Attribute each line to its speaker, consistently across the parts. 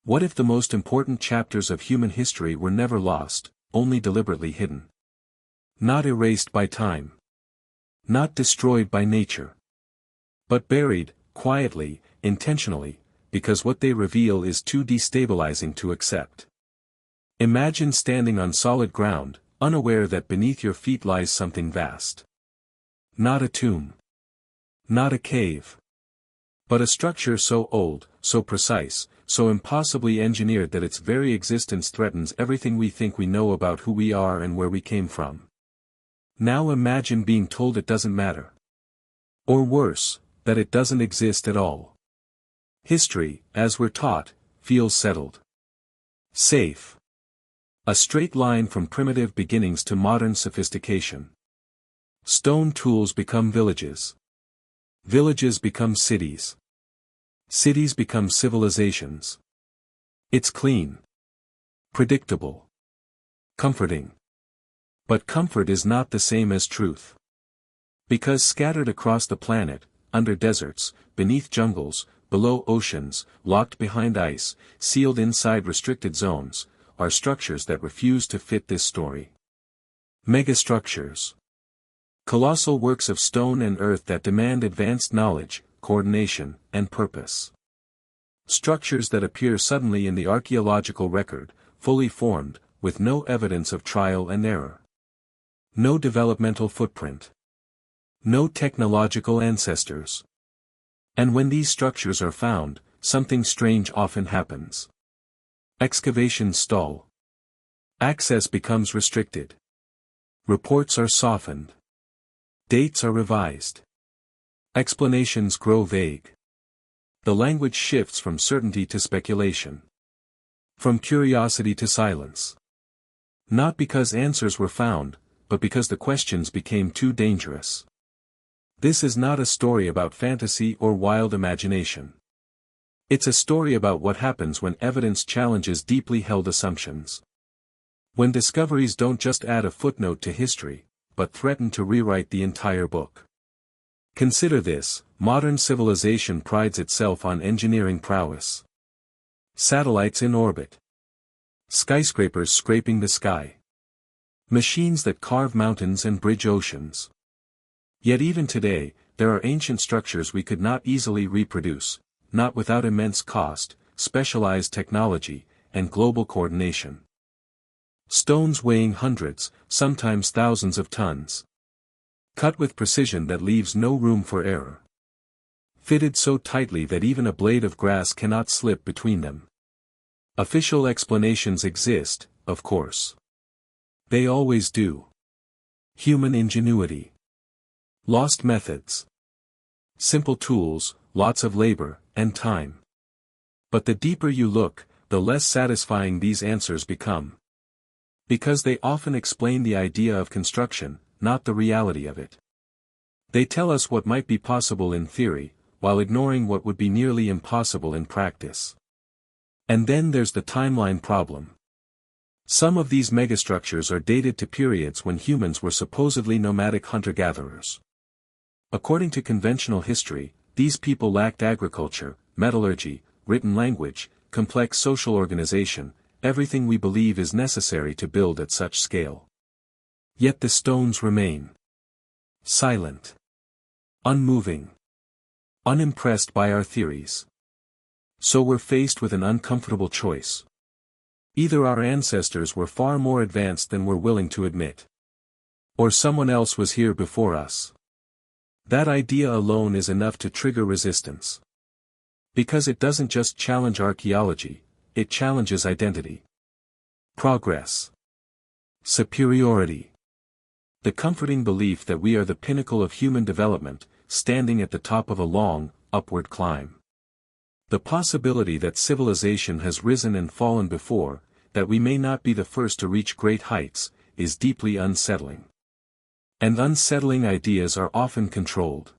Speaker 1: What if the most important chapters of human history were never lost, only deliberately hidden? Not erased by time. Not destroyed by nature. But buried, quietly, intentionally, because what they reveal is too destabilizing to accept. Imagine standing on solid ground, unaware that beneath your feet lies something vast. Not a tomb. Not a cave. But a structure so old, so precise, so impossibly engineered that its very existence threatens everything we think we know about who we are and where we came from. Now imagine being told it doesn't matter. Or worse, that it doesn't exist at all. History, as we're taught, feels settled. Safe. A straight line from primitive beginnings to modern sophistication. Stone tools become villages. Villages become cities. Cities become civilizations. It's clean. Predictable. Comforting. But comfort is not the same as truth. Because scattered across the planet, under deserts, beneath jungles, below oceans, locked behind ice, sealed inside restricted zones, are structures that refuse to fit this story. Megastructures. Colossal works of stone and earth that demand advanced knowledge, coordination, and purpose. Structures that appear suddenly in the archaeological record, fully formed, with no evidence of trial and error. No developmental footprint. No technological ancestors. And when these structures are found, something strange often happens. Excavations stall. Access becomes restricted. Reports are softened. Dates are revised. Explanations grow vague. The language shifts from certainty to speculation. From curiosity to silence. Not because answers were found, but because the questions became too dangerous. This is not a story about fantasy or wild imagination. It's a story about what happens when evidence challenges deeply held assumptions. When discoveries don't just add a footnote to history, but threaten to rewrite the entire book. Consider this: modern civilization prides itself on engineering prowess. Satellites in orbit. Skyscrapers scraping the sky. Machines that carve mountains and bridge oceans. Yet even today, there are ancient structures we could not easily reproduce, not without immense cost, specialized technology, and global coordination. Stones weighing hundreds, sometimes thousands of tons. Cut with precision that leaves no room for error. Fitted so tightly that even a blade of grass cannot slip between them. Official explanations exist, of course. They always do. Human ingenuity. Lost methods. Simple tools, lots of labor, and time. But the deeper you look, the less satisfying these answers become. Because they often explain the idea of construction, not the reality of it. They tell us what might be possible in theory, while ignoring what would be nearly impossible in practice. And then there's the timeline problem. Some of these megastructures are dated to periods when humans were supposedly nomadic hunter-gatherers. According to conventional history, these people lacked agriculture, metallurgy, written language, complex social organization, everything we believe is necessary to build at such scale. Yet the stones remain. Silent. Unmoving. Unimpressed by our theories. So we're faced with an uncomfortable choice. Either our ancestors were far more advanced than we're willing to admit. Or someone else was here before us. That idea alone is enough to trigger resistance. Because it doesn't just challenge archaeology, it challenges identity. Progress. Superiority. The comforting belief that we are the pinnacle of human development, standing at the top of a long, upward climb. The possibility that civilization has risen and fallen before, that we may not be the first to reach great heights, is deeply unsettling. And unsettling ideas are often controlled.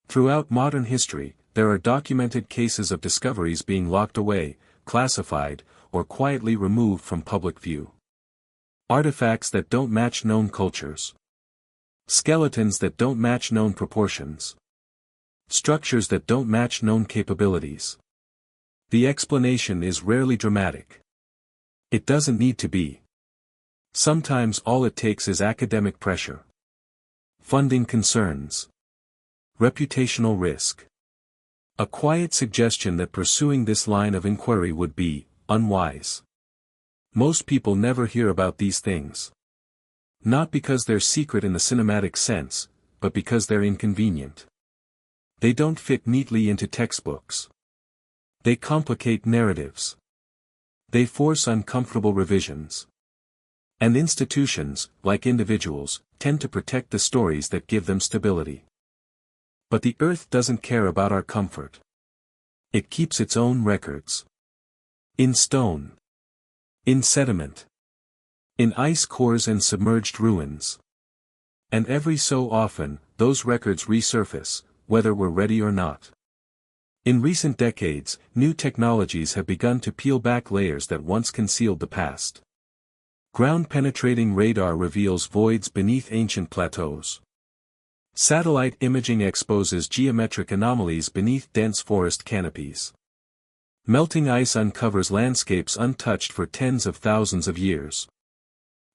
Speaker 1: Throughout modern history, there are documented cases of discoveries being locked away, classified, or quietly removed from public view. Artifacts that don't match known cultures. Skeletons that don't match known proportions. Structures that don't match known capabilities. The explanation is rarely dramatic. It doesn't need to be. Sometimes all it takes is academic pressure, funding concerns, reputational risk. A quiet suggestion that pursuing this line of inquiry would be unwise. Most people never hear about these things. Not because they're secret in the cinematic sense, but because they're inconvenient. They don't fit neatly into textbooks. They complicate narratives. They force uncomfortable revisions. And institutions, like individuals, tend to protect the stories that give them stability. But the earth doesn't care about our comfort. It keeps its own records. In stone. In sediment. In ice cores and submerged ruins. And every so often, those records resurface, whether we're ready or not. In recent decades, new technologies have begun to peel back layers that once concealed the past. Ground-penetrating radar reveals voids beneath ancient plateaus. Satellite imaging exposes geometric anomalies beneath dense forest canopies. Melting ice uncovers landscapes untouched for tens of thousands of years.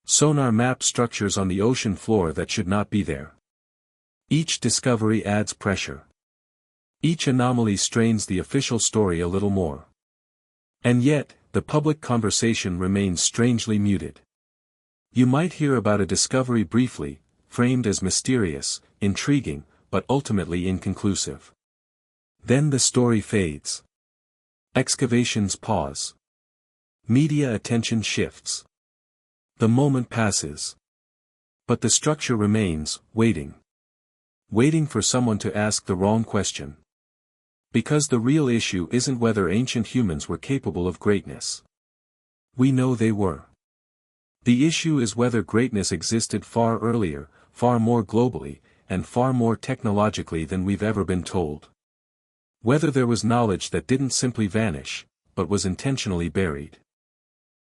Speaker 1: Sonar maps structures on the ocean floor that should not be there. Each discovery adds pressure. Each anomaly strains the official story a little more. And yet, the public conversation remains strangely muted. You might hear about a discovery briefly, framed as mysterious, intriguing, but ultimately inconclusive. Then the story fades. Excavations pause. Media attention shifts. The moment passes. But the structure remains, waiting. Waiting for someone to ask the wrong question. Because the real issue isn't whether ancient humans were capable of greatness. We know they were. The issue is whether greatness existed far earlier, far more globally, and far more technologically than we've ever been told. Whether there was knowledge that didn't simply vanish, but was intentionally buried.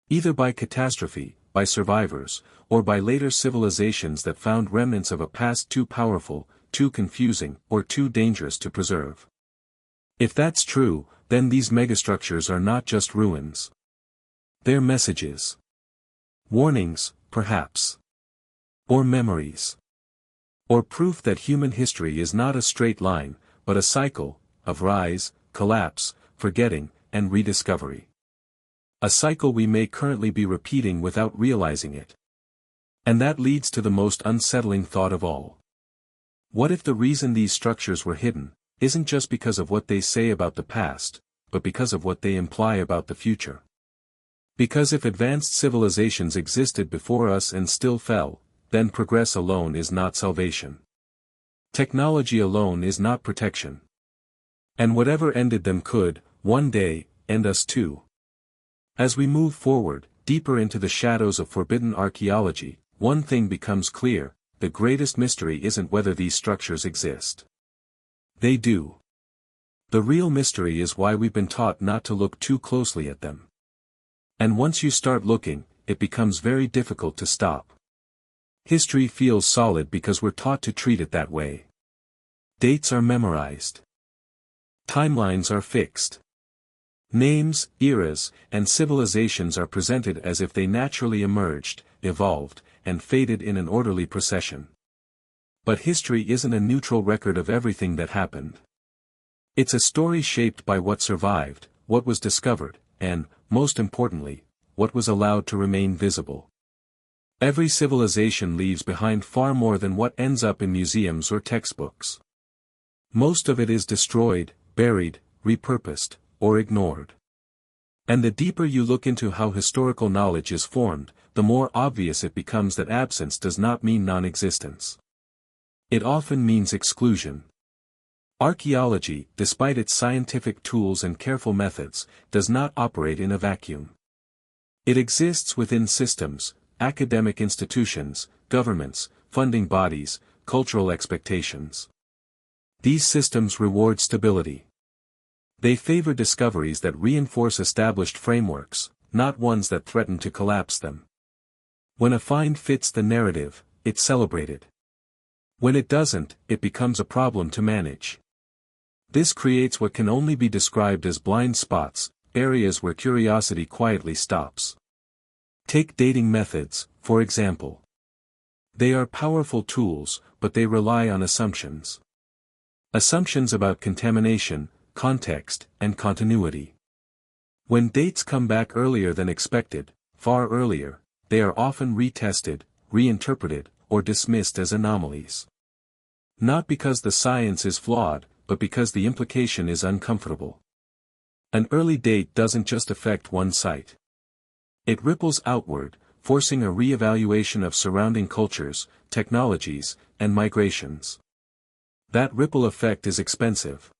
Speaker 1: Either by catastrophe, by survivors, or by later civilizations that found remnants of a past too powerful, too confusing, or too dangerous to preserve. If that's true, then these megastructures are not just ruins. They're messages. Warnings, perhaps. Or memories. Or proof that human history is not a straight line, but a cycle, of rise, collapse, forgetting, and rediscovery. A cycle we may currently be repeating without realizing it. And that leads to the most unsettling thought of all. What if the reason these structures were hidden, isn't just because of what they say about the past, but because of what they imply about the future? Because if advanced civilizations existed before us and still fell, then progress alone is not salvation. Technology alone is not protection. And whatever ended them could, one day, end us too. As we move forward, deeper into the shadows of forbidden archaeology, one thing becomes clear: the greatest mystery isn't whether these structures exist. They do. The real mystery is why we've been taught not to look too closely at them. And once you start looking, it becomes very difficult to stop. History feels solid because we're taught to treat it that way. Dates are memorized. Timelines are fixed. Names, eras, and civilizations are presented as if they naturally emerged, evolved, and faded in an orderly procession. But history isn't a neutral record of everything that happened. It's a story shaped by what survived, what was discovered, and, most importantly, what was allowed to remain visible. Every civilization leaves behind far more than what ends up in museums or textbooks. Most of it is destroyed, buried, repurposed, or ignored. And the deeper you look into how historical knowledge is formed, the more obvious it becomes that absence does not mean non-existence. It often means exclusion. Archaeology, despite its scientific tools and careful methods, does not operate in a vacuum. It exists within systems, academic institutions, governments, funding bodies, cultural expectations. These systems reward stability. They favor discoveries that reinforce established frameworks, not ones that threaten to collapse them. When a find fits the narrative, it's celebrated. When it doesn't, it becomes a problem to manage. This creates what can only be described as blind spots, areas where curiosity quietly stops. Take dating methods, for example. They are powerful tools, but they rely on assumptions. Assumptions about contamination, context, and continuity. When dates come back earlier than expected, far earlier, they are often retested, reinterpreted, or dismissed as anomalies. Not because the science is flawed, but because the implication is uncomfortable. An early date doesn't just affect one site. It ripples outward, forcing a re-evaluation of surrounding cultures, technologies, and migrations. That ripple effect is expensive.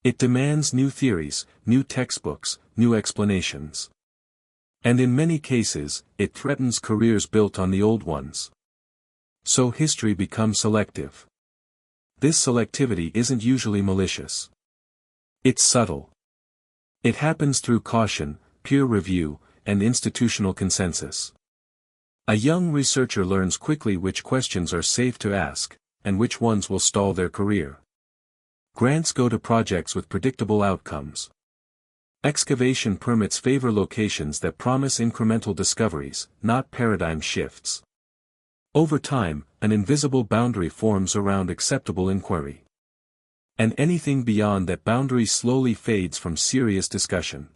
Speaker 1: It demands new theories, new textbooks, new explanations. And in many cases, it threatens careers built on the old ones. So history becomes selective. This selectivity isn't usually malicious. It's subtle. It happens through caution, peer review, and institutional consensus. A young researcher learns quickly which questions are safe to ask, and which ones will stall their career. Grants go to projects with predictable outcomes. Excavation permits favor locations that promise incremental discoveries, not paradigm shifts. Over time, an invisible boundary forms around acceptable inquiry. And anything beyond that boundary slowly fades from serious discussion.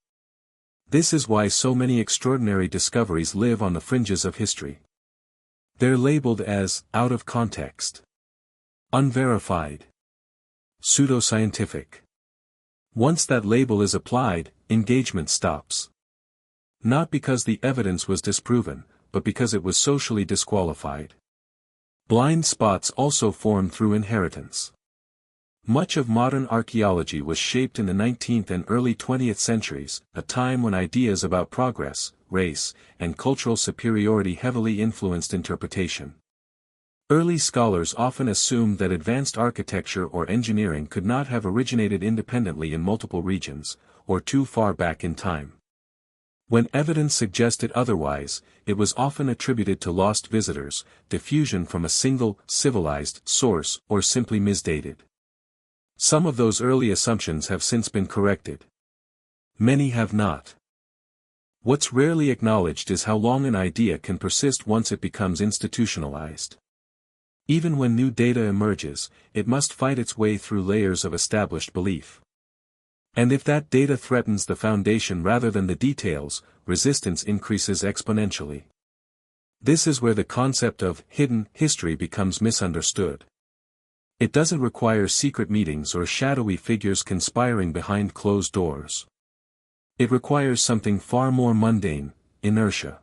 Speaker 1: This is why so many extraordinary discoveries live on the fringes of history. They're labeled as out of context, unverified, pseudoscientific. Once that label is applied, engagement stops. Not because the evidence was disproven, but because it was socially disqualified. Blind spots also form through inheritance. Much of modern archaeology was shaped in the 19th and early 20th centuries, a time when ideas about progress, race, and cultural superiority heavily influenced interpretation. Early scholars often assumed that advanced architecture or engineering could not have originated independently in multiple regions, or too far back in time. When evidence suggested otherwise, it was often attributed to lost visitors, diffusion from a single, civilized source, or simply misdated. Some of those early assumptions have since been corrected. Many have not. What's rarely acknowledged is how long an idea can persist once it becomes institutionalized. Even when new data emerges, it must fight its way through layers of established belief. And if that data threatens the foundation rather than the details, resistance increases exponentially. This is where the concept of hidden history becomes misunderstood. It doesn't require secret meetings or shadowy figures conspiring behind closed doors. It requires something far more mundane: inertia.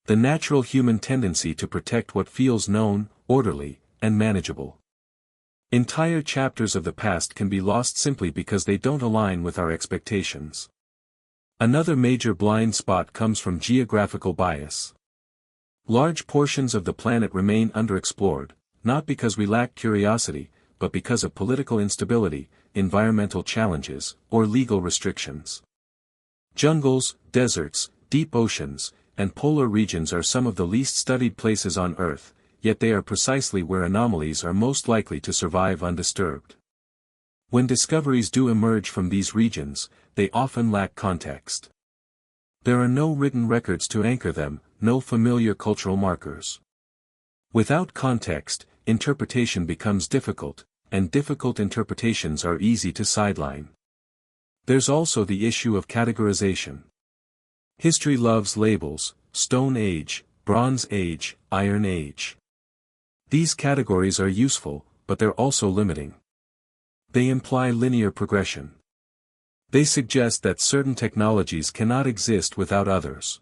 Speaker 1: The natural human tendency to protect what feels known, orderly, and manageable. Entire chapters of the past can be lost simply because they don't align with our expectations. Another major blind spot comes from geographical bias. Large portions of the planet remain underexplored, not because we lack curiosity, but because of political instability, environmental challenges, or legal restrictions. Jungles, deserts, deep oceans, and polar regions are some of the least studied places on Earth, yet they are precisely where anomalies are most likely to survive undisturbed. When discoveries do emerge from these regions, they often lack context. There are no written records to anchor them, no familiar cultural markers. Without context, interpretation becomes difficult, and difficult interpretations are easy to sideline. There's also the issue of categorization. History loves labels: Stone Age, Bronze Age, Iron Age. These categories are useful, but they're also limiting. They imply linear progression. They suggest that certain technologies cannot exist without others.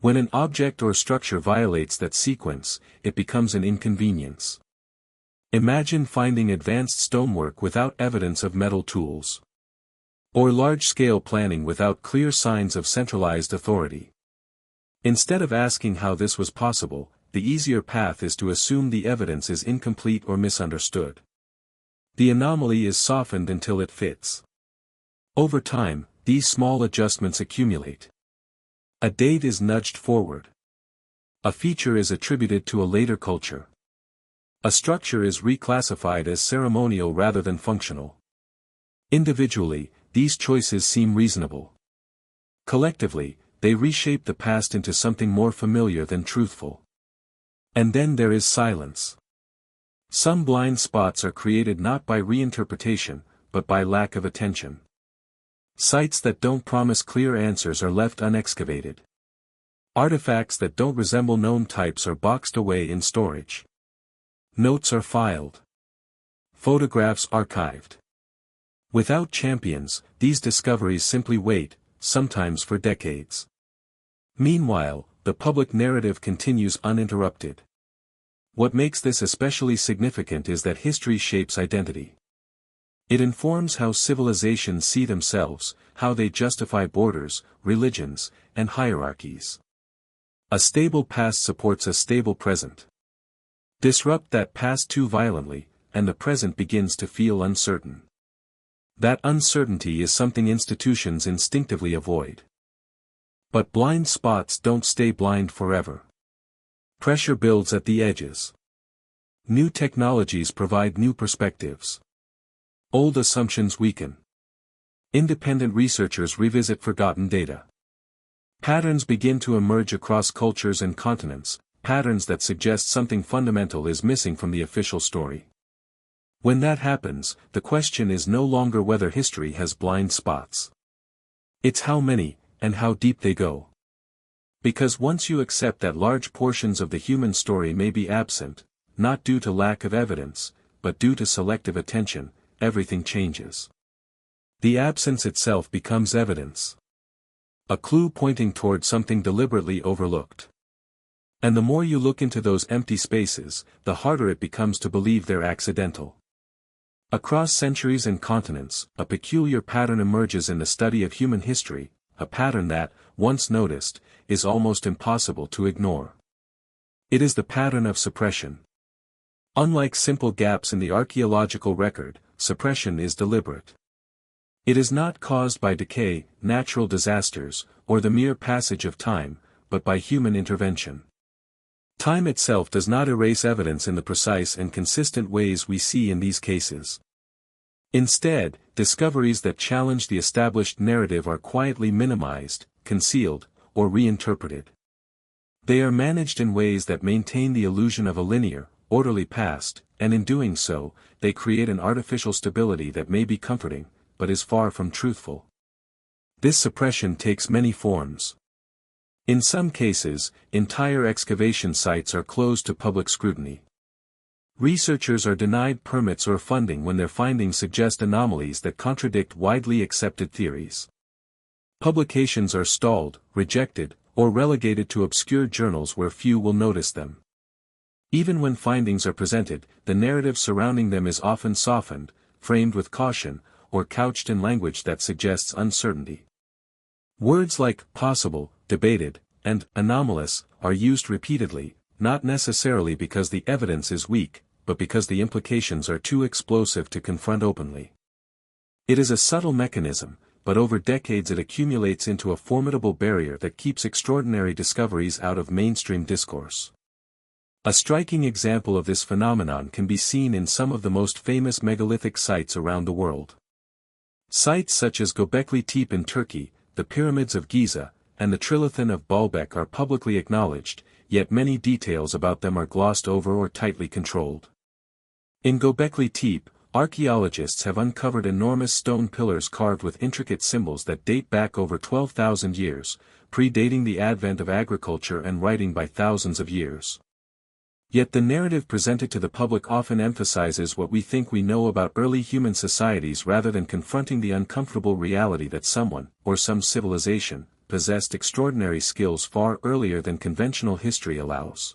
Speaker 1: When an object or structure violates that sequence, it becomes an inconvenience. Imagine finding advanced stonework without evidence of metal tools. Or large-scale planning without clear signs of centralized authority. Instead of asking how this was possible, the easier path is to assume the evidence is incomplete or misunderstood. The anomaly is softened until it fits. Over time, these small adjustments accumulate. A date is nudged forward. A feature is attributed to a later culture. A structure is reclassified as ceremonial rather than functional. Individually, these choices seem reasonable. Collectively, they reshape the past into something more familiar than truthful. And then there is silence. Some blind spots are created not by reinterpretation, but by lack of attention. Sites that don't promise clear answers are left unexcavated. Artifacts that don't resemble known types are boxed away in storage. Notes are filed. Photographs archived. Without champions, these discoveries simply wait, sometimes for decades. Meanwhile, the public narrative continues uninterrupted. What makes this especially significant is that history shapes identity. It informs how civilizations see themselves, how they justify borders, religions, and hierarchies. A stable past supports a stable present. Disrupt that past too violently, and the present begins to feel uncertain. That uncertainty is something institutions instinctively avoid. But blind spots don't stay blind forever. Pressure builds at the edges. New technologies provide new perspectives. Old assumptions weaken. Independent researchers revisit forgotten data. Patterns begin to emerge across cultures and continents, patterns that suggest something fundamental is missing from the official story. When that happens, the question is no longer whether history has blind spots. It's how many, and how deep they go. Because once you accept that large portions of the human story may be absent, not due to lack of evidence, but due to selective attention, everything changes. The absence itself becomes evidence. A clue pointing toward something deliberately overlooked. And the more you look into those empty spaces, the harder it becomes to believe they're accidental. Across centuries and continents, a peculiar pattern emerges in the study of human history, a pattern that, once noticed, is almost impossible to ignore. It is the pattern of suppression. Unlike simple gaps in the archaeological record, suppression is deliberate. It is not caused by decay, natural disasters, or the mere passage of time, but by human intervention. Time itself does not erase evidence in the precise and consistent ways we see in these cases. Instead, discoveries that challenge the established narrative are quietly minimized, concealed, or reinterpreted. They are managed in ways that maintain the illusion of a linear, orderly past, and in doing so, they create an artificial stability that may be comforting, but is far from truthful. This suppression takes many forms. In some cases, entire excavation sites are closed to public scrutiny. Researchers are denied permits or funding when their findings suggest anomalies that contradict widely accepted theories. Publications are stalled, rejected, or relegated to obscure journals where few will notice them. Even when findings are presented, the narrative surrounding them is often softened, framed with caution, or couched in language that suggests uncertainty. Words like possible, debated, and anomalous are used repeatedly, not necessarily because the evidence is weak, but because the implications are too explosive to confront openly. It is a subtle mechanism, but over decades it accumulates into a formidable barrier that keeps extraordinary discoveries out of mainstream discourse. A striking example of this phenomenon can be seen in some of the most famous megalithic sites around the world. Sites such as Göbekli Tepe in Turkey, the pyramids of Giza, and the Trilithon of Baalbek are publicly acknowledged, yet many details about them are glossed over or tightly controlled. In Göbekli Tepe, archaeologists have uncovered enormous stone pillars carved with intricate symbols that date back over 12,000 years, predating the advent of agriculture and writing by thousands of years. Yet the narrative presented to the public often emphasizes what we think we know about early human societies rather than confronting the uncomfortable reality that someone, or some civilization, possessed extraordinary skills far earlier than conventional history allows.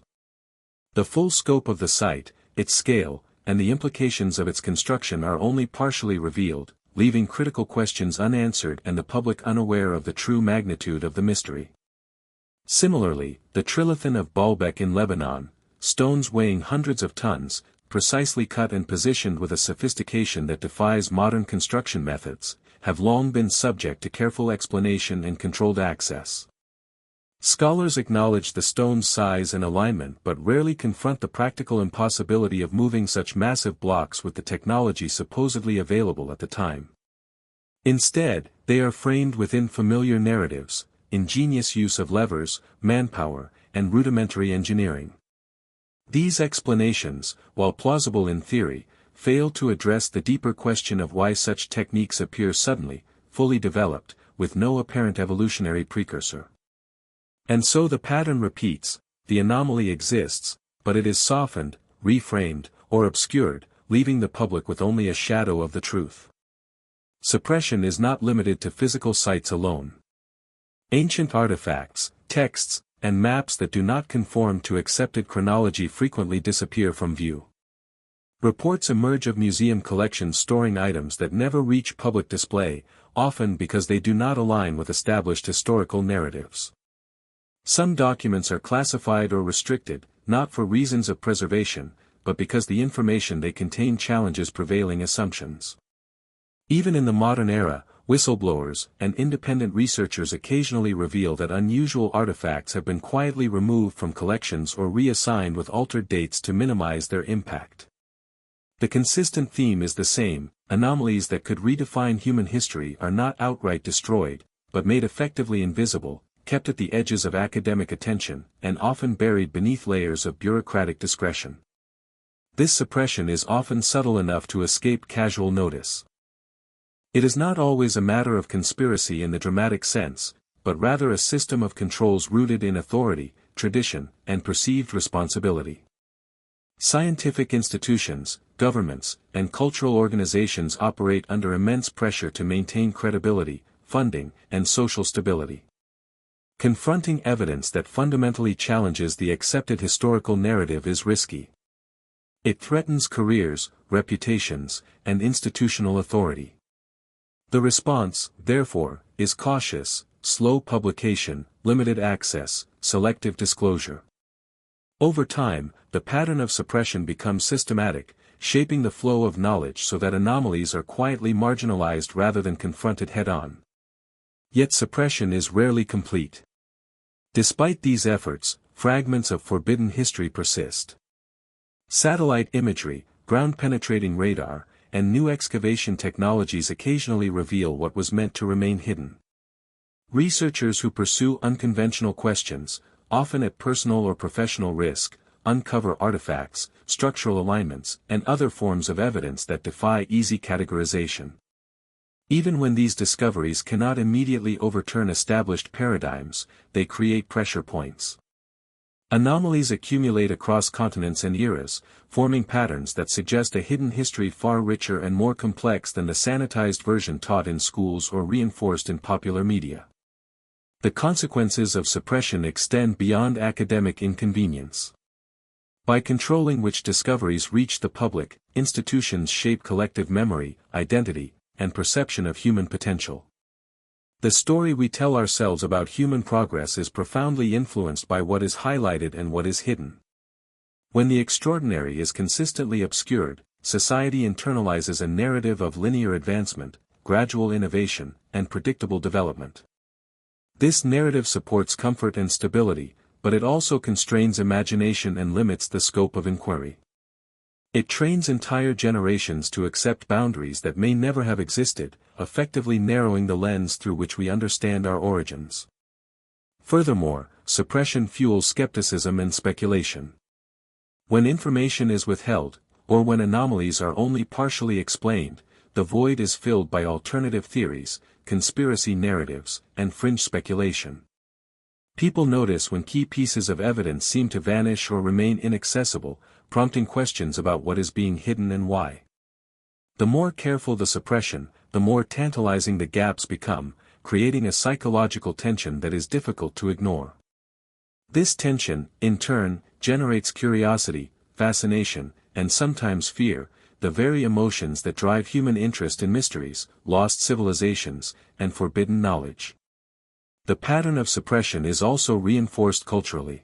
Speaker 1: The full scope of the site, its scale, and the implications of its construction are only partially revealed, leaving critical questions unanswered and the public unaware of the true magnitude of the mystery. Similarly, the Trilithon of Baalbek in Lebanon, stones weighing hundreds of tons, precisely cut and positioned with a sophistication that defies modern construction methods, have long been subject to careful explanation and controlled access. Scholars acknowledge the stone's size and alignment but rarely confront the practical impossibility of moving such massive blocks with the technology supposedly available at the time. Instead, they are framed within familiar narratives, ingenious use of levers, manpower, and rudimentary engineering. These explanations, while plausible in theory, fail to address the deeper question of why such techniques appear suddenly, fully developed, with no apparent evolutionary precursor. And so the pattern repeats, the anomaly exists, but it is softened, reframed, or obscured, leaving the public with only a shadow of the truth. Suppression is not limited to physical sites alone. Ancient artifacts, texts, and maps that do not conform to accepted chronology frequently disappear from view. Reports emerge of museum collections storing items that never reach public display, often because they do not align with established historical narratives. Some documents are classified or restricted, not for reasons of preservation, but because the information they contain challenges prevailing assumptions. Even in the modern era, whistleblowers and independent researchers occasionally reveal that unusual artifacts have been quietly removed from collections or reassigned with altered dates to minimize their impact. The consistent theme is the same: anomalies that could redefine human history are not outright destroyed, but made effectively invisible, kept at the edges of academic attention, and often buried beneath layers of bureaucratic discretion. This suppression is often subtle enough to escape casual notice. It is not always a matter of conspiracy in the dramatic sense, but rather a system of controls rooted in authority, tradition, and perceived responsibility. Scientific institutions, governments, and cultural organizations operate under immense pressure to maintain credibility, funding, and social stability. Confronting evidence that fundamentally challenges the accepted historical narrative is risky. It threatens careers, reputations, and institutional authority. The response, therefore, is cautious, slow publication, limited access, selective disclosure. Over time, the pattern of suppression becomes systematic, shaping the flow of knowledge so that anomalies are quietly marginalized rather than confronted head-on. Yet suppression is rarely complete. Despite these efforts, fragments of forbidden history persist. Satellite imagery, ground-penetrating radar, and new excavation technologies occasionally reveal what was meant to remain hidden. Researchers who pursue unconventional questions, often at personal or professional risk, uncover artifacts, structural alignments, and other forms of evidence that defy easy categorization. Even when these discoveries cannot immediately overturn established paradigms, they create pressure points. Anomalies accumulate across continents and eras, forming patterns that suggest a hidden history far richer and more complex than the sanitized version taught in schools or reinforced in popular media. The consequences of suppression extend beyond academic inconvenience. By controlling which discoveries reach the public, institutions shape collective memory, identity, and perception of human potential. The story we tell ourselves about human progress is profoundly influenced by what is highlighted and what is hidden. When the extraordinary is consistently obscured, society internalizes a narrative of linear advancement, gradual innovation, and predictable development. This narrative supports comfort and stability, but it also constrains imagination and limits the scope of inquiry. It trains entire generations to accept boundaries that may never have existed, effectively narrowing the lens through which we understand our origins. Furthermore, suppression fuels skepticism and speculation. When information is withheld, or when anomalies are only partially explained, the void is filled by alternative theories, conspiracy narratives, and fringe speculation. People notice when key pieces of evidence seem to vanish or remain inaccessible, prompting questions about what is being hidden and why. The more careful the suppression, the more tantalizing the gaps become, creating a psychological tension that is difficult to ignore. This tension, in turn, generates curiosity, fascination, and sometimes fear, the very emotions that drive human interest in mysteries, lost civilizations, and forbidden knowledge. The pattern of suppression is also reinforced culturally.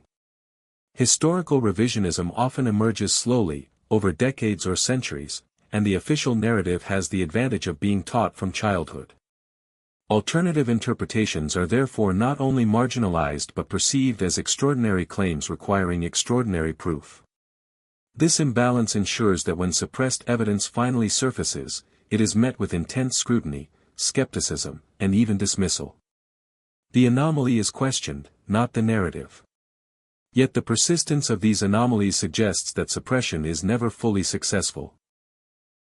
Speaker 1: Historical revisionism often emerges slowly, over decades or centuries, and the official narrative has the advantage of being taught from childhood. Alternative interpretations are therefore not only marginalized but perceived as extraordinary claims requiring extraordinary proof. This imbalance ensures that when suppressed evidence finally surfaces, it is met with intense scrutiny, skepticism, and even dismissal. The anomaly is questioned, not the narrative. Yet the persistence of these anomalies suggests that suppression is never fully successful.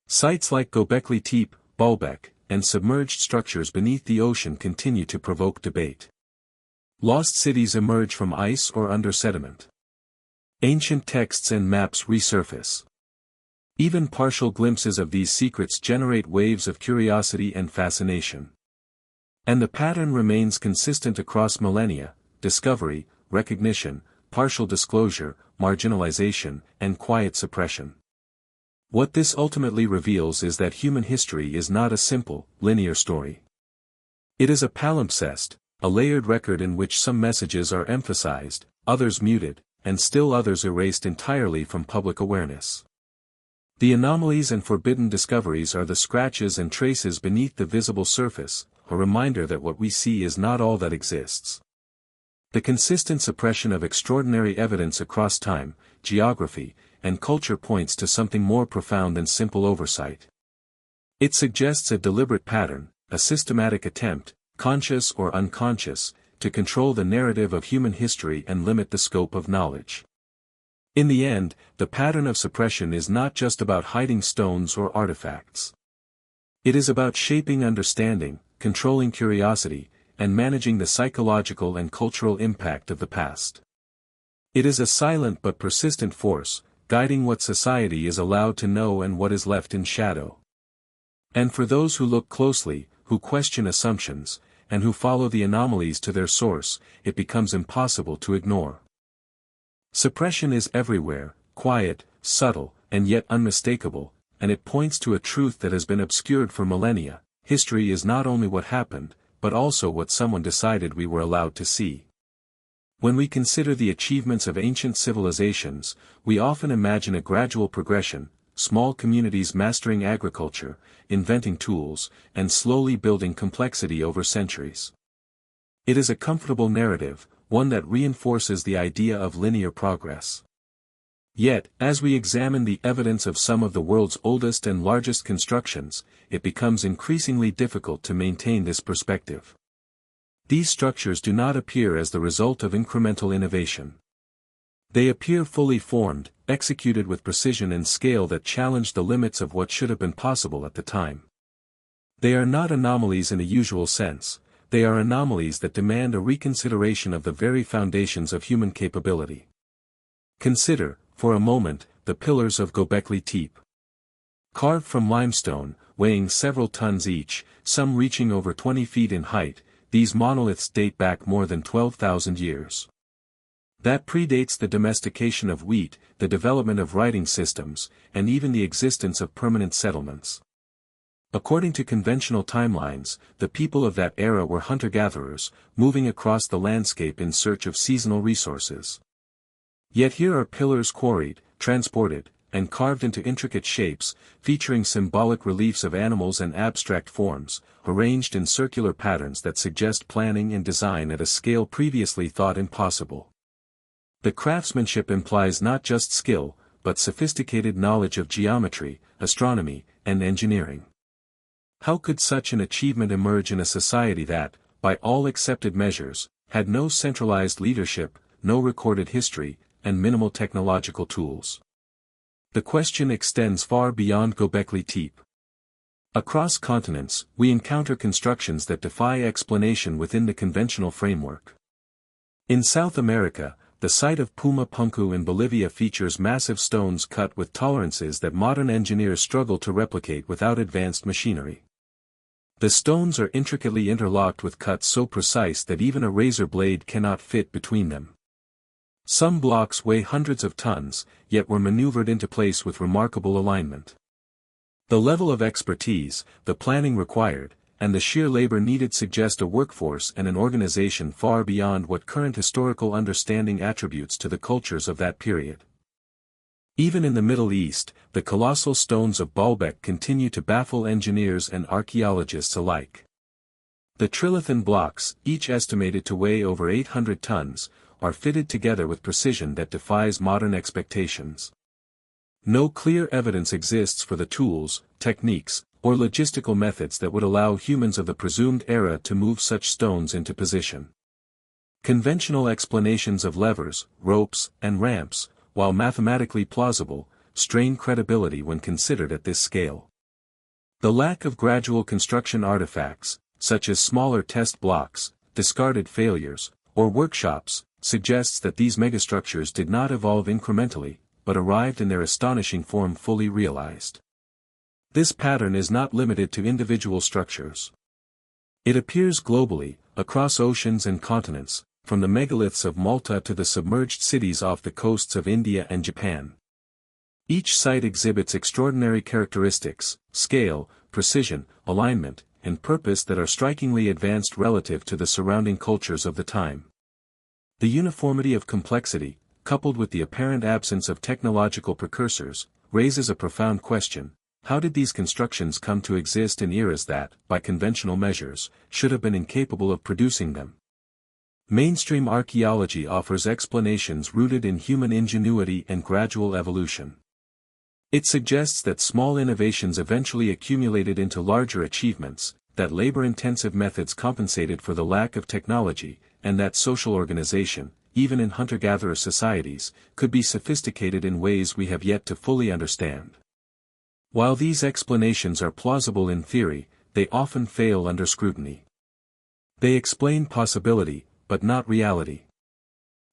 Speaker 1: Sites like Göbekli Tepe, Baalbek, and submerged structures beneath the ocean continue to provoke debate. Lost cities emerge from ice or under sediment. Ancient texts and maps resurface. Even partial glimpses of these secrets generate waves of curiosity and fascination. And the pattern remains consistent across millennia: discovery, recognition, partial disclosure, marginalization, and quiet suppression. What this ultimately reveals is that human history is not a simple, linear story. It is a palimpsest, a layered record in which some messages are emphasized, others muted, and still others erased entirely from public awareness. The anomalies and forbidden discoveries are the scratches and traces beneath the visible surface, a reminder that what we see is not all that exists. The consistent suppression of extraordinary evidence across time, geography, and culture points to something more profound than simple oversight. It suggests a deliberate pattern, a systematic attempt, conscious or unconscious, to control the narrative of human history and limit the scope of knowledge. In the end, the pattern of suppression is not just about hiding stones or artifacts. It is about shaping understanding, controlling curiosity, and managing the psychological and cultural impact of the past. It is a silent but persistent force, guiding what society is allowed to know and what is left in shadow. And for those who look closely, who question assumptions, and who follow the anomalies to their source, it becomes impossible to ignore. Suppression is everywhere, quiet, subtle, and yet unmistakable, and it points to a truth that has been obscured for millennia: history is not only what happened, but also what someone decided we were allowed to see. When we consider the achievements of ancient civilizations, we often imagine a gradual progression: small communities mastering agriculture, inventing tools, and slowly building complexity over centuries. It is a comfortable narrative, one that reinforces the idea of linear progress. Yet, as we examine the evidence of some of the world's oldest and largest constructions, it becomes increasingly difficult to maintain this perspective. These structures do not appear as the result of incremental innovation. They appear fully formed, executed with precision and scale that challenge the limits of what should have been possible at the time. They are not anomalies in a usual sense, they are anomalies that demand a reconsideration of the very foundations of human capability. Consider, for a moment, the pillars of Göbekli Tepe. Carved from limestone, weighing several tons each, some reaching over 20 feet in height, these monoliths date back more than 12,000 years. That predates the domestication of wheat, the development of writing systems, and even the existence of permanent settlements. According to conventional timelines, the people of that era were hunter-gatherers, moving across the landscape in search of seasonal resources. Yet here are pillars quarried, transported, and carved into intricate shapes, featuring symbolic reliefs of animals and abstract forms, arranged in circular patterns that suggest planning and design at a scale previously thought impossible. The craftsmanship implies not just skill, but sophisticated knowledge of geometry, astronomy, and engineering. How could such an achievement emerge in a society that, by all accepted measures, had no centralized leadership, no recorded history, and minimal technological tools? The question extends far beyond Göbekli Tepe. Across continents, we encounter constructions that defy explanation within the conventional framework. In South America, the site of Puma Punku in Bolivia features massive stones cut with tolerances that modern engineers struggle to replicate without advanced machinery. The stones are intricately interlocked with cuts so precise that even a razor blade cannot fit between them. Some blocks weigh hundreds of tons, yet were maneuvered into place with remarkable alignment. The level of expertise, the planning required, and the sheer labor needed suggest a workforce and an organization far beyond what current historical understanding attributes to the cultures of that period. Even in the Middle East, the colossal stones of Baalbek continue to baffle engineers and archaeologists alike. The trilithon blocks, each estimated to weigh over 800 tons, are fitted together with precision that defies modern expectations. No clear evidence exists for the tools, techniques, or logistical methods that would allow humans of the presumed era to move such stones into position. Conventional explanations of levers, ropes, and ramps, while mathematically plausible, strain credibility when considered at this scale. The lack of gradual construction artifacts, such as smaller test blocks, discarded failures, or workshops, suggests that these megastructures did not evolve incrementally, but arrived in their astonishing form fully realized. This pattern is not limited to individual structures. It appears globally, across oceans and continents, from the megaliths of Malta to the submerged cities off the coasts of India and Japan. Each site exhibits extraordinary characteristics, scale, precision, alignment, and purpose that are strikingly advanced relative to the surrounding cultures of the time. The uniformity of complexity, coupled with the apparent absence of technological precursors, raises a profound question: how did these constructions come to exist in eras that, by conventional measures, should have been incapable of producing them? Mainstream archaeology offers explanations rooted in human ingenuity and gradual evolution. It suggests that small innovations eventually accumulated into larger achievements, that labor-intensive methods compensated for the lack of technology, and that social organization, even in hunter-gatherer societies, could be sophisticated in ways we have yet to fully understand. While these explanations are plausible in theory, they often fail under scrutiny. They explain possibility, but not reality.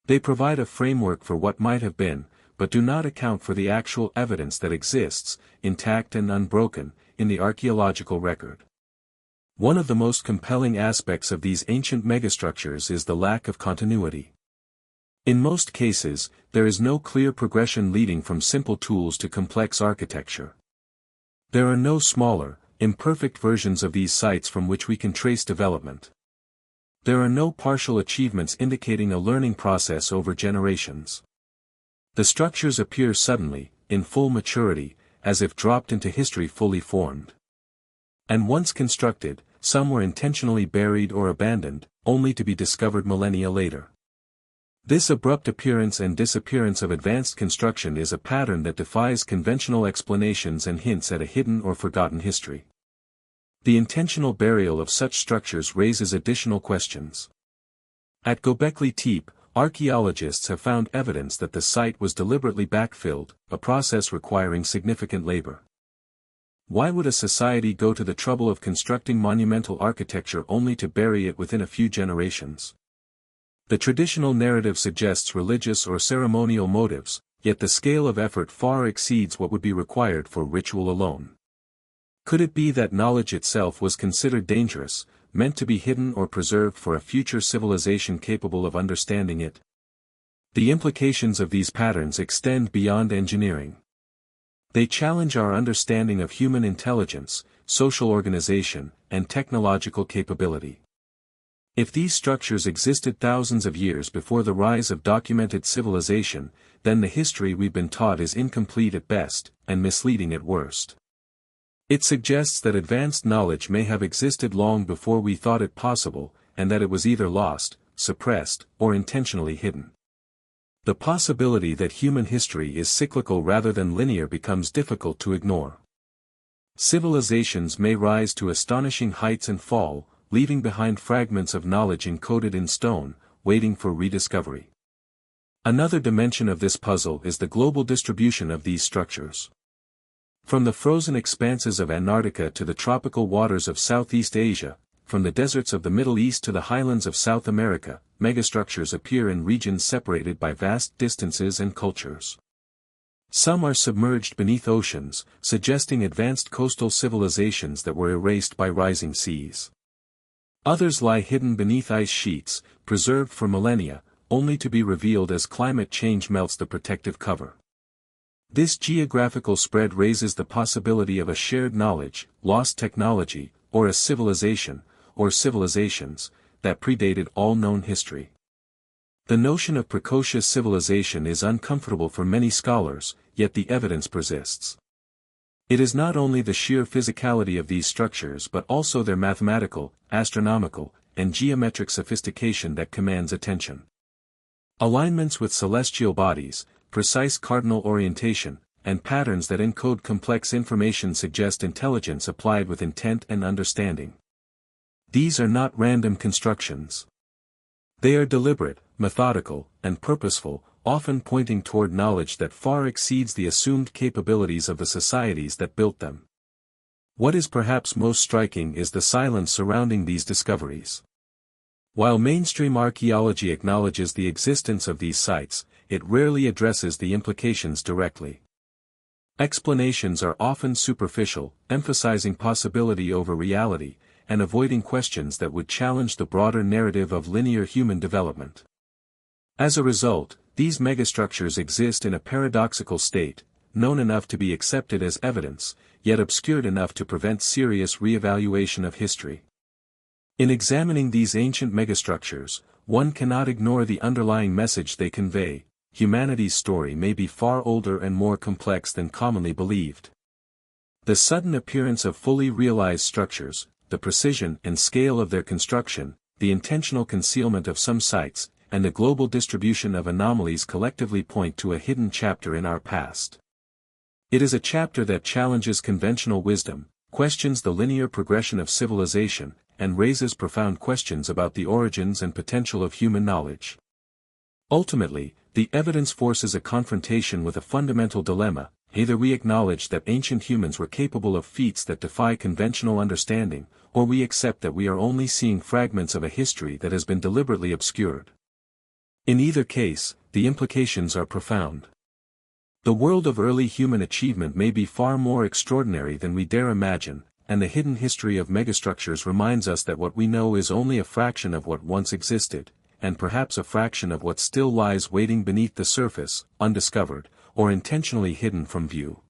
Speaker 1: They provide a framework for what might have been, but do not account for the actual evidence that exists, intact and unbroken, in the archaeological record. One of the most compelling aspects of these ancient megastructures is the lack of continuity. In most cases, there is no clear progression leading from simple tools to complex architecture. There are no smaller, imperfect versions of these sites from which we can trace development. There are no partial achievements indicating a learning process over generations. The structures appear suddenly, in full maturity, as if dropped into history fully formed. And once constructed, some were intentionally buried or abandoned, only to be discovered millennia later. This abrupt appearance and disappearance of advanced construction is a pattern that defies conventional explanations and hints at a hidden or forgotten history. The intentional burial of such structures raises additional questions. At Göbekli Tepe, archaeologists have found evidence that the site was deliberately backfilled, a process requiring significant labor. Why would a society go to the trouble of constructing monumental architecture only to bury it within a few generations? The traditional narrative suggests religious or ceremonial motives, yet the scale of effort far exceeds what would be required for ritual alone. Could it be that knowledge itself was considered dangerous, meant to be hidden or preserved for a future civilization capable of understanding it? The implications of these patterns extend beyond engineering. They challenge our understanding of human intelligence, social organization, and technological capability. If these structures existed thousands of years before the rise of documented civilization, then the history we've been taught is incomplete at best, and misleading at worst. It suggests that advanced knowledge may have existed long before we thought it possible, and that it was either lost, suppressed, or intentionally hidden. The possibility that human history is cyclical rather than linear becomes difficult to ignore. Civilizations may rise to astonishing heights and fall, leaving behind fragments of knowledge encoded in stone, waiting for rediscovery. Another dimension of this puzzle is the global distribution of these structures. From the frozen expanses of Antarctica to the tropical waters of Southeast Asia, from the deserts of the Middle East to the highlands of South America, megastructures appear in regions separated by vast distances and cultures. Some are submerged beneath oceans, suggesting advanced coastal civilizations that were erased by rising seas. Others lie hidden beneath ice sheets, preserved for millennia, only to be revealed as climate change melts the protective cover. This geographical spread raises the possibility of a shared knowledge, lost technology, or a civilization, or civilizations, that predated all known history. The notion of precocious civilization is uncomfortable for many scholars, yet the evidence persists. It is not only the sheer physicality of these structures but also their mathematical, astronomical, and geometric sophistication that commands attention. Alignments with celestial bodies, precise cardinal orientation, and patterns that encode complex information suggest intelligence applied with intent and understanding. These are not random constructions. They are deliberate, methodical, and purposeful, often pointing toward knowledge that far exceeds the assumed capabilities of the societies that built them. What is perhaps most striking is the silence surrounding these discoveries. While mainstream archaeology acknowledges the existence of these sites, it rarely addresses the implications directly. Explanations are often superficial, emphasizing possibility over reality, and avoiding questions that would challenge the broader narrative of linear human development. As a result, these megastructures exist in a paradoxical state, known enough to be accepted as evidence, yet obscured enough to prevent serious re-evaluation of history. In examining these ancient megastructures, one cannot ignore the underlying message they convey. Humanity's story may be far older and more complex than commonly believed. The sudden appearance of fully realized structures, the precision and scale of their construction, the intentional concealment of some sites, and the global distribution of anomalies collectively point to a hidden chapter in our past. It is a chapter that challenges conventional wisdom, questions the linear progression of civilization, and raises profound questions about the origins and potential of human knowledge. Ultimately, the evidence forces a confrontation with a fundamental dilemma: either we acknowledge that ancient humans were capable of feats that defy conventional understanding, or we accept that we are only seeing fragments of a history that has been deliberately obscured. In either case, the implications are profound. The world of early human achievement may be far more extraordinary than we dare imagine, and the hidden history of megastructures reminds us that what we know is only a fraction of what once existed, and perhaps a fraction of what still lies waiting beneath the surface, undiscovered, or intentionally hidden from view.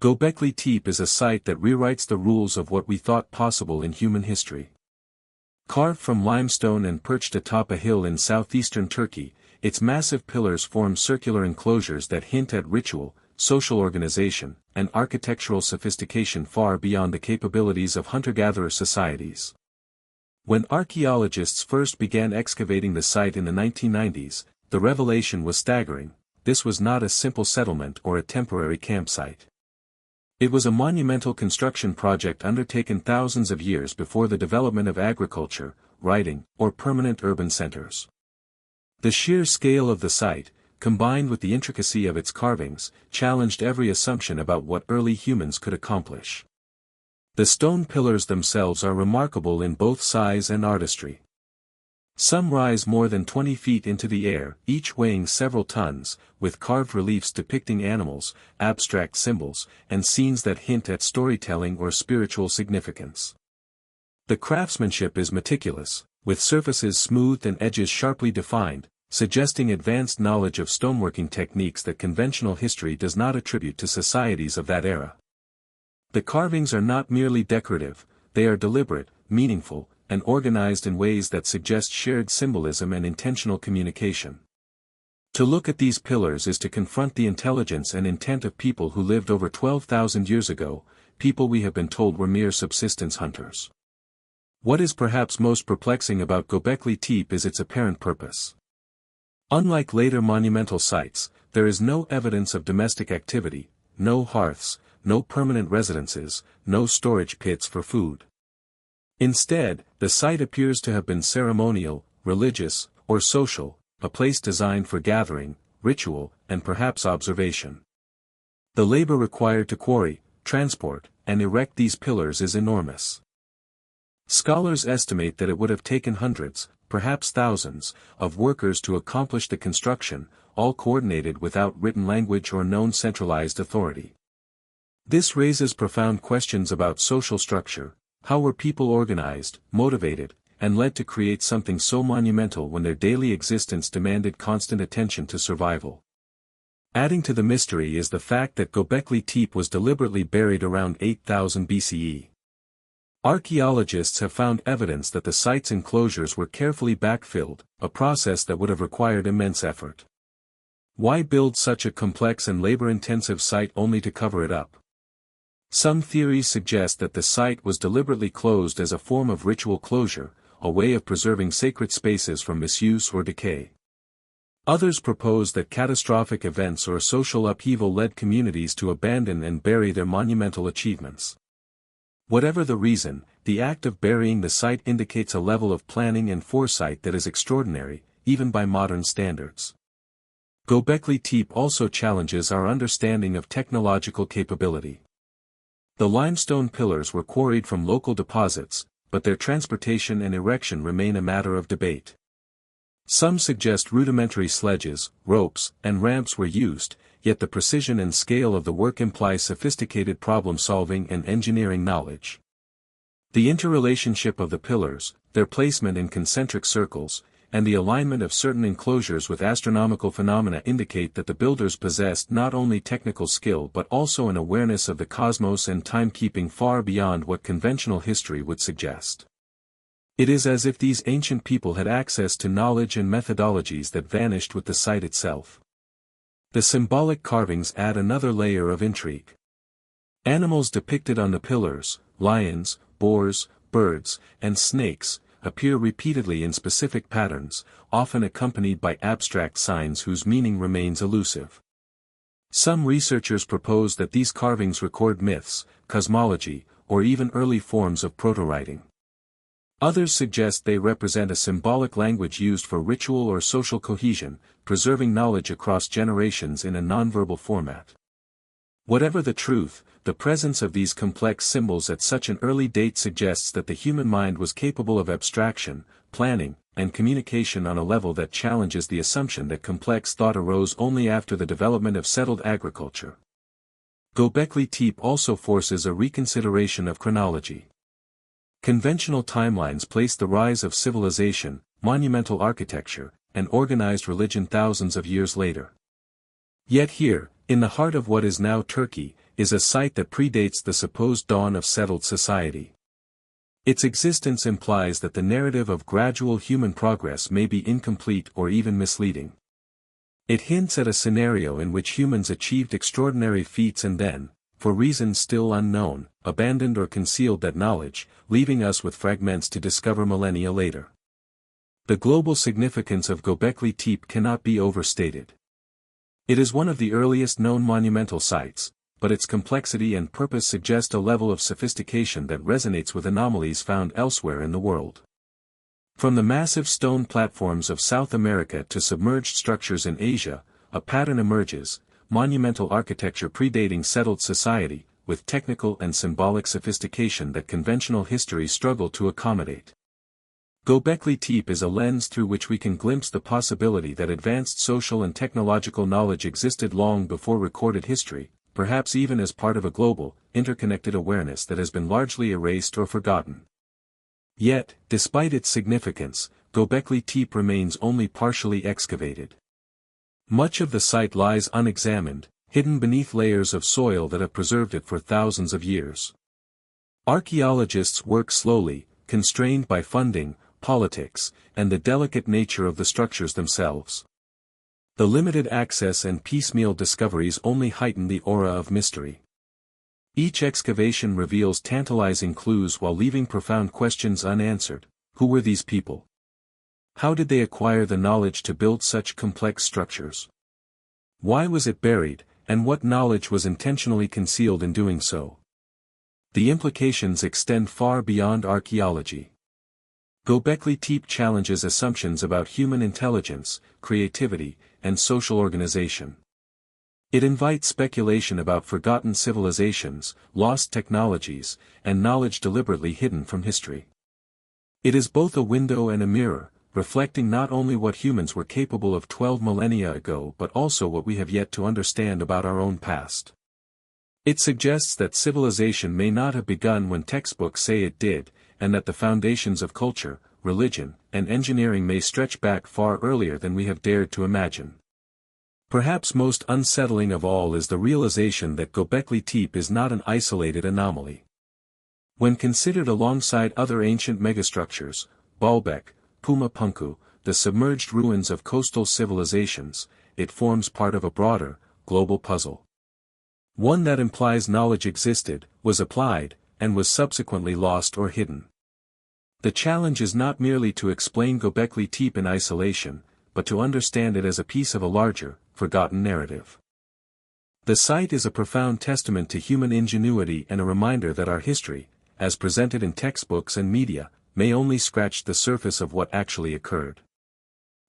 Speaker 1: Göbekli Tepe is a site that rewrites the rules of what we thought possible in human history. Carved from limestone and perched atop a hill in southeastern Turkey, its massive pillars form circular enclosures that hint at ritual, social organization, and architectural sophistication far beyond the capabilities of hunter-gatherer societies. When archaeologists first began excavating the site in the 1990s, the revelation was staggering: this was not a simple settlement or a temporary campsite. It was a monumental construction project undertaken thousands of years before the development of agriculture, writing, or permanent urban centers. The sheer scale of the site, combined with the intricacy of its carvings, challenged every assumption about what early humans could accomplish. The stone pillars themselves are remarkable in both size and artistry. Some rise more than 20 feet into the air, each weighing several tons, with carved reliefs depicting animals, abstract symbols, and scenes that hint at storytelling or spiritual significance. The craftsmanship is meticulous, with surfaces smoothed and edges sharply defined, suggesting advanced knowledge of stoneworking techniques that conventional history does not attribute to societies of that era. The carvings are not merely decorative, they are deliberate, meaningful, and organized in ways that suggest shared symbolism and intentional communication. To look at these pillars is to confront the intelligence and intent of people who lived over 12,000 years ago, people we have been told were mere subsistence hunters. What is perhaps most perplexing about Göbekli Tepe is its apparent purpose. Unlike later monumental sites, there is no evidence of domestic activity, no hearths, no permanent residences, no storage pits for food. Instead, the site appears to have been ceremonial, religious, or social, a place designed for gathering, ritual, and perhaps observation. The labor required to quarry, transport, and erect these pillars is enormous. Scholars estimate that it would have taken hundreds, perhaps thousands, of workers to accomplish the construction, all coordinated without written language or known centralized authority. This raises profound questions about social structure. How were people organized, motivated, and led to create something so monumental when their daily existence demanded constant attention to survival? Adding to the mystery is the fact that Göbekli Tepe was deliberately buried around 8000 BCE. Archaeologists have found evidence that the site's enclosures were carefully backfilled, a process that would have required immense effort. Why build such a complex and labor-intensive site only to cover it up? Some theories suggest that the site was deliberately closed as a form of ritual closure, a way of preserving sacred spaces from misuse or decay. Others propose that catastrophic events or social upheaval led communities to abandon and bury their monumental achievements. Whatever the reason, the act of burying the site indicates a level of planning and foresight that is extraordinary, even by modern standards. Göbekli Tepe also challenges our understanding of technological capability. The limestone pillars were quarried from local deposits, but their transportation and erection remain a matter of debate. Some suggest rudimentary sledges, ropes, and ramps were used, yet the precision and scale of the work imply sophisticated problem-solving and engineering knowledge. The interrelationship of the pillars, their placement in concentric circles, and the alignment of certain enclosures with astronomical phenomena indicate that the builders possessed not only technical skill but also an awareness of the cosmos and timekeeping far beyond what conventional history would suggest. It is as if these ancient people had access to knowledge and methodologies that vanished with the site itself. The symbolic carvings add another layer of intrigue. Animals depicted on the pillars, lions, boars, birds, and snakes, appear repeatedly in specific patterns, often accompanied by abstract signs whose meaning remains elusive. Some researchers propose that these carvings record myths, cosmology, or even early forms of proto-writing. Others suggest they represent a symbolic language used for ritual or social cohesion, preserving knowledge across generations in a nonverbal format. Whatever the truth, the presence of these complex symbols at such an early date suggests that the human mind was capable of abstraction, planning, and communication on a level that challenges the assumption that complex thought arose only after the development of settled agriculture. Göbekli Tepe also forces a reconsideration of chronology. Conventional timelines place the rise of civilization, monumental architecture, and organized religion thousands of years later. Yet here, in the heart of what is now Turkey, is a site that predates the supposed dawn of settled society. Its existence implies that the narrative of gradual human progress may be incomplete or even misleading. It hints at a scenario in which humans achieved extraordinary feats and then, for reasons still unknown, abandoned or concealed that knowledge, leaving us with fragments to discover millennia later. The global significance of Göbekli Tepe cannot be overstated. It is one of the earliest known monumental sites, but its complexity and purpose suggest a level of sophistication that resonates with anomalies found elsewhere in the world. From the massive stone platforms of South America to submerged structures in Asia, a pattern emerges: monumental architecture predating settled society, with technical and symbolic sophistication that conventional history struggled to accommodate. Göbekli Tepe is a lens through which we can glimpse the possibility that advanced social and technological knowledge existed long before recorded history, perhaps even as part of a global, interconnected awareness that has been largely erased or forgotten. Yet, despite its significance, Göbekli Tepe remains only partially excavated. Much of the site lies unexamined, hidden beneath layers of soil that have preserved it for thousands of years. Archaeologists work slowly, constrained by funding, politics, and the delicate nature of the structures themselves. The limited access and piecemeal discoveries only heighten the aura of mystery. Each excavation reveals tantalizing clues while leaving profound questions unanswered. Who were these people? How did they acquire the knowledge to build such complex structures? Why was it buried, and what knowledge was intentionally concealed in doing so? The implications extend far beyond archaeology. Göbekli Tepe challenges assumptions about human intelligence, creativity, and social organization. It invites speculation about forgotten civilizations, lost technologies, and knowledge deliberately hidden from history. It is both a window and a mirror, reflecting not only what humans were capable of 12 millennia ago but also what we have yet to understand about our own past. It suggests that civilization may not have begun when textbooks say it did, and that the foundations of culture, religion, and engineering may stretch back far earlier than we have dared to imagine. Perhaps most unsettling of all is the realization that Göbekli Tepe is not an isolated anomaly. When considered alongside other ancient megastructures, Baalbek, Puma Punku, the submerged ruins of coastal civilizations, it forms part of a broader, global puzzle. One that implies knowledge existed, was applied, and was subsequently lost or hidden. The challenge is not merely to explain Göbekli Tepe in isolation, but to understand it as a piece of a larger, forgotten narrative. The site is a profound testament to human ingenuity and a reminder that our history, as presented in textbooks and media, may only scratch the surface of what actually occurred.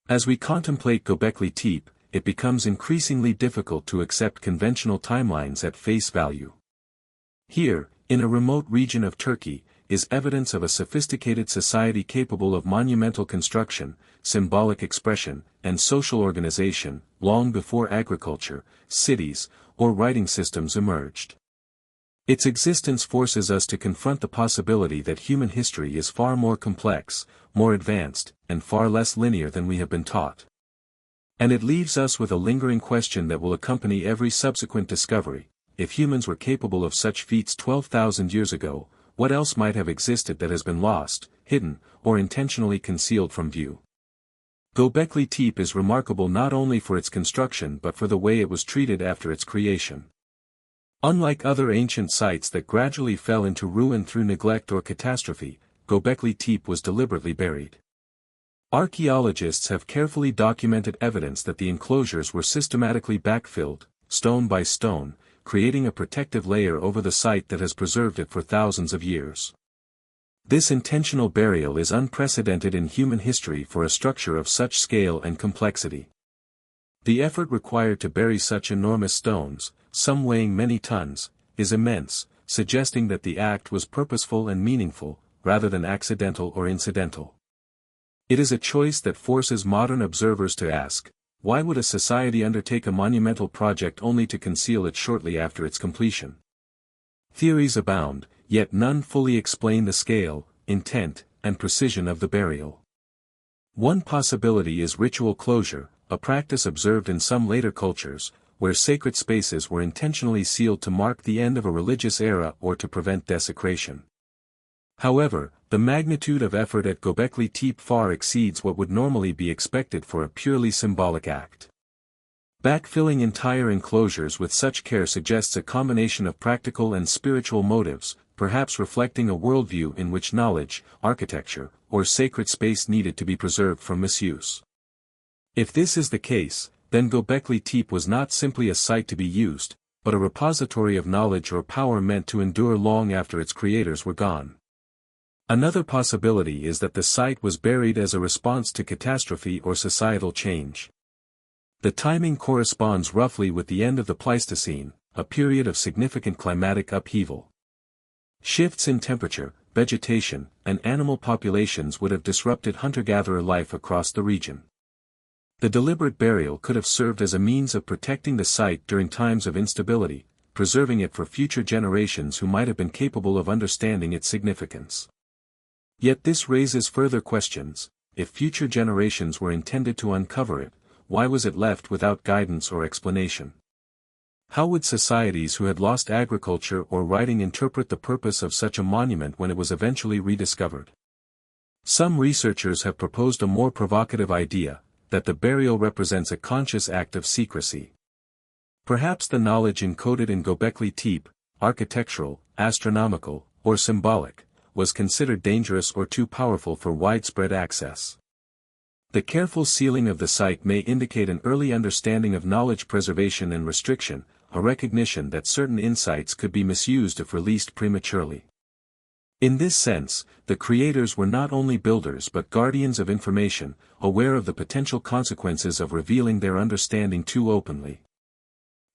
Speaker 1: As we contemplate Göbekli Tepe, it becomes increasingly difficult to accept conventional timelines at face value. Here, in a remote region of Turkey, is evidence of a sophisticated society capable of monumental construction, symbolic expression, and social organization, long before agriculture, cities, or writing systems emerged. Its existence forces us to confront the possibility that human history is far more complex, more advanced, and far less linear than we have been taught. And it leaves us with a lingering question that will accompany every subsequent discovery: if humans were capable of such feats 12,000 years ago, what else might have existed that has been lost, hidden, or intentionally concealed from view? Göbekli Tepe is remarkable not only for its construction but for the way it was treated after its creation. Unlike other ancient sites that gradually fell into ruin through neglect or catastrophe, Göbekli Tepe was deliberately buried. Archaeologists have carefully documented evidence that the enclosures were systematically backfilled, stone by stone, creating a protective layer over the site that has preserved it for thousands of years. This intentional burial is unprecedented in human history for a structure of such scale and complexity. The effort required to bury such enormous stones, some weighing many tons, is immense, suggesting that the act was purposeful and meaningful, rather than accidental or incidental. It is a choice that forces modern observers to ask, why would a society undertake a monumental project only to conceal it shortly after its completion? Theories abound, yet none fully explain the scale, intent, and precision of the burial. One possibility is ritual closure, a practice observed in some later cultures, where sacred spaces were intentionally sealed to mark the end of a religious era or to prevent desecration. However, the magnitude of effort at Göbekli Tepe far exceeds what would normally be expected for a purely symbolic act. Backfilling entire enclosures with such care suggests a combination of practical and spiritual motives, perhaps reflecting a worldview in which knowledge, architecture, or sacred space needed to be preserved from misuse. If this is the case, then Göbekli Tepe was not simply a site to be used, but a repository of knowledge or power meant to endure long after its creators were gone. Another possibility is that the site was buried as a response to catastrophe or societal change. The timing corresponds roughly with the end of the Pleistocene, a period of significant climatic upheaval. Shifts in temperature, vegetation, and animal populations would have disrupted hunter-gatherer life across the region. The deliberate burial could have served as a means of protecting the site during times of instability, preserving it for future generations who might have been capable of understanding its significance. Yet this raises further questions: if future generations were intended to uncover it, why was it left without guidance or explanation? How would societies who had lost agriculture or writing interpret the purpose of such a monument when it was eventually rediscovered? Some researchers have proposed a more provocative idea, that the burial represents a conscious act of secrecy. Perhaps the knowledge encoded in Göbekli Tepe, architectural, astronomical, or symbolic, was considered dangerous or too powerful for widespread access. The careful sealing of the site may indicate an early understanding of knowledge preservation and restriction, a recognition that certain insights could be misused if released prematurely. In this sense, the creators were not only builders but guardians of information, aware of the potential consequences of revealing their understanding too openly.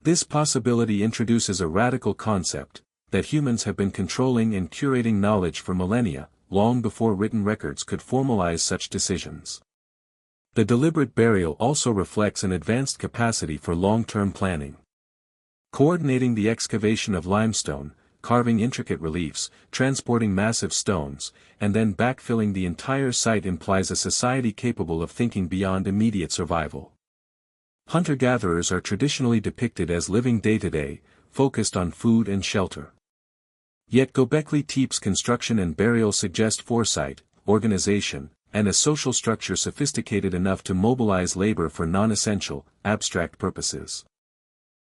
Speaker 1: This possibility introduces a radical concept, that humans have been controlling and curating knowledge for millennia, long before written records could formalize such decisions. The deliberate burial also reflects an advanced capacity for long-term planning. Coordinating the excavation of limestone, carving intricate reliefs, transporting massive stones, and then backfilling the entire site implies a society capable of thinking beyond immediate survival. Hunter-gatherers are traditionally depicted as living day-to-day, focused on food and shelter. Yet Göbekli Tepe's construction and burial suggest foresight, organization, and a social structure sophisticated enough to mobilize labor for non-essential, abstract purposes.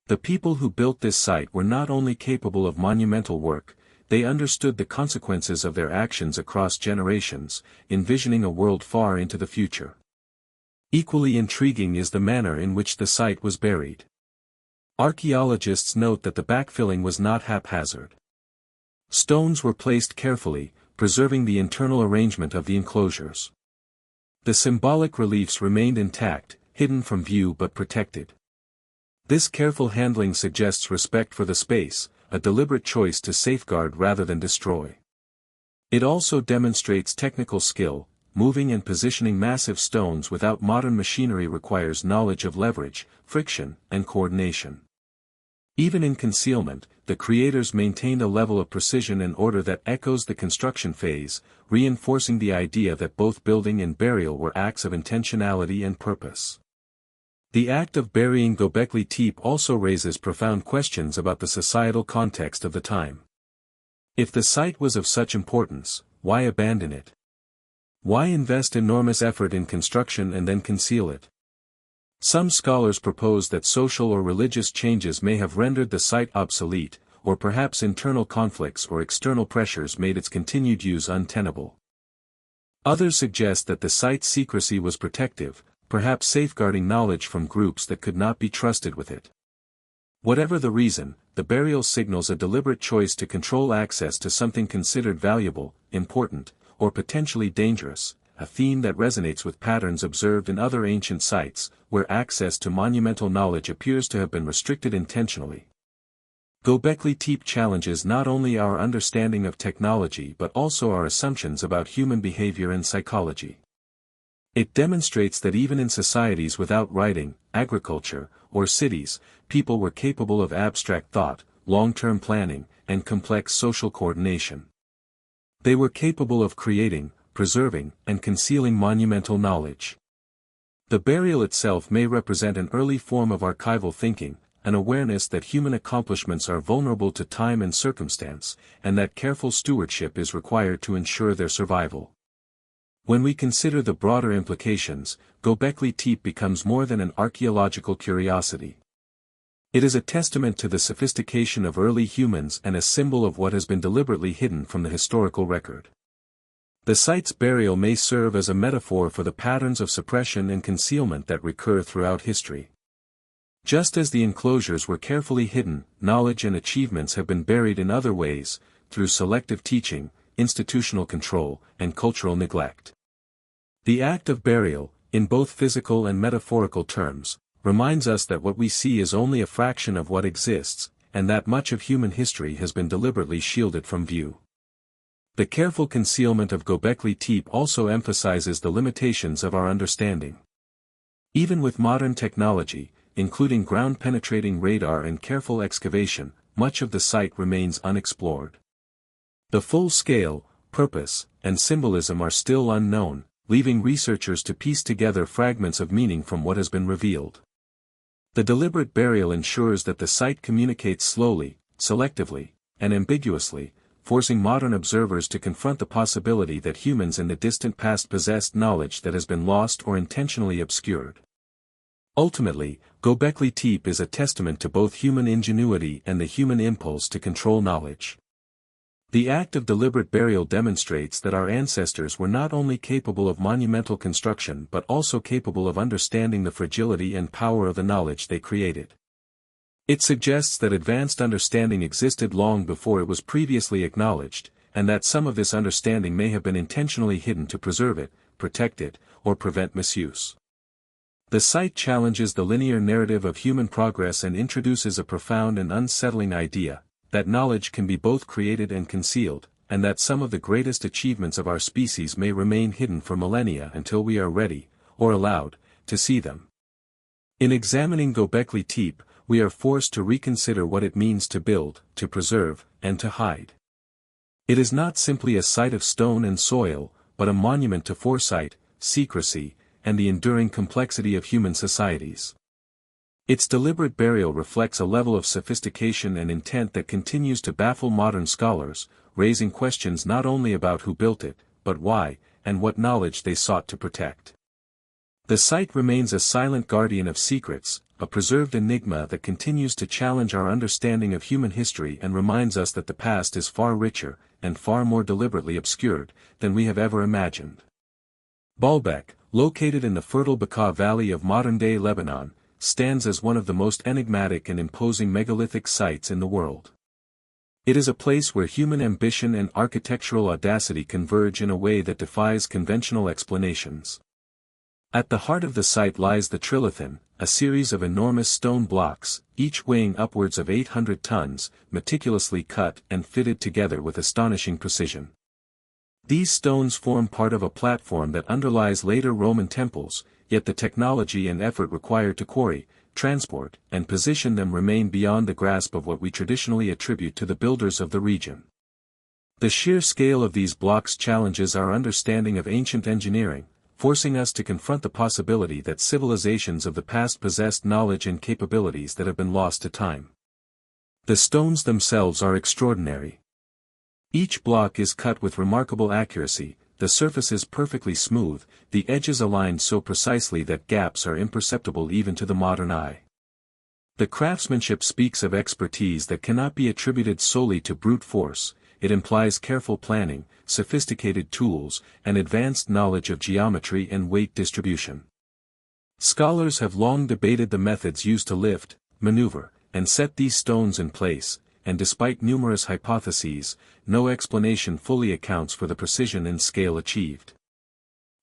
Speaker 1: The people who built this site were not only capable of monumental work, they understood the consequences of their actions across generations, envisioning a world far into the future. Equally intriguing is the manner in which the site was buried. Archaeologists note that the backfilling was not haphazard. Stones were placed carefully, preserving the internal arrangement of the enclosures. The symbolic reliefs remained intact, hidden from view but protected. This careful handling suggests respect for the space, a deliberate choice to safeguard rather than destroy. It also demonstrates technical skill. Moving and positioning massive stones without modern machinery requires knowledge of leverage, friction, and coordination. Even in concealment, the creators maintained a level of precision and order that echoes the construction phase, reinforcing the idea that both building and burial were acts of intentionality and purpose. The act of burying Göbekli Tepe also raises profound questions about the societal context of the time. If the site was of such importance, why abandon it? Why invest enormous effort in construction and then conceal it? Some scholars propose that social or religious changes may have rendered the site obsolete, or perhaps internal conflicts or external pressures made its continued use untenable. Others suggest that the site's secrecy was protective, perhaps safeguarding knowledge from groups that could not be trusted with it. Whatever the reason, the burial signals a deliberate choice to control access to something considered valuable, important, or potentially dangerous, a theme that resonates with patterns observed in other ancient sites, where access to monumental knowledge appears to have been restricted intentionally. Göbekli Tepe challenges not only our understanding of technology but also our assumptions about human behavior and psychology. It demonstrates that even in societies without writing, agriculture, or cities, people were capable of abstract thought, long-term planning, and complex social coordination. They were capable of creating, preserving, and concealing monumental knowledge. The burial itself may represent an early form of archival thinking, an awareness that human accomplishments are vulnerable to time and circumstance, and that careful stewardship is required to ensure their survival. When we consider the broader implications, Göbekli Tepe becomes more than an archaeological curiosity. It is a testament to the sophistication of early humans and a symbol of what has been deliberately hidden from the historical record. The site's burial may serve as a metaphor for the patterns of suppression and concealment that recur throughout history. Just as the enclosures were carefully hidden, knowledge and achievements have been buried in other ways, through selective teaching, institutional control, and cultural neglect. The act of burial, in both physical and metaphorical terms, reminds us that what we see is only a fraction of what exists, and that much of human history has been deliberately shielded from view. The careful concealment of Göbekli Tepe also emphasizes the limitations of our understanding. Even with modern technology, including ground-penetrating radar and careful excavation, much of the site remains unexplored. The full scale, purpose, and symbolism are still unknown, leaving researchers to piece together fragments of meaning from what has been revealed. The deliberate burial ensures that the site communicates slowly, selectively, and ambiguously, forcing modern observers to confront the possibility that humans in the distant past possessed knowledge that has been lost or intentionally obscured. Ultimately, Göbekli Tepe is a testament to both human ingenuity and the human impulse to control knowledge. The act of deliberate burial demonstrates that our ancestors were not only capable of monumental construction but also capable of understanding the fragility and power of the knowledge they created. It suggests that advanced understanding existed long before it was previously acknowledged, and that some of this understanding may have been intentionally hidden to preserve it, protect it, or prevent misuse. The site challenges the linear narrative of human progress and introduces a profound and unsettling idea, that knowledge can be both created and concealed, and that some of the greatest achievements of our species may remain hidden for millennia until we are ready, or allowed, to see them. In examining Göbekli Tepe, we are forced to reconsider what it means to build, to preserve, and to hide. It is not simply a site of stone and soil, but a monument to foresight, secrecy, and the enduring complexity of human societies. Its deliberate burial reflects a level of sophistication and intent that continues to baffle modern scholars, raising questions not only about who built it, but why, and what knowledge they sought to protect. The site remains a silent guardian of secrets, a preserved enigma that continues to challenge our understanding of human history and reminds us that the past is far richer, and far more deliberately obscured, than we have ever imagined. Baalbek, located in the fertile Bekaa Valley of modern-day Lebanon, stands as one of the most enigmatic and imposing megalithic sites in the world. It is a place where human ambition and architectural audacity converge in a way that defies conventional explanations. At the heart of the site lies the trilithon, a series of enormous stone blocks, each weighing upwards of 800 tons, meticulously cut and fitted together with astonishing precision. These stones form part of a platform that underlies later Roman temples, yet the technology and effort required to quarry, transport, and position them remain beyond the grasp of what we traditionally attribute to the builders of the region. The sheer scale of these blocks challenges our understanding of ancient engineering, forcing us to confront the possibility that civilizations of the past possessed knowledge and capabilities that have been lost to time. The stones themselves are extraordinary. Each block is cut with remarkable accuracy, the surfaces perfectly smooth, the edges aligned so precisely that gaps are imperceptible even to the modern eye. The craftsmanship speaks of expertise that cannot be attributed solely to brute force. It implies careful planning, sophisticated tools, and advanced knowledge of geometry and weight distribution. Scholars have long debated the methods used to lift, maneuver, and set these stones in place, and despite numerous hypotheses, no explanation fully accounts for the precision and scale achieved.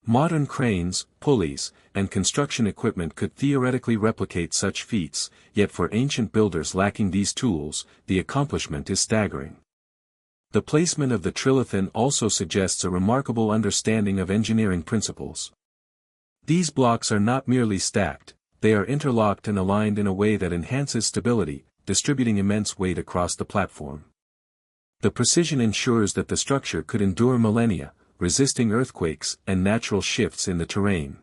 Speaker 1: Modern cranes, pulleys, and construction equipment could theoretically replicate such feats, yet for ancient builders lacking these tools, the accomplishment is staggering. The placement of the trilithon also suggests a remarkable understanding of engineering principles. These blocks are not merely stacked, they are interlocked and aligned in a way that enhances stability, distributing immense weight across the platform. The precision ensures that the structure could endure millennia, resisting earthquakes and natural shifts in the terrain.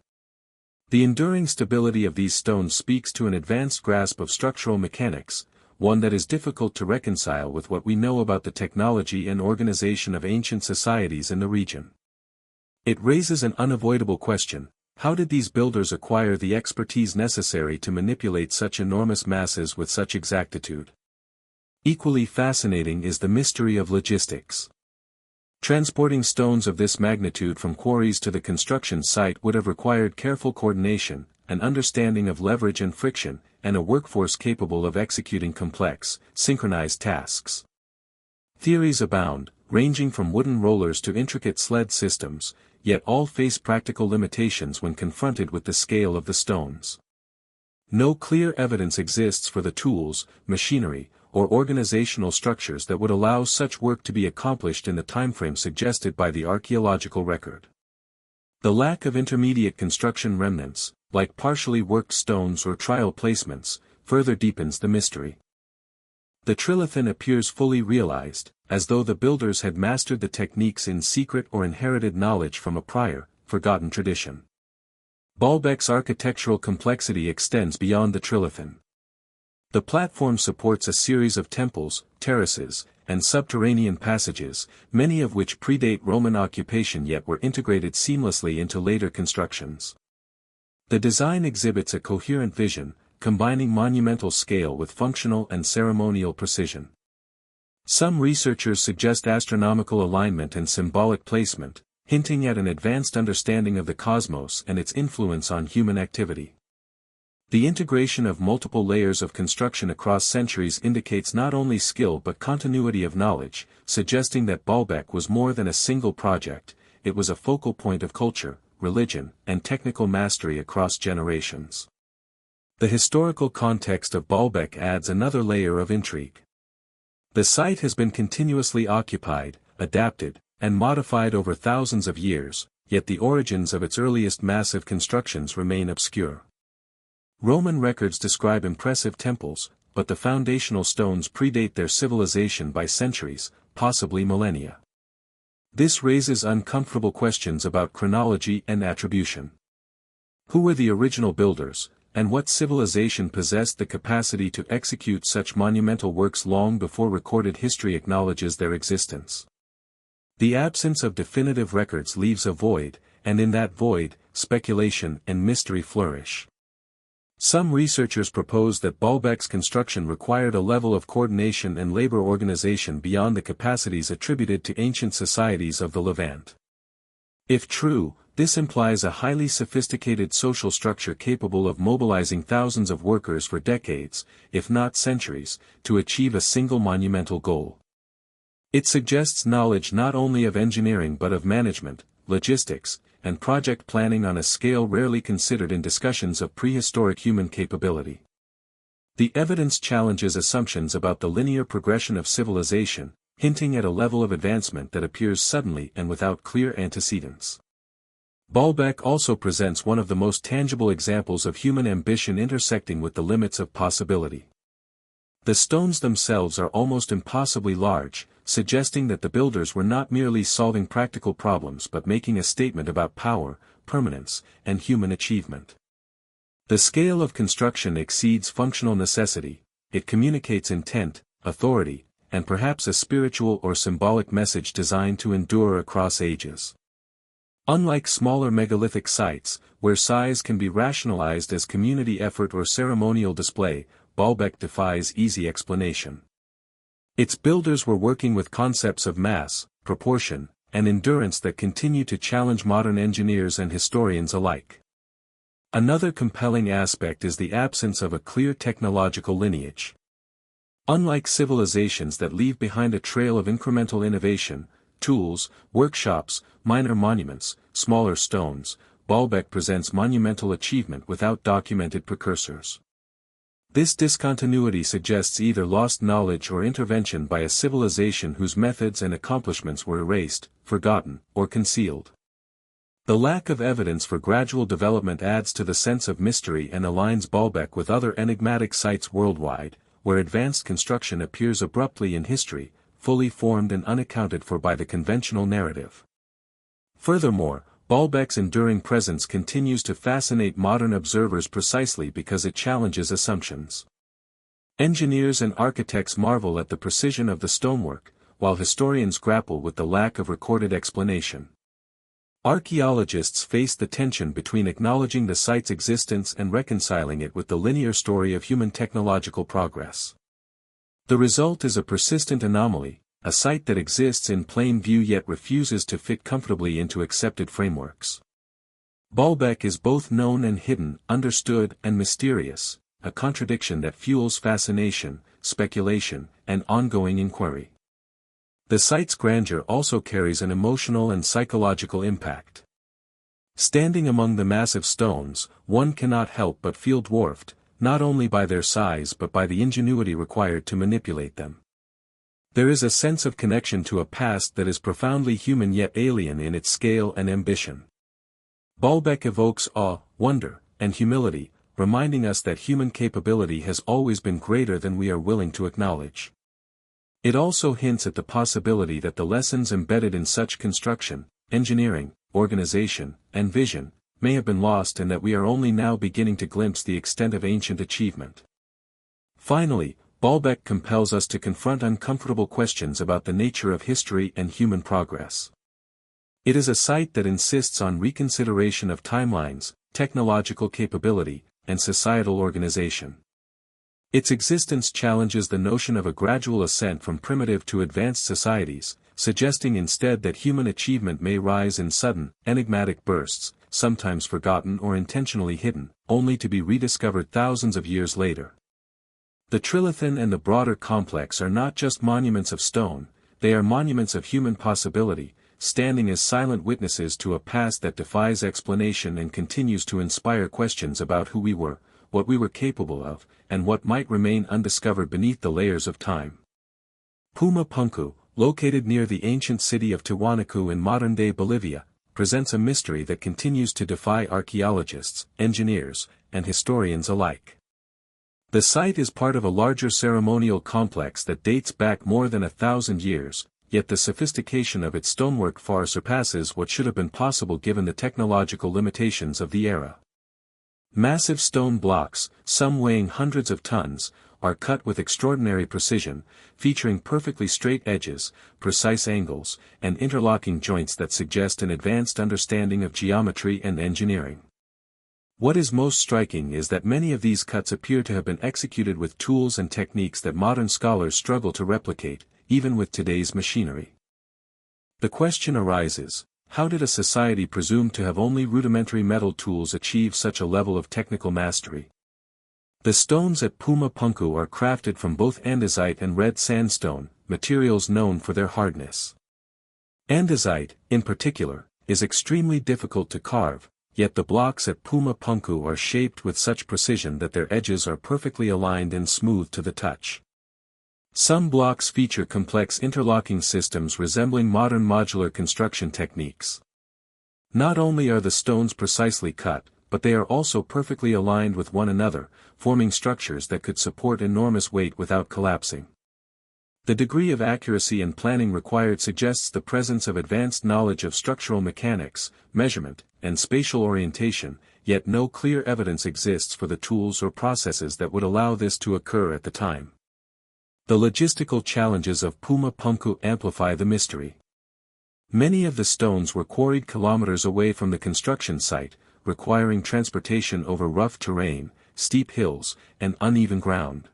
Speaker 1: The enduring stability of these stones speaks to an advanced grasp of structural mechanics, one that is difficult to reconcile with what we know about the technology and organization of ancient societies in the region. It raises an unavoidable question: how did these builders acquire the expertise necessary to manipulate such enormous masses with such exactitude? Equally fascinating is the mystery of logistics. Transporting stones of this magnitude from quarries to the construction site would have required careful coordination, an understanding of leverage and friction, and a workforce capable of executing complex, synchronized tasks. Theories abound, ranging from wooden rollers to intricate sled systems, yet all face practical limitations when confronted with the scale of the stones. No clear evidence exists for the tools, machinery, or organizational structures that would allow such work to be accomplished in the timeframe suggested by the archaeological record. The lack of intermediate construction remnants, like partially worked stones or trial placements, further deepens the mystery. The trilithon appears fully realized, as though the builders had mastered the techniques in secret or inherited knowledge from a prior, forgotten tradition. Baalbek's architectural complexity extends beyond the trilithon. The platform supports a series of temples, terraces, and subterranean passages, many of which predate Roman occupation yet were integrated seamlessly into later constructions. The design exhibits a coherent vision, combining monumental scale with functional and ceremonial precision. Some researchers suggest astronomical alignment and symbolic placement, hinting at an advanced understanding of the cosmos and its influence on human activity. The integration of multiple layers of construction across centuries indicates not only skill but continuity of knowledge, suggesting that Baalbek was more than a single project. It was a focal point of culture, religion, and technical mastery across generations. The historical context of Baalbek adds another layer of intrigue. The site has been continuously occupied, adapted, and modified over thousands of years, yet the origins of its earliest massive constructions remain obscure. Roman records describe impressive temples, but the foundational stones predate their civilization by centuries, possibly millennia. This raises uncomfortable questions about chronology and attribution. Who were the original builders, and what civilization possessed the capacity to execute such monumental works long before recorded history acknowledges their existence? The absence of definitive records leaves a void, and in that void, speculation and mystery flourish. Some researchers propose that Baalbek's construction required a level of coordination and labor organization beyond the capacities attributed to ancient societies of the Levant. If true, this implies a highly sophisticated social structure capable of mobilizing thousands of workers for decades, if not centuries, to achieve a single monumental goal. It suggests knowledge not only of engineering but of management, logistics, and project planning on a scale rarely considered in discussions of prehistoric human capability. The evidence challenges assumptions about the linear progression of civilization, hinting at a level of advancement that appears suddenly and without clear antecedents. Baalbek also presents one of the most tangible examples of human ambition intersecting with the limits of possibility. The stones themselves are almost impossibly large, suggesting that the builders were not merely solving practical problems but making a statement about power, permanence, and human achievement. The scale of construction exceeds functional necessity, it communicates intent, authority, and perhaps a spiritual or symbolic message designed to endure across ages. Unlike smaller megalithic sites, where size can be rationalized as community effort or ceremonial display, Baalbek defies easy explanation. Its builders were working with concepts of mass, proportion, and endurance that continue to challenge modern engineers and historians alike. Another compelling aspect is the absence of a clear technological lineage. Unlike civilizations that leave behind a trail of incremental innovation, tools, workshops, minor monuments, smaller stones, Baalbek presents monumental achievement without documented precursors. This discontinuity suggests either lost knowledge or intervention by a civilization whose methods and accomplishments were erased, forgotten, or concealed. The lack of evidence for gradual development adds to the sense of mystery and aligns Baalbek with other enigmatic sites worldwide, where advanced construction appears abruptly in history, fully formed and unaccounted for by the conventional narrative. Furthermore, Baalbek's enduring presence continues to fascinate modern observers precisely because it challenges assumptions. Engineers and architects marvel at the precision of the stonework, while historians grapple with the lack of recorded explanation. Archaeologists face the tension between acknowledging the site's existence and reconciling it with the linear story of human technological progress. The result is a persistent anomaly, a site that exists in plain view yet refuses to fit comfortably into accepted frameworks. Baalbek is both known and hidden, understood and mysterious, a contradiction that fuels fascination, speculation, and ongoing inquiry. The site's grandeur also carries an emotional and psychological impact. Standing among the massive stones, one cannot help but feel dwarfed, not only by their size but by the ingenuity required to manipulate them. There is a sense of connection to a past that is profoundly human yet alien in its scale and ambition. Baalbek evokes awe, wonder, and humility, reminding us that human capability has always been greater than we are willing to acknowledge. It also hints at the possibility that the lessons embedded in such construction, engineering, organization, and vision, may have been lost and that we are only now beginning to glimpse the extent of ancient achievement. Finally, Baalbek compels us to confront uncomfortable questions about the nature of history and human progress. It is a site that insists on reconsideration of timelines, technological capability, and societal organization. Its existence challenges the notion of a gradual ascent from primitive to advanced societies, suggesting instead that human achievement may rise in sudden, enigmatic bursts, sometimes forgotten or intentionally hidden, only to be rediscovered thousands of years later. The Trilithon and the broader complex are not just monuments of stone, they are monuments of human possibility, standing as silent witnesses to a past that defies explanation and continues to inspire questions about who we were, what we were capable of, and what might remain undiscovered beneath the layers of time. Puma Punku, located near the ancient city of Tiwanaku in modern-day Bolivia, presents a mystery that continues to defy archaeologists, engineers, and historians alike. The site is part of a larger ceremonial complex that dates back more than 1,000 years, yet the sophistication of its stonework far surpasses what should have been possible given the technological limitations of the era. Massive stone blocks, some weighing hundreds of tons, are cut with extraordinary precision, featuring perfectly straight edges, precise angles, and interlocking joints that suggest an advanced understanding of geometry and engineering. What is most striking is that many of these cuts appear to have been executed with tools and techniques that modern scholars struggle to replicate, even with today's machinery. The question arises, How did a society presumed to have only rudimentary metal tools achieve such a level of technical mastery? The stones at Puma Punku are crafted from both andesite and red sandstone, materials known for their hardness. Andesite, in particular, is extremely difficult to carve, yet the blocks at Puma Punku are shaped with such precision that their edges are perfectly aligned and smooth to the touch. Some blocks feature complex interlocking systems resembling modern modular construction techniques. Not only are the stones precisely cut, but they are also perfectly aligned with one another, forming structures that could support enormous weight without collapsing. The degree of accuracy and planning required suggests the presence of advanced knowledge of structural mechanics, measurement, and spatial orientation, yet no clear evidence exists for the tools or processes that would allow this to occur at the time. The logistical challenges of Puma Punku amplify the mystery. Many of the stones were quarried kilometers away from the construction site, requiring transportation over rough terrain, steep hills, and uneven ground.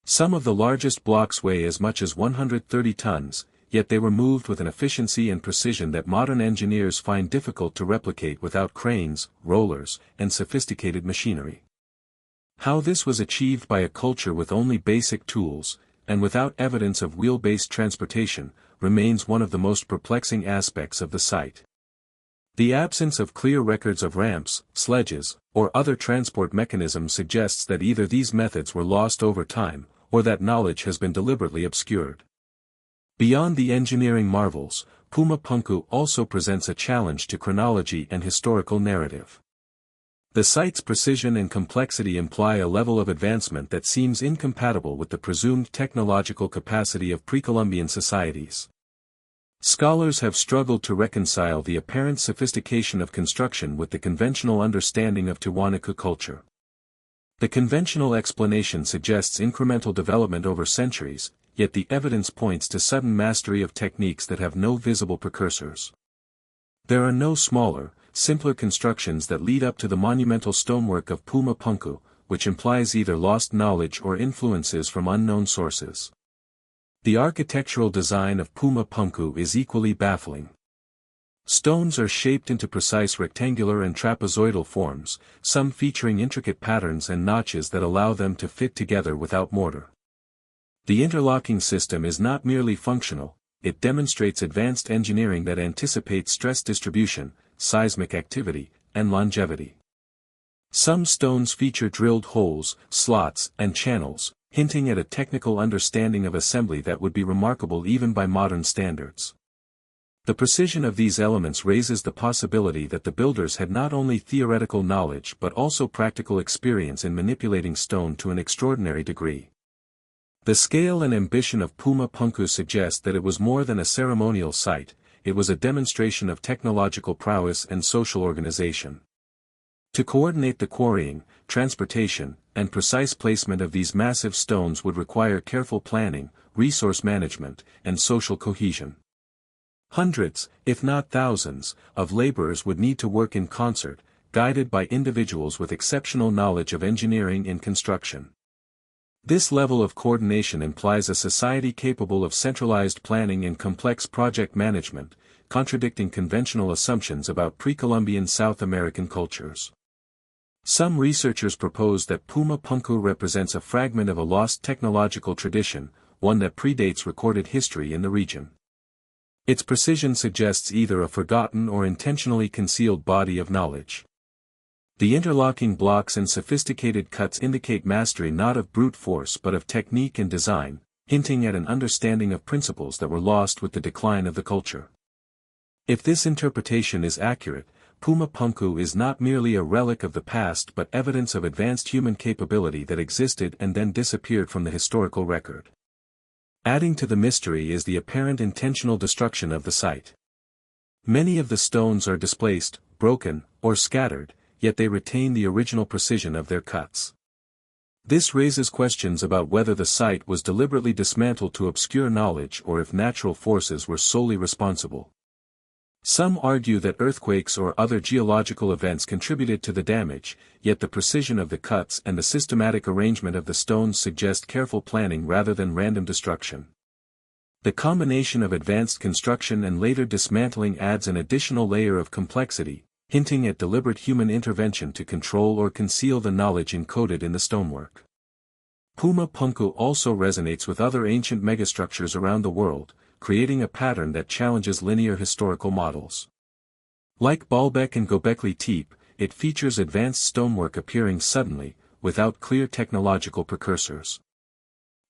Speaker 1: Some of the largest blocks weigh as much as 130 tons, yet they were moved with an efficiency and precision that modern engineers find difficult to replicate without cranes, rollers, and sophisticated machinery. How this was achieved by a culture with only basic tools, and without evidence of wheel-based transportation, remains one of the most perplexing aspects of the site. The absence of clear records of ramps, sledges, or other transport mechanisms suggests that either these methods were lost over time, or that knowledge has been deliberately obscured. Beyond the engineering marvels, Puma Punku also presents a challenge to chronology and historical narrative. The site's precision and complexity imply a level of advancement that seems incompatible with the presumed technological capacity of pre-Columbian societies. Scholars have struggled to reconcile the apparent sophistication of construction with the conventional understanding of Tiwanaku culture. The conventional explanation suggests incremental development over centuries, yet the evidence points to sudden mastery of techniques that have no visible precursors. There are no smaller, simpler constructions that lead up to the monumental stonework of Puma Punku, which implies either lost knowledge or influences from unknown sources. The architectural design of Puma Punku is equally baffling. Stones are shaped into precise rectangular and trapezoidal forms, some featuring intricate patterns and notches that allow them to fit together without mortar. The interlocking system is not merely functional, it demonstrates advanced engineering that anticipates stress distribution, seismic activity, and longevity. Some stones feature drilled holes, slots, and channels, hinting at a technical understanding of assembly that would be remarkable even by modern standards. The precision of these elements raises the possibility that the builders had not only theoretical knowledge but also practical experience in manipulating stone to an extraordinary degree. The scale and ambition of Puma Punku suggest that it was more than a ceremonial site, it was a demonstration of technological prowess and social organization. To coordinate the quarrying, transportation, and precise placement of these massive stones would require careful planning, resource management, and social cohesion. Hundreds, if not thousands, of laborers would need to work in concert, guided by individuals with exceptional knowledge of engineering and construction. This level of coordination implies a society capable of centralized planning and complex project management, contradicting conventional assumptions about pre-Columbian South American cultures. Some researchers propose that Puma Punku represents a fragment of a lost technological tradition, one that predates recorded history in the region. Its precision suggests either a forgotten or intentionally concealed body of knowledge. The interlocking blocks and sophisticated cuts indicate mastery not of brute force but of technique and design, hinting at an understanding of principles that were lost with the decline of the culture. If this interpretation is accurate, Puma Punku is not merely a relic of the past but evidence of advanced human capability that existed and then disappeared from the historical record. Adding to the mystery is the apparent intentional destruction of the site. Many of the stones are displaced, broken, or scattered, yet they retain the original precision of their cuts. This raises questions about whether the site was deliberately dismantled to obscure knowledge or if natural forces were solely responsible. Some argue that earthquakes or other geological events contributed to the damage, yet the precision of the cuts and the systematic arrangement of the stones suggest careful planning rather than random destruction. The combination of advanced construction and later dismantling adds an additional layer of complexity, hinting at deliberate human intervention to control or conceal the knowledge encoded in the stonework. Puma Punku also resonates with other ancient megastructures around the world, creating a pattern that challenges linear historical models. Like Baalbek and Göbekli Tepe, it features advanced stonework appearing suddenly, without clear technological precursors.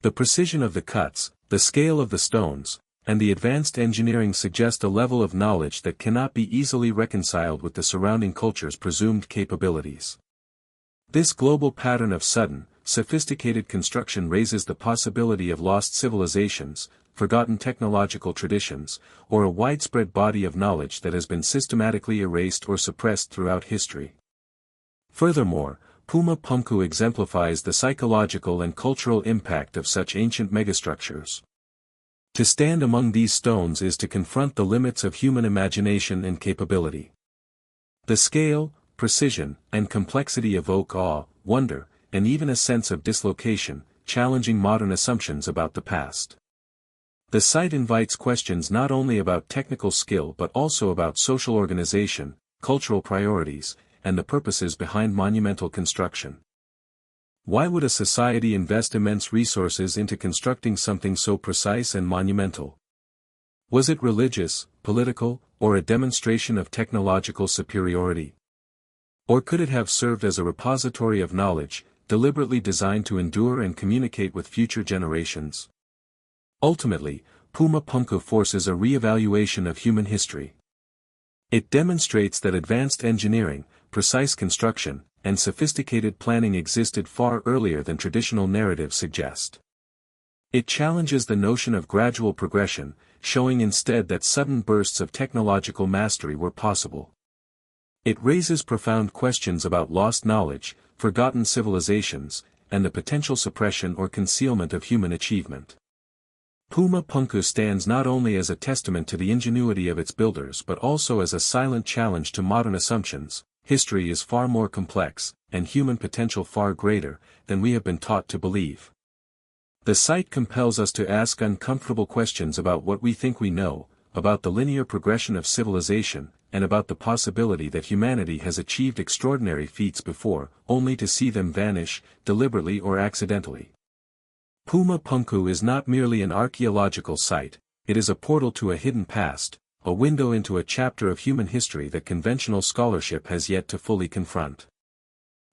Speaker 1: The precision of the cuts, the scale of the stones, and the advanced engineering suggest a level of knowledge that cannot be easily reconciled with the surrounding culture's presumed capabilities. This global pattern of sudden, sophisticated construction raises the possibility of lost civilizations, forgotten technological traditions, or a widespread body of knowledge that has been systematically erased or suppressed throughout history. Furthermore, Puma Punku exemplifies the psychological and cultural impact of such ancient megastructures. To stand among these stones is to confront the limits of human imagination and capability. The scale, precision, and complexity evoke awe, wonder, and even a sense of dislocation, challenging modern assumptions about the past. The site invites questions not only about technical skill but also about social organization, cultural priorities, and the purposes behind monumental construction. Why would a society invest immense resources into constructing something so precise and monumental? Was it religious, political, or a demonstration of technological superiority? Or could it have served as a repository of knowledge, deliberately designed to endure and communicate with future generations? Ultimately, Puma Punku forces a re-evaluation of human history. It demonstrates that advanced engineering, precise construction, and sophisticated planning existed far earlier than traditional narratives suggest. It challenges the notion of gradual progression, showing instead that sudden bursts of technological mastery were possible. It raises profound questions about lost knowledge, forgotten civilizations, and the potential suppression or concealment of human achievement. Puma Punku stands not only as a testament to the ingenuity of its builders but also as a silent challenge to modern assumptions. History is far more complex, and human potential far greater, than we have been taught to believe. The site compels us to ask uncomfortable questions about what we think we know, about the linear progression of civilization, and about the possibility that humanity has achieved extraordinary feats before, only to see them vanish, deliberately or accidentally. Puma Punku is not merely an archaeological site, it is a portal to a hidden past, a window into a chapter of human history that conventional scholarship has yet to fully confront.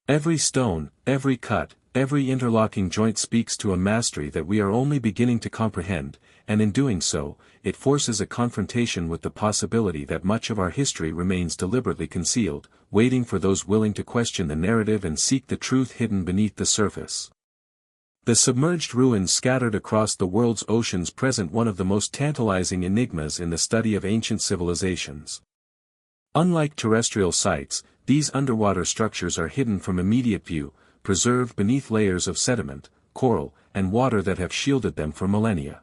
Speaker 1: Every stone, every cut, every interlocking joint speaks to a mastery that we are only beginning to comprehend, and in doing so, it forces a confrontation with the possibility that much of our history remains deliberately concealed, waiting for those willing to question the narrative and seek the truth hidden beneath the surface. The submerged ruins scattered across the world's oceans present one of the most tantalizing enigmas in the study of ancient civilizations. Unlike terrestrial sites, these underwater structures are hidden from immediate view, preserved beneath layers of sediment, coral, and water that have shielded them for millennia.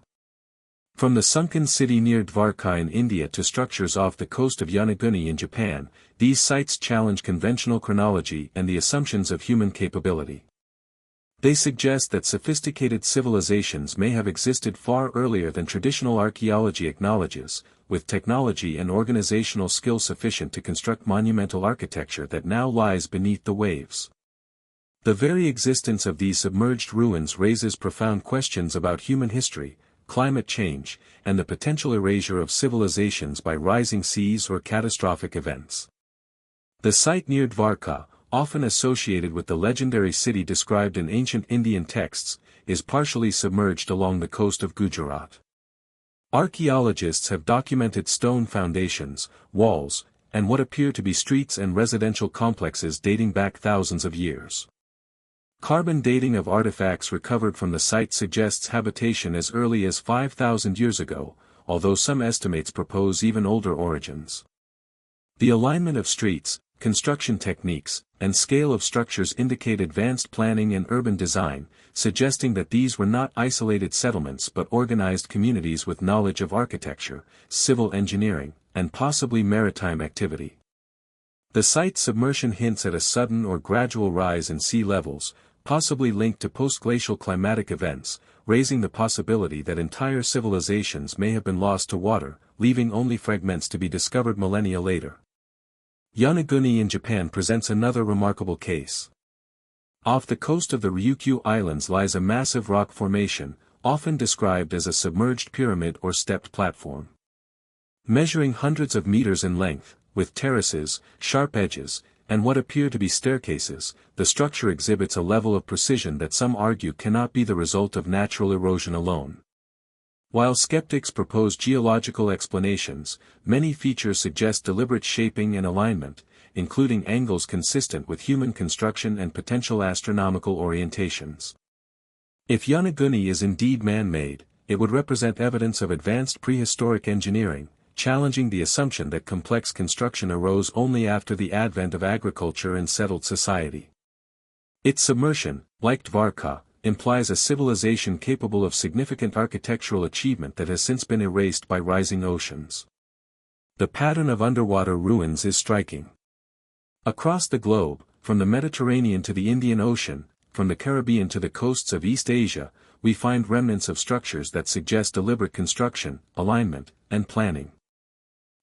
Speaker 1: From the sunken city near Dwarka in India to structures off the coast of Yonaguni in Japan, these sites challenge conventional chronology and the assumptions of human capability. They suggest that sophisticated civilizations may have existed far earlier than traditional archaeology acknowledges, with technology and organizational skill sufficient to construct monumental architecture that now lies beneath the waves. The very existence of these submerged ruins raises profound questions about human history, climate change, and the potential erasure of civilizations by rising seas or catastrophic events. The site near Dwarka, often associated with the legendary city described in ancient Indian texts, is partially submerged along the coast of Gujarat. Archaeologists have documented stone foundations, walls, and what appear to be streets and residential complexes dating back thousands of years. Carbon dating of artifacts recovered from the site suggests habitation as early as 5,000 years ago, although some estimates propose even older origins. The alignment of streets, construction techniques, and scale of structures indicate advanced planning and urban design, suggesting that these were not isolated settlements but organized communities with knowledge of architecture, civil engineering, and possibly maritime activity. The site's submersion hints at a sudden or gradual rise in sea levels, possibly linked to post-glacial climatic events, raising the possibility that entire civilizations may have been lost to water, leaving only fragments to be discovered millennia later. Yonaguni in Japan presents another remarkable case. Off the coast of the Ryukyu Islands lies a massive rock formation, often described as a submerged pyramid or stepped platform. Measuring hundreds of meters in length, with terraces, sharp edges, and what appear to be staircases, the structure exhibits a level of precision that some argue cannot be the result of natural erosion alone. While skeptics propose geological explanations, many features suggest deliberate shaping and alignment, including angles consistent with human construction and potential astronomical orientations. If Yonaguni is indeed man-made, it would represent evidence of advanced prehistoric engineering, challenging the assumption that complex construction arose only after the advent of agriculture and settled society. Its submersion, like Dvarka, implies a civilization capable of significant architectural achievement that has since been erased by rising oceans. The pattern of underwater ruins is striking. Across the globe, from the Mediterranean to the Indian Ocean, from the Caribbean to the coasts of East Asia, we find remnants of structures that suggest deliberate construction, alignment, and planning.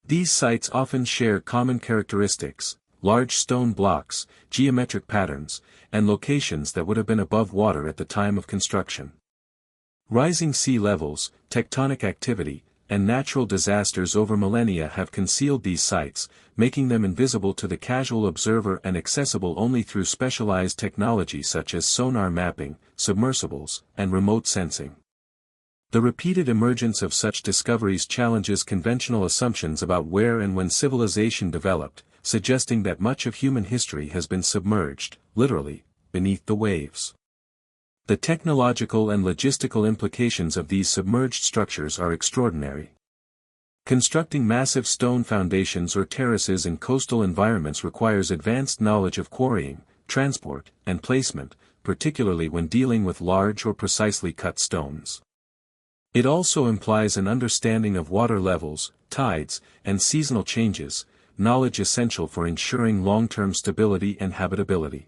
Speaker 1: These sites often share common characteristics: large stone blocks, geometric patterns, and locations that would have been above water at the time of construction. Rising sea levels, tectonic activity, and natural disasters over millennia have concealed these sites, making them invisible to the casual observer and accessible only through specialized technology such as sonar mapping, submersibles, and remote sensing. The repeated emergence of such discoveries challenges conventional assumptions about where and when civilization developed, suggesting that much of human history has been submerged, literally, beneath the waves. The technological and logistical implications of these submerged structures are extraordinary. Constructing massive stone foundations or terraces in coastal environments requires advanced knowledge of quarrying, transport, and placement, particularly when dealing with large or precisely cut stones. It also implies an understanding of water levels, tides, and seasonal changes, knowledge essential for ensuring long-term stability and habitability.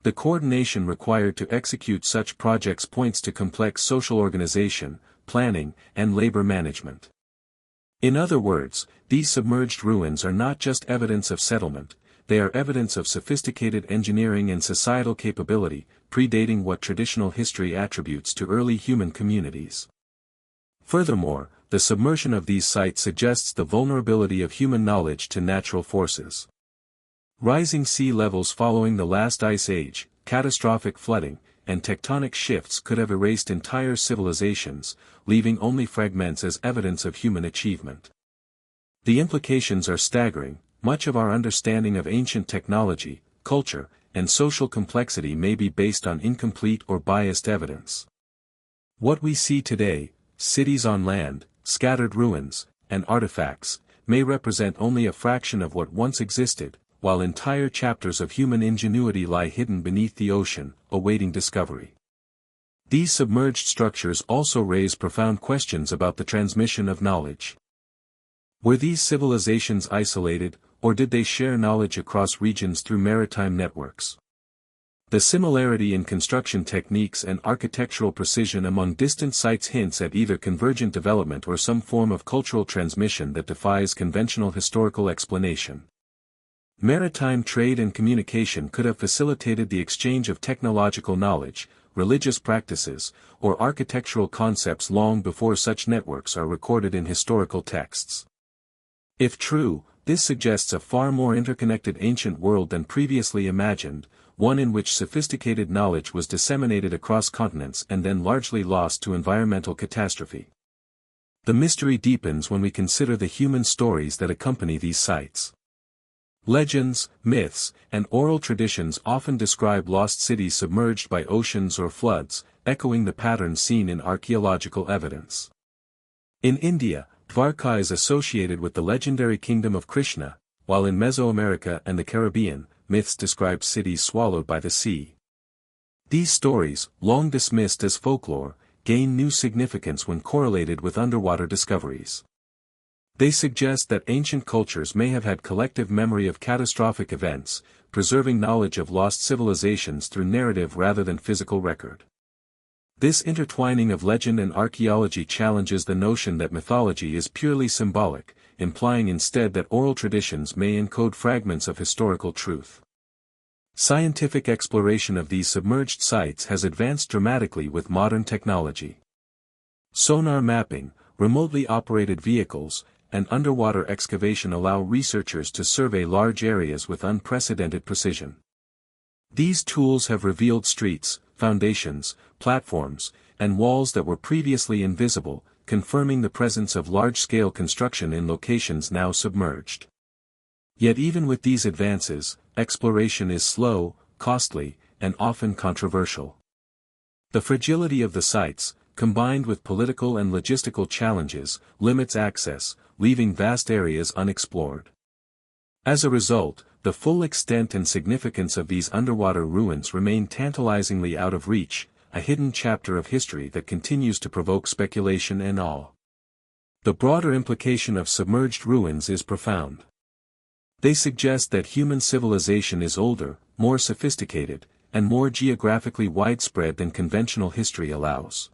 Speaker 1: The coordination required to execute such projects points to complex social organization, planning, and labor management. In other words, these submerged ruins are not just evidence of settlement, they are evidence of sophisticated engineering and societal capability, predating what traditional history attributes to early human communities. Furthermore, the submersion of these sites suggests the vulnerability of human knowledge to natural forces. Rising sea levels following the last ice age, catastrophic flooding, and tectonic shifts could have erased entire civilizations, leaving only fragments as evidence of human achievement. The implications are staggering. Much of our understanding of ancient technology, culture, and social complexity may be based on incomplete or biased evidence. What we see today, cities on land, scattered ruins, and artifacts, may represent only a fraction of what once existed, while entire chapters of human ingenuity lie hidden beneath the ocean, awaiting discovery. These submerged structures also raise profound questions about the transmission of knowledge. Were these civilizations isolated, or did they share knowledge across regions through maritime networks? The similarity in construction techniques and architectural precision among distant sites hints at either convergent development or some form of cultural transmission that defies conventional historical explanation. Maritime trade and communication could have facilitated the exchange of technological knowledge, religious practices, or architectural concepts long before such networks are recorded in historical texts. If true, this suggests a far more interconnected ancient world than previously imagined, one in which sophisticated knowledge was disseminated across continents and then largely lost to environmental catastrophe. The mystery deepens when we consider the human stories that accompany these sites. Legends, myths, and oral traditions often describe lost cities submerged by oceans or floods, echoing the patterns seen in archaeological evidence. In India, Dvarka is associated with the legendary kingdom of Krishna, while in Mesoamerica and the Caribbean, myths describe cities swallowed by the sea. These stories, long dismissed as folklore, gain new significance when correlated with underwater discoveries. They suggest that ancient cultures may have had collective memory of catastrophic events, preserving knowledge of lost civilizations through narrative rather than physical record. This intertwining of legend and archaeology challenges the notion that mythology is purely symbolic, implying instead that oral traditions may encode fragments of historical truth. Scientific exploration of these submerged sites has advanced dramatically with modern technology. Sonar mapping, remotely operated vehicles, and underwater excavation allow researchers to survey large areas with unprecedented precision. These tools have revealed streets, foundations, platforms, and walls that were previously invisible, confirming the presence of large-scale construction in locations now submerged. Yet even with these advances, exploration is slow, costly, and often controversial. The fragility of the sites, combined with political and logistical challenges, limits access, leaving vast areas unexplored. As a result, the full extent and significance of these underwater ruins remain tantalizingly out of reach, a hidden chapter of history that continues to provoke speculation and awe. The broader implication of submerged ruins is profound. They suggest that human civilization is older, more sophisticated, and more geographically widespread than conventional history allows.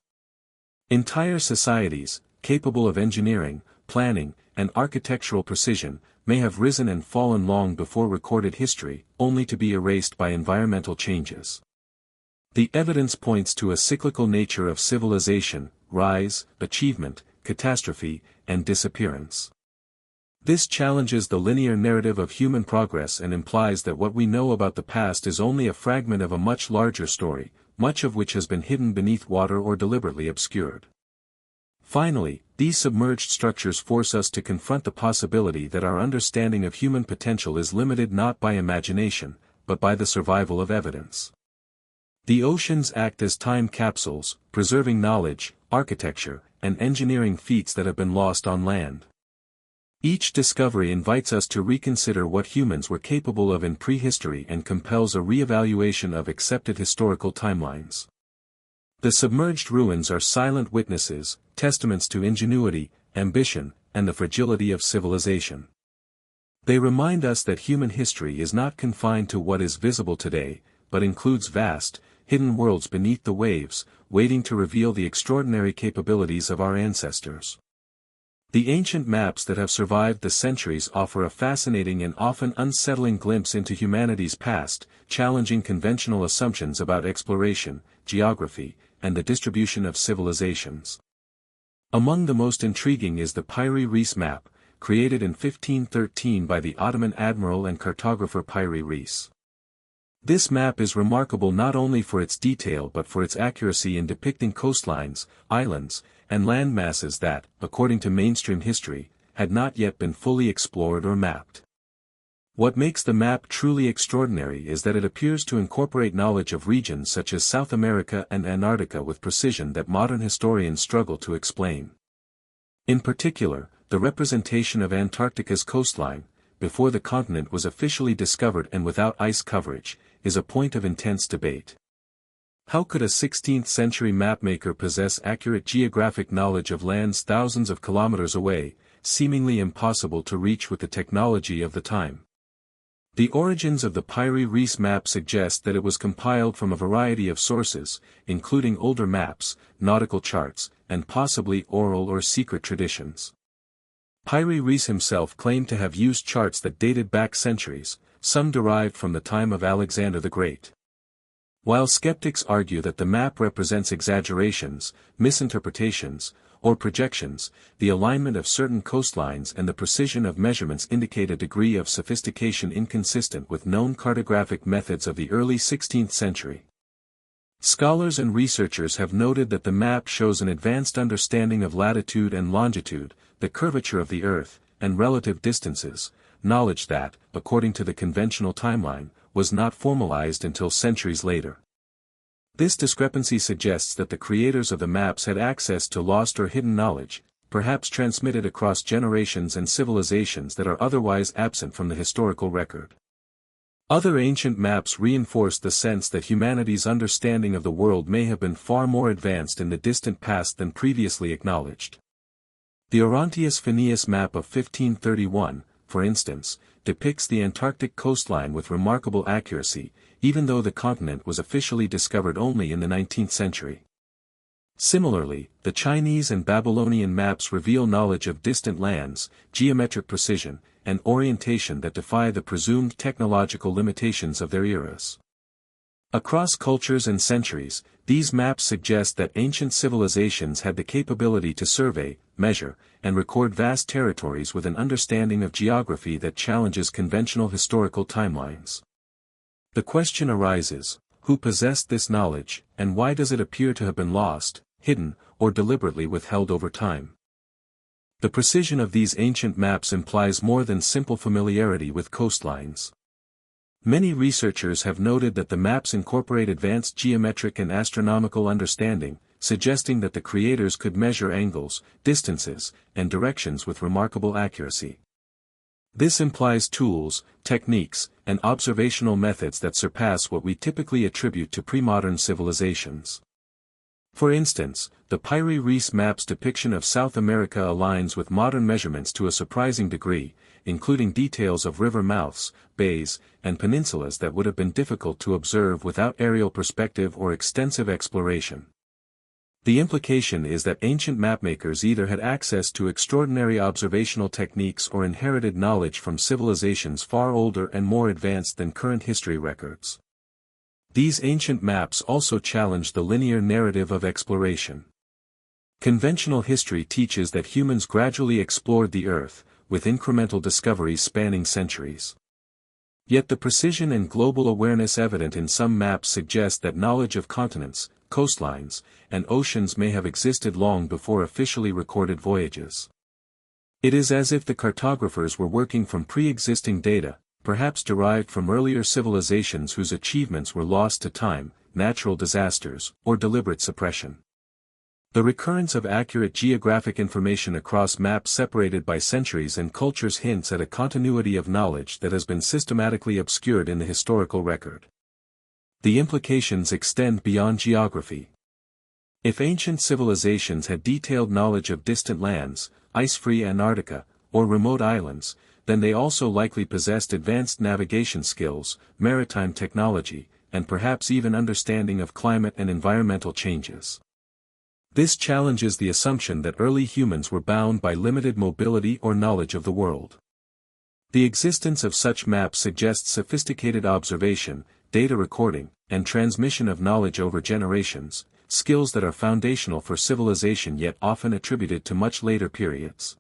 Speaker 1: Entire societies, capable of engineering, planning, and architectural precision, may have risen and fallen long before recorded history, only to be erased by environmental changes. The evidence points to a cyclical nature of civilization: rise, achievement, catastrophe, and disappearance. This challenges the linear narrative of human progress and implies that what we know about the past is only a fragment of a much larger story, much of which has been hidden beneath water or deliberately obscured. Finally, these submerged structures force us to confront the possibility that our understanding of human potential is limited not by imagination, but by the survival of evidence. The oceans act as time capsules, preserving knowledge, architecture, and engineering feats that have been lost on land. Each discovery invites us to reconsider what humans were capable of in prehistory and compels a re-evaluation of accepted historical timelines. The submerged ruins are silent witnesses, testaments to ingenuity, ambition, and the fragility of civilization. They remind us that human history is not confined to what is visible today, but includes vast, hidden worlds beneath the waves, waiting to reveal the extraordinary capabilities of our ancestors. The ancient maps that have survived the centuries offer a fascinating and often unsettling glimpse into humanity's past, challenging conventional assumptions about exploration, geography, and the distribution of civilizations. Among the most intriguing is the Piri Reis map, created in 1513 by the Ottoman admiral and cartographer Piri Reis. This map is remarkable not only for its detail but for its accuracy in depicting coastlines, islands, and land masses that, according to mainstream history, had not yet been fully explored or mapped. What makes the map truly extraordinary is that it appears to incorporate knowledge of regions such as South America and Antarctica with precision that modern historians struggle to explain. In particular, the representation of Antarctica's coastline, before the continent was officially discovered and without ice coverage, is a point of intense debate. How could a 16th-century mapmaker possess accurate geographic knowledge of lands thousands of kilometers away, seemingly impossible to reach with the technology of the time? The origins of the Piri Reis map suggest that it was compiled from a variety of sources, including older maps, nautical charts, and possibly oral or secret traditions. Piri Reis himself claimed to have used charts that dated back centuries, some derived from the time of Alexander the Great. While skeptics argue that the map represents exaggerations, misinterpretations, or projections, the alignment of certain coastlines and the precision of measurements indicate a degree of sophistication inconsistent with known cartographic methods of the early 16th century. Scholars and researchers have noted that the map shows an advanced understanding of latitude and longitude, the curvature of the Earth, and relative distances, knowledge that, according to the conventional timeline, was not formalized until centuries later. This discrepancy suggests that the creators of the maps had access to lost or hidden knowledge, perhaps transmitted across generations and civilizations that are otherwise absent from the historical record. Other ancient maps reinforce the sense that humanity's understanding of the world may have been far more advanced in the distant past than previously acknowledged. The Orontius Phineas map of 1531, for instance, depicts the Antarctic coastline with remarkable accuracy, even though the continent was officially discovered only in the 19th century. Similarly, the Chinese and Babylonian maps reveal knowledge of distant lands, geometric precision, and orientation that defy the presumed technological limitations of their eras. Across cultures and centuries, these maps suggest that ancient civilizations had the capability to survey, measure, and record vast territories with an understanding of geography that challenges conventional historical timelines. The question arises, who possessed this knowledge, and why does it appear to have been lost, hidden, or deliberately withheld over time? The precision of these ancient maps implies more than simple familiarity with coastlines. Many researchers have noted that the maps incorporate advanced geometric and astronomical understanding, suggesting that the creators could measure angles, distances, and directions with remarkable accuracy. This implies tools, techniques, and observational methods that surpass what we typically attribute to pre-modern civilizations. For instance, the Piri Reis map's depiction of South America aligns with modern measurements to a surprising degree, including details of river mouths, bays, and peninsulas that would have been difficult to observe without aerial perspective or extensive exploration. The implication is that ancient mapmakers either had access to extraordinary observational techniques or inherited knowledge from civilizations far older and more advanced than current history records. These ancient maps also challenge the linear narrative of exploration. Conventional history teaches that humans gradually explored the Earth, with incremental discoveries spanning centuries. Yet the precision and global awareness evident in some maps suggest that knowledge of continents, coastlines, and oceans may have existed long before officially recorded voyages. It is as if the cartographers were working from pre-existing data, perhaps derived from earlier civilizations whose achievements were lost to time, natural disasters, or deliberate suppression. The recurrence of accurate geographic information across maps separated by centuries and cultures hints at a continuity of knowledge that has been systematically obscured in the historical record. The implications extend beyond geography. If ancient civilizations had detailed knowledge of distant lands, ice-free Antarctica, or remote islands, then they also likely possessed advanced navigation skills, maritime technology, and perhaps even understanding of climate and environmental changes. This challenges the assumption that early humans were bound by limited mobility or knowledge of the world. The existence of such maps suggests sophisticated observation, data recording, and transmission of knowledge over generations, skills that are foundational for civilization yet often attributed to much later periods.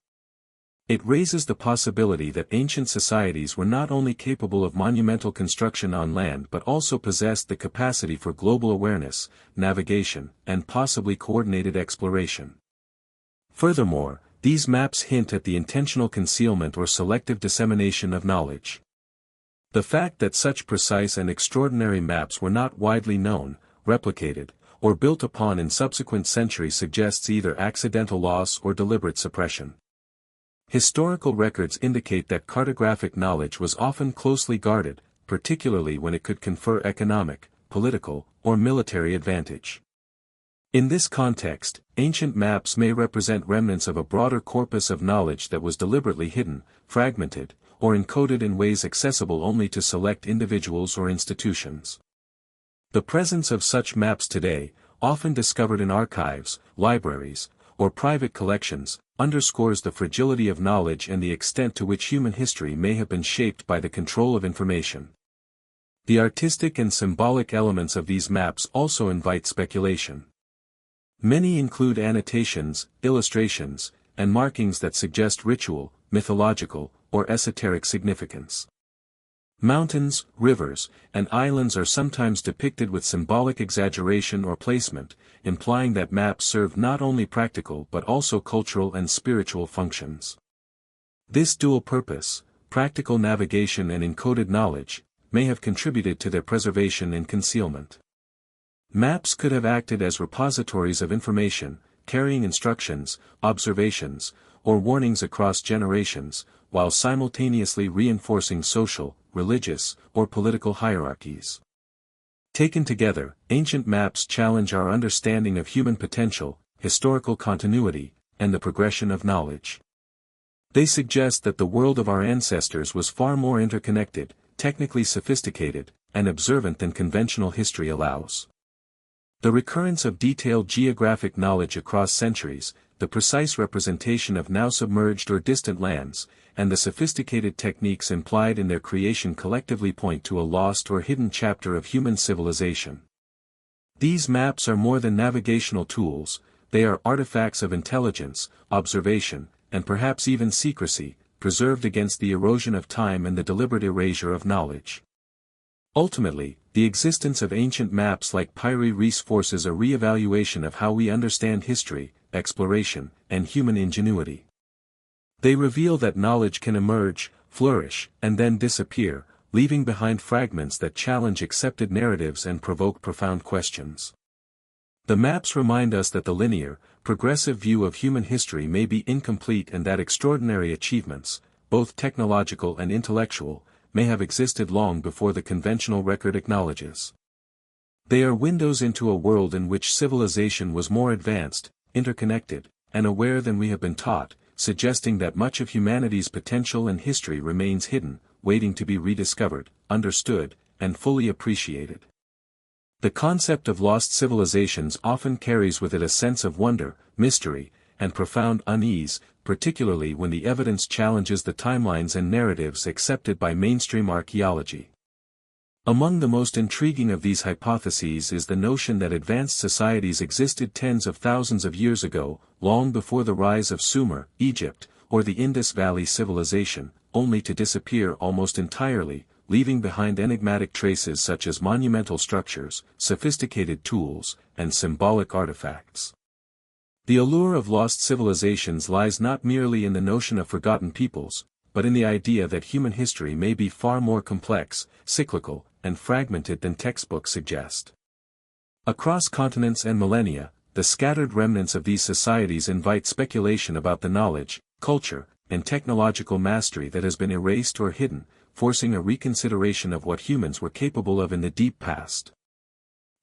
Speaker 1: It raises the possibility that ancient societies were not only capable of monumental construction on land but also possessed the capacity for global awareness, navigation, and possibly coordinated exploration. Furthermore, these maps hint at the intentional concealment or selective dissemination of knowledge. The fact that such precise and extraordinary maps were not widely known, replicated, or built upon in subsequent centuries suggests either accidental loss or deliberate suppression. Historical records indicate that cartographic knowledge was often closely guarded, particularly when it could confer economic, political, or military advantage. In this context, ancient maps may represent remnants of a broader corpus of knowledge that was deliberately hidden, fragmented, or encoded in ways accessible only to select individuals or institutions. The presence of such maps today, often discovered in archives, libraries, or private collections, underscores the fragility of knowledge and the extent to which human history may have been shaped by the control of information. The artistic and symbolic elements of these maps also invite speculation. Many include annotations, illustrations, and markings that suggest ritual, mythological, or esoteric significance. Mountains, rivers, and islands are sometimes depicted with symbolic exaggeration or placement, implying that maps serve not only practical but also cultural and spiritual functions. This dual purpose, practical navigation and encoded knowledge, may have contributed to their preservation and concealment. Maps could have acted as repositories of information, carrying instructions, observations, or warnings across generations, while simultaneously reinforcing social, religious, or political hierarchies. Taken together, ancient maps challenge our understanding of human potential, historical continuity, and the progression of knowledge. They suggest that the world of our ancestors was far more interconnected, technically sophisticated, and observant than conventional history allows. The recurrence of detailed geographic knowledge across centuries, the precise representation of now submerged or distant lands, and the sophisticated techniques implied in their creation collectively point to a lost or hidden chapter of human civilization. These maps are more than navigational tools, they are artifacts of intelligence, observation, and perhaps even secrecy, preserved against the erosion of time and the deliberate erasure of knowledge. Ultimately, the existence of ancient maps like Pyre Reese forces a re-evaluation of how we understand history, exploration, and human ingenuity. They reveal that knowledge can emerge, flourish, and then disappear, leaving behind fragments that challenge accepted narratives and provoke profound questions. The maps remind us that the linear, progressive view of human history may be incomplete and that extraordinary achievements, both technological and intellectual, may have existed long before the conventional record acknowledges. They are windows into a world in which civilization was more advanced, interconnected, and aware than we have been taught, suggesting that much of humanity's potential and history remains hidden, waiting to be rediscovered, understood, and fully appreciated. The concept of lost civilizations often carries with it a sense of wonder, mystery, and profound unease, particularly when the evidence challenges the timelines and narratives accepted by mainstream archaeology. Among the most intriguing of these hypotheses is the notion that advanced societies existed tens of thousands of years ago, long before the rise of Sumer, Egypt, or the Indus Valley civilization, only to disappear almost entirely, leaving behind enigmatic traces such as monumental structures, sophisticated tools, and symbolic artifacts. The allure of lost civilizations lies not merely in the notion of forgotten peoples, but in the idea that human history may be far more complex, cyclical, and fragmented than textbooks suggest. Across continents and millennia, the scattered remnants of these societies invite speculation about the knowledge, culture, and technological mastery that has been erased or hidden, forcing a reconsideration of what humans were capable of in the deep past.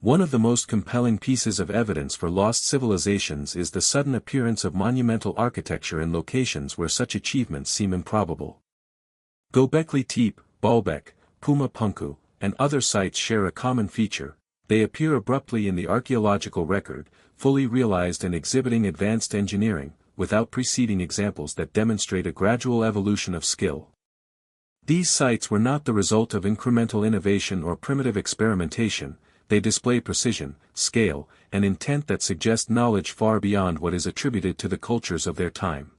Speaker 1: One of the most compelling pieces of evidence for lost civilizations is the sudden appearance of monumental architecture in locations where such achievements seem improbable. Göbekli Tepe, Baalbek, Puma Punku, and other sites share a common feature: they appear abruptly in the archaeological record, fully realized and exhibiting advanced engineering, without preceding examples that demonstrate a gradual evolution of skill. These sites were not the result of incremental innovation or primitive experimentation. They display precision, scale, and intent that suggest knowledge far beyond what is attributed to the cultures of their time.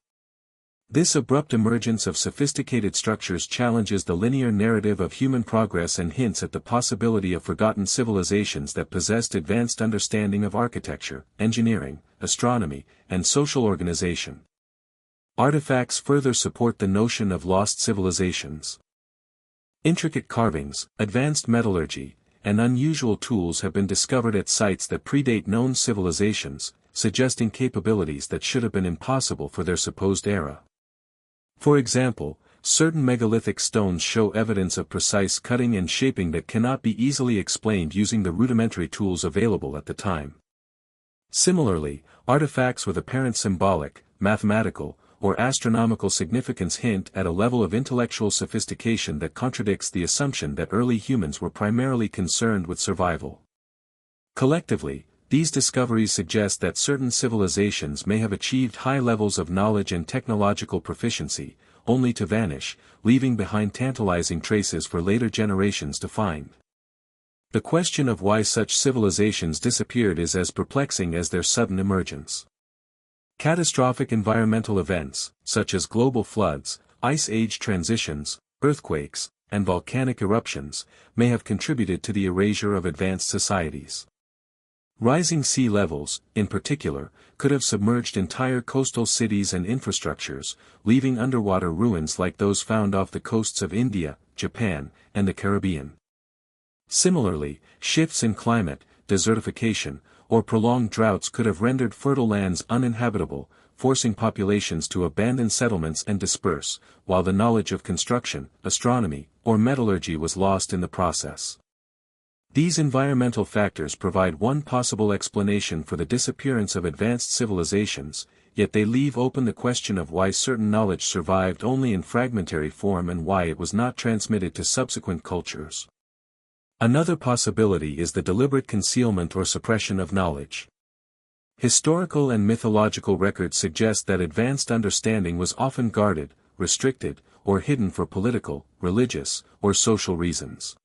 Speaker 1: This abrupt emergence of sophisticated structures challenges the linear narrative of human progress and hints at the possibility of forgotten civilizations that possessed advanced understanding of architecture, engineering, astronomy, and social organization. Artifacts further support the notion of lost civilizations. Intricate carvings, advanced metallurgy, and unusual tools have been discovered at sites that predate known civilizations, suggesting capabilities that should have been impossible for their supposed era. For example, certain megalithic stones show evidence of precise cutting and shaping that cannot be easily explained using the rudimentary tools available at the time. Similarly, artifacts with apparent symbolic, mathematical, or astronomical significance hint at a level of intellectual sophistication that contradicts the assumption that early humans were primarily concerned with survival. Collectively, these discoveries suggest that certain civilizations may have achieved high levels of knowledge and technological proficiency, only to vanish, leaving behind tantalizing traces for later generations to find. The question of why such civilizations disappeared is as perplexing as their sudden emergence. Catastrophic environmental events, such as global floods, ice age transitions, earthquakes, and volcanic eruptions, may have contributed to the erasure of advanced societies. Rising sea levels, in particular, could have submerged entire coastal cities and infrastructures, leaving underwater ruins like those found off the coasts of India, Japan, and the Caribbean. Similarly, shifts in climate, desertification, or prolonged droughts could have rendered fertile lands uninhabitable, forcing populations to abandon settlements and disperse, while the knowledge of construction, astronomy, or metallurgy was lost in the process. These environmental factors provide one possible explanation for the disappearance of advanced civilizations, yet they leave open the question of why certain knowledge survived only in fragmentary form and why it was not transmitted to subsequent cultures. Another possibility is the deliberate concealment or suppression of knowledge. Historical and mythological records suggest that advanced understanding was often guarded, restricted, or hidden for political, religious, or social reasons.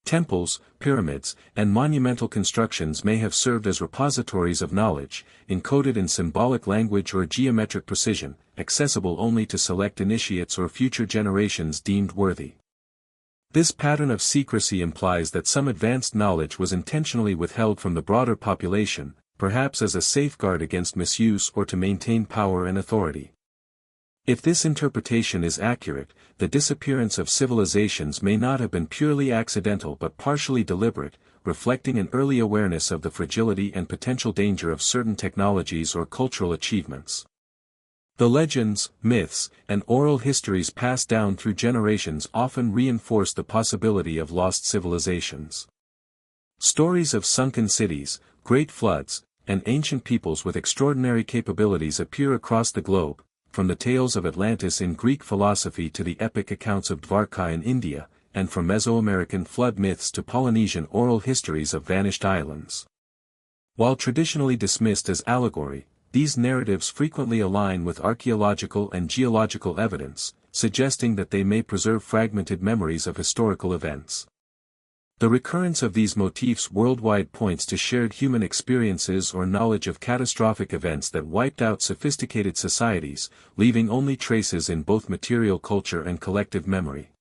Speaker 1: Temples, pyramids, and monumental constructions may have served as repositories of knowledge, encoded in symbolic language or geometric precision, accessible only to select initiates or future generations deemed worthy. This pattern of secrecy implies that some advanced knowledge was intentionally withheld from the broader population, perhaps as a safeguard against misuse or to maintain power and authority. If this interpretation is accurate, the disappearance of civilizations may not have been purely accidental but partially deliberate, reflecting an early awareness of the fragility and potential danger of certain technologies or cultural achievements. The legends, myths, and oral histories passed down through generations often reinforce the possibility of lost civilizations. Stories of sunken cities, great floods, and ancient peoples with extraordinary capabilities appear across the globe, from the tales of Atlantis in Greek philosophy to the epic accounts of Dvarka in India, and from Mesoamerican flood myths to Polynesian oral histories of vanished islands. While traditionally dismissed as allegory, these narratives frequently align with archaeological and geological evidence, suggesting that they may preserve fragmented memories of historical events. The recurrence of these motifs worldwide points to shared human experiences or knowledge of catastrophic events that wiped out sophisticated societies, leaving only traces in both material culture and collective memory.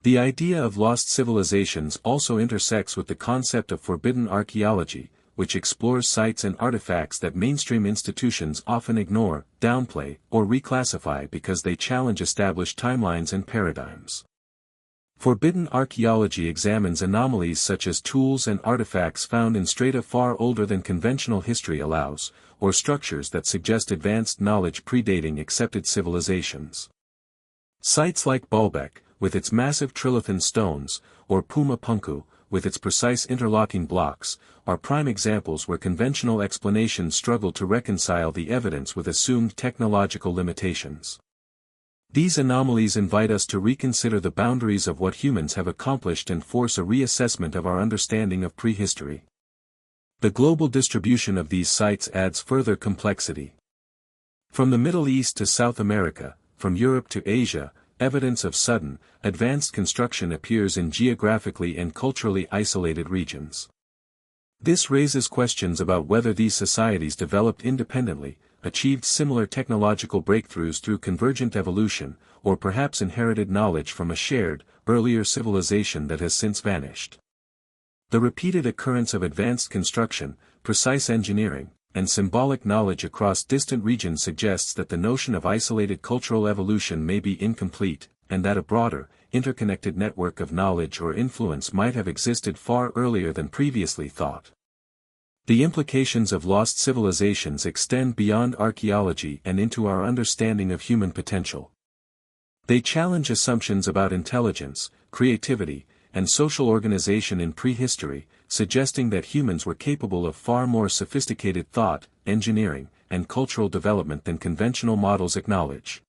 Speaker 1: The idea of lost civilizations also intersects with the concept of forbidden archaeology, which explores sites and artifacts that mainstream institutions often ignore, downplay, or reclassify because they challenge established timelines and paradigms. Forbidden archaeology examines anomalies such as tools and artifacts found in strata far older than conventional history allows, or structures that suggest advanced knowledge predating accepted civilizations. Sites like Baalbek, with its massive trilithon stones, or Puma Punku, with its precise interlocking blocks, are prime examples where conventional explanations struggle to reconcile the evidence with assumed technological limitations. These anomalies invite us to reconsider the boundaries of what humans have accomplished and force a reassessment of our understanding of prehistory. The global distribution of these sites adds further complexity. From the Middle East to South America, from Europe to Asia, evidence of sudden, advanced construction appears in geographically and culturally isolated regions. This raises questions about whether these societies developed independently, achieved similar technological breakthroughs through convergent evolution, or perhaps inherited knowledge from a shared, earlier civilization that has since vanished. The repeated occurrence of advanced construction, precise engineering, and symbolic knowledge across distant regions suggests that the notion of isolated cultural evolution may be incomplete, and that a broader, interconnected network of knowledge or influence might have existed far earlier than previously thought. The implications of lost civilizations extend beyond archaeology and into our understanding of human potential. They challenge assumptions about intelligence, creativity, and social organization in prehistory, suggesting that humans were capable of far more sophisticated thought, engineering, and cultural development than conventional models acknowledge.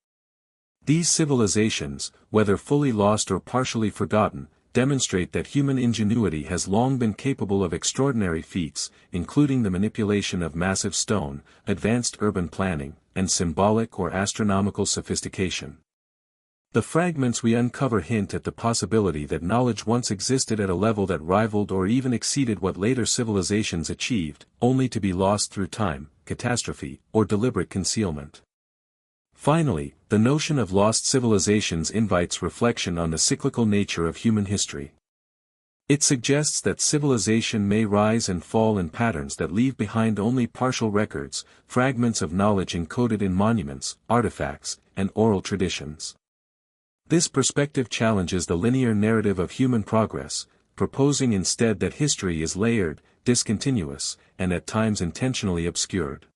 Speaker 1: These civilizations, whether fully lost or partially forgotten, demonstrate that human ingenuity has long been capable of extraordinary feats, including the manipulation of massive stone, advanced urban planning, and symbolic or astronomical sophistication. The fragments we uncover hint at the possibility that knowledge once existed at a level that rivaled or even exceeded what later civilizations achieved, only to be lost through time, catastrophe, or deliberate concealment. Finally, the notion of lost civilizations invites reflection on the cyclical nature of human history. It suggests that civilization may rise and fall in patterns that leave behind only partial records, fragments of knowledge encoded in monuments, artifacts, and oral traditions. This perspective challenges the linear narrative of human progress, proposing instead that history is layered, discontinuous, and at times intentionally obscured.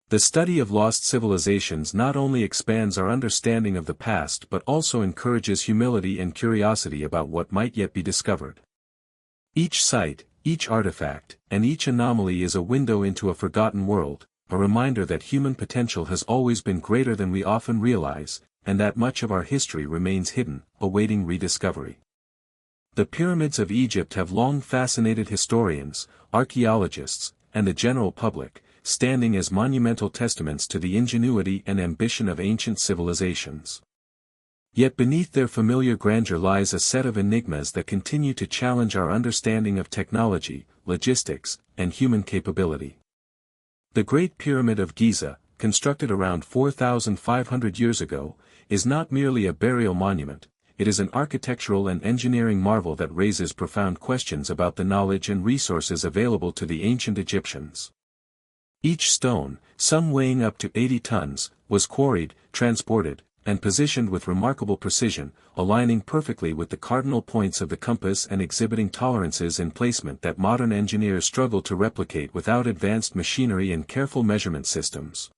Speaker 1: The study of lost civilizations not only expands our understanding of the past but also encourages humility and curiosity about what might yet be discovered. Each site, each artifact, and each anomaly is a window into a forgotten world, a reminder that human potential has always been greater than we often realize, and that much of our history remains hidden, awaiting rediscovery. The pyramids of Egypt have long fascinated historians, archaeologists, and the general public, standing as monumental testaments to the ingenuity and ambition of ancient civilizations. Yet beneath their familiar grandeur lies a set of enigmas that continue to challenge our understanding of technology, logistics, and human capability. The Great Pyramid of Giza, constructed around 4,500 years ago, is not merely a burial monument, it is an architectural and engineering marvel that raises profound questions about the knowledge and resources available to the ancient Egyptians. Each stone, some weighing up to 80 tons, was quarried, transported, and positioned with remarkable precision, aligning perfectly with the cardinal points of the compass and exhibiting tolerances in placement that modern engineers struggle to replicate without advanced machinery and careful measurement systems.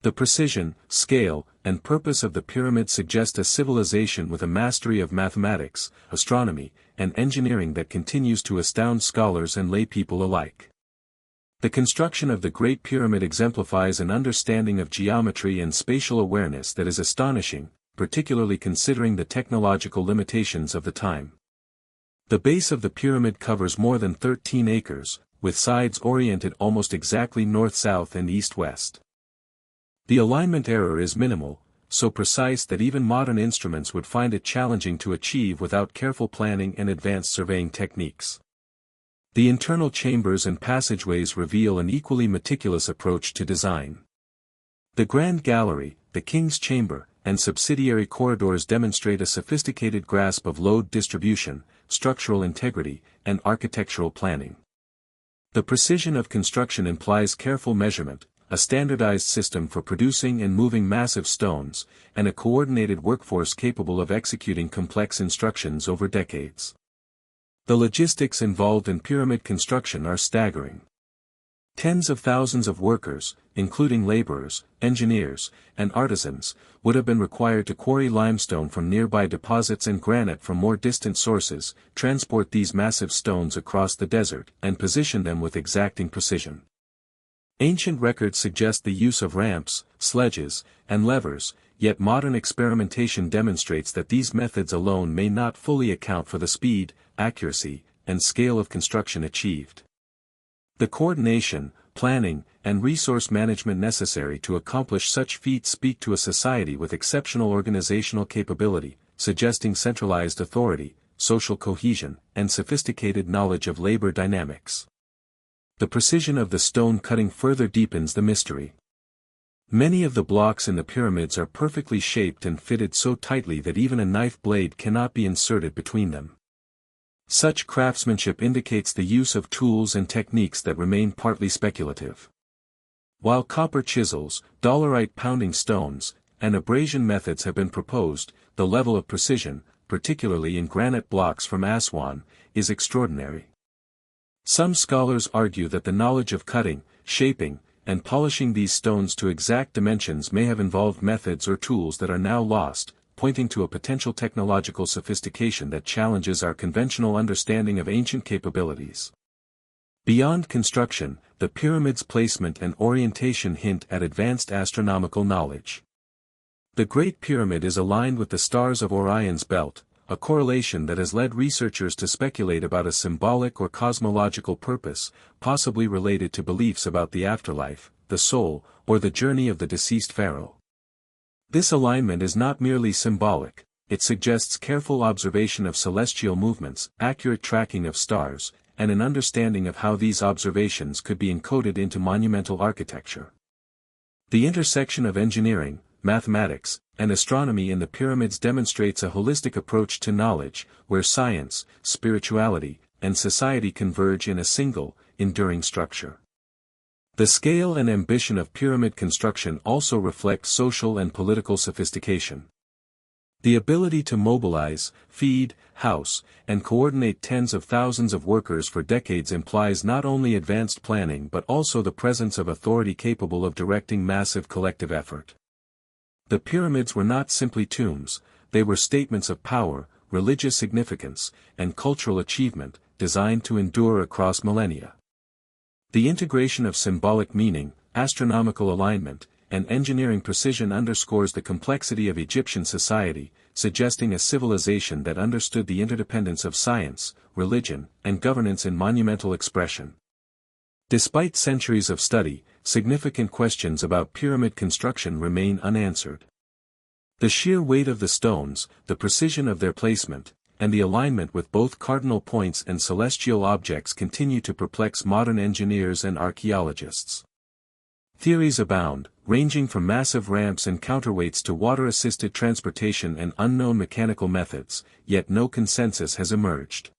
Speaker 1: The precision, scale, and purpose of the pyramid suggest a civilization with a mastery of mathematics, astronomy, and engineering that continues to astound scholars and laypeople alike. The construction of the Great Pyramid exemplifies an understanding of geometry and spatial awareness that is astonishing, particularly considering the technological limitations of the time. The base of the pyramid covers more than 13 acres, with sides oriented almost exactly north-south and east-west. The alignment error is minimal, so precise that even modern instruments would find it challenging to achieve without careful planning and advanced surveying techniques. The internal chambers and passageways reveal an equally meticulous approach to design. The Grand Gallery, the King's Chamber, and subsidiary corridors demonstrate a sophisticated grasp of load distribution, structural integrity, and architectural planning. The precision of construction implies careful measurement, a standardized system for producing and moving massive stones, and a coordinated workforce capable of executing complex instructions over decades. The logistics involved in pyramid construction are staggering. Tens of thousands of workers, including laborers, engineers, and artisans, would have been required to quarry limestone from nearby deposits and granite from more distant sources, transport these massive stones across the desert, and position them with exacting precision. Ancient records suggest the use of ramps, sledges, and levers, yet modern experimentation demonstrates that these methods alone may not fully account for the speed, accuracy, and scale of construction achieved. The coordination, planning, and resource management necessary to accomplish such feats speak to a society with exceptional organizational capability, suggesting centralized authority, social cohesion, and sophisticated knowledge of labor dynamics. The precision of the stone cutting further deepens the mystery. Many of the blocks in the pyramids are perfectly shaped and fitted so tightly that even a knife blade cannot be inserted between them. Such craftsmanship indicates the use of tools and techniques that remain partly speculative. While copper chisels, dolerite pounding stones, and abrasion methods have been proposed, the level of precision, particularly in granite blocks from Aswan, is extraordinary. Some scholars argue that the knowledge of cutting, shaping, and polishing these stones to exact dimensions may have involved methods or tools that are now lost, pointing to a potential technological sophistication that challenges our conventional understanding of ancient capabilities. Beyond construction, the pyramid's placement and orientation hint at advanced astronomical knowledge. The Great Pyramid is aligned with the stars of Orion's belt, a correlation that has led researchers to speculate about a symbolic or cosmological purpose, possibly related to beliefs about the afterlife, the soul, or the journey of the deceased pharaoh. This alignment is not merely symbolic, it suggests careful observation of celestial movements, accurate tracking of stars, and an understanding of how these observations could be encoded into monumental architecture. The intersection of engineering, mathematics, and astronomy in the pyramids demonstrates a holistic approach to knowledge, where science, spirituality, and society converge in a single, enduring structure. The scale and ambition of pyramid construction also reflect social and political sophistication. The ability to mobilize, feed, house, and coordinate tens of thousands of workers for decades implies not only advanced planning but also the presence of authority capable of directing massive collective effort. The pyramids were not simply tombs, they were statements of power, religious significance, and cultural achievement, designed to endure across millennia. The integration of symbolic meaning, astronomical alignment, and engineering precision underscores the complexity of Egyptian society, suggesting a civilization that understood the interdependence of science, religion, and governance in monumental expression. Despite centuries of study, significant questions about pyramid construction remain unanswered. The sheer weight of the stones, the precision of their placement, and the alignment with both cardinal points and celestial objects continue to perplex modern engineers and archaeologists. Theories abound, ranging from massive ramps and counterweights to water-assisted transportation and unknown mechanical methods, yet no consensus has emerged.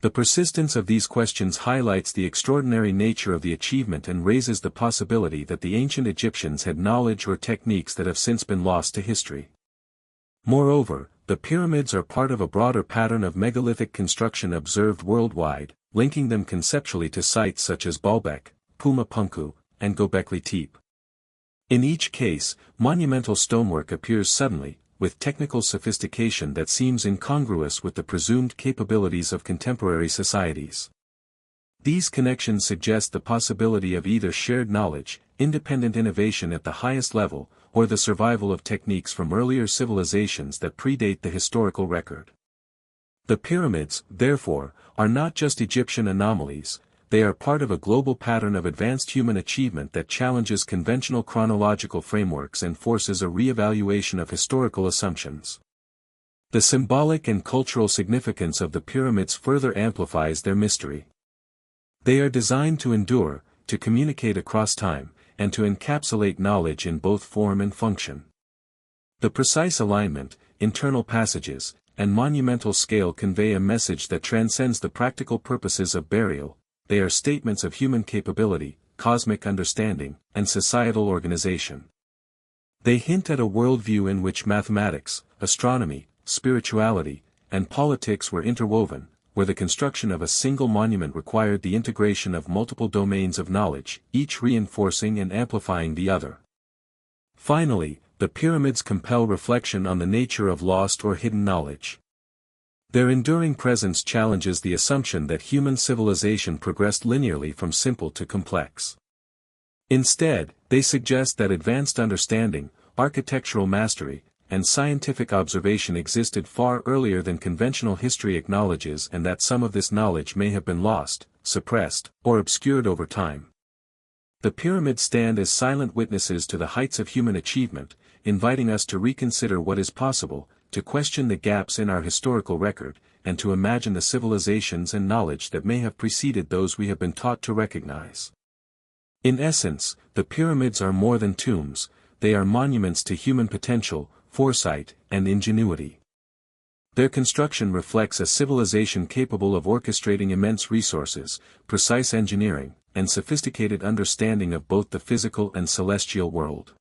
Speaker 1: The persistence of these questions highlights the extraordinary nature of the achievement and raises the possibility that the ancient Egyptians had knowledge or techniques that have since been lost to history. Moreover, the pyramids are part of a broader pattern of megalithic construction observed worldwide, linking them conceptually to sites such as Baalbek, Puma Punku, and Göbekli Tepe. In each case, monumental stonework appears suddenly, with technical sophistication that seems incongruous with the presumed capabilities of contemporary societies. These connections suggest the possibility of either shared knowledge, independent innovation at the highest level, or the survival of techniques from earlier civilizations that predate the historical record. The pyramids, therefore, are not just Egyptian anomalies, they are part of a global pattern of advanced human achievement that challenges conventional chronological frameworks and forces a re-evaluation of historical assumptions. The symbolic and cultural significance of the pyramids further amplifies their mystery. They are designed to endure, to communicate across time, and to encapsulate knowledge in both form and function. The precise alignment, internal passages, and monumental scale convey a message that transcends the practical purposes of burial. They are statements of human capability, cosmic understanding, and societal organization. They hint at a worldview in which mathematics, astronomy, spirituality, and politics were interwoven, where the construction of a single monument required the integration of multiple domains of knowledge, each reinforcing and amplifying the other. Finally, the pyramids compel reflection on the nature of lost or hidden knowledge. Their enduring presence challenges the assumption that human civilization progressed linearly from simple to complex. Instead, they suggest that advanced understanding, architectural mastery, and scientific observation existed far earlier than conventional history acknowledges, and that some of this knowledge may have been lost, suppressed, or obscured over time. The pyramids stand as silent witnesses to the heights of human achievement, inviting us to reconsider what is possible, to question the gaps in our historical record, and to imagine the civilizations and knowledge that may have preceded those we have been taught to recognize. In essence, the pyramids are more than tombs, they are monuments to human potential, foresight, and ingenuity. Their construction reflects a civilization capable of orchestrating immense resources, precise engineering, and sophisticated understanding of both the physical and celestial world.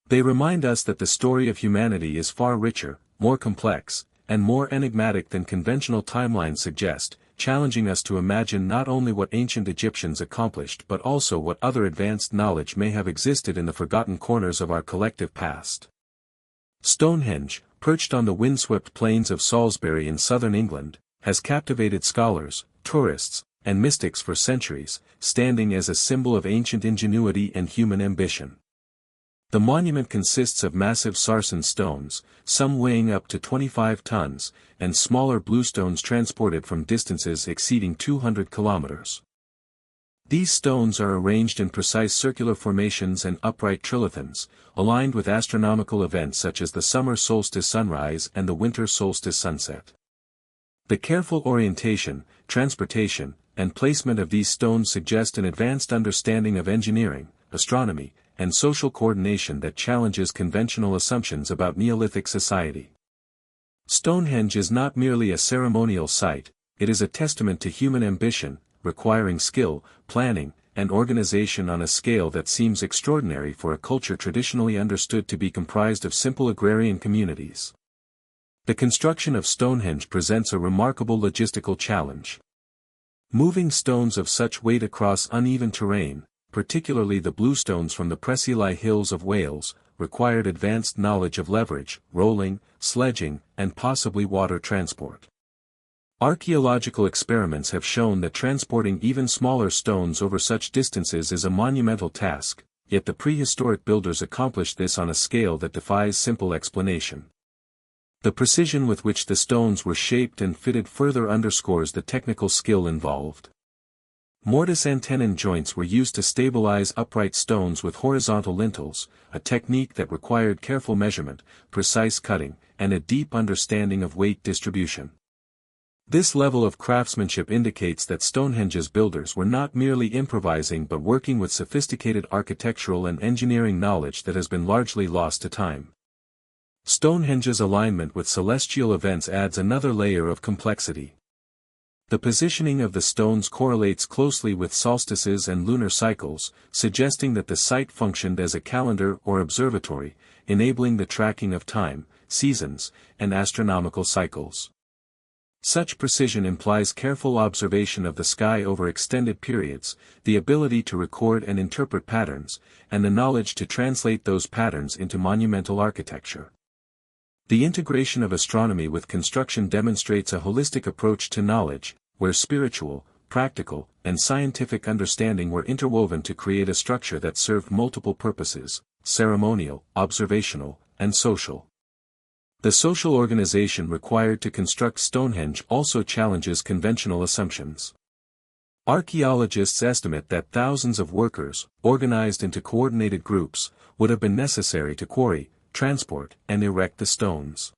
Speaker 1: They remind us that the story of humanity is far richer, more complex, and more enigmatic than conventional timelines suggest, challenging us to imagine not only what ancient Egyptians accomplished but also what other advanced knowledge may have existed in the forgotten corners of our collective past. Stonehenge, perched on the windswept plains of Salisbury in southern England, has captivated scholars, tourists, and mystics for centuries, standing as a symbol of ancient ingenuity and human ambition. The monument consists of massive sarsen stones, some weighing up to 25 tons, and smaller bluestones transported from distances exceeding 200 kilometers. These stones are arranged in precise circular formations and upright trilithons, aligned with astronomical events such as the summer solstice sunrise and the winter solstice sunset. The careful orientation, transportation, and placement of these stones suggest an advanced understanding of engineering, astronomy, and social coordination that challenges conventional assumptions about Neolithic society. Stonehenge is not merely a ceremonial site, it is a testament to human ambition, requiring skill, planning, and organization on a scale that seems extraordinary for a culture traditionally understood to be comprised of simple agrarian communities. The construction of Stonehenge presents a remarkable logistical challenge. Moving stones of such weight across uneven terrain, particularly the bluestones from the Preseli Hills of Wales, required advanced knowledge of leverage, rolling, sledging, and possibly water transport. Archaeological experiments have shown that transporting even smaller stones over such distances is a monumental task, yet the prehistoric builders accomplished this on a scale that defies simple explanation. The precision with which the stones were shaped and fitted further underscores the technical skill involved. Mortise and tenon joints were used to stabilize upright stones with horizontal lintels, a technique that required careful measurement, precise cutting, and a deep understanding of weight distribution. This level of craftsmanship indicates that Stonehenge's builders were not merely improvising but working with sophisticated architectural and engineering knowledge that has been largely lost to time. Stonehenge's alignment with celestial events adds another layer of complexity. The positioning of the stones correlates closely with solstices and lunar cycles, suggesting that the site functioned as a calendar or observatory, enabling the tracking of time, seasons, and astronomical cycles. Such precision implies careful observation of the sky over extended periods, the ability to record and interpret patterns, and the knowledge to translate those patterns into monumental architecture. The integration of astronomy with construction demonstrates a holistic approach to knowledge, where spiritual, practical, and scientific understanding were interwoven to create a structure that served multiple purposes: ceremonial, observational, and social. The social organization required to construct Stonehenge also challenges conventional assumptions. Archaeologists estimate that thousands of workers, organized into coordinated groups, would have been necessary to quarry, transport, and erect the stones.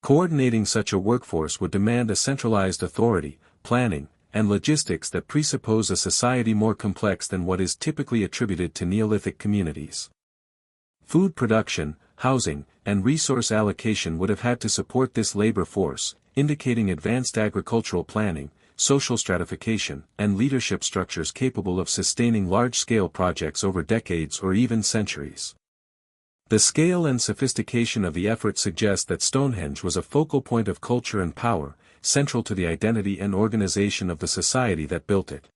Speaker 1: Coordinating such a workforce would demand a centralized authority, planning, and logistics that presuppose a society more complex than what is typically attributed to Neolithic communities. Food production, housing, and resource allocation would have had to support this labor force, indicating advanced agricultural planning, social stratification, and leadership structures capable of sustaining large-scale projects over decades or even centuries. The scale and sophistication of the effort suggest that Stonehenge was a focal point of culture and power, central to the identity and organization of the society that built it.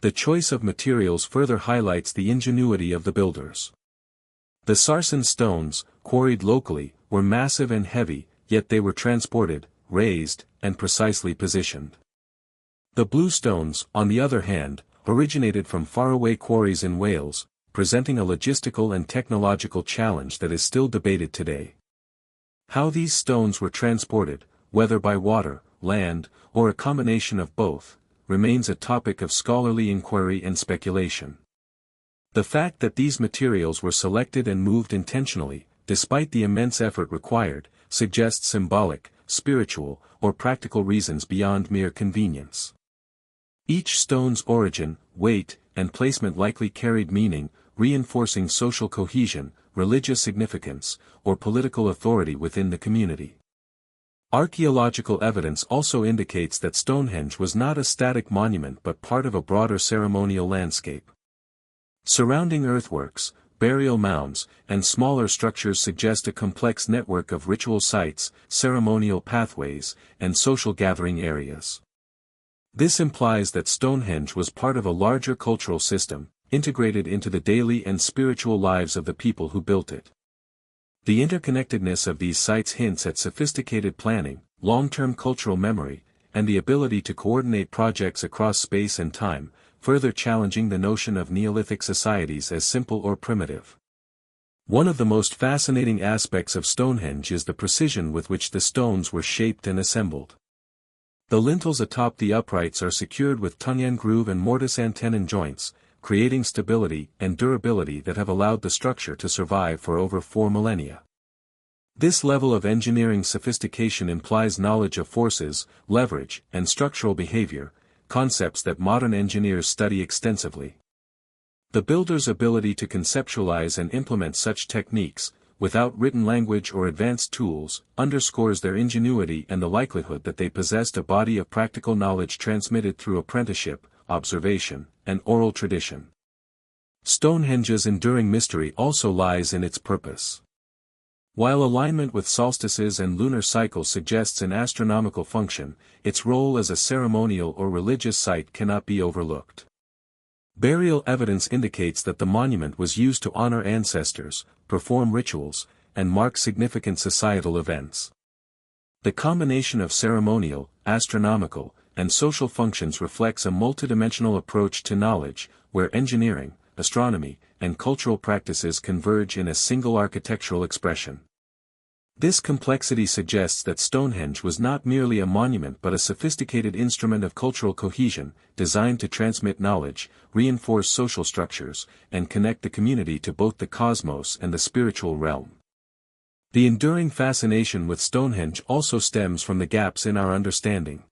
Speaker 1: The choice of materials further highlights the ingenuity of the builders. The sarsen stones, quarried locally, were massive and heavy, yet they were transported, raised, and precisely positioned. The blue stones, on the other hand, originated from faraway quarries in Wales, presenting a logistical and technological challenge that is still debated today. How these stones were transported, whether by water, land, or a combination of both, remains a topic of scholarly inquiry and speculation. The fact that these materials were selected and moved intentionally, despite the immense effort required, suggests symbolic, spiritual, or practical reasons beyond mere convenience. Each stone's origin, weight, and placement likely carried meaning, reinforcing social cohesion, religious significance, or political authority within the community. Archaeological evidence also indicates that Stonehenge was not a static monument but part of a broader ceremonial landscape. Surrounding earthworks, burial mounds, and smaller structures suggest a complex network of ritual sites, ceremonial pathways, and social gathering areas. This implies that Stonehenge was part of a larger cultural system, integrated into the daily and spiritual lives of the people who built it. The interconnectedness of these sites hints at sophisticated planning, long-term cultural memory, and the ability to coordinate projects across space and time, further challenging the notion of Neolithic societies as simple or primitive. One of the most fascinating aspects of Stonehenge is the precision with which the stones were shaped and assembled. The lintels atop the uprights are secured with tunyon groove and mortise and tenon joints, creating stability and durability that have allowed the structure to survive for over 4 millennia. This level of engineering sophistication implies knowledge of forces, leverage, and structural behavior, concepts that modern engineers study extensively. The builder's ability to conceptualize and implement such techniques, without written language or advanced tools, underscores their ingenuity and the likelihood that they possessed a body of practical knowledge transmitted through apprenticeship, observation, and oral tradition. Stonehenge's enduring mystery also lies in its purpose. While alignment with solstices and lunar cycles suggests an astronomical function, its role as a ceremonial or religious site cannot be overlooked. Burial evidence indicates that the monument was used to honor ancestors, perform rituals, and mark significant societal events. The combination of ceremonial, astronomical, and social functions reflects a multidimensional approach to knowledge, where engineering, astronomy, and cultural practices converge in a single architectural expression. This complexity suggests that Stonehenge was not merely a monument but a sophisticated instrument of cultural cohesion, designed to transmit knowledge, reinforce social structures, and connect the community to both the cosmos and the spiritual realm. The enduring fascination with Stonehenge also stems from the gaps in our understanding.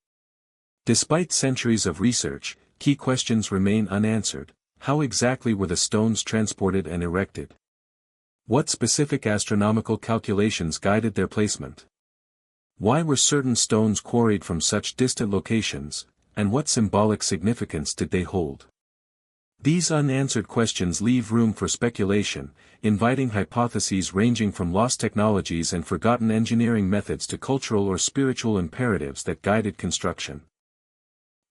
Speaker 1: Despite centuries of research, key questions remain unanswered. How exactly were the stones transported and erected? What specific astronomical calculations guided their placement? Why were certain stones quarried from such distant locations, and what symbolic significance did they hold? These unanswered questions leave room for speculation, inviting hypotheses ranging from lost technologies and forgotten engineering methods to cultural or spiritual imperatives that guided construction.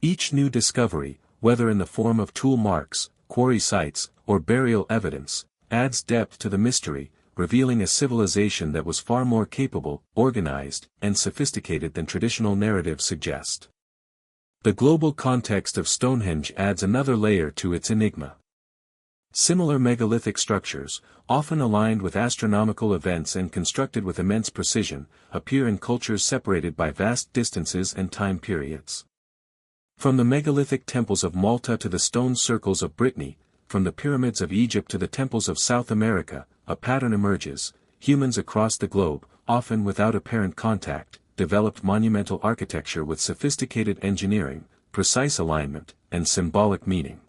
Speaker 1: Each new discovery, whether in the form of tool marks, quarry sites, or burial evidence, adds depth to the mystery, revealing a civilization that was far more capable, organized, and sophisticated than traditional narratives suggest. The global context of Stonehenge adds another layer to its enigma. Similar megalithic structures, often aligned with astronomical events and constructed with immense precision, appear in cultures separated by vast distances and time periods. From the megalithic temples of Malta to the stone circles of Brittany, from the pyramids of Egypt to the temples of South America, a pattern emerges. Humans across the globe, often without apparent contact, developed monumental architecture with sophisticated engineering, precise alignment, and symbolic meaning.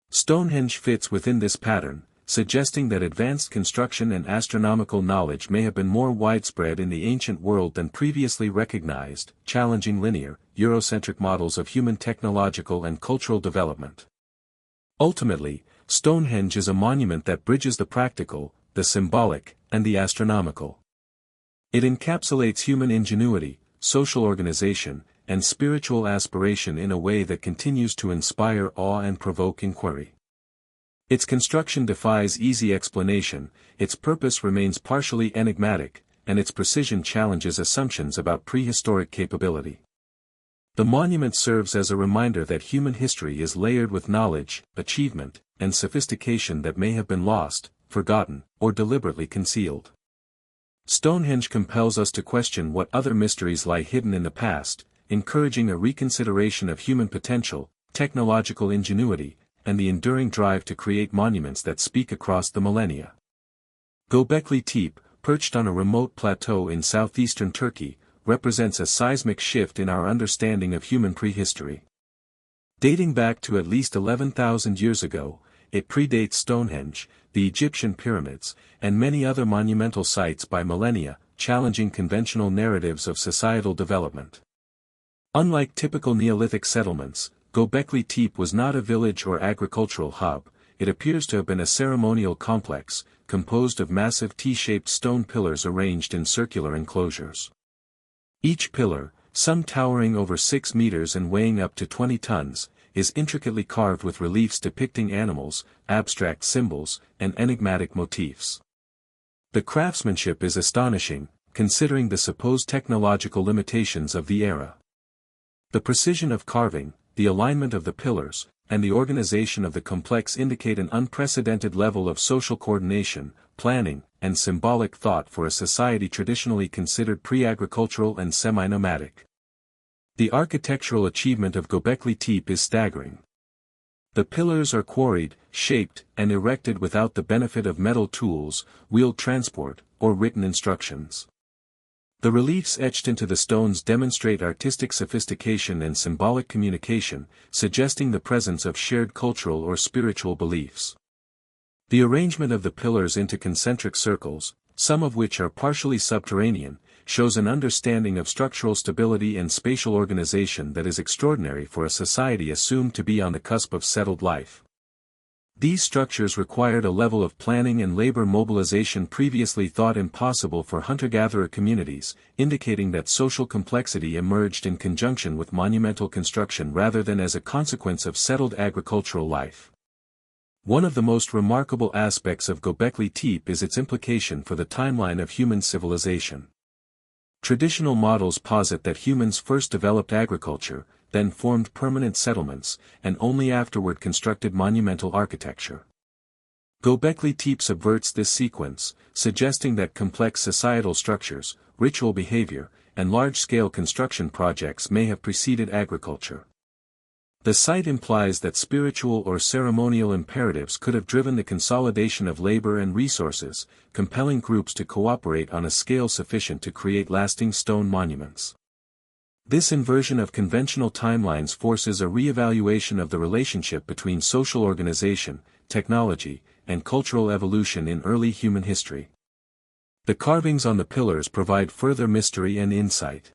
Speaker 1: Stonehenge fits within this pattern, suggesting that advanced construction and astronomical knowledge may have been more widespread in the ancient world than previously recognized, challenging linear, Eurocentric models of human technological and cultural development. Ultimately, Stonehenge is a monument that bridges the practical, the symbolic, and the astronomical. It encapsulates human ingenuity, social organization, and spiritual aspiration in a way that continues to inspire awe and provoke inquiry. Its construction defies easy explanation, its purpose remains partially enigmatic, and its precision challenges assumptions about prehistoric capability. The monument serves as a reminder that human history is layered with knowledge, achievement, and sophistication that may have been lost, forgotten, or deliberately concealed. Stonehenge compels us to question what other mysteries lie hidden in the past, encouraging a reconsideration of human potential, technological ingenuity, and the enduring drive to create monuments that speak across the millennia. Göbekli Tepe, perched on a remote plateau in southeastern Turkey, represents a seismic shift in our understanding of human prehistory. Dating back to at least 11,000 years ago, it predates Stonehenge, the Egyptian pyramids, and many other monumental sites by millennia, challenging conventional narratives of societal development. Unlike typical Neolithic settlements, Göbekli Tepe was not a village or agricultural hub. It appears to have been a ceremonial complex, composed of massive T-shaped stone pillars arranged in circular enclosures. Each pillar, some towering over 6 meters and weighing up to 20 tons, is intricately carved with reliefs depicting animals, abstract symbols, and enigmatic motifs. The craftsmanship is astonishing, considering the supposed technological limitations of the era. The precision of carving, the alignment of the pillars, and the organization of the complex indicate an unprecedented level of social coordination, planning, and symbolic thought for a society traditionally considered pre-agricultural and semi-nomadic. The architectural achievement of Göbekli Tepe is staggering. The pillars are quarried, shaped, and erected without the benefit of metal tools, wheeled transport, or written instructions. The reliefs etched into the stones demonstrate artistic sophistication and symbolic communication, suggesting the presence of shared cultural or spiritual beliefs. The arrangement of the pillars into concentric circles, some of which are partially subterranean, shows an understanding of structural stability and spatial organization that is extraordinary for a society assumed to be on the cusp of settled life. These structures required a level of planning and labor mobilization previously thought impossible for hunter-gatherer communities, indicating that social complexity emerged in conjunction with monumental construction rather than as a consequence of settled agricultural life. One of the most remarkable aspects of Göbekli Tepe is its implication for the timeline of human civilization. Traditional models posit that humans first developed agriculture, then formed permanent settlements, and only afterward constructed monumental architecture. Göbekli Tepe subverts this sequence, suggesting that complex societal structures, ritual behavior, and large-scale construction projects may have preceded agriculture. The site implies that spiritual or ceremonial imperatives could have driven the consolidation of labor and resources, compelling groups to cooperate on a scale sufficient to create lasting stone monuments. This inversion of conventional timelines forces a re-evaluation of the relationship between social organization, technology, and cultural evolution in early human history. The carvings on the pillars provide further mystery and insight.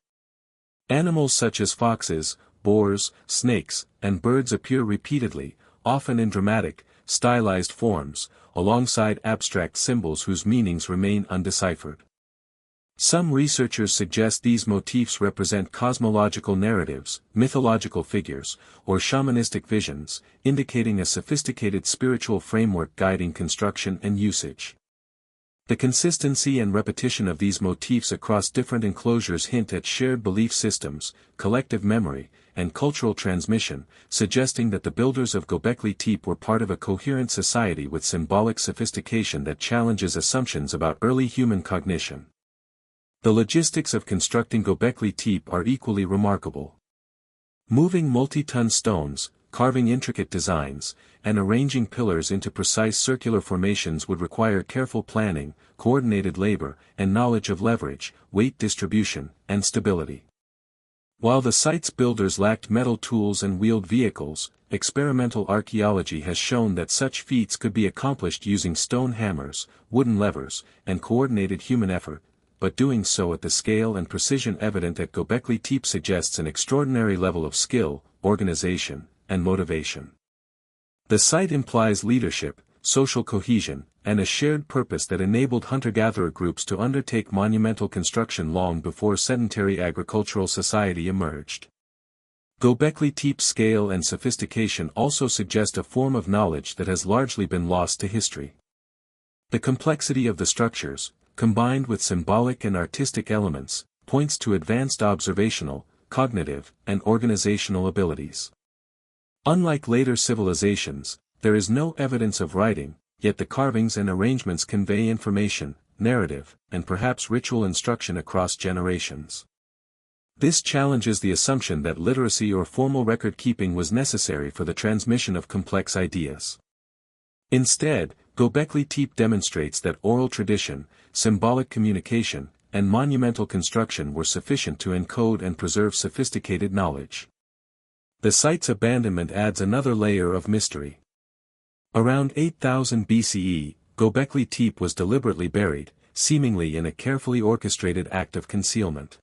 Speaker 1: Animals such as foxes, boars, snakes, and birds appear repeatedly, often in dramatic, stylized forms, alongside abstract symbols whose meanings remain undeciphered. Some researchers suggest these motifs represent cosmological narratives, mythological figures, or shamanistic visions, indicating a sophisticated spiritual framework guiding construction and usage. The consistency and repetition of these motifs across different enclosures hint at shared belief systems, collective memory, and cultural transmission, suggesting that the builders of Göbekli Tepe were part of a coherent society with symbolic sophistication that challenges assumptions about early human cognition. The logistics of constructing Göbekli Tepe are equally remarkable. Moving multi-ton stones, carving intricate designs, and arranging pillars into precise circular formations would require careful planning, coordinated labor, and knowledge of leverage, weight distribution, and stability. While the site's builders lacked metal tools and wheeled vehicles, experimental archaeology has shown that such feats could be accomplished using stone hammers, wooden levers, and coordinated human effort, but doing so at the scale and precision evident at Göbekli Tepe suggests an extraordinary level of skill, organization, and motivation. The site implies leadership, social cohesion, and a shared purpose that enabled hunter-gatherer groups to undertake monumental construction long before sedentary agricultural society emerged. Göbekli Tepe's scale and sophistication also suggest a form of knowledge that has largely been lost to history. The complexity of the structures, combined with symbolic and artistic elements, points to advanced observational, cognitive, and organizational abilities. Unlike later civilizations, there is no evidence of writing, yet the carvings and arrangements convey information, narrative, and perhaps ritual instruction across generations. This challenges the assumption that literacy or formal record-keeping was necessary for the transmission of complex ideas. Instead, Göbekli Tepe demonstrates that oral tradition, symbolic communication, and monumental construction were sufficient to encode and preserve sophisticated knowledge. The site's abandonment adds another layer of mystery. Around 8000 BCE, Göbekli Tepe was deliberately buried, seemingly in a carefully orchestrated act of concealment.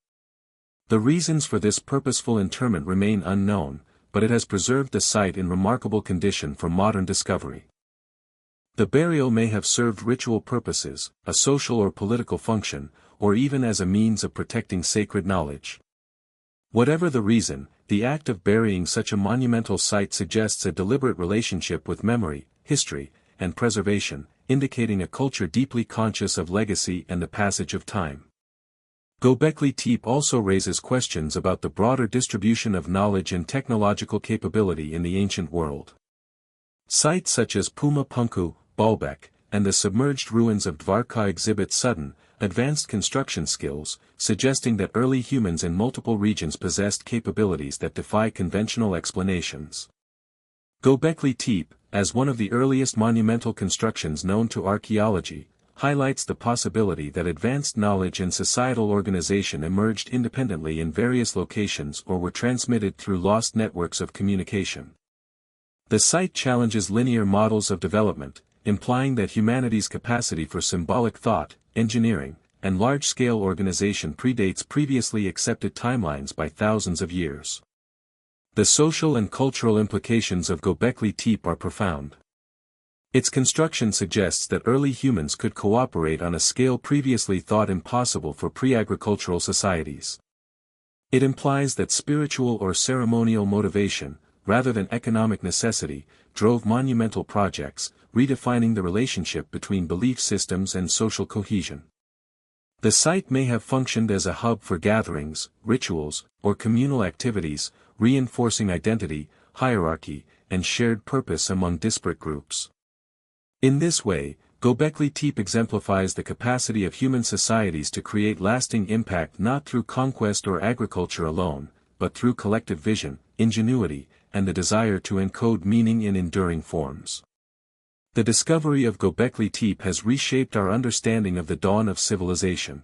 Speaker 1: The reasons for this purposeful interment remain unknown, but it has preserved the site in remarkable condition for modern discovery. The burial may have served ritual purposes, a social or political function, or even as a means of protecting sacred knowledge. Whatever the reason, the act of burying such a monumental site suggests a deliberate relationship with memory, history, and preservation, indicating a culture deeply conscious of legacy and the passage of time. Göbekli Tepe also raises questions about the broader distribution of knowledge and technological capability in the ancient world. Sites such as Puma Punku, Baalbek, and the submerged ruins of Dvarka exhibit sudden, advanced construction skills, suggesting that early humans in multiple regions possessed capabilities that defy conventional explanations. Göbekli Tepe, as one of the earliest monumental constructions known to archaeology, highlights the possibility that advanced knowledge and societal organization emerged independently in various locations or were transmitted through lost networks of communication. The site challenges linear models of development, implying that humanity's capacity for symbolic thought, engineering, and large-scale organization predates previously accepted timelines by thousands of years. The social and cultural implications of Göbekli Tepe are profound. Its construction suggests that early humans could cooperate on a scale previously thought impossible for pre-agricultural societies. It implies that spiritual or ceremonial motivation, rather than economic necessity, drove monumental projects, redefining the relationship between belief systems and social cohesion. The site may have functioned as a hub for gatherings, rituals, or communal activities, reinforcing identity, hierarchy, and shared purpose among disparate groups. In this way, Göbekli Tepe exemplifies the capacity of human societies to create lasting impact not through conquest or agriculture alone, but through collective vision, ingenuity, and the desire to encode meaning in enduring forms. The discovery of Göbekli Tepe has reshaped our understanding of the dawn of civilization.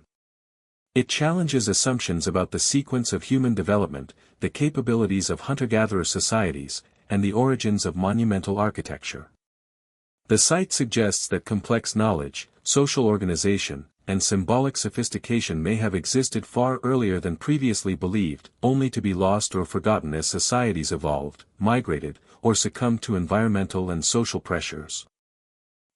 Speaker 1: It challenges assumptions about the sequence of human development, the capabilities of hunter-gatherer societies, and the origins of monumental architecture. The site suggests that complex knowledge, social organization, and symbolic sophistication may have existed far earlier than previously believed, only to be lost or forgotten as societies evolved, migrated, or succumbed to environmental and social pressures.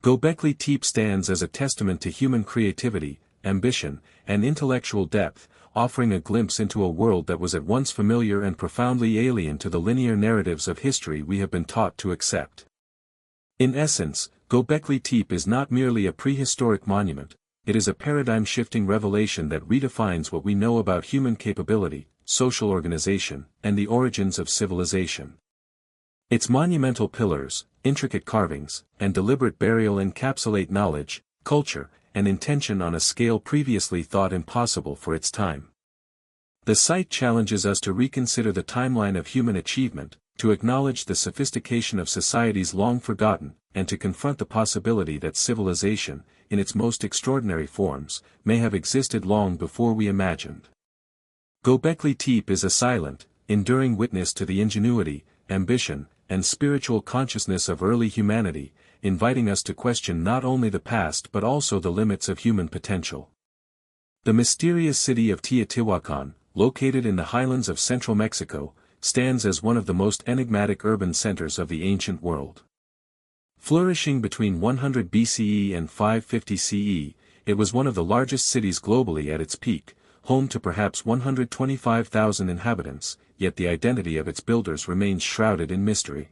Speaker 1: Göbekli Tepe stands as a testament to human creativity, ambition, and intellectual depth, offering a glimpse into a world that was at once familiar and profoundly alien to the linear narratives of history we have been taught to accept. In essence, Göbekli Tepe is not merely a prehistoric monument, it is a paradigm-shifting revelation that redefines what we know about human capability, social organization, and the origins of civilization. Its monumental pillars, intricate carvings, and deliberate burial encapsulate knowledge, culture, and intention on a scale previously thought impossible for its time. The site challenges us to reconsider the timeline of human achievement, to acknowledge the sophistication of societies long forgotten, and to confront the possibility that civilization, in its most extraordinary forms, may have existed long before we imagined. Göbekli Tepe is a silent, enduring witness to the ingenuity, ambition, and spiritual consciousness of early humanity, inviting us to question not only the past but also the limits of human potential. The mysterious city of Teotihuacan, located in the highlands of central Mexico, stands as one of the most enigmatic urban centers of the ancient world. Flourishing between 100 BCE and 550 CE, it was one of the largest cities globally at its peak, home to perhaps 125,000 inhabitants, yet the identity of its builders remains shrouded in mystery.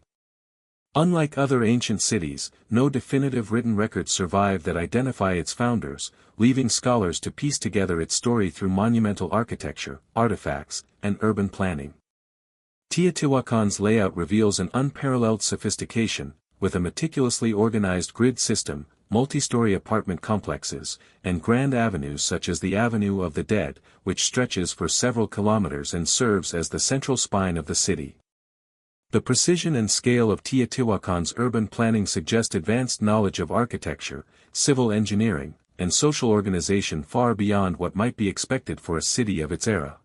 Speaker 1: Unlike other ancient cities, no definitive written records survive that identify its founders, leaving scholars to piece together its story through monumental architecture, artifacts, and urban planning. Teotihuacan's layout reveals an unparalleled sophistication, with a meticulously organized grid system, multi-story apartment complexes, and grand avenues such as the Avenue of the Dead, which stretches for several kilometers and serves as the central spine of the city. The precision and scale of Teotihuacan's urban planning suggest advanced knowledge of architecture, civil engineering, and social organization far beyond what might be expected for a city of its era.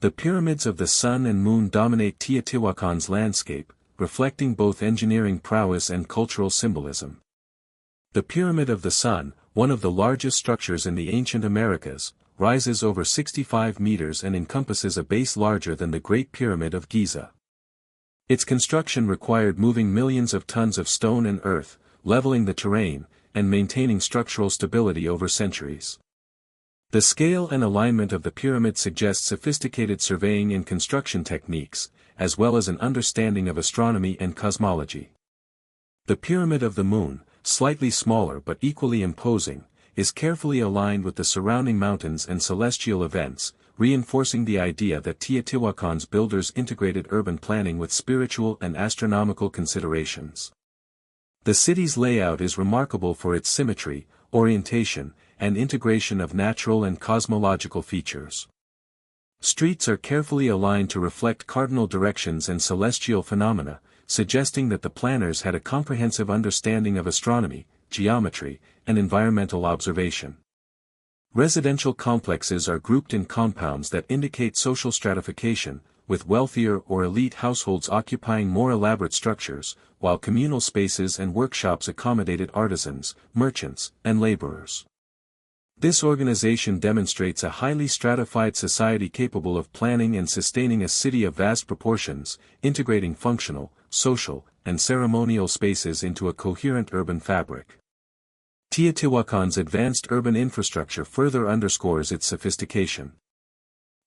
Speaker 1: The pyramids of the Sun and Moon dominate Teotihuacan's landscape, reflecting both engineering prowess and cultural symbolism. The Pyramid of the Sun, one of the largest structures in the ancient Americas, rises over 65 meters and encompasses a base larger than the Great Pyramid of Giza. Its construction required moving millions of tons of stone and earth, leveling the terrain, and maintaining structural stability over centuries. The scale and alignment of the pyramid suggest sophisticated surveying and construction techniques, as well as an understanding of astronomy and cosmology. The Pyramid of the Moon, slightly smaller but equally imposing, is carefully aligned with the surrounding mountains and celestial events, reinforcing the idea that Teotihuacan's builders integrated urban planning with spiritual and astronomical considerations. The city's layout is remarkable for its symmetry, orientation, and integration of natural and cosmological features. Streets are carefully aligned to reflect cardinal directions and celestial phenomena, suggesting that the planners had a comprehensive understanding of astronomy, geometry, and environmental observation. Residential complexes are grouped in compounds that indicate social stratification, with wealthier or elite households occupying more elaborate structures, while communal spaces and workshops accommodated artisans, merchants, and laborers. This organization demonstrates a highly stratified society capable of planning and sustaining a city of vast proportions, integrating functional, social, and ceremonial spaces into a coherent urban fabric. Teotihuacan's advanced urban infrastructure further underscores its sophistication.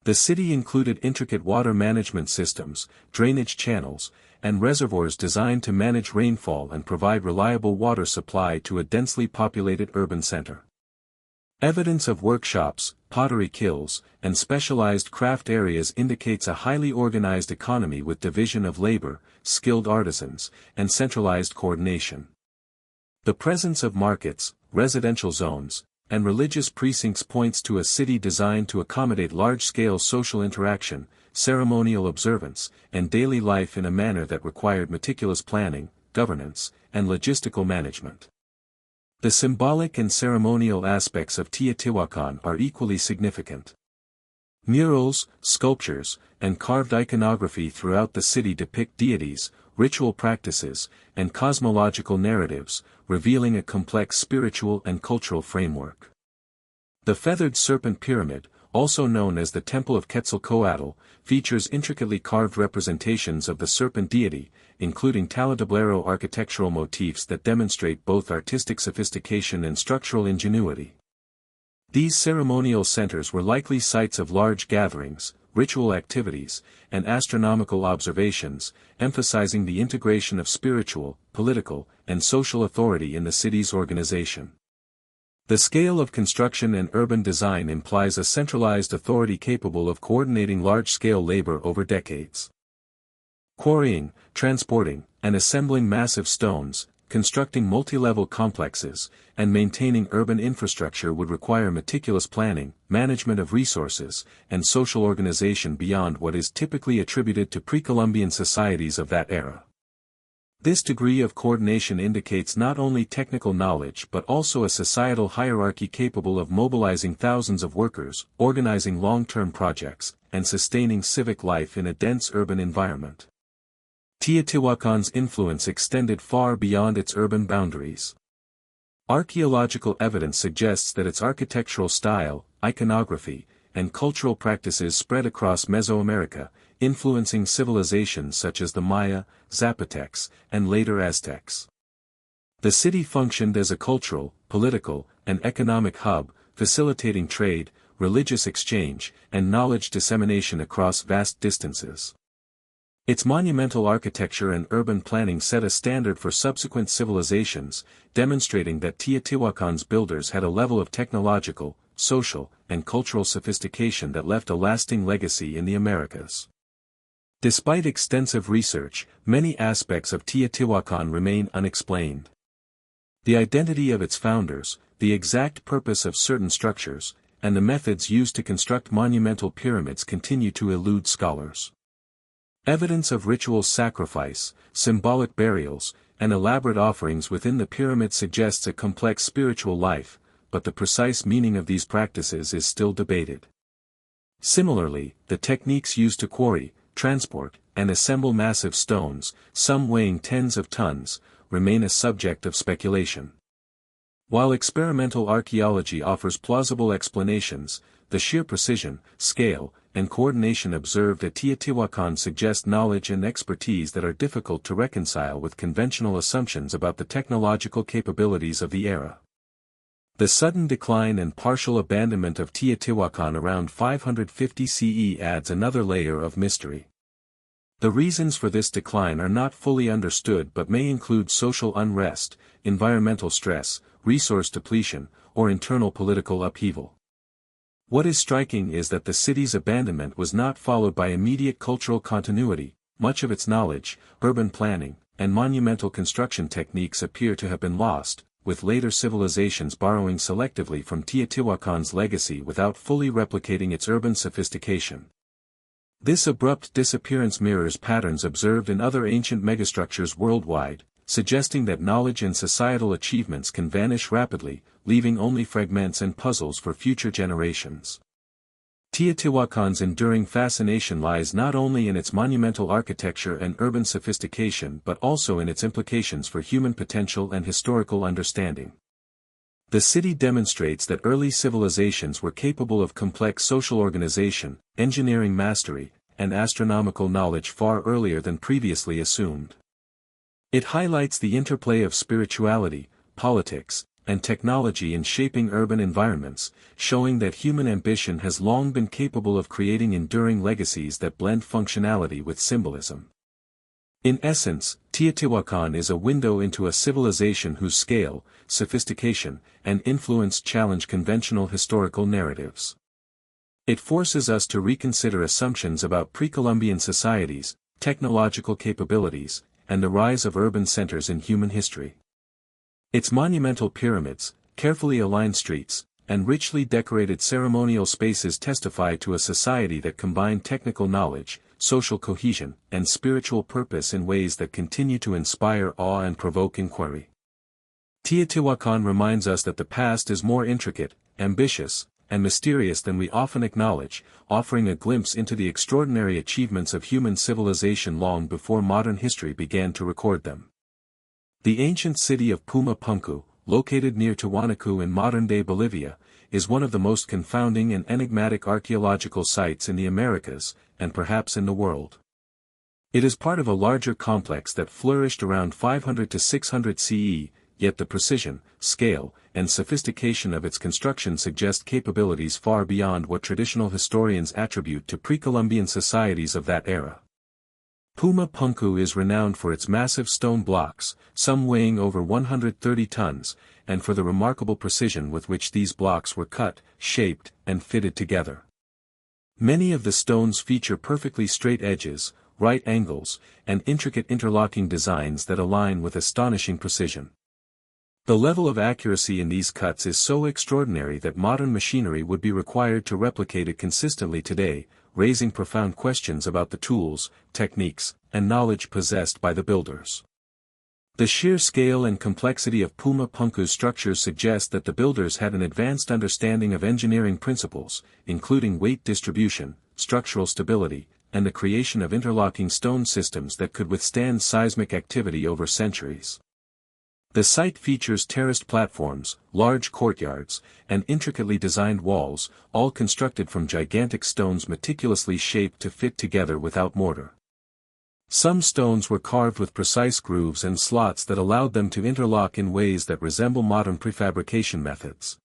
Speaker 1: The city included intricate water management systems, drainage channels, and reservoirs designed to manage rainfall and provide reliable water supply to a densely populated urban center. Evidence of workshops, pottery kilns, and specialized craft areas indicates a highly organized economy with division of labor, skilled artisans, and centralized coordination. The presence of markets, residential zones, and religious precincts points to a city designed to accommodate large-scale social interaction, ceremonial observance, and daily life in a manner that required meticulous planning, governance, and logistical management. The symbolic and ceremonial aspects of Teotihuacan are equally significant. Murals, sculptures, and carved iconography throughout the city depict deities, ritual practices, and cosmological narratives, revealing a complex spiritual and cultural framework. The feathered serpent pyramid, also known as the Temple of Quetzalcoatl, features intricately carved representations of the serpent deity, including taladolero architectural motifs that demonstrate both artistic sophistication and structural ingenuity. These ceremonial centers were likely sites of large gatherings, ritual activities, and astronomical observations, emphasizing the integration of spiritual, political, and social authority in the city's organization. The scale of construction and urban design implies a centralized authority capable of coordinating large-scale labor over decades. Quarrying, transporting, and assembling massive stones, constructing multi-level complexes, and maintaining urban infrastructure would require meticulous planning, management of resources, and social organization beyond what is typically attributed to pre-Columbian societies of that era. This degree of coordination indicates not only technical knowledge but also a societal hierarchy capable of mobilizing thousands of workers, organizing long-term projects, and sustaining civic life in a dense urban environment. Teotihuacan's influence extended far beyond its urban boundaries. Archaeological evidence suggests that its architectural style, iconography, and cultural practices spread across Mesoamerica, influencing civilizations such as the Maya, Zapotecs, and later Aztecs. The city functioned as a cultural, political, and economic hub, facilitating trade, religious exchange, and knowledge dissemination across vast distances. Its monumental architecture and urban planning set a standard for subsequent civilizations, demonstrating that Teotihuacan's builders had a level of technological, social, and cultural sophistication that left a lasting legacy in the Americas. Despite extensive research, many aspects of Teotihuacan remain unexplained. The identity of its founders, the exact purpose of certain structures, and the methods used to construct monumental pyramids continue to elude scholars. Evidence of ritual sacrifice, symbolic burials, and elaborate offerings within the pyramid suggests a complex spiritual life, but the precise meaning of these practices is still debated. Similarly, the techniques used to quarry, transport, and assemble massive stones, some weighing tens of tons, remain a subject of speculation. While experimental archaeology offers plausible explanations, the sheer precision, scale, and coordination observed at Teotihuacan suggest knowledge and expertise that are difficult to reconcile with conventional assumptions about the technological capabilities of the era. The sudden decline and partial abandonment of Teotihuacan around 550 CE adds another layer of mystery. The reasons for this decline are not fully understood but may include social unrest, environmental stress, resource depletion, or internal political upheaval. What is striking is that the city's abandonment was not followed by immediate cultural continuity. Much of its knowledge, urban planning, and monumental construction techniques appear to have been lost, with later civilizations borrowing selectively from Teotihuacan's legacy without fully replicating its urban sophistication. This abrupt disappearance mirrors patterns observed in other ancient megastructures worldwide, suggesting that knowledge and societal achievements can vanish rapidly, leaving only fragments and puzzles for future generations. Teotihuacan's enduring fascination lies not only in its monumental architecture and urban sophistication but also in its implications for human potential and historical understanding. The city demonstrates that early civilizations were capable of complex social organization, engineering mastery, and astronomical knowledge far earlier than previously assumed. It highlights the interplay of spirituality, politics, and technology in shaping urban environments, showing that human ambition has long been capable of creating enduring legacies that blend functionality with symbolism. In essence, Teotihuacan is a window into a civilization whose scale, sophistication, and influence challenge conventional historical narratives. It forces us to reconsider assumptions about pre-Columbian societies, technological capabilities, and the rise of urban centers in human history. Its monumental pyramids, carefully aligned streets, and richly decorated ceremonial spaces testify to a society that combined technical knowledge, social cohesion, and spiritual purpose in ways that continue to inspire awe and provoke inquiry. Teotihuacan reminds us that the past is more intricate, ambitious, and mysterious than we often acknowledge, offering a glimpse into the extraordinary achievements of human civilization long before modern history began to record them. The ancient city of Puma Punku, located near Tiwanaku in modern-day Bolivia, is one of the most confounding and enigmatic archaeological sites in the Americas, and perhaps in the world. It is part of a larger complex that flourished around 500 to 600 CE, yet the precision, scale, and sophistication of its construction suggest capabilities far beyond what traditional historians attribute to pre-Columbian societies of that era. Puma Punku is renowned for its massive stone blocks, some weighing over 130 tons, and for the remarkable precision with which these blocks were cut, shaped, and fitted together. Many of the stones feature perfectly straight edges, right angles, and intricate interlocking designs that align with astonishing precision. The level of accuracy in these cuts is so extraordinary that modern machinery would be required to replicate it consistently today, raising profound questions about the tools, techniques, and knowledge possessed by the builders. The sheer scale and complexity of Puma Punku's structures suggest that the builders had an advanced understanding of engineering principles, including weight distribution, structural stability, and the creation of interlocking stone systems that could withstand seismic activity over centuries. The site features terraced platforms, large courtyards, and intricately designed walls, all constructed from gigantic stones meticulously shaped to fit together without mortar. Some stones were carved with precise grooves and slots that allowed them to interlock in ways that resemble modern prefabrication methods.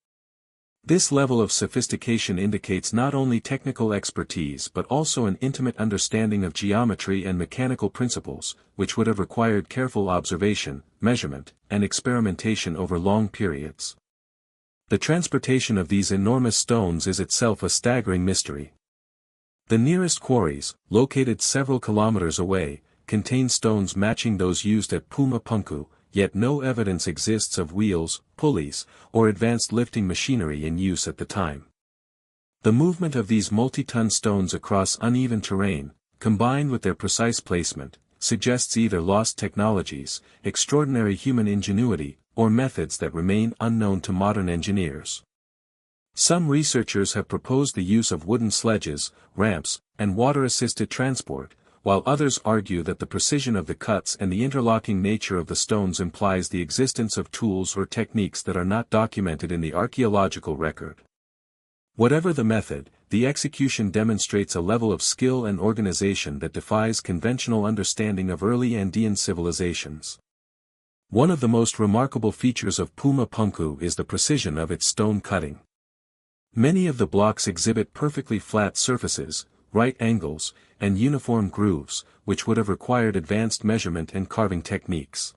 Speaker 1: This level of sophistication indicates not only technical expertise but also an intimate understanding of geometry and mechanical principles, which would have required careful observation, measurement, and experimentation over long periods. The transportation of these enormous stones is itself a staggering mystery. The nearest quarries, located several kilometers away, contain stones matching those used at Puma Punku, yet no evidence exists of wheels, pulleys, or advanced lifting machinery in use at the time. The movement of these multi-ton stones across uneven terrain, combined with their precise placement, suggests either lost technologies, extraordinary human ingenuity, or methods that remain unknown to modern engineers. Some researchers have proposed the use of wooden sledges, ramps, and water-assisted transport, while others argue that the precision of the cuts and the interlocking nature of the stones implies the existence of tools or techniques that are not documented in the archaeological record. Whatever the method, the execution demonstrates a level of skill and organization that defies conventional understanding of early Andean civilizations. One of the most remarkable features of Puma Punku is the precision of its stone cutting. Many of the blocks exhibit perfectly flat surfaces, right angles, and uniform grooves, which would have required advanced measurement and carving techniques.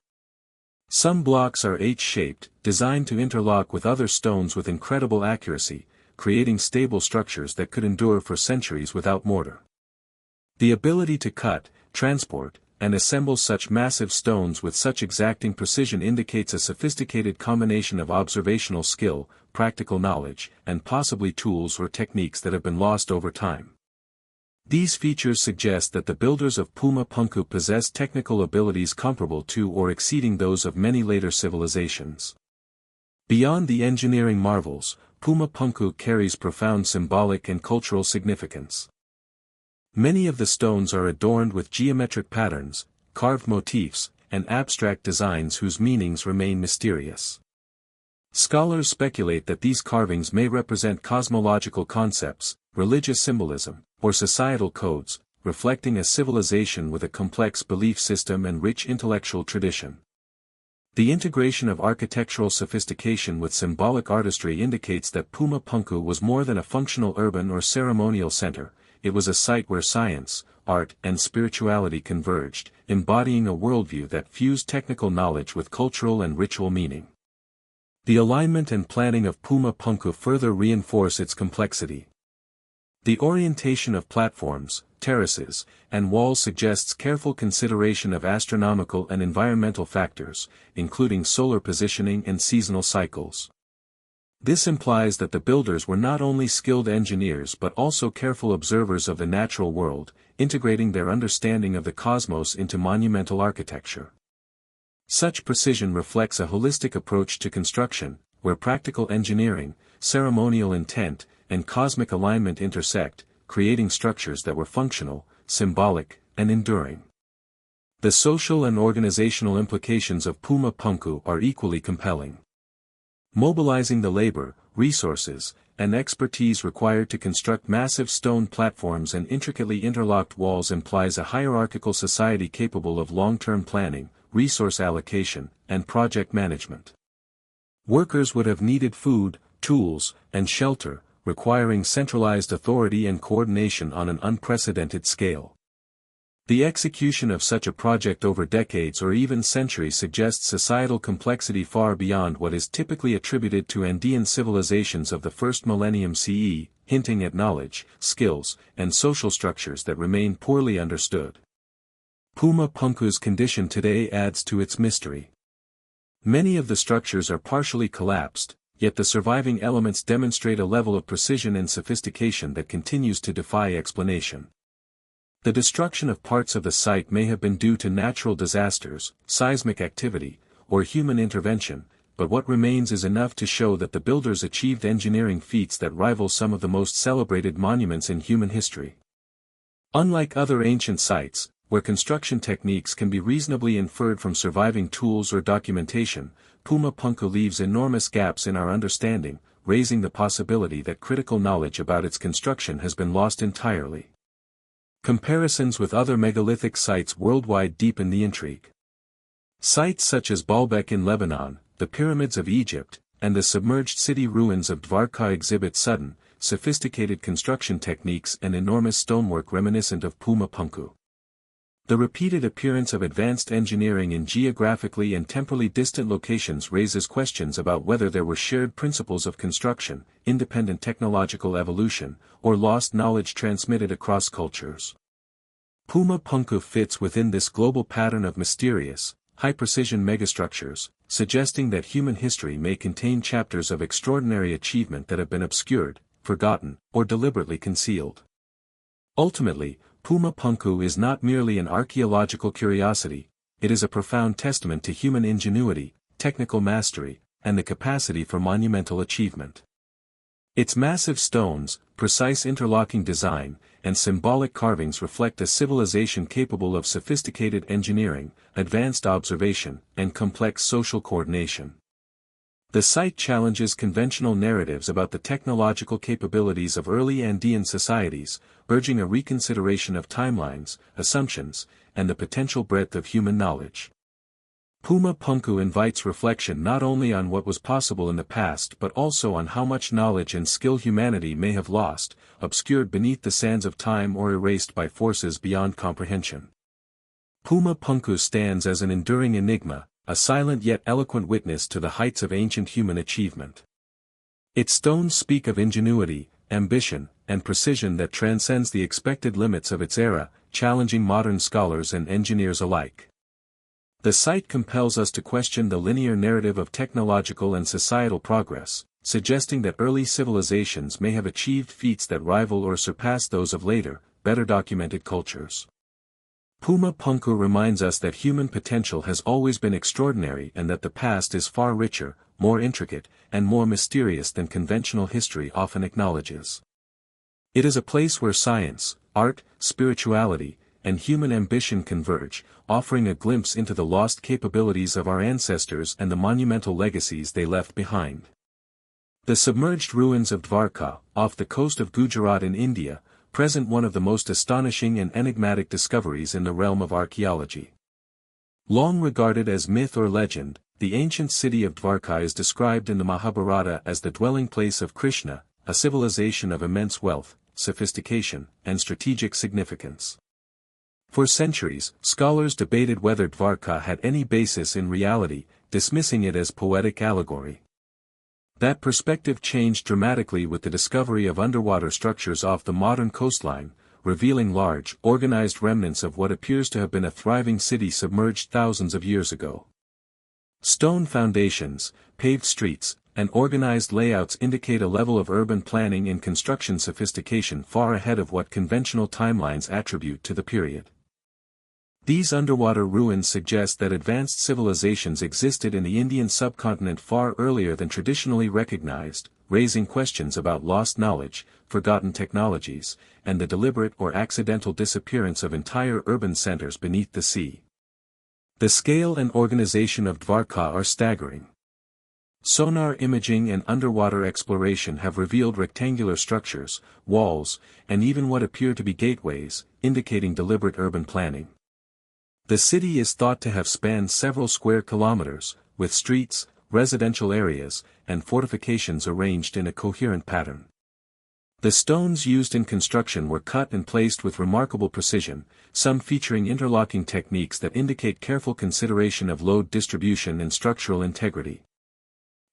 Speaker 1: Some blocks are H-shaped, designed to interlock with other stones with incredible accuracy, creating stable structures that could endure for centuries without mortar. The ability to cut, transport, and assemble such massive stones with such exacting precision indicates a sophisticated combination of observational skill, practical knowledge, and possibly tools or techniques that have been lost over time. These features suggest that the builders of Puma Punku possessed technical abilities comparable to or exceeding those of many later civilizations. Beyond the engineering marvels, Puma Punku carries profound symbolic and cultural significance. Many of the stones are adorned with geometric patterns, carved motifs, and abstract designs whose meanings remain mysterious. Scholars speculate that these carvings may represent cosmological concepts, religious symbolism, or societal codes, reflecting a civilization with a complex belief system and rich intellectual tradition. The integration of architectural sophistication with symbolic artistry indicates that Puma Punku was more than a functional urban or ceremonial center. It was a site where science, art and spirituality converged, embodying a worldview that fused technical knowledge with cultural and ritual meaning. The alignment and planning of Puma Punku further reinforce its complexity. The orientation of platforms, terraces, and walls suggests careful consideration of astronomical and environmental factors, including solar positioning and seasonal cycles. This implies that the builders were not only skilled engineers but also careful observers of the natural world, integrating their understanding of the cosmos into monumental architecture. Such precision reflects a holistic approach to construction, where practical engineering, ceremonial intent, and cosmic alignment intersect, creating structures that were functional, symbolic, and enduring. The social and organizational implications of Puma Punku are equally compelling. Mobilizing the labor, resources, and expertise required to construct massive stone platforms and intricately interlocked walls implies a hierarchical society capable of long-term planning, resource allocation, and project management. Workers would have needed food, tools, and shelter, requiring centralized authority and coordination on an unprecedented scale. The execution of such a project over decades or even centuries suggests societal complexity far beyond what is typically attributed to Andean civilizations of the first millennium CE, hinting at knowledge, skills, and social structures that remain poorly understood. Puma Punku's condition today adds to its mystery. Many of the structures are partially collapsed, yet the surviving elements demonstrate a level of precision and sophistication that continues to defy explanation. The destruction of parts of the site may have been due to natural disasters, seismic activity, or human intervention, but what remains is enough to show that the builders achieved engineering feats that rival some of the most celebrated monuments in human history. Unlike other ancient sites, where construction techniques can be reasonably inferred from surviving tools or documentation, Puma Punku leaves enormous gaps in our understanding, raising the possibility that critical knowledge about its construction has been lost entirely. Comparisons with other megalithic sites worldwide deepen the intrigue. Sites such as Baalbek in Lebanon, the pyramids of Egypt, and the submerged city ruins of Dvarka exhibit sudden, sophisticated construction techniques and enormous stonework reminiscent of Puma Punku. The repeated appearance of advanced engineering in geographically and temporally distant locations raises questions about whether there were shared principles of construction, independent technological evolution, or lost knowledge transmitted across cultures. Puma Punku fits within this global pattern of mysterious, high-precision megastructures, suggesting that human history may contain chapters of extraordinary achievement that have been obscured, forgotten, or deliberately concealed. Ultimately, Puma Punku is not merely an archaeological curiosity, it is a profound testament to human ingenuity, technical mastery, and the capacity for monumental achievement. Its massive stones, precise interlocking design, and symbolic carvings reflect a civilization capable of sophisticated engineering, advanced observation, and complex social coordination. The site challenges conventional narratives about the technological capabilities of early Andean societies, urging a reconsideration of timelines, assumptions, and the potential breadth of human knowledge. Puma Punku invites reflection not only on what was possible in the past but also on how much knowledge and skill humanity may have lost, obscured beneath the sands of time or erased by forces beyond comprehension. Puma Punku stands as an enduring enigma, a silent yet eloquent witness to the heights of ancient human achievement. Its stones speak of ingenuity, ambition, and precision that transcends the expected limits of its era, challenging modern scholars and engineers alike. The site compels us to question the linear narrative of technological and societal progress, suggesting that early civilizations may have achieved feats that rival or surpass those of later, better documented cultures. Puma Punku reminds us that human potential has always been extraordinary and that the past is far richer, more intricate, and more mysterious than conventional history often acknowledges. It is a place where science, art, spirituality, and human ambition converge, offering a glimpse into the lost capabilities of our ancestors and the monumental legacies they left behind. The submerged ruins of Dvarka, off the coast of Gujarat in India, present one of the most astonishing and enigmatic discoveries in the realm of archaeology. Long regarded as myth or legend, the ancient city of Dvarka is described in the Mahabharata as the dwelling place of Krishna, a civilization of immense wealth, sophistication, and strategic significance. For centuries, scholars debated whether Dvarka had any basis in reality, dismissing it as poetic allegory. That perspective changed dramatically with the discovery of underwater structures off the modern coastline, revealing large, organized remnants of what appears to have been a thriving city submerged thousands of years ago. Stone foundations, paved streets, and organized layouts indicate a level of urban planning and construction sophistication far ahead of what conventional timelines attribute to the period. These underwater ruins suggest that advanced civilizations existed in the Indian subcontinent far earlier than traditionally recognized, raising questions about lost knowledge, forgotten technologies, and the deliberate or accidental disappearance of entire urban centers beneath the sea. The scale and organization of Dvarka are staggering. Sonar imaging and underwater exploration have revealed rectangular structures, walls, and even what appear to be gateways, indicating deliberate urban planning. The city is thought to have spanned several square kilometers, with streets, residential areas, and fortifications arranged in a coherent pattern. The stones used in construction were cut and placed with remarkable precision, some featuring interlocking techniques that indicate careful consideration of load distribution and structural integrity.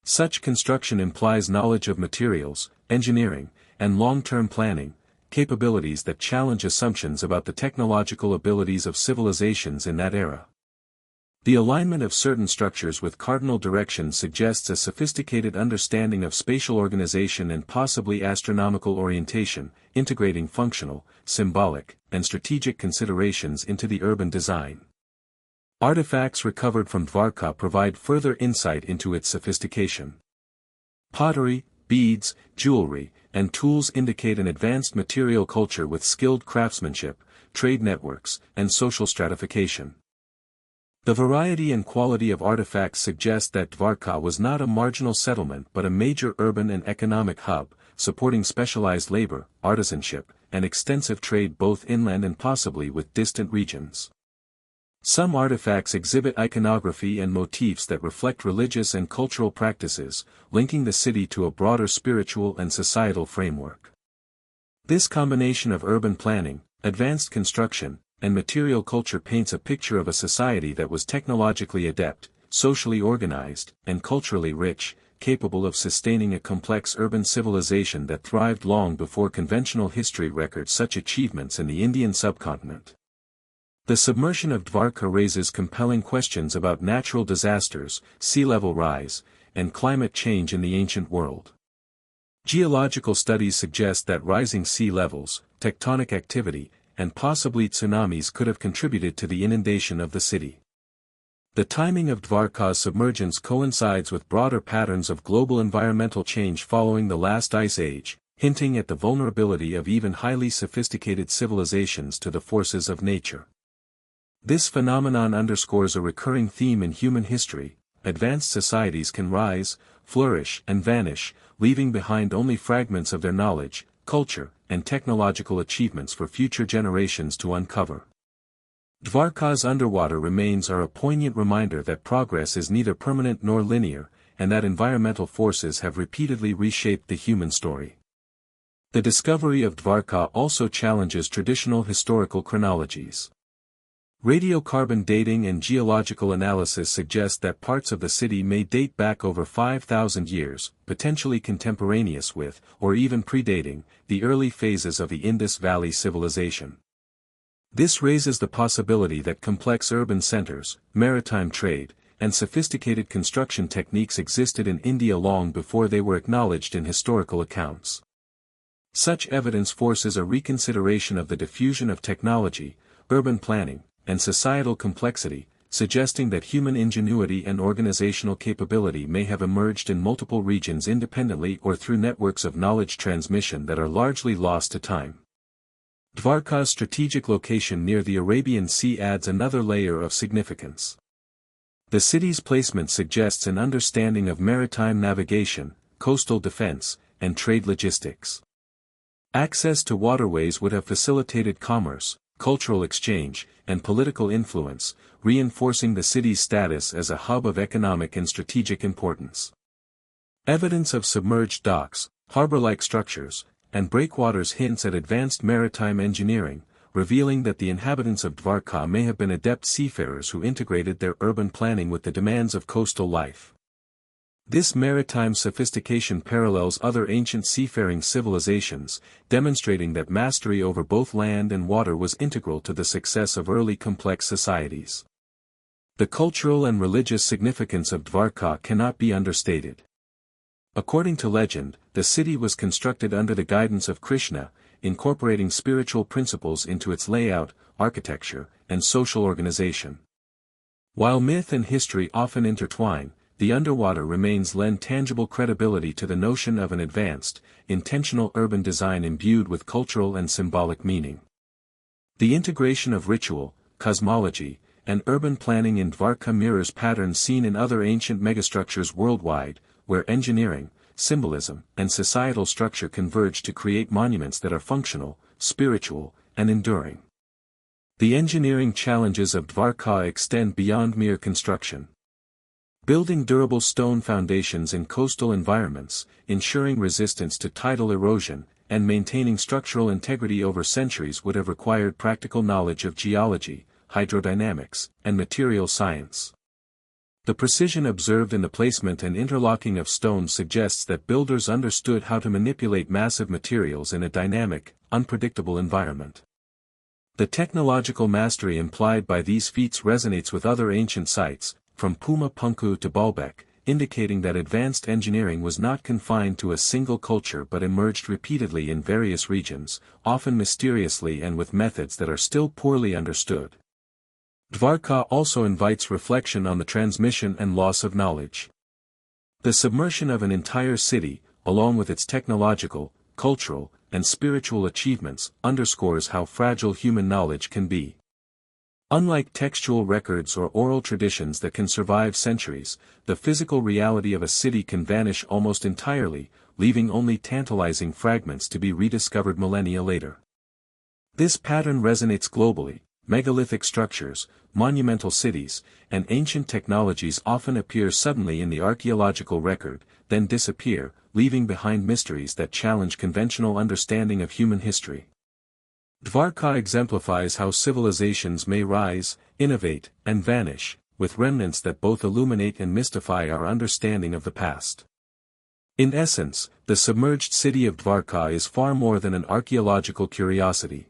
Speaker 1: Such construction implies knowledge of materials, engineering, and long-term planning, capabilities that challenge assumptions about the technological abilities of civilizations in that era. The alignment of certain structures with cardinal directions suggests a sophisticated understanding of spatial organization and possibly astronomical orientation, integrating functional, symbolic, and strategic considerations into the urban design. Artifacts recovered from Dvarka provide further insight into its sophistication. Pottery, beads, jewelry, and tools indicate an advanced material culture with skilled craftsmanship, trade networks, and social stratification. The variety and quality of artifacts suggest that Dvarka was not a marginal settlement but a major urban and economic hub, supporting specialized labor, artisanship, and extensive trade both inland and possibly with distant regions. Some artifacts exhibit iconography and motifs that reflect religious and cultural practices, linking the city to a broader spiritual and societal framework. This combination of urban planning, advanced construction, and material culture paints a picture of a society that was technologically adept, socially organized, and culturally rich, capable of sustaining a complex urban civilization that thrived long before conventional history records such achievements in the Indian subcontinent. The submersion of Dvarka raises compelling questions about natural disasters, sea level rise, and climate change in the ancient world. Geological studies suggest that rising sea levels, tectonic activity, and possibly tsunamis could have contributed to the inundation of the city. The timing of Dvarka's submergence coincides with broader patterns of global environmental change following the last ice age, hinting at the vulnerability of even highly sophisticated civilizations to the forces of nature. This phenomenon underscores a recurring theme in human history: advanced societies can rise, flourish, and vanish, leaving behind only fragments of their knowledge, culture, and technological achievements for future generations to uncover. Dvarka's underwater remains are a poignant reminder that progress is neither permanent nor linear, and that environmental forces have repeatedly reshaped the human story. The discovery of Dvarka also challenges traditional historical chronologies. Radiocarbon dating and geological analysis suggest that parts of the city may date back over 5,000 years, potentially contemporaneous with, or even predating, the early phases of the Indus Valley civilization. This raises the possibility that complex urban centers, maritime trade, and sophisticated construction techniques existed in India long before they were acknowledged in historical accounts. Such evidence forces a reconsideration of the diffusion of technology, urban planning, and societal complexity, suggesting that human ingenuity and organizational capability may have emerged in multiple regions independently or through networks of knowledge transmission that are largely lost to time. Dvarka's strategic location near the Arabian Sea adds another layer of significance. The city's placement suggests an understanding of maritime navigation, coastal defense, and trade logistics. Access to waterways would have facilitated commerce, cultural exchange, and political influence, reinforcing the city's status as a hub of economic and strategic importance. Evidence of submerged docks, harbor-like structures, and breakwaters hints at advanced maritime engineering, revealing that the inhabitants of Dvarka may have been adept seafarers who integrated their urban planning with the demands of coastal life. This maritime sophistication parallels other ancient seafaring civilizations, demonstrating that mastery over both land and water was integral to the success of early complex societies. The cultural and religious significance of Dvarka cannot be understated. According to legend, the city was constructed under the guidance of Krishna, incorporating spiritual principles into its layout, architecture, and social organization. While myth and history often intertwine, the underwater remains lend tangible credibility to the notion of an advanced, intentional urban design imbued with cultural and symbolic meaning. The integration of ritual, cosmology, and urban planning in Dvarka mirrors patterns seen in other ancient megastructures worldwide, where engineering, symbolism, and societal structure converge to create monuments that are functional, spiritual, and enduring. The engineering challenges of Dvarka extend beyond mere construction. Building durable stone foundations in coastal environments, ensuring resistance to tidal erosion, and maintaining structural integrity over centuries would have required practical knowledge of geology, hydrodynamics, and material science. The precision observed in the placement and interlocking of stones suggests that builders understood how to manipulate massive materials in a dynamic, unpredictable environment. The technological mastery implied by these feats resonates with other ancient sites, from Puma Punku to Baalbek, indicating that advanced engineering was not confined to a single culture but emerged repeatedly in various regions, often mysteriously and with methods that are still poorly understood. Dvarka also invites reflection on the transmission and loss of knowledge. The submersion of an entire city, along with its technological, cultural, and spiritual achievements, underscores how fragile human knowledge can be. Unlike textual records or oral traditions that can survive centuries, the physical reality of a city can vanish almost entirely, leaving only tantalizing fragments to be rediscovered millennia later. This pattern resonates globally. Megalithic structures, monumental cities, and ancient technologies often appear suddenly in the archaeological record, then disappear, leaving behind mysteries that challenge conventional understanding of human history. Dvarka exemplifies how civilizations may rise, innovate, and vanish, with remnants that both illuminate and mystify our understanding of the past. In essence, the submerged city of Dvarka is far more than an archaeological curiosity.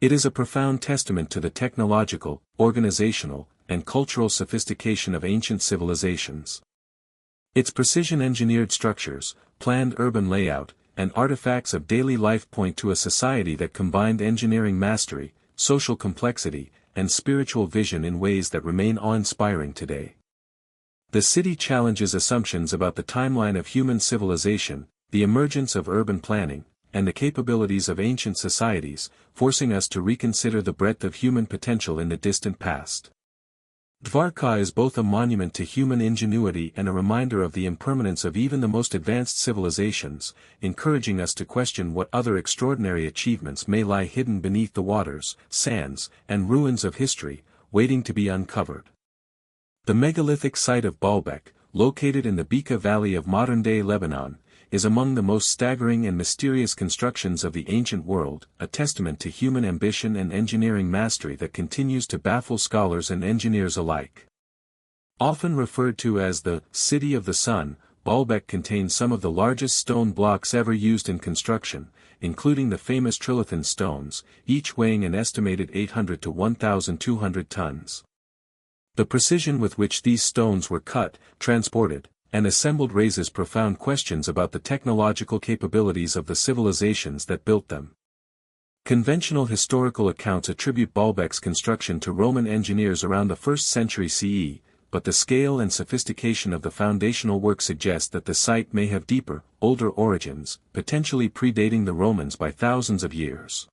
Speaker 1: It is a profound testament to the technological, organizational, and cultural sophistication of ancient civilizations. Its precision-engineered structures, planned urban layout, and artifacts of daily life point to a society that combined engineering mastery, social complexity, and spiritual vision in ways that remain awe-inspiring today. The city challenges assumptions about the timeline of human civilization, the emergence of urban planning, and the capabilities of ancient societies, forcing us to reconsider the breadth of human potential in the distant past. Dvarka is both a monument to human ingenuity and a reminder of the impermanence of even the most advanced civilizations, encouraging us to question what other extraordinary achievements may lie hidden beneath the waters, sands, and ruins of history, waiting to be uncovered. The megalithic site of Baalbek, located in the Bekaa Valley of modern-day Lebanon, is among the most staggering and mysterious constructions of the ancient world, a testament to human ambition and engineering mastery that continues to baffle scholars and engineers alike. Often referred to as the City of the Sun, Baalbek contains some of the largest stone blocks ever used in construction, including the famous trilithon stones, each weighing an estimated 800 to 1,200 tons. The precision with which these stones were cut, transported, and assembled raises profound questions about the technological capabilities of the civilizations that built them. Conventional historical accounts attribute Baalbek's construction to Roman engineers around the 1st century CE, but the scale and sophistication of the foundational work suggest that the site may have deeper, older origins, potentially predating the Romans by thousands of years.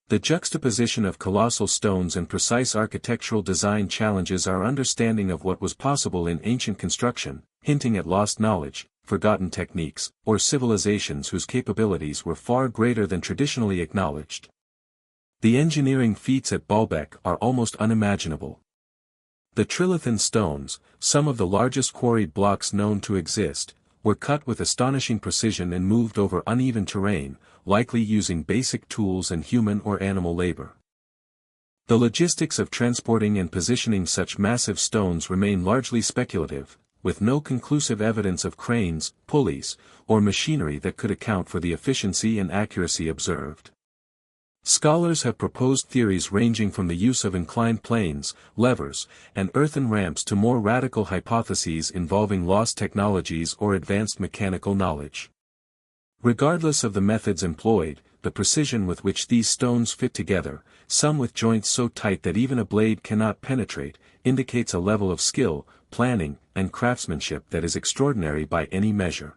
Speaker 1: The juxtaposition of colossal stones and precise architectural design challenges our understanding of what was possible in ancient construction, hinting at lost knowledge, forgotten techniques, or civilizations whose capabilities were far greater than traditionally acknowledged. The engineering feats at Baalbek are almost unimaginable. The trilithon stones, some of the largest quarried blocks known to exist, were cut with astonishing precision and moved over uneven terrain, likely using basic tools and human or animal labor. The logistics of transporting and positioning such massive stones remain largely speculative, with no conclusive evidence of cranes, pulleys, or machinery that could account for the efficiency and accuracy observed. Scholars have proposed theories ranging from the use of inclined planes, levers, and earthen ramps to more radical hypotheses involving lost technologies or advanced mechanical knowledge. Regardless of the methods employed, the precision with which these stones fit together, some with joints so tight that even a blade cannot penetrate, indicates a level of skill, planning, and craftsmanship that is extraordinary by any measure.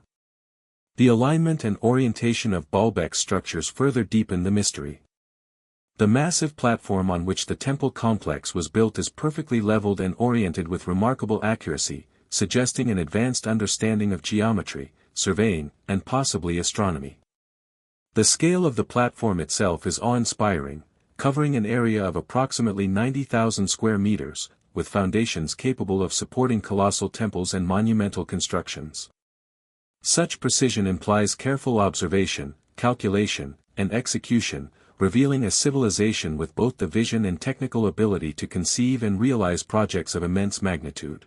Speaker 1: The alignment and orientation of Baalbek's structures further deepen the mystery. The massive platform on which the temple complex was built is perfectly leveled and oriented with remarkable accuracy, suggesting an advanced understanding of geometry, surveying, and possibly astronomy. The scale of the platform itself is awe-inspiring, covering an area of approximately 90,000 square meters, with foundations capable of supporting colossal temples and monumental constructions. Such precision implies careful observation, calculation, and execution, revealing a civilization with both the vision and technical ability to conceive and realize projects of immense magnitude.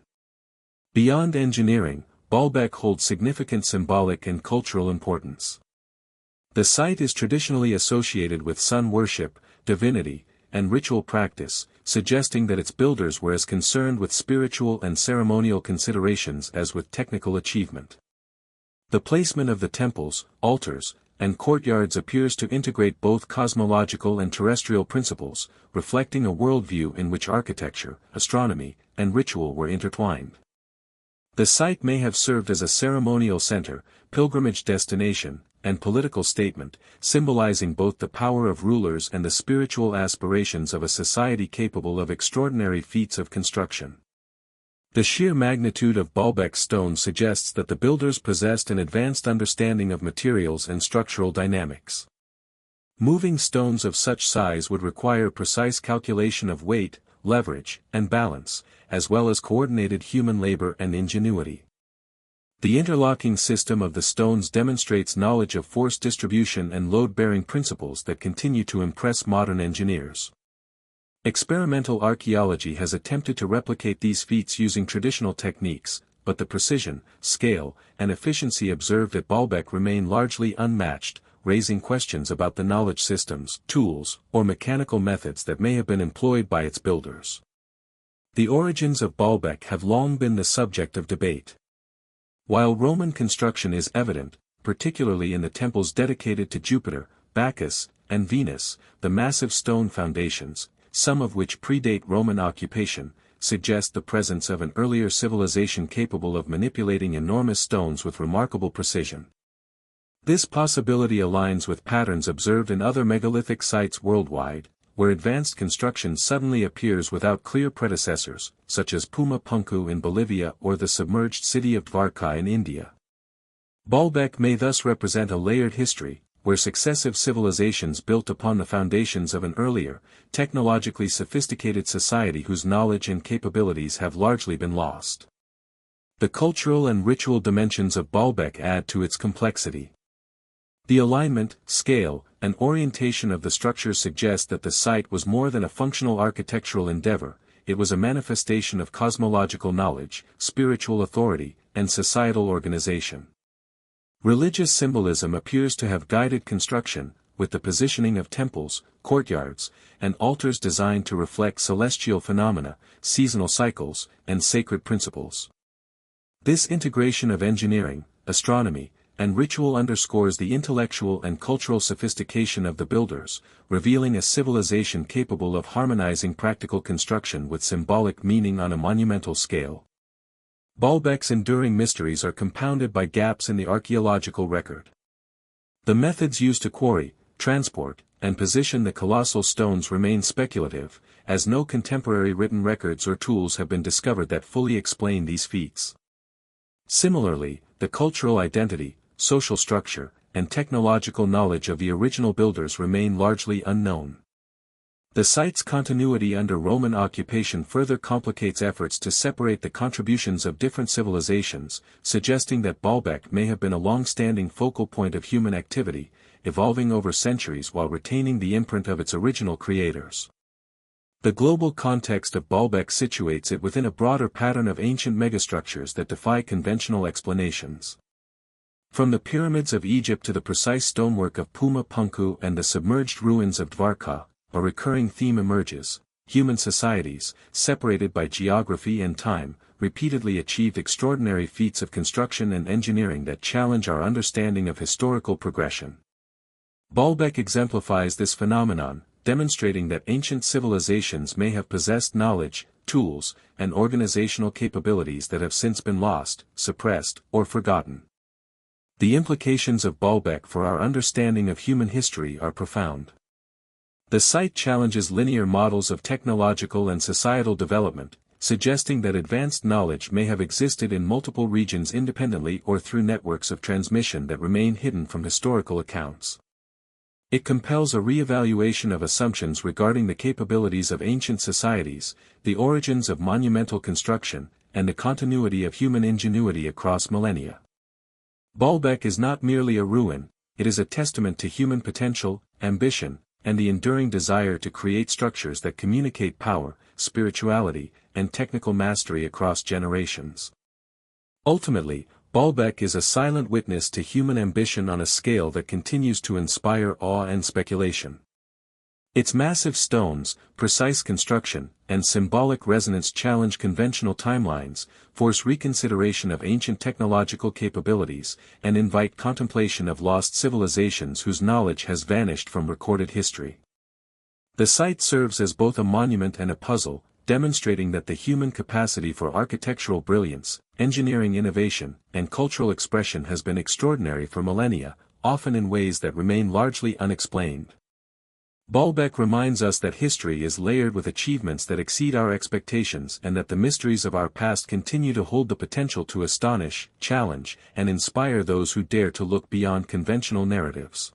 Speaker 1: Beyond engineering, Baalbek holds significant symbolic and cultural importance. The site is traditionally associated with sun worship, divinity, and ritual practice, suggesting that its builders were as concerned with spiritual and ceremonial considerations as with technical achievement. The placement of the temples, altars, and courtyards appears to integrate both cosmological and terrestrial principles, reflecting a worldview in which architecture, astronomy, and ritual were intertwined. The site may have served as a ceremonial center, pilgrimage destination, and political statement, symbolizing both the power of rulers and the spiritual aspirations of a society capable of extraordinary feats of construction. The sheer magnitude of Baalbek's stone suggests that the builders possessed an advanced understanding of materials and structural dynamics. Moving stones of such size would require precise calculation of weight, leverage, and balance, as well as coordinated human labor and ingenuity. The interlocking system of the stones demonstrates knowledge of force distribution and load-bearing principles that continue to impress modern engineers. Experimental archaeology has attempted to replicate these feats using traditional techniques, but the precision, scale, and efficiency observed at Baalbek remain largely unmatched, raising questions about the knowledge systems, tools, or mechanical methods that may have been employed by its builders. The origins of Baalbek have long been the subject of debate. While Roman construction is evident, particularly in the temples dedicated to Jupiter, Bacchus, and Venus, the massive stone foundations, some of which predate Roman occupation, suggest the presence of an earlier civilization capable of manipulating enormous stones with remarkable precision. This possibility aligns with patterns observed in other megalithic sites worldwide, where advanced construction suddenly appears without clear predecessors, such as Puma Punku in Bolivia or the submerged city of Dwarka in India. Baalbek may thus represent a layered history, where successive civilizations built upon the foundations of an earlier, technologically sophisticated society whose knowledge and capabilities have largely been lost. The cultural and ritual dimensions of Baalbek add to its complexity. The alignment, scale, and orientation of the structures suggest that the site was more than a functional architectural endeavor, it was a manifestation of cosmological knowledge, spiritual authority, and societal organization. Religious symbolism appears to have guided construction, with the positioning of temples, courtyards, and altars designed to reflect celestial phenomena, seasonal cycles, and sacred principles. This integration of engineering, astronomy, and ritual underscores the intellectual and cultural sophistication of the builders, revealing a civilization capable of harmonizing practical construction with symbolic meaning on a monumental scale. Baalbek's enduring mysteries are compounded by gaps in the archaeological record. The methods used to quarry, transport, and position the colossal stones remain speculative, as no contemporary written records or tools have been discovered that fully explain these feats. Similarly, the cultural identity, social structure, and technological knowledge of the original builders remain largely unknown. The site's continuity under Roman occupation further complicates efforts to separate the contributions of different civilizations, suggesting that Baalbek may have been a long-standing focal point of human activity, evolving over centuries while retaining the imprint of its original creators. The global context of Baalbek situates it within a broader pattern of ancient megastructures that defy conventional explanations. From the pyramids of Egypt to the precise stonework of Puma Punku and the submerged ruins of Dvarka, a recurring theme emerges: human societies, separated by geography and time, repeatedly achieved extraordinary feats of construction and engineering that challenge our understanding of historical progression. Baalbek exemplifies this phenomenon, demonstrating that ancient civilizations may have possessed knowledge, tools, and organizational capabilities that have since been lost, suppressed, or forgotten. The implications of Baalbek for our understanding of human history are profound. The site challenges linear models of technological and societal development, suggesting that advanced knowledge may have existed in multiple regions independently or through networks of transmission that remain hidden from historical accounts. It compels a re-evaluation of assumptions regarding the capabilities of ancient societies, the origins of monumental construction, and the continuity of human ingenuity across millennia. Baalbek is not merely a ruin, it is a testament to human potential, ambition, and the enduring desire to create structures that communicate power, spirituality, and technical mastery across generations. Ultimately, Baalbek is a silent witness to human ambition on a scale that continues to inspire awe and speculation. Its massive stones, precise construction, and symbolic resonance challenge conventional timelines, force reconsideration of ancient technological capabilities, and invite contemplation of lost civilizations whose knowledge has vanished from recorded history. The site serves as both a monument and a puzzle, demonstrating that the human capacity for architectural brilliance, engineering innovation, and cultural expression has been extraordinary for millennia, often in ways that remain largely unexplained. Baalbek reminds us that history is layered with achievements that exceed our expectations and that the mysteries of our past continue to hold the potential to astonish, challenge, and inspire those who dare to look beyond conventional narratives.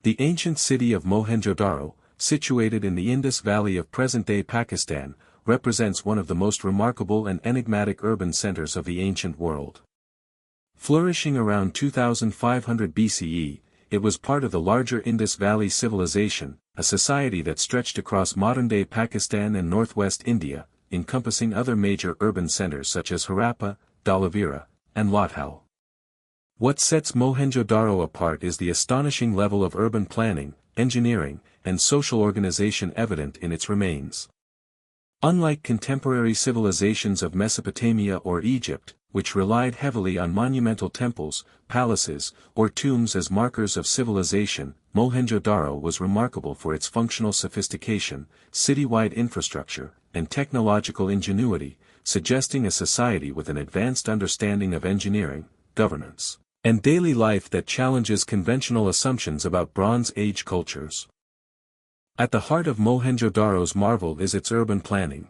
Speaker 1: The ancient city of Mohenjo-Daro, situated in the Indus Valley of present-day Pakistan, represents one of the most remarkable and enigmatic urban centers of the ancient world. Flourishing around 2500 BCE, it was part of the larger Indus Valley civilization, a society that stretched across modern-day Pakistan and northwest India, encompassing other major urban centers such as Harappa, Dhalavira, and Lothal. What sets Mohenjo-Daro apart is the astonishing level of urban planning, engineering, and social organization evident in its remains. Unlike contemporary civilizations of Mesopotamia or Egypt, which relied heavily on monumental temples, palaces, or tombs as markers of civilization, Mohenjo-Daro was remarkable for its functional sophistication, city-wide infrastructure, and technological ingenuity, suggesting a society with an advanced understanding of engineering, governance, and daily life that challenges conventional assumptions about Bronze Age cultures. At the heart of Mohenjo-Daro's marvel is its urban planning.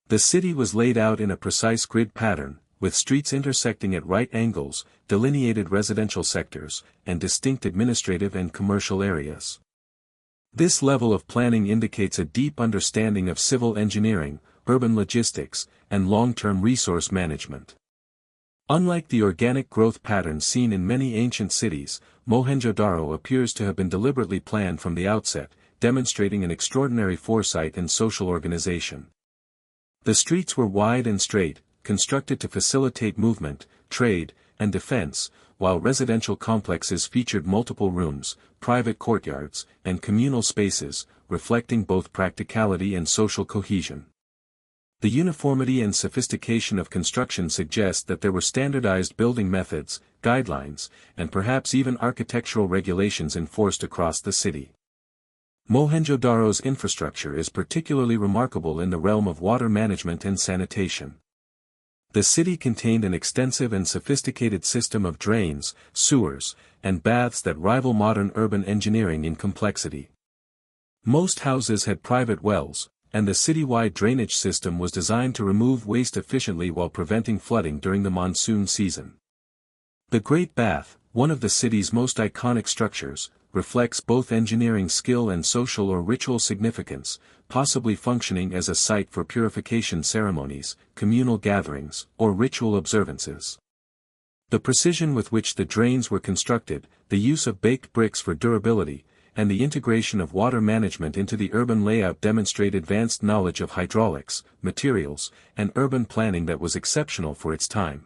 Speaker 1: The city was laid out in a precise grid pattern, with streets intersecting at right angles, delineated residential sectors, and distinct administrative and commercial areas. This level of planning indicates a deep understanding of civil engineering, urban logistics, and long-term resource management. Unlike the organic growth patterns seen in many ancient cities, Mohenjo-Daro appears to have been deliberately planned from the outset, demonstrating an extraordinary foresight and social organization. The streets were wide and straight, constructed to facilitate movement, trade, and defense, while residential complexes featured multiple rooms, private courtyards, and communal spaces, reflecting both practicality and social cohesion. The uniformity and sophistication of construction suggest that there were standardized building methods, guidelines, and perhaps even architectural regulations enforced across the city. Mohenjo-Daro's infrastructure is particularly remarkable in the realm of water management and sanitation. The city contained an extensive and sophisticated system of drains, sewers, and baths that rival modern urban engineering in complexity. Most houses had private wells, and the citywide drainage system was designed to remove waste efficiently while preventing flooding during the monsoon season. The Great Bath, one of the city's most iconic structures, reflects both engineering skill and social or ritual significance, possibly functioning as a site for purification ceremonies, communal gatherings, or ritual observances. The precision with which the drains were constructed, the use of baked bricks for durability, and the integration of water management into the urban layout demonstrate advanced knowledge of hydraulics, materials, and urban planning that was exceptional for its time.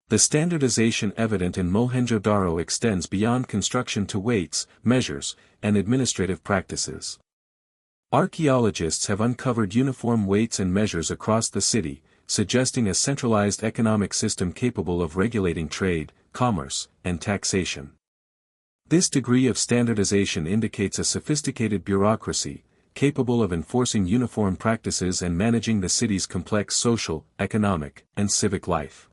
Speaker 1: The standardization evident in Mohenjo-Daro extends beyond construction to weights, measures, and administrative practices. Archaeologists have uncovered uniform weights and measures across the city, suggesting a centralized economic system capable of regulating trade, commerce, and taxation. This degree of standardization indicates a sophisticated bureaucracy, capable of enforcing uniform practices and managing the city's complex social, economic, and civic life.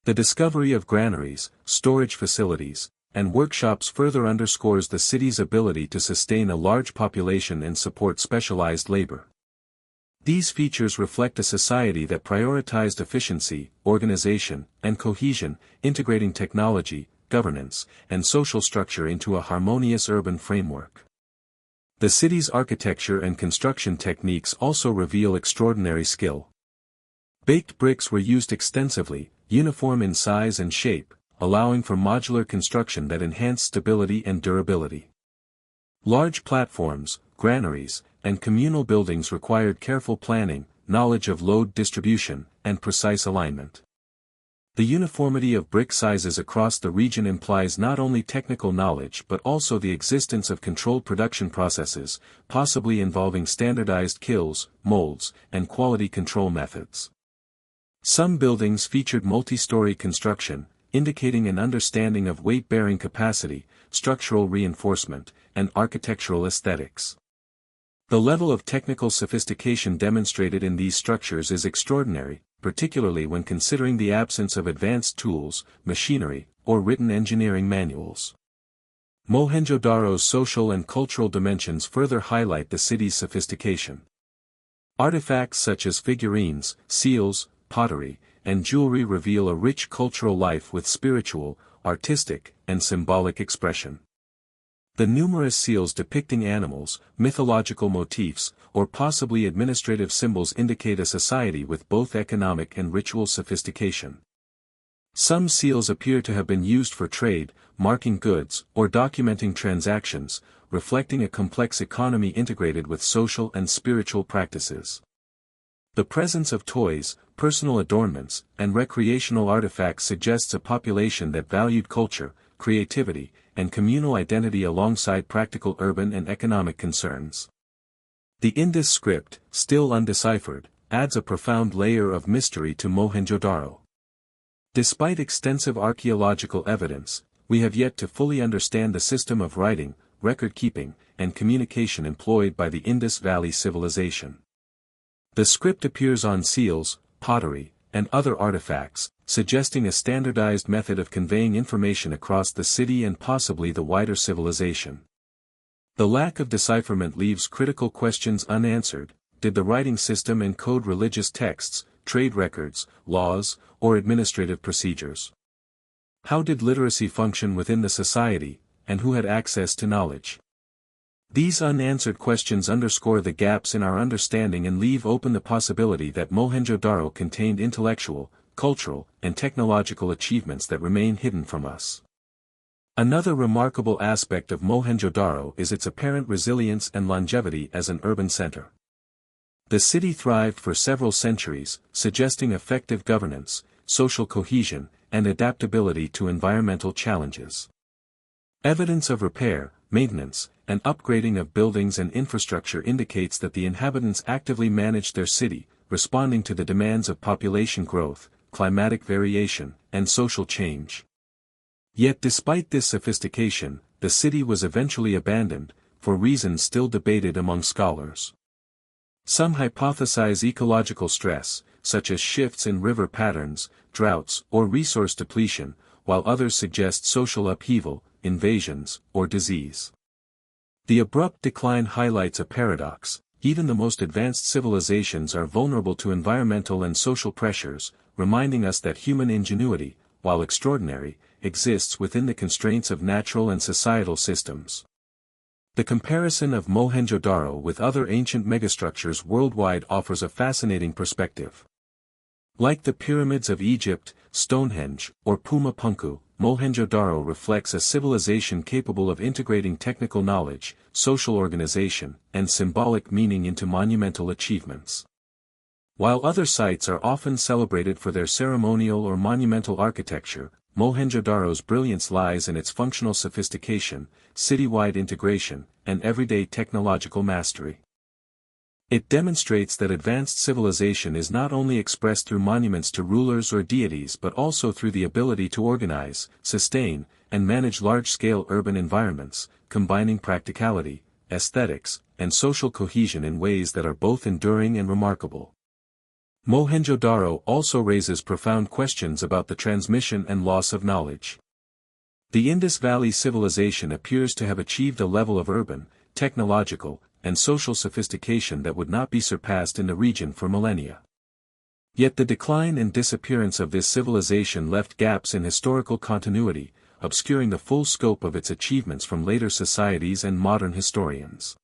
Speaker 1: The discovery of granaries, storage facilities, and workshops further underscores the city's ability to sustain a large population and support specialized labor. These features reflect a society that prioritized efficiency, organization, and cohesion, integrating technology, governance, and social structure into a harmonious urban framework. The city's architecture and construction techniques also reveal extraordinary skill. Baked bricks were used extensively, uniform in size and shape, allowing for modular construction that enhanced stability and durability. Large platforms, granaries, and communal buildings required careful planning, knowledge of load distribution, and precise alignment. The uniformity of brick sizes across the region implies not only technical knowledge but also the existence of controlled production processes, possibly involving standardized kilns, molds, and quality control methods. Some buildings featured multi-story construction, indicating an understanding of weight-bearing capacity, structural reinforcement, and architectural aesthetics. The level of technical sophistication demonstrated in these structures is extraordinary, particularly when considering the absence of advanced tools, machinery, or written engineering manuals. Mohenjo-Daro's social and cultural dimensions further highlight the city's sophistication. Artifacts such as figurines, seals, pottery, and jewelry reveal a rich cultural life with spiritual, artistic, and symbolic expression. The numerous seals depicting animals, mythological motifs, or possibly administrative symbols indicate a society with both economic and ritual sophistication. Some seals appear to have been used for trade, marking goods, or documenting transactions, reflecting a complex economy integrated with social and spiritual practices. The presence of toys, personal adornments, and recreational artifacts suggests a population that valued culture, creativity, and communal identity alongside practical urban and economic concerns. The Indus script, still undeciphered, adds a profound layer of mystery to Mohenjo-Daro. Despite extensive archaeological evidence, we have yet to fully understand the system of writing, record-keeping, and communication employed by the Indus Valley civilization. The script appears on seals, pottery, and other artifacts, suggesting a standardized method of conveying information across the city and possibly the wider civilization. The lack of decipherment leaves critical questions unanswered. Did the writing system encode religious texts, trade records, laws, or administrative procedures? How did literacy function within the society, and who had access to knowledge? These unanswered questions underscore the gaps in our understanding and leave open the possibility that Mohenjo-Daro contained intellectual, cultural, and technological achievements that remain hidden from us. Another remarkable aspect of Mohenjo-Daro is its apparent resilience and longevity as an urban center. The city thrived for several centuries, suggesting effective governance, social cohesion, and adaptability to environmental challenges. Evidence of repair, maintenance, and upgrading of buildings and infrastructure indicates that the inhabitants actively managed their city, responding to the demands of population growth, climatic variation, and social change. Yet despite this sophistication, the city was eventually abandoned, for reasons still debated among scholars. Some hypothesize ecological stress, such as shifts in river patterns, droughts, or resource depletion, while others suggest social upheaval, invasions, or disease. The abrupt decline highlights a paradox. Even the most advanced civilizations are vulnerable to environmental and social pressures, reminding us that human ingenuity, while extraordinary, exists within the constraints of natural and societal systems. The comparison of Mohenjo-Daro with other ancient megastructures worldwide offers a fascinating perspective. Like the pyramids of Egypt, Stonehenge, or Puma Punku, Mohenjo-Daro reflects a civilization capable of integrating technical knowledge, social organization, and symbolic meaning into monumental achievements. While other sites are often celebrated for their ceremonial or monumental architecture, Mohenjo-Daro's brilliance lies in its functional sophistication, city-wide integration, and everyday technological mastery. It demonstrates that advanced civilization is not only expressed through monuments to rulers or deities but also through the ability to organize, sustain, and manage large-scale urban environments, combining practicality, aesthetics, and social cohesion in ways that are both enduring and remarkable. Mohenjo-Daro also raises profound questions about the transmission and loss of knowledge. The Indus Valley civilization appears to have achieved a level of urban, technological, and social sophistication that would not be surpassed in the region for millennia. Yet the decline and disappearance of this civilization left gaps in historical continuity, obscuring the full scope of its achievements from later societies and modern historians.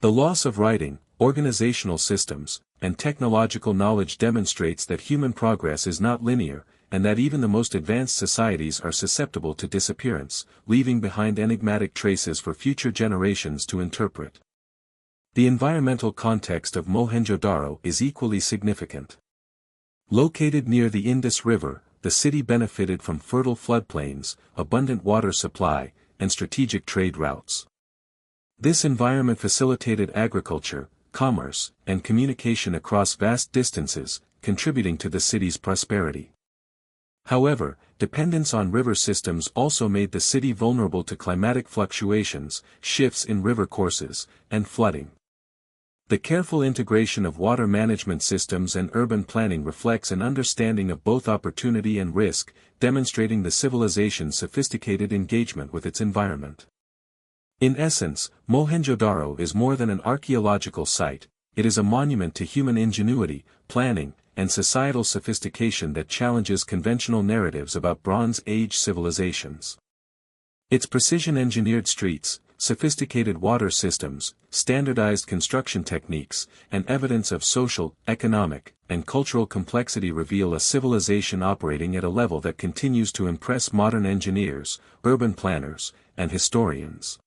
Speaker 1: The loss of writing, organizational systems, and technological knowledge demonstrates that human progress is not linear, and that even the most advanced societies are susceptible to disappearance, leaving behind enigmatic traces for future generations to interpret. The environmental context of Mohenjo-Daro is equally significant. Located near the Indus River, the city benefited from fertile floodplains, abundant water supply, and strategic trade routes. This environment facilitated agriculture, commerce, and communication across vast distances, contributing to the city's prosperity. However, dependence on river systems also made the city vulnerable to climatic fluctuations, shifts in river courses, and flooding. The careful integration of water management systems and urban planning reflects an understanding of both opportunity and risk, demonstrating the civilization's sophisticated engagement with its environment. In essence, Mohenjo-Daro is more than an archaeological site, it is a monument to human ingenuity, planning, and societal sophistication that challenges conventional narratives about Bronze Age civilizations. Its precision-engineered streets, sophisticated water systems, standardized construction techniques, and evidence of social, economic, and cultural complexity reveal a civilization operating at a level that continues to impress modern engineers, urban planners, and historians.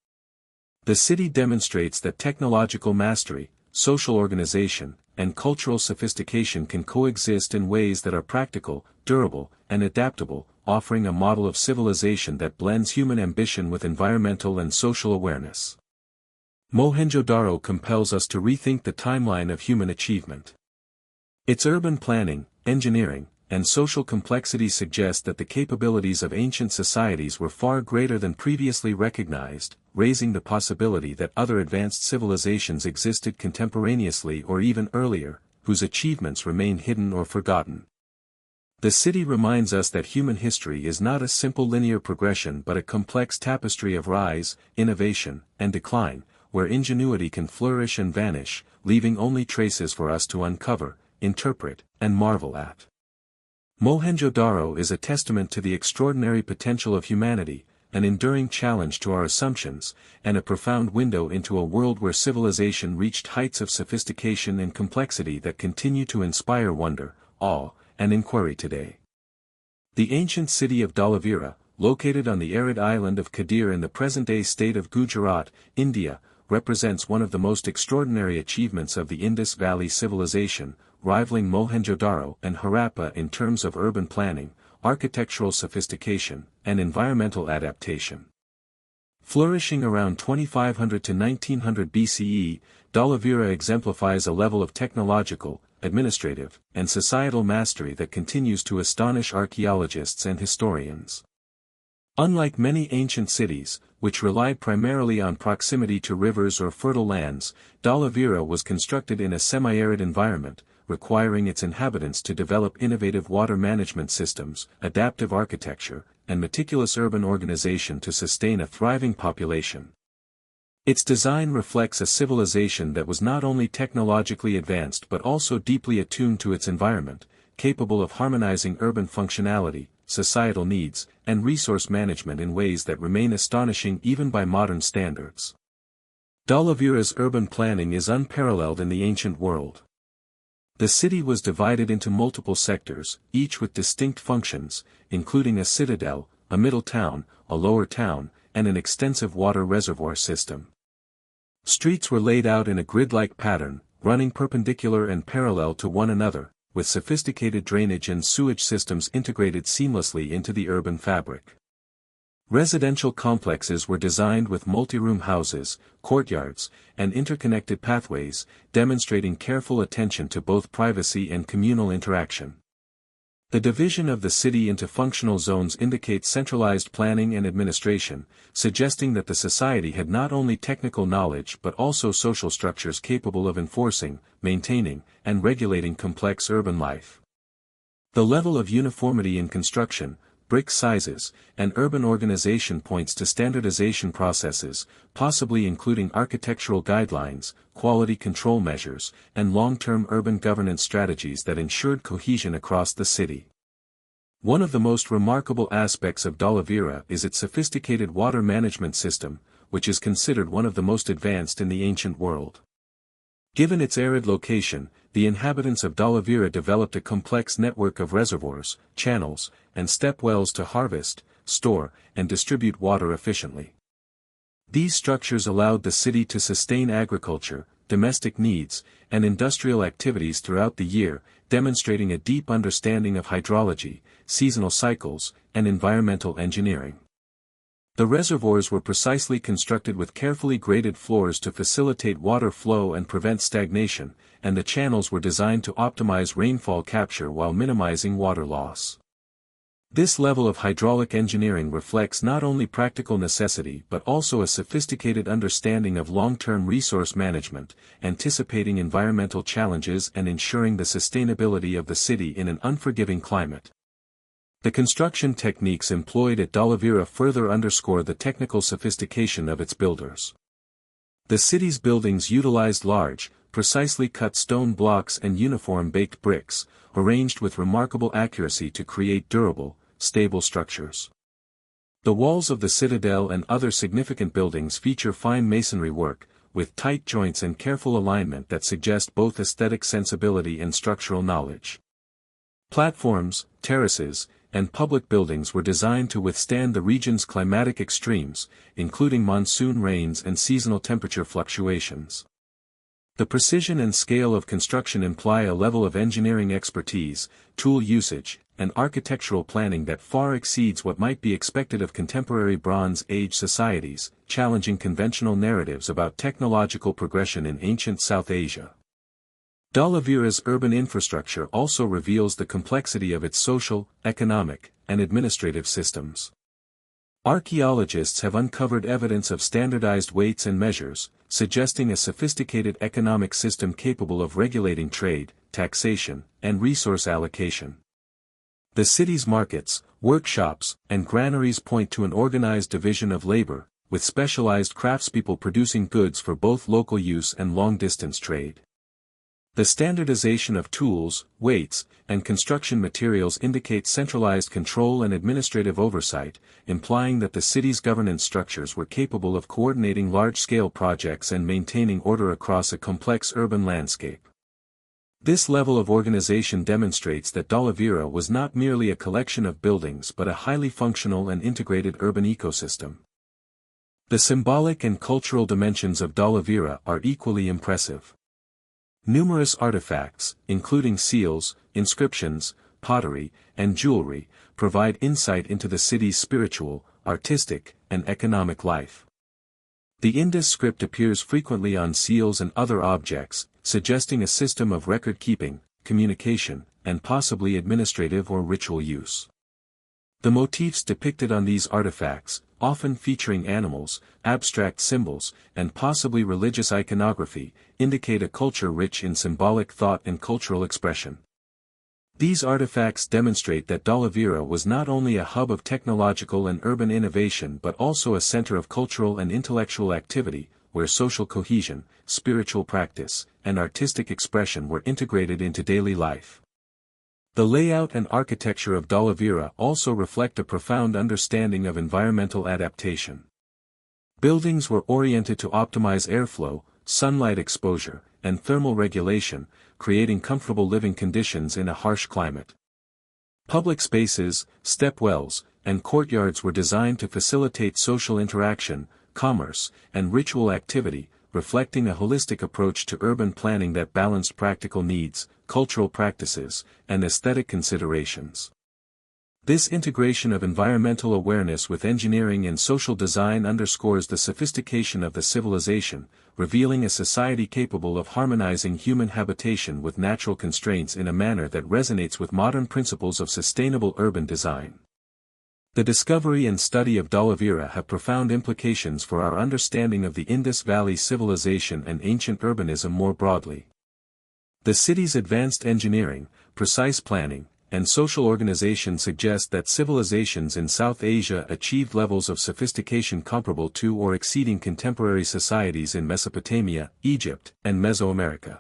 Speaker 1: The city demonstrates that technological mastery, social organization, and cultural sophistication can coexist in ways that are practical, durable, and adaptable, offering a model of civilization that blends human ambition with environmental and social awareness. Mohenjo-Daro compels us to rethink the timeline of human achievement. Its urban planning, engineering, and social complexity suggest that the capabilities of ancient societies were far greater than previously recognized, raising the possibility that other advanced civilizations existed contemporaneously or even earlier, whose achievements remain hidden or forgotten. The city reminds us that human history is not a simple linear progression but a complex tapestry of rise, innovation, and decline, where ingenuity can flourish and vanish, leaving only traces for us to uncover, interpret, and marvel at. Mohenjo-Daro is a testament to the extraordinary potential of humanity, an enduring challenge to our assumptions, and a profound window into a world where civilization reached heights of sophistication and complexity that continue to inspire wonder, awe, and inquiry today. The ancient city of Dhalavira, located on the arid island of Kadir in the present-day state of Gujarat, India, represents one of the most extraordinary achievements of the Indus Valley civilization, rivaling Mohenjo-Daro and Harappa in terms of urban planning, architectural sophistication, and environmental adaptation. Flourishing around 2500 to 1900 BCE, Dhalavira exemplifies a level of technological, administrative, and societal mastery that continues to astonish archaeologists and historians. Unlike many ancient cities, which relied primarily on proximity to rivers or fertile lands, Dhalavira was constructed in a semi-arid environment, requiring its inhabitants to develop innovative water management systems, adaptive architecture, and meticulous urban organization to sustain a thriving population. Its design reflects a civilization that was not only technologically advanced but also deeply attuned to its environment, capable of harmonizing urban functionality, societal needs, and resource management in ways that remain astonishing even by modern standards. D'Oliveira's urban planning is unparalleled in the ancient world. The city was divided into multiple sectors, each with distinct functions, including a citadel, a middle town, a lower town, and an extensive water reservoir system. Streets were laid out in a grid-like pattern, running perpendicular and parallel to one another, with sophisticated drainage and sewage systems integrated seamlessly into the urban fabric. Residential complexes were designed with multi-room houses, courtyards, and interconnected pathways, demonstrating careful attention to both privacy and communal interaction. The division of the city into functional zones indicates centralized planning and administration, suggesting that the society had not only technical knowledge but also social structures capable of enforcing, maintaining, and regulating complex urban life. The level of uniformity in construction, brick sizes, and urban organization points to standardization processes, possibly including architectural guidelines, quality control measures, and long-term urban governance strategies that ensured cohesion across the city. One of the most remarkable aspects of D'Oliveira is its sophisticated water management system, which is considered one of the most advanced in the ancient world. Given its arid location, the inhabitants of D'Oliveira developed a complex network of reservoirs, channels, and step wells to harvest, store, and distribute water efficiently. These structures allowed the city to sustain agriculture, domestic needs, and industrial activities throughout the year, demonstrating a deep understanding of hydrology, seasonal cycles, and environmental engineering. The reservoirs were precisely constructed with carefully graded floors to facilitate water flow and prevent stagnation, and the channels were designed to optimize rainfall capture while minimizing water loss. This level of hydraulic engineering reflects not only practical necessity but also a sophisticated understanding of long-term resource management, anticipating environmental challenges and ensuring the sustainability of the city in an unforgiving climate. The construction techniques employed at D'Oliveira further underscore the technical sophistication of its builders. The city's buildings utilized large, precisely cut stone blocks and uniform baked bricks, arranged with remarkable accuracy to create durable, stable structures. The walls of the citadel and other significant buildings feature fine masonry work, with tight joints and careful alignment that suggest both aesthetic sensibility and structural knowledge. Platforms, terraces, and public buildings were designed to withstand the region's climatic extremes, including monsoon rains and seasonal temperature fluctuations. The precision and scale of construction imply a level of engineering expertise, tool usage, and architectural planning that far exceeds what might be expected of contemporary Bronze Age societies, challenging conventional narratives about technological progression in ancient South Asia. D'Oliveira's urban infrastructure also reveals the complexity of its social, economic, and administrative systems. Archaeologists have uncovered evidence of standardized weights and measures, suggesting a sophisticated economic system capable of regulating trade, taxation, and resource allocation. The city's markets, workshops, and granaries point to an organized division of labor, with specialized craftspeople producing goods for both local use and long-distance trade. The standardization of tools, weights, and construction materials indicates centralized control and administrative oversight, implying that the city's governance structures were capable of coordinating large-scale projects and maintaining order across a complex urban landscape. This level of organization demonstrates that D'Oliveira was not merely a collection of buildings but a highly functional and integrated urban ecosystem. The symbolic and cultural dimensions of D'Oliveira are equally impressive. Numerous artifacts, including seals, inscriptions, pottery, and jewelry, provide insight into the city's spiritual, artistic, and economic life. The Indus script appears frequently on seals and other objects, suggesting a system of record-keeping, communication, and possibly administrative or ritual use. The motifs depicted on these artifacts, often featuring animals, abstract symbols, and possibly religious iconography, indicate a culture rich in symbolic thought and cultural expression. These artifacts demonstrate that D'Oliveira was not only a hub of technological and urban innovation but also a center of cultural and intellectual activity, where social cohesion, spiritual practice, and artistic expression were integrated into daily life. The layout and architecture of Dalla also reflect a profound understanding of environmental adaptation. Buildings were oriented to optimize airflow, sunlight exposure, and thermal regulation, creating comfortable living conditions in a harsh climate. Public spaces, stepwells, and courtyards were designed to facilitate social interaction, commerce, and ritual activity, reflecting a holistic approach to urban planning that balanced practical needs, cultural practices, and aesthetic considerations. This integration of environmental awareness with engineering and social design underscores the sophistication of the civilization, revealing a society capable of harmonizing human habitation with natural constraints in a manner that resonates with modern principles of sustainable urban design. The discovery and study of Dalla have profound implications for our understanding of the Indus Valley civilization and ancient urbanism more broadly. The city's advanced engineering, precise planning, and social organization suggest that civilizations in South Asia achieved levels of sophistication comparable to or exceeding contemporary societies in Mesopotamia, Egypt, and Mesoamerica.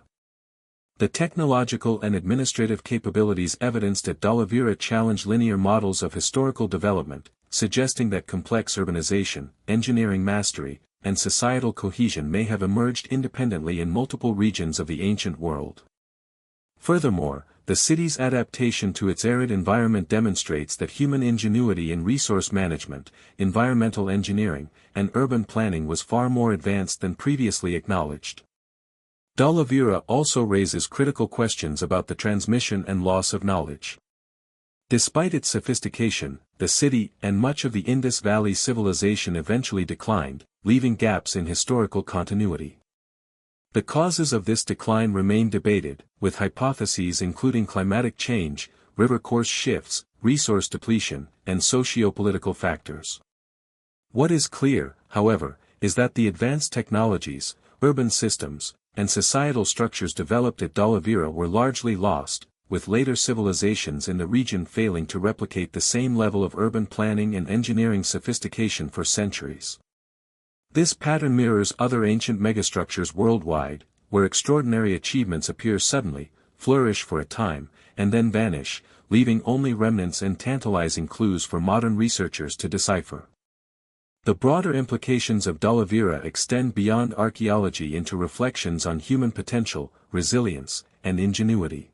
Speaker 1: The technological and administrative capabilities evidenced at Dalla challenge linear models of historical development, suggesting that complex urbanization, engineering mastery, and societal cohesion may have emerged independently in multiple regions of the ancient world. Furthermore, the city's adaptation to its arid environment demonstrates that human ingenuity in resource management, environmental engineering, and urban planning was far more advanced than previously acknowledged. Dalla also raises critical questions about the transmission and loss of knowledge. Despite its sophistication, the city and much of the Indus Valley civilization eventually declined, leaving gaps in historical continuity. The causes of this decline remain debated, with hypotheses including climatic change, river course shifts, resource depletion, and socio-political factors. What is clear, however, is that the advanced technologies, urban systems, and societal structures developed at Dalla were largely lost, with later civilizations in the region failing to replicate the same level of urban planning and engineering sophistication for centuries. This pattern mirrors other ancient megastructures worldwide, where extraordinary achievements appear suddenly, flourish for a time, and then vanish, leaving only remnants and tantalizing clues for modern researchers to decipher. The broader implications of Dalla extend beyond archaeology into reflections on human potential, resilience, and ingenuity.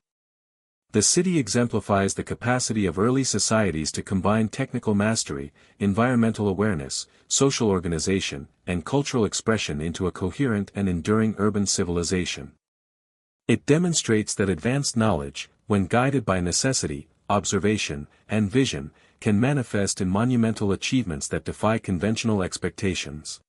Speaker 1: The city exemplifies the capacity of early societies to combine technical mastery, environmental awareness, social organization, and cultural expression into a coherent and enduring urban civilization. It demonstrates that advanced knowledge, when guided by necessity, observation, and vision, can manifest in monumental achievements that defy conventional expectations.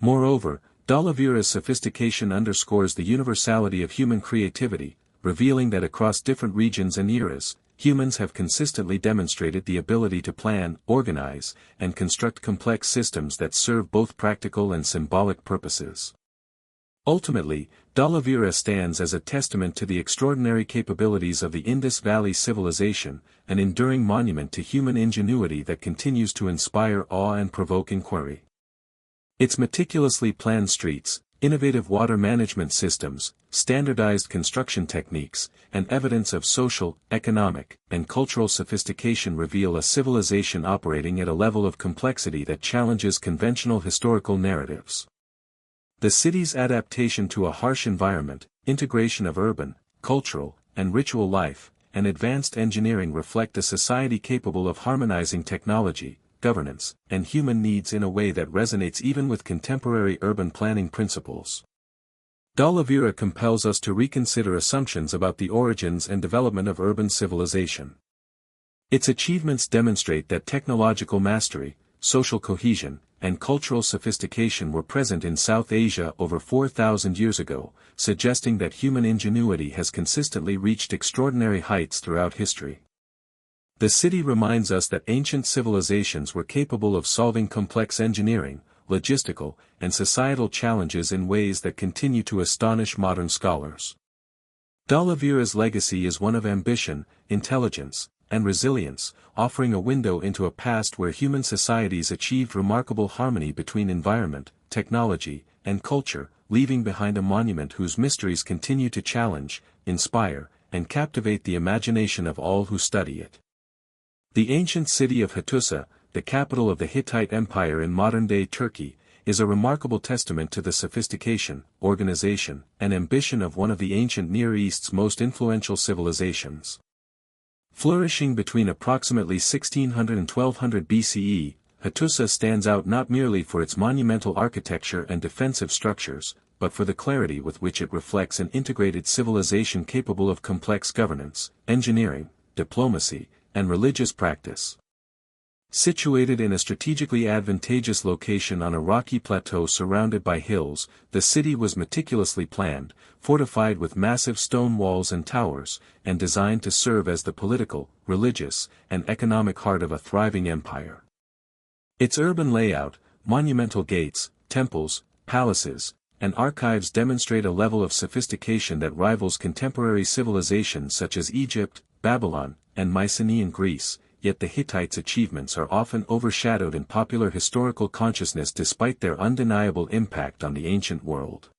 Speaker 1: Moreover, Dalla sophistication underscores the universality of human creativity, revealing that across different regions and eras, humans have consistently demonstrated the ability to plan, organize, and construct complex systems that serve both practical and symbolic purposes. Ultimately, Dalla stands as a testament to the extraordinary capabilities of the Indus Valley civilization, an enduring monument to human ingenuity that continues to inspire awe and provoke inquiry. Its meticulously planned streets, innovative water management systems, standardized construction techniques, and evidence of social, economic, and cultural sophistication reveal a civilization operating at a level of complexity that challenges conventional historical narratives. The city's adaptation to a harsh environment, integration of urban, cultural, and ritual life, and advanced engineering reflect a society capable of harmonizing technology, governance, and human needs in a way that resonates even with contemporary urban planning principles. Dalla compels us to reconsider assumptions about the origins and development of urban civilization. Its achievements demonstrate that technological mastery, social cohesion, and cultural sophistication were present in South Asia over 4,000 years ago, suggesting that human ingenuity has consistently reached extraordinary heights throughout history. The city reminds us that ancient civilizations were capable of solving complex engineering, logistical, and societal challenges in ways that continue to astonish modern scholars. Dalla legacy is one of ambition, intelligence, and resilience, offering a window into a past where human societies achieved remarkable harmony between environment, technology, and culture, leaving behind a monument whose mysteries continue to challenge, inspire, and captivate the imagination of all who study it. The ancient city of Hattusa, the capital of the Hittite Empire in modern-day Turkey, is a remarkable testament to the sophistication, organization, and ambition of one of the ancient Near East's most influential civilizations. Flourishing between approximately 1600 and 1200 BCE, Hattusa stands out not merely for its monumental architecture and defensive structures, but for the clarity with which it reflects an integrated civilization capable of complex governance, engineering, diplomacy, and religious practice. Situated in a strategically advantageous location on a rocky plateau surrounded by hills, the city was meticulously planned, fortified with massive stone walls and towers, and designed to serve as the political, religious, and economic heart of a thriving empire. Its urban layout, monumental gates, temples, palaces, and archives demonstrate a level of sophistication that rivals contemporary civilizations such as Egypt, Babylon, and Mycenaean Greece, yet the Hittites' achievements are often overshadowed in popular historical consciousness despite their undeniable impact on the ancient world.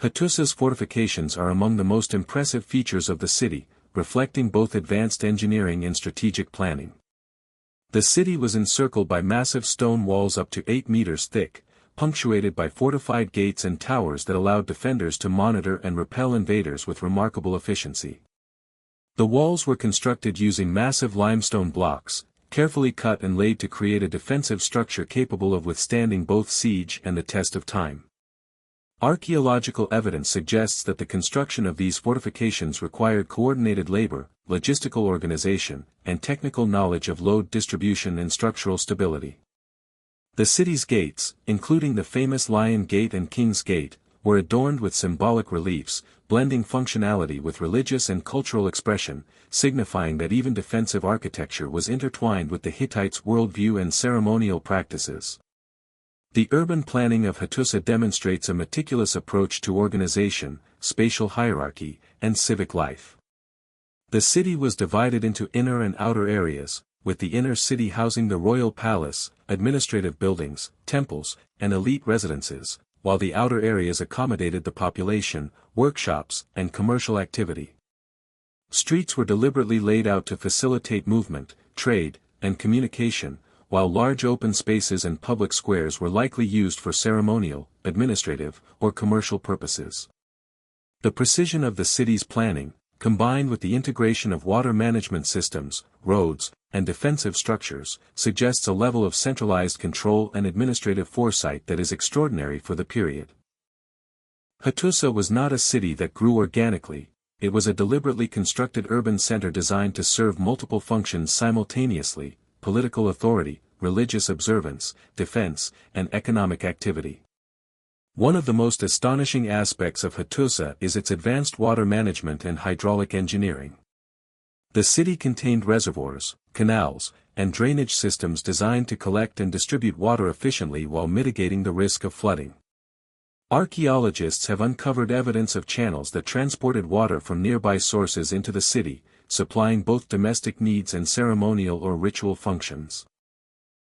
Speaker 1: Hattusa's fortifications are among the most impressive features of the city, reflecting both advanced engineering and strategic planning. The city was encircled by massive stone walls up to 8 meters thick, punctuated by fortified gates and towers that allowed defenders to monitor and repel invaders with remarkable efficiency. The walls were constructed using massive limestone blocks, carefully cut and laid to create a defensive structure capable of withstanding both siege and the test of time. Archaeological evidence suggests that the construction of these fortifications required coordinated labor, logistical organization, and technical knowledge of load distribution and structural stability. The city's gates, including the famous Lion Gate and King's Gate, were adorned with symbolic reliefs, blending functionality with religious and cultural expression, signifying that even defensive architecture was intertwined with the Hittites' worldview and ceremonial practices. The urban planning of Hattusa demonstrates a meticulous approach to organization, spatial hierarchy, and civic life. The city was divided into inner and outer areas, with the inner city housing the royal palace, administrative buildings, temples, and elite residences, while the outer areas accommodated the population, workshops, and commercial activity. Streets were deliberately laid out to facilitate movement, trade, and communication, while large open spaces and public squares were likely used for ceremonial, administrative, or commercial purposes. The precision of the city's planning, combined with the integration of water management systems, roads, and defensive structures, suggests a level of centralized control and administrative foresight that is extraordinary for the period. Hattusa was not a city that grew organically, it was a deliberately constructed urban center designed to serve multiple functions simultaneously: political authority, religious observance, defense, and economic activity. One of the most astonishing aspects of Hattusa is its advanced water management and hydraulic engineering. The city contained reservoirs, canals, and drainage systems designed to collect and distribute water efficiently while mitigating the risk of flooding. Archaeologists have uncovered evidence of channels that transported water from nearby sources into the city, supplying both domestic needs and ceremonial or ritual functions.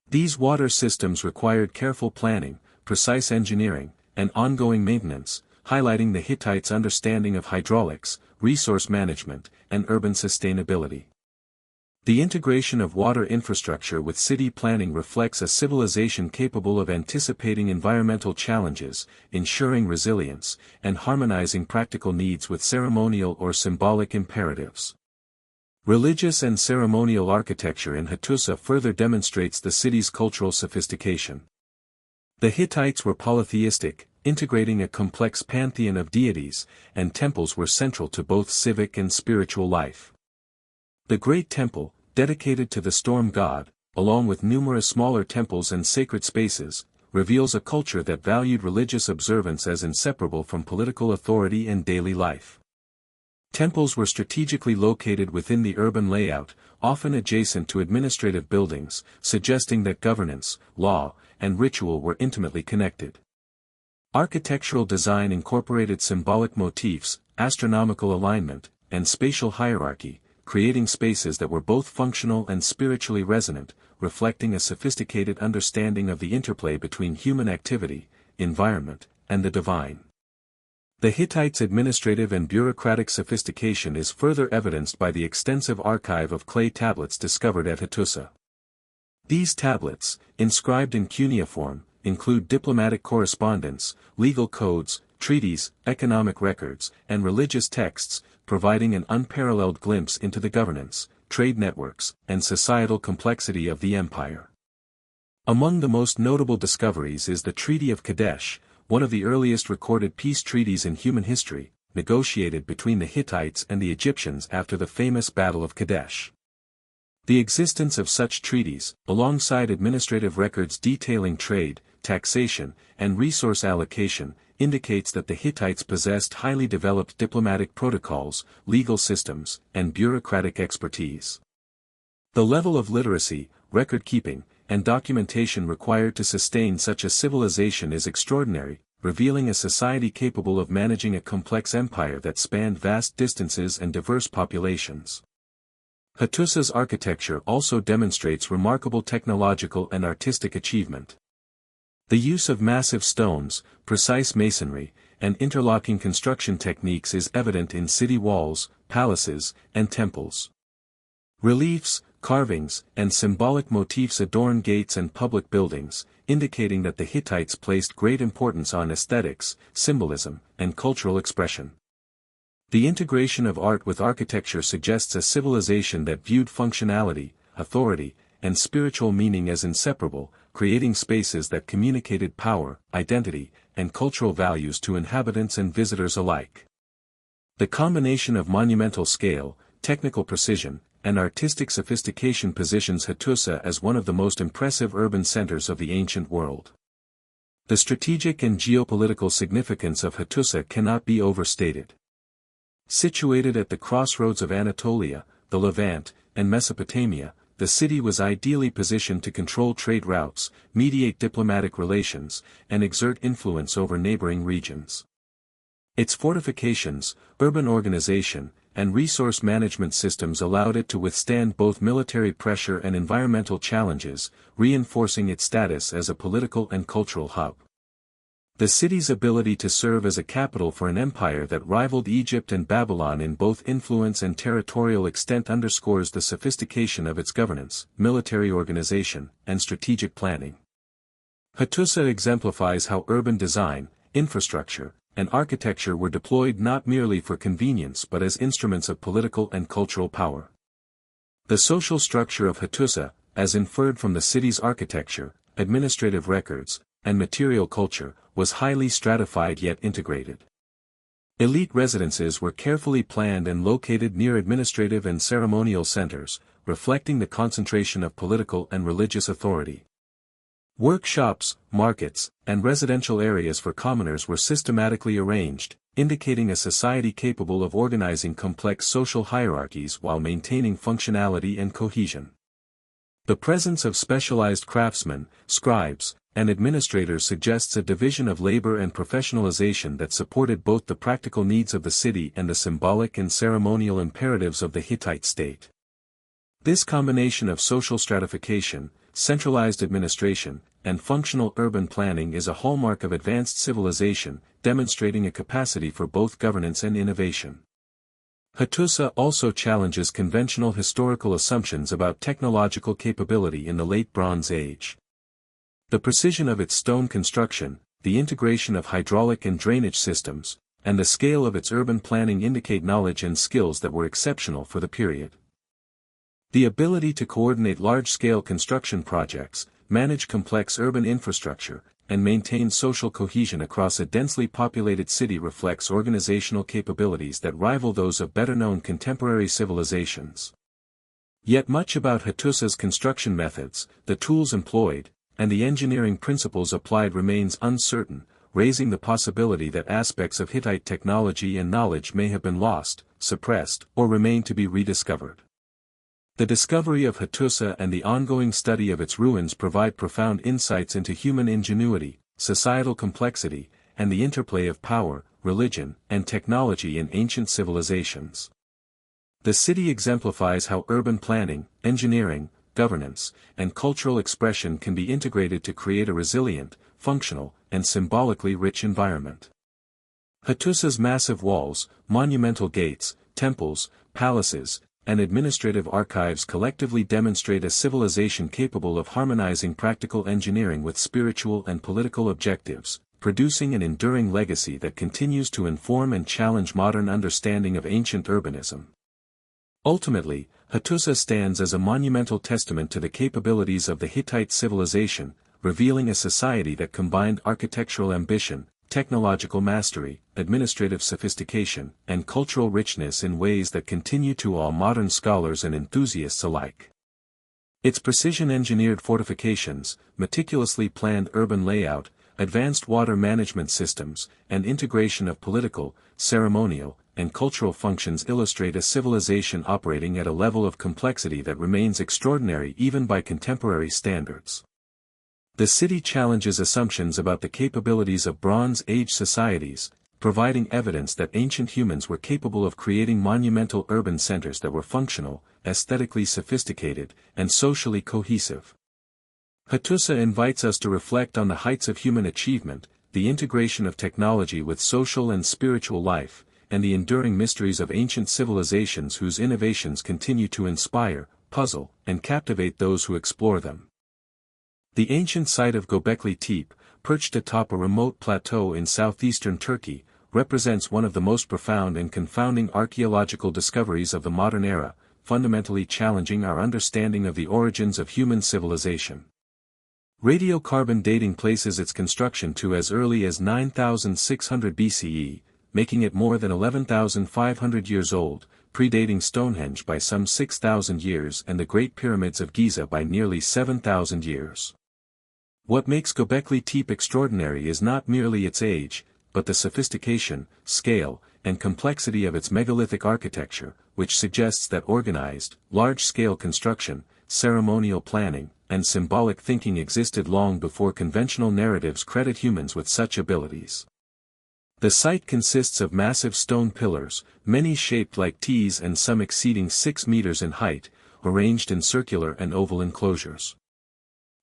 Speaker 1: These water systems required careful planning, precise engineering, and ongoing maintenance, highlighting the Hittites' understanding of hydraulics, resource management, and urban sustainability. The integration of water infrastructure with city planning reflects a civilization capable of anticipating environmental challenges, ensuring resilience, and harmonizing practical needs with ceremonial or symbolic imperatives. Religious and ceremonial architecture in Hattusa further demonstrates the city's cultural sophistication. The Hittites were polytheistic, integrating a complex pantheon of deities, and temples were central to both civic and spiritual life. The Great Temple, dedicated to the storm god, along with numerous smaller temples and sacred spaces, reveals a culture that valued religious observance as inseparable from political authority and daily life. Temples were strategically located within the urban layout, often adjacent to administrative buildings, suggesting that governance, law, and ritual were intimately connected. Architectural design incorporated symbolic motifs, astronomical alignment, and spatial hierarchy, creating spaces that were both functional and spiritually resonant, reflecting a sophisticated understanding of the interplay between human activity, environment, and the divine. The Hittites' administrative and bureaucratic sophistication is further evidenced by the extensive archive of clay tablets discovered at Hattusa. These tablets, inscribed in cuneiform, include diplomatic correspondence, legal codes, treaties, economic records, and religious texts, providing an unparalleled glimpse into the governance, trade networks, and societal complexity of the empire. Among the most notable discoveries is the Treaty of Kadesh, one of the earliest recorded peace treaties in human history, negotiated between the Hittites and the Egyptians after the famous Battle of Kadesh. The existence of such treaties, alongside administrative records detailing trade, taxation, and resource allocation, indicates that the Hittites possessed highly developed diplomatic protocols, legal systems, and bureaucratic expertise. The level of literacy, record-keeping, and documentation required to sustain such a civilization is extraordinary, revealing a society capable of managing a complex empire that spanned vast distances and diverse populations. Hattusa's architecture also demonstrates remarkable technological and artistic achievement. The use of massive stones, precise masonry, and interlocking construction techniques is evident in city walls, palaces, and temples. Reliefs, carvings, and symbolic motifs adorn gates and public buildings, indicating that the Hittites placed great importance on aesthetics, symbolism, and cultural expression. The integration of art with architecture suggests a civilization that viewed functionality, authority, and spiritual meaning as inseparable, creating spaces that communicated power, identity, and cultural values to inhabitants and visitors alike. The combination of monumental scale, technical precision, and artistic sophistication positions Hattusa as one of the most impressive urban centers of the ancient world. The strategic and geopolitical significance of Hattusa cannot be overstated. Situated at the crossroads of Anatolia, the Levant, and Mesopotamia, the city was ideally positioned to control trade routes, mediate diplomatic relations, and exert influence over neighboring regions. Its fortifications, urban organization, and resource management systems allowed it to withstand both military pressure and environmental challenges, reinforcing its status as a political and cultural hub. The city's ability to serve as a capital for an empire that rivaled Egypt and Babylon in both influence and territorial extent underscores the sophistication of its governance, military organization, and strategic planning. Hattusa exemplifies how urban design, infrastructure, and architecture were deployed not merely for convenience but as instruments of political and cultural power. The social structure of Hattusa, as inferred from the city's architecture, administrative records, and material culture, was highly stratified yet integrated. Elite residences were carefully planned and located near administrative and ceremonial centers, reflecting the concentration of political and religious authority. Workshops, markets, and residential areas for commoners were systematically arranged, indicating a society capable of organizing complex social hierarchies while maintaining functionality and cohesion. The presence of specialized craftsmen, scribes, and administrators suggests a division of labor and professionalization that supported both the practical needs of the city and the symbolic and ceremonial imperatives of the Hittite state. This combination of social stratification, centralized administration, and functional urban planning is a hallmark of advanced civilization, demonstrating a capacity for both governance and innovation. Hattusa also challenges conventional historical assumptions about technological capability in the Late Bronze Age. The precision of its stone construction, the integration of hydraulic and drainage systems, and the scale of its urban planning indicate knowledge and skills that were exceptional for the period. The ability to coordinate large-scale construction projects, manage complex urban infrastructure, and maintain social cohesion across a densely populated city reflects organizational capabilities that rival those of better-known contemporary civilizations. Yet much about Hattusa's construction methods, the tools employed, and the engineering principles applied remains uncertain, raising the possibility that aspects of Hittite technology and knowledge may have been lost, suppressed, or remain to be rediscovered. The discovery of Hattusa and the ongoing study of its ruins provide profound insights into human ingenuity, societal complexity, and the interplay of power, religion, and technology in ancient civilizations. The city exemplifies how urban planning, engineering, governance, and cultural expression can be integrated to create a resilient, functional, and symbolically rich environment. Hattusa's massive walls, monumental gates, temples, palaces, and administrative archives collectively demonstrate a civilization capable of harmonizing practical engineering with spiritual and political objectives, producing an enduring legacy that continues to inform and challenge modern understanding of ancient urbanism. Ultimately, Hattusa stands as a monumental testament to the capabilities of the Hittite civilization, revealing a society that combined architectural ambition, technological mastery, administrative sophistication, and cultural richness in ways that continue to awe modern scholars and enthusiasts alike. Its precision-engineered fortifications, meticulously planned urban layout, advanced water management systems, and integration of political, ceremonial, and cultural functions illustrate a civilization operating at a level of complexity that remains extraordinary even by contemporary standards. The city challenges assumptions about the capabilities of Bronze Age societies, providing evidence that ancient humans were capable of creating monumental urban centers that were functional, aesthetically sophisticated, and socially cohesive. Hattusa invites us to reflect on the heights of human achievement, the integration of technology with social and spiritual life, and the enduring mysteries of ancient civilizations whose innovations continue to inspire, puzzle, and captivate those who explore them. The ancient site of Göbekli Tepe, perched atop a remote plateau in southeastern Turkey, represents one of the most profound and confounding archaeological discoveries of the modern era, fundamentally challenging our understanding of the origins of human civilization. Radiocarbon dating places its construction to as early as 9600 BCE, making it more than 11,500 years old, predating Stonehenge by some 6,000 years and the Great Pyramids of Giza by nearly 7,000 years. What makes Göbekli Tepe extraordinary is not merely its age, but the sophistication, scale, and complexity of its megalithic architecture, which suggests that organized, large-scale construction, ceremonial planning, and symbolic thinking existed long before conventional narratives credit humans with such abilities. The site consists of massive stone pillars, many shaped like T's and some exceeding 6 meters in height, arranged in circular and oval enclosures.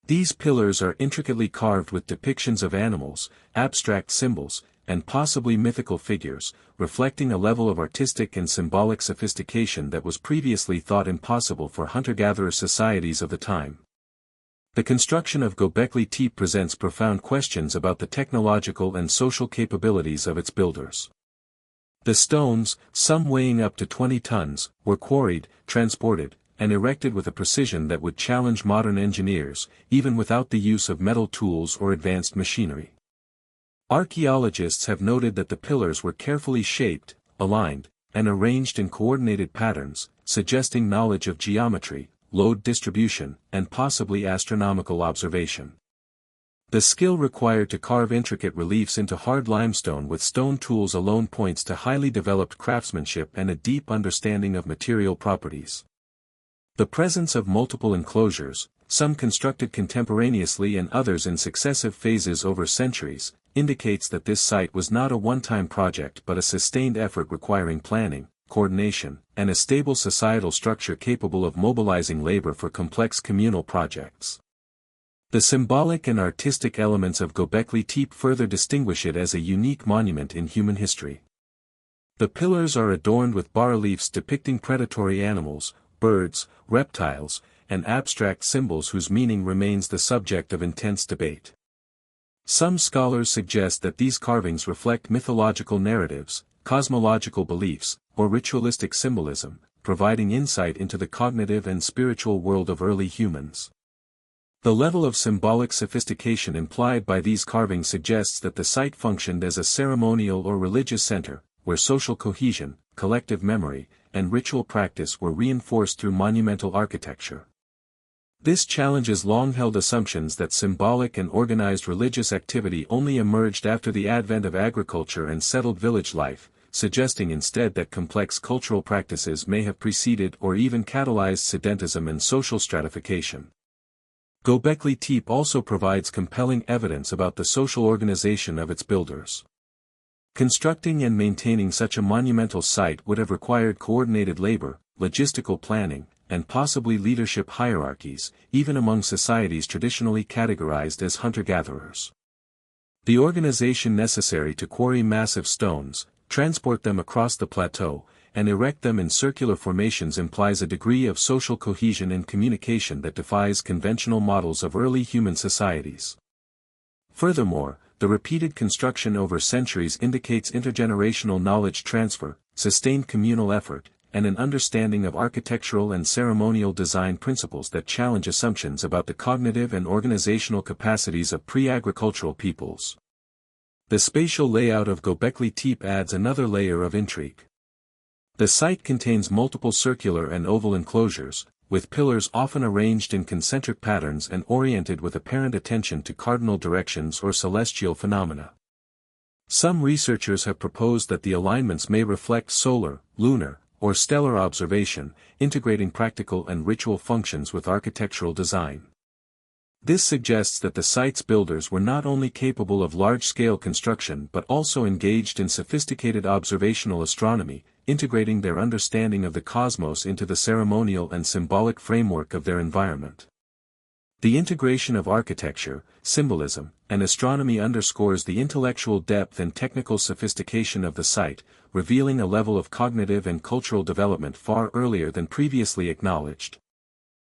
Speaker 1: These pillars are intricately carved with depictions of animals, abstract symbols, and possibly mythical figures, reflecting a level of artistic and symbolic sophistication that was previously thought impossible for hunter-gatherer societies of the time. The construction of Göbekli Tepe presents profound questions about the technological and social capabilities of its builders. The stones, some weighing up to 20 tons, were quarried, transported, and erected with a precision that would challenge modern engineers, even without the use of metal tools or advanced machinery. Archaeologists have noted that the pillars were carefully shaped, aligned, and arranged in coordinated patterns, suggesting knowledge of geometry, load distribution, and possibly astronomical observation. The skill required to carve intricate reliefs into hard limestone with stone tools alone points to highly developed craftsmanship and a deep understanding of material properties. The presence of multiple enclosures, some constructed contemporaneously and others in successive phases over centuries, indicates that this site was not a one-time project but a sustained effort requiring planning, coordination, and a stable societal structure capable of mobilizing labor for complex communal projects. The symbolic and artistic elements of Göbekli Tepe further distinguish it as a unique monument in human history. The pillars are adorned with bas-reliefs depicting predatory animals, birds, reptiles, and abstract symbols whose meaning remains the subject of intense debate. Some scholars suggest that these carvings reflect mythological narratives, cosmological beliefs, or ritualistic symbolism, providing insight into the cognitive and spiritual world of early humans. The level of symbolic sophistication implied by these carvings suggests that the site functioned as a ceremonial or religious center, where social cohesion, collective memory, and ritual practice were reinforced through monumental architecture. This challenges long-held assumptions that symbolic and organized religious activity only emerged after the advent of agriculture and settled village life, suggesting instead that complex cultural practices may have preceded or even catalyzed sedentism and social stratification. Göbekli Tepe also provides compelling evidence about the social organization of its builders. Constructing and maintaining such a monumental site would have required coordinated labor, logistical planning, and possibly leadership hierarchies, even among societies traditionally categorized as hunter-gatherers. The organization necessary to quarry massive stones, transport them across the plateau, and erect them in circular formations implies a degree of social cohesion and communication that defies conventional models of early human societies. Furthermore, the repeated construction over centuries indicates intergenerational knowledge transfer, sustained communal effort, and an understanding of architectural and ceremonial design principles that challenge assumptions about the cognitive and organizational capacities of pre-agricultural peoples. The spatial layout of Göbekli Tepe adds another layer of intrigue. The site contains multiple circular and oval enclosures, with pillars often arranged in concentric patterns and oriented with apparent attention to cardinal directions or celestial phenomena. Some researchers have proposed that the alignments may reflect solar, lunar, or stellar observation, integrating practical and ritual functions with architectural design. This suggests that the site's builders were not only capable of large-scale construction but also engaged in sophisticated observational astronomy, integrating their understanding of the cosmos into the ceremonial and symbolic framework of their environment. The integration of architecture, symbolism, and astronomy underscores the intellectual depth and technical sophistication of the site, revealing a level of cognitive and cultural development far earlier than previously acknowledged.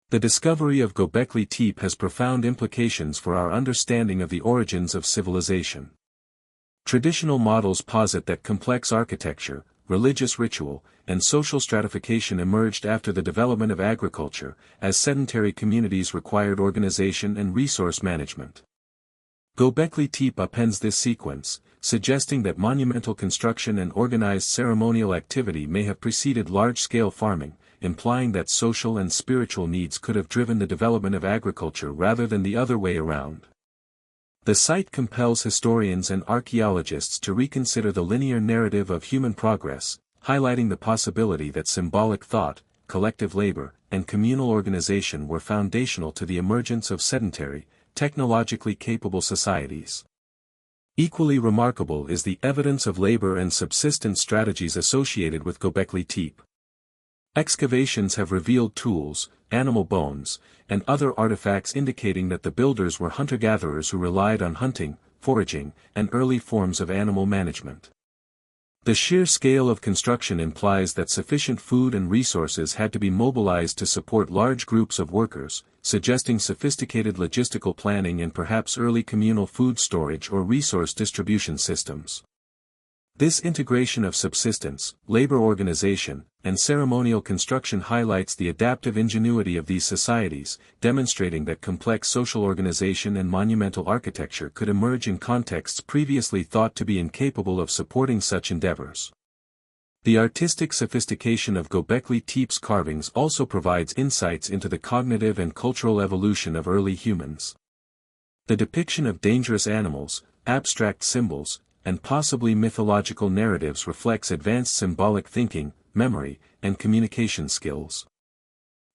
Speaker 1: The discovery of Göbekli Tepe has profound implications for our understanding of the origins of civilization. Traditional models posit that complex architecture, religious ritual, and social stratification emerged after the development of agriculture, as sedentary communities required organization and resource management. Göbekli Tepe appends this sequence, suggesting that monumental construction and organized ceremonial activity may have preceded large-scale farming, implying that social and spiritual needs could have driven the development of agriculture rather than the other way around. The site compels historians and archaeologists to reconsider the linear narrative of human progress, highlighting the possibility that symbolic thought, collective labor, and communal organization were foundational to the emergence of sedentary, technologically capable societies. Equally remarkable is the evidence of labor and subsistence strategies associated with Göbekli Tepe. Excavations have revealed tools, animal bones, and other artifacts indicating that the builders were hunter-gatherers who relied on hunting, foraging, and early forms of animal management. The sheer scale of construction implies that sufficient food and resources had to be mobilized to support large groups of workers, suggesting sophisticated logistical planning and perhaps early communal food storage or resource distribution systems. This integration of subsistence, labor organization, and ceremonial construction highlights the adaptive ingenuity of these societies, demonstrating that complex social organization and monumental architecture could emerge in contexts previously thought to be incapable of supporting such endeavors. The artistic sophistication of Göbekli Tepe's carvings also provides insights into the cognitive and cultural evolution of early humans. The depiction of dangerous animals, abstract symbols, and possibly mythological narratives reflects advanced symbolic thinking, memory, and communication skills.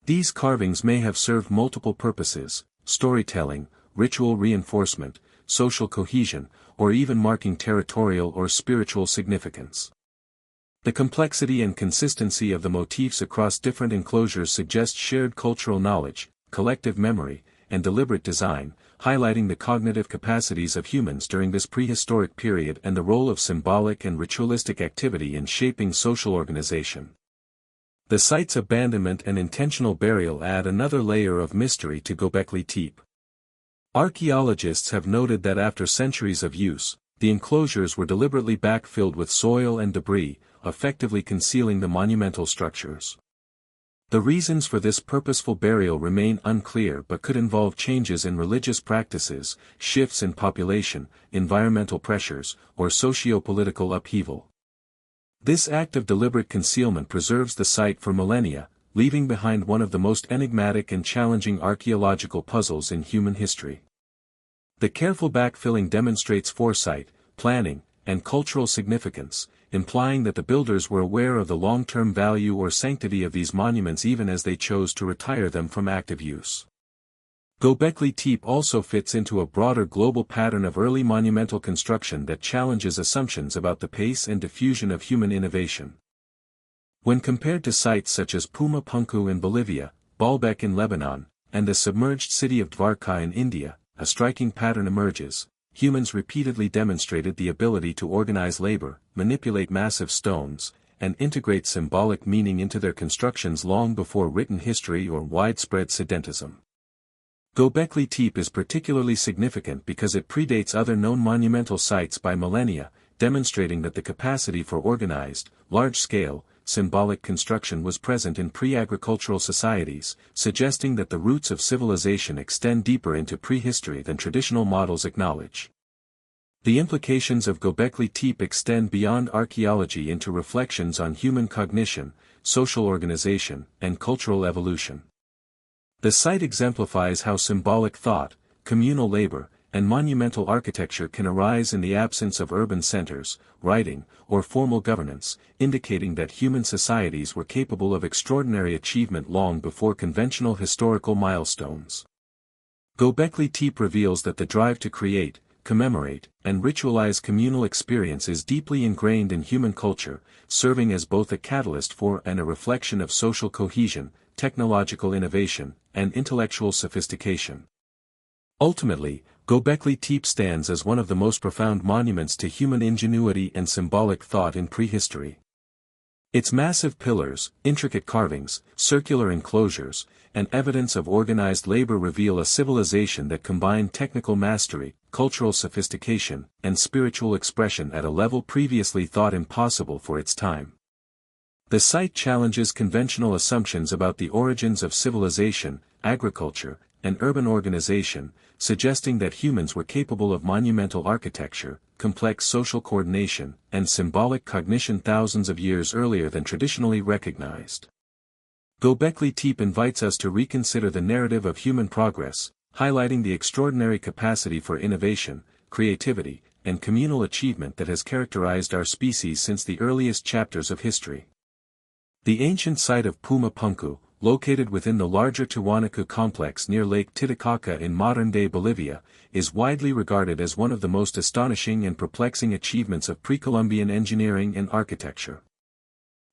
Speaker 1: These carvings may have served multiple purposes: storytelling, ritual reinforcement, social cohesion, or even marking territorial or spiritual significance. The complexity and consistency of the motifs across different enclosures suggest shared cultural knowledge, collective memory, and deliberate design, highlighting the cognitive capacities of humans during this prehistoric period and the role of symbolic and ritualistic activity in shaping social organization. The site's abandonment and intentional burial add another layer of mystery to Göbekli Tepe. Archaeologists have noted that after centuries of use, the enclosures were deliberately backfilled with soil and debris, effectively concealing the monumental structures. The reasons for this purposeful burial remain unclear but could involve changes in religious practices, shifts in population, environmental pressures, or socio-political upheaval. This act of deliberate concealment preserves the site for millennia, leaving behind one of the most enigmatic and challenging archaeological puzzles in human history. The careful backfilling demonstrates foresight, planning, and cultural significance, implying that the builders were aware of the long-term value or sanctity of these monuments even as they chose to retire them from active use. Göbekli Tepe also fits into a broader global pattern of early monumental construction that challenges assumptions about the pace and diffusion of human innovation. When compared to sites such as Puma Punku in Bolivia, Baalbek in Lebanon, and the submerged city of Dwarka in India, a striking pattern emerges. humans repeatedly demonstrated the ability to organize labor, manipulate massive stones, and integrate symbolic meaning into their constructions long before written history or widespread sedentism. Göbekli Tepe is particularly significant because it predates other known monumental sites by millennia, demonstrating that the capacity for organized, large-scale, symbolic construction was present in pre-agricultural societies, suggesting that the roots of civilization extend deeper into prehistory than traditional models acknowledge. The implications of Göbekli Tepe extend beyond archaeology into reflections on human cognition, social organization, and cultural evolution. The site exemplifies how symbolic thought, communal labor, and monumental architecture can arise in the absence of urban centers, writing, or formal governance, indicating that human societies were capable of extraordinary achievement long before conventional historical milestones. Göbekli Tepe reveals that the drive to create, commemorate, and ritualize communal experience is deeply ingrained in human culture, serving as both a catalyst for and a reflection of social cohesion, technological innovation, and intellectual sophistication. Ultimately, Göbekli Tepe stands as one of the most profound monuments to human ingenuity and symbolic thought in prehistory. Its massive pillars, intricate carvings, circular enclosures, and evidence of organized labor reveal a civilization that combined technical mastery, cultural sophistication, and spiritual expression at a level previously thought impossible for its time. The site challenges conventional assumptions about the origins of civilization, agriculture, and urban organization, suggesting that humans were capable of monumental architecture, complex social coordination, and symbolic cognition thousands of years earlier than traditionally recognized. Göbekli Tepe invites us to reconsider the narrative of human progress, highlighting the extraordinary capacity for innovation, creativity, and communal achievement that has characterized our species since the earliest chapters of history. The ancient site of Puma Punku, located within the larger Tiwanaku complex near Lake Titicaca in modern-day Bolivia, is widely regarded as one of the most astonishing and perplexing achievements of pre-Columbian engineering and architecture.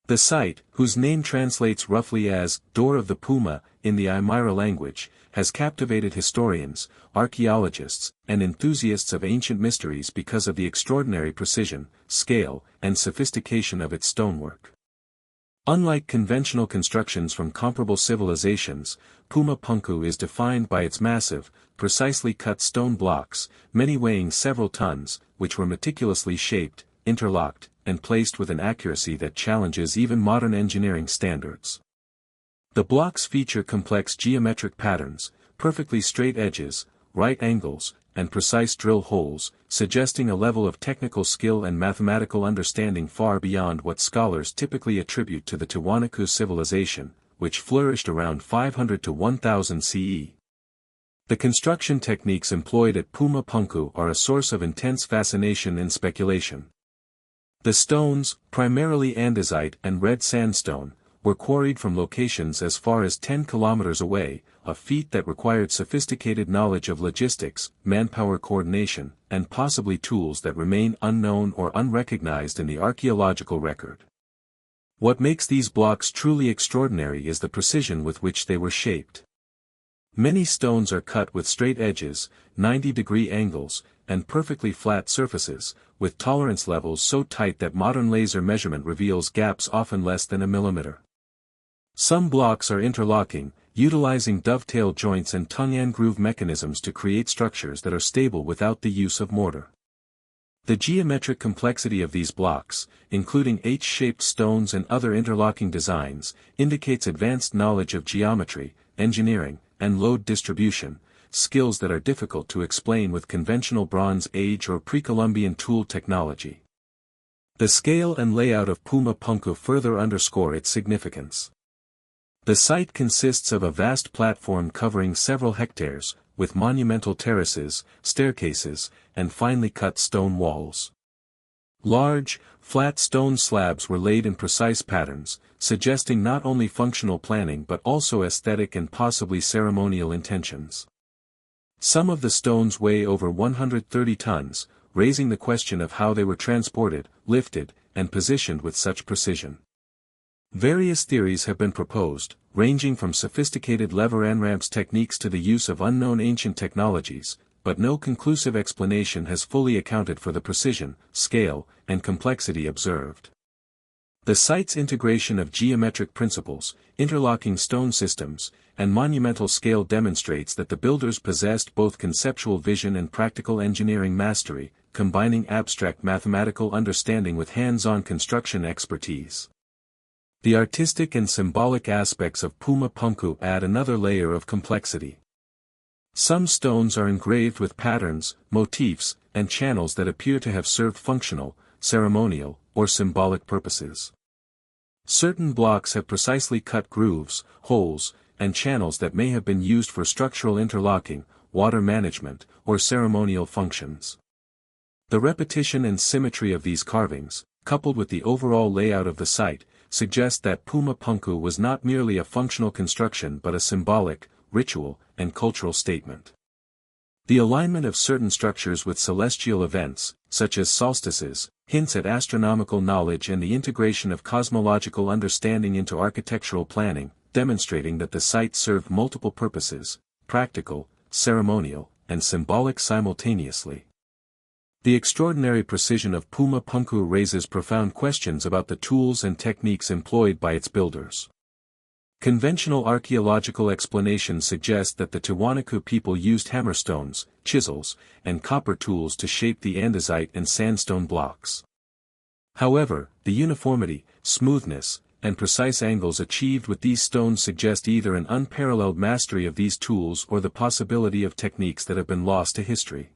Speaker 1: The site, whose name translates roughly as Door of the Puma in the Aymara language, has captivated historians, archaeologists, and enthusiasts of ancient mysteries because of the extraordinary precision, scale, and sophistication of its stonework. Unlike conventional constructions from comparable civilizations, Puma Punku is defined by its massive, precisely cut stone blocks, many weighing several tons, which were meticulously shaped, interlocked, and placed with an accuracy that challenges even modern engineering standards. The blocks feature complex geometric patterns, perfectly straight edges, right angles, and precise drill holes, suggesting a level of technical skill and mathematical understanding far beyond what scholars typically attribute to the Tiwanaku civilization, which flourished around 500 to 1000 CE. The construction techniques employed at Puma Punku are a source of intense fascination and speculation. The stones, primarily andesite and red sandstone, were quarried from locations as far as 10 kilometers away, a feat that required sophisticated knowledge of logistics, manpower coordination, and possibly tools that remain unknown or unrecognized in the archaeological record. What makes these blocks truly extraordinary is the precision with which they were shaped. Many stones are cut with straight edges, 90-degree angles, and perfectly flat surfaces, with tolerance levels so tight that modern laser measurement reveals gaps often less than a millimeter. Some blocks are interlocking, utilizing dovetail joints and tongan groove mechanisms to create structures that are stable without the use of mortar. The geometric complexity of these blocks, including H-shaped stones and other interlocking designs, indicates advanced knowledge of geometry, engineering, and load distribution, skills that are difficult to explain with conventional Bronze Age or pre-Columbian tool technology. The scale and layout of Puma Punku further underscore its significance. The site consists of a vast platform covering several hectares, with monumental terraces, staircases, and finely cut stone walls. Large, flat stone slabs were laid in precise patterns, suggesting not only functional planning but also aesthetic and possibly ceremonial intentions. Some of the stones weigh over 130 tons, raising the question of how they were transported, lifted, and positioned with such precision. Various theories have been proposed, ranging from sophisticated lever and ramps techniques to the use of unknown ancient technologies, but no conclusive explanation has fully accounted for the precision, scale, and complexity observed. The site's integration of geometric principles, interlocking stone systems, and monumental scale demonstrates that the builders possessed both conceptual vision and practical engineering mastery, combining abstract mathematical understanding with hands-on construction expertise. The artistic and symbolic aspects of Puma Punku add another layer of complexity. Some stones are engraved with patterns, motifs, and channels that appear to have served functional, ceremonial, or symbolic purposes. Certain blocks have precisely cut grooves, holes, and channels that may have been used for structural interlocking, water management, or ceremonial functions. The repetition and symmetry of these carvings, coupled with the overall layout of the site, suggest that Puma Punku was not merely a functional construction but a symbolic, ritual, and cultural statement. The alignment of certain structures with celestial events, such as solstices, hints at astronomical knowledge and the integration of cosmological understanding into architectural planning, demonstrating that the site served multiple purposes, practical, ceremonial, and symbolic simultaneously. The extraordinary precision of Puma Punku raises profound questions about the tools and techniques employed by its builders. Conventional archaeological explanations suggest that the Tiwanaku people used hammerstones, chisels, and copper tools to shape the andesite and sandstone blocks. However, the uniformity, smoothness, and precise angles achieved with these stones suggest either an unparalleled mastery of these tools or the possibility of techniques that have been lost to history.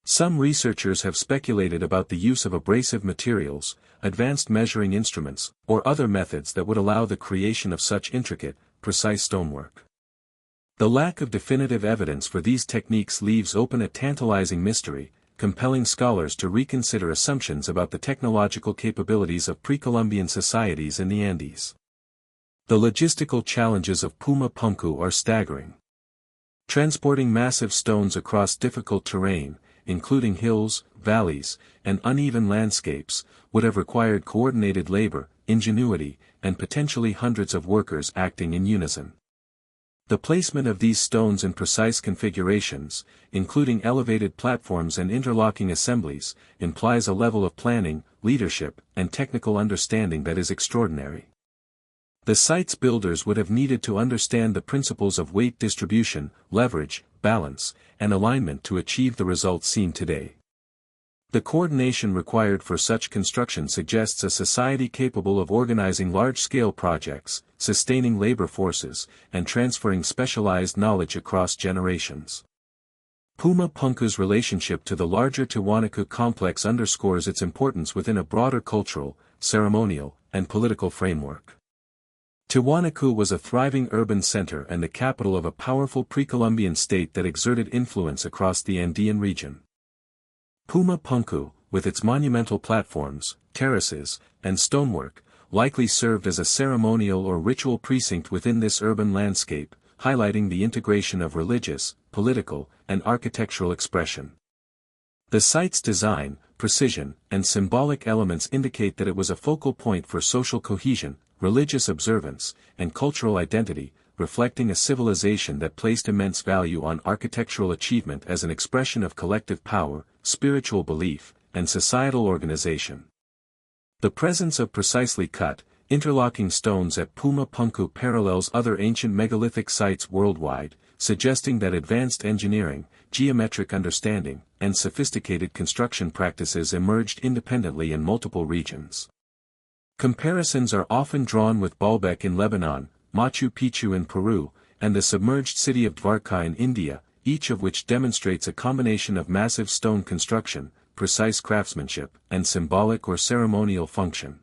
Speaker 1: Some researchers have speculated about the use of abrasive materials, advanced measuring instruments, or other methods that would allow the creation of such intricate, precise stonework. The lack of definitive evidence for these techniques leaves open a tantalizing mystery, compelling scholars to reconsider assumptions about the technological capabilities of pre-Columbian societies in the Andes. The logistical challenges of Puma Punku are staggering. Transporting massive stones across difficult terrain, including hills, valleys, and uneven landscapes, would have required coordinated labor, ingenuity, and potentially hundreds of workers acting in unison. The placement of these stones in precise configurations, including elevated platforms and interlocking assemblies, implies a level of planning, leadership, and technical understanding that is extraordinary. The site's builders would have needed to understand the principles of weight distribution, leverage, balance, and alignment to achieve the results seen today. The coordination required for such construction suggests a society capable of organizing large-scale projects, sustaining labor forces, and transferring specialized knowledge across generations. Puma Punku's relationship to the larger Tiwanaku complex underscores its importance within a broader cultural, ceremonial, and political framework. Tiwanaku was a thriving urban center and the capital of a powerful pre-Columbian state that exerted influence across the Andean region. Puma Punku, with its monumental platforms, terraces, and stonework, likely served as a ceremonial or ritual precinct within this urban landscape, highlighting the integration of religious, political, and architectural expression. The site's design, precision, and symbolic elements indicate that it was a focal point for social cohesion, religious observance, and cultural identity, reflecting a civilization that placed immense value on architectural achievement as an expression of collective power, spiritual belief, and societal organization. The presence of precisely cut, interlocking stones at Puma Punku parallels other ancient megalithic sites worldwide, suggesting that advanced engineering, geometric understanding, and sophisticated construction practices emerged independently in multiple regions. Comparisons are often drawn with Baalbek in Lebanon, Machu Picchu in Peru, and the submerged city of Dwarka in India, each of which demonstrates a combination of massive stone construction, precise craftsmanship, and symbolic or ceremonial function.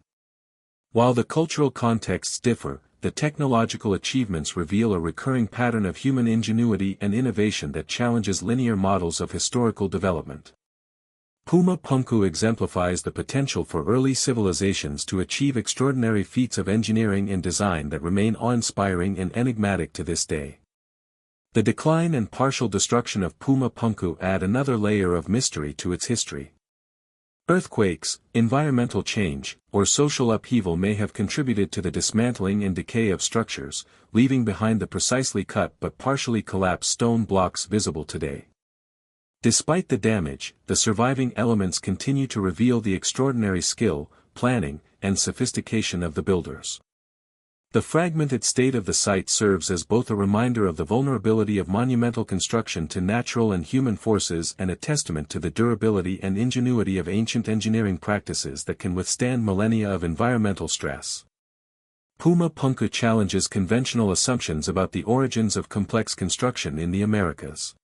Speaker 1: While the cultural contexts differ, the technological achievements reveal a recurring pattern of human ingenuity and innovation that challenges linear models of historical development. Puma Punku exemplifies the potential for early civilizations to achieve extraordinary feats of engineering and design that remain awe-inspiring and enigmatic to this day. The decline and partial destruction of Puma Punku add another layer of mystery to its history. Earthquakes, environmental change, or social upheaval may have contributed to the dismantling and decay of structures, leaving behind the precisely cut but partially collapsed stone blocks visible today. Despite the damage, the surviving elements continue to reveal the extraordinary skill, planning, and sophistication of the builders. The fragmented state of the site serves as both a reminder of the vulnerability of monumental construction to natural and human forces and a testament to the durability and ingenuity of ancient engineering practices that can withstand millennia of environmental stress. Puma Punku challenges conventional assumptions about the origins of complex construction in the Americas.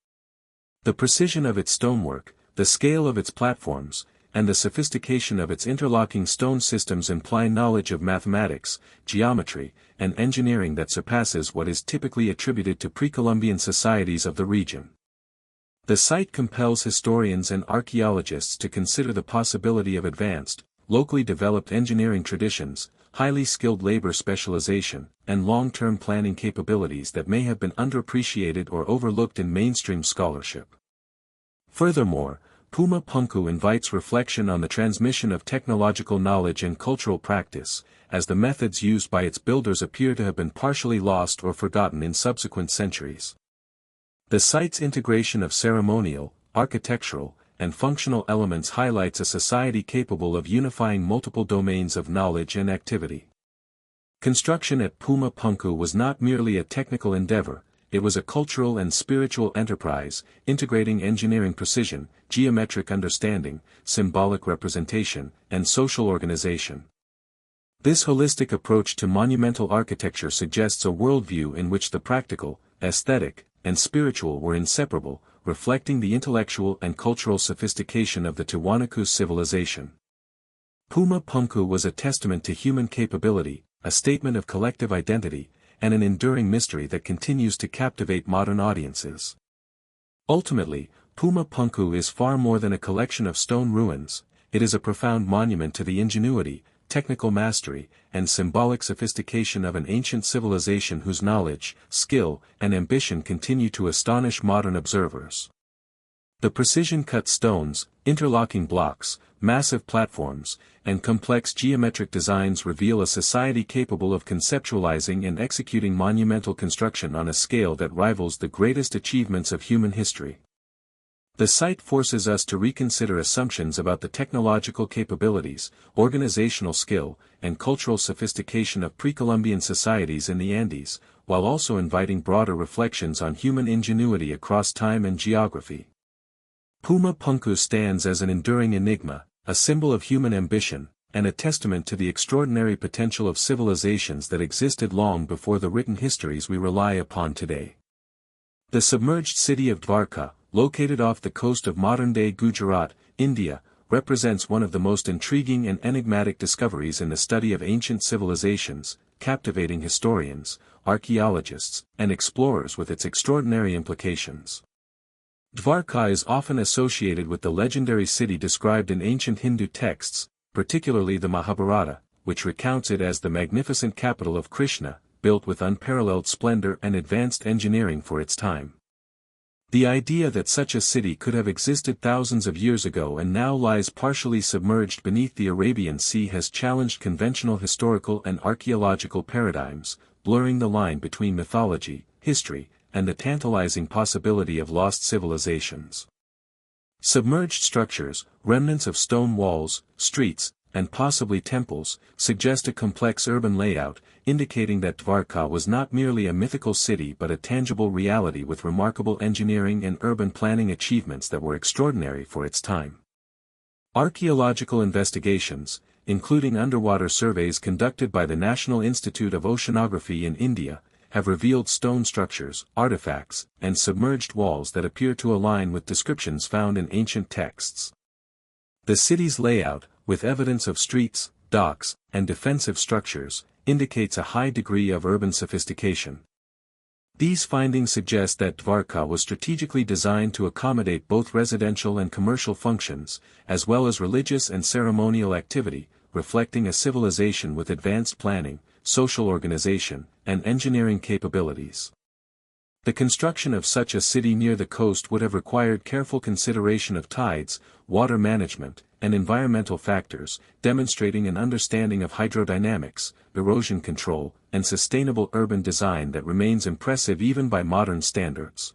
Speaker 1: The precision of its stonework, the scale of its platforms, and the sophistication of its interlocking stone systems imply knowledge of mathematics, geometry, and engineering that surpasses what is typically attributed to pre-Columbian societies of the region. The site compels historians and archaeologists to consider the possibility of advanced, locally developed engineering traditions, highly skilled labor specialization, and long-term planning capabilities that may have been underappreciated or overlooked in mainstream scholarship. Furthermore, Puma Punku invites reflection on the transmission of technological knowledge and cultural practice, as the methods used by its builders appear to have been partially lost or forgotten in subsequent centuries. The site's integration of ceremonial, architectural, and functional elements highlights a society capable of unifying multiple domains of knowledge and activity. Construction at Puma Punku was not merely a technical endeavor, it was a cultural and spiritual enterprise, integrating engineering precision, geometric understanding, symbolic representation, and social organization. This holistic approach to monumental architecture suggests a worldview in which the practical, aesthetic, and spiritual were inseparable, reflecting the intellectual and cultural sophistication of the Tiwanaku civilization. Puma Punku was a testament to human capability, a statement of collective identity, and an enduring mystery that continues to captivate modern audiences. Ultimately, Puma Punku is far more than a collection of stone ruins, it is a profound monument to the ingenuity, technical mastery, and symbolic sophistication of an ancient civilization whose knowledge, skill, and ambition continue to astonish modern observers. The precision-cut stones, interlocking blocks, massive platforms, and complex geometric designs reveal a society capable of conceptualizing and executing monumental construction on a scale that rivals the greatest achievements of human history. The site forces us to reconsider assumptions about the technological capabilities, organizational skill, and cultural sophistication of pre-Columbian societies in the Andes, while also inviting broader reflections on human ingenuity across time and geography. Puma Punku stands as an enduring enigma, a symbol of human ambition, and a testament to the extraordinary potential of civilizations that existed long before the written histories we rely upon today. The submerged city of Dwarka, located off the coast of modern-day Gujarat, India, represents one of the most intriguing and enigmatic discoveries in the study of ancient civilizations, captivating historians, archaeologists, and explorers with its extraordinary implications. Dwarka is often associated with the legendary city described in ancient Hindu texts, particularly the Mahabharata, which recounts it as the magnificent capital of Krishna, built with unparalleled splendor and advanced engineering for its time. The idea that such a city could have existed thousands of years ago and now lies partially submerged beneath the Arabian Sea has challenged conventional historical and archaeological paradigms, blurring the line between mythology, history, and the tantalizing possibility of lost civilizations. Submerged structures, remnants of stone walls, streets, and possibly temples, suggest a complex urban layout, indicating that Dwarka was not merely a mythical city but a tangible reality with remarkable engineering and urban planning achievements that were extraordinary for its time. Archaeological investigations, including underwater surveys conducted by the National Institute of Oceanography in India, have revealed stone structures, artifacts, and submerged walls that appear to align with descriptions found in ancient texts. The city's layout, with evidence of streets, docks, and defensive structures, indicates a high degree of urban sophistication. These findings suggest that Dwarka was strategically designed to accommodate both residential and commercial functions, as well as religious and ceremonial activity, reflecting a civilization with advanced planning, social organization, and engineering capabilities. The construction of such a city near the coast would have required careful consideration of tides, water management, and environmental factors, demonstrating an understanding of hydrodynamics, erosion control, and sustainable urban design that remains impressive even by modern standards.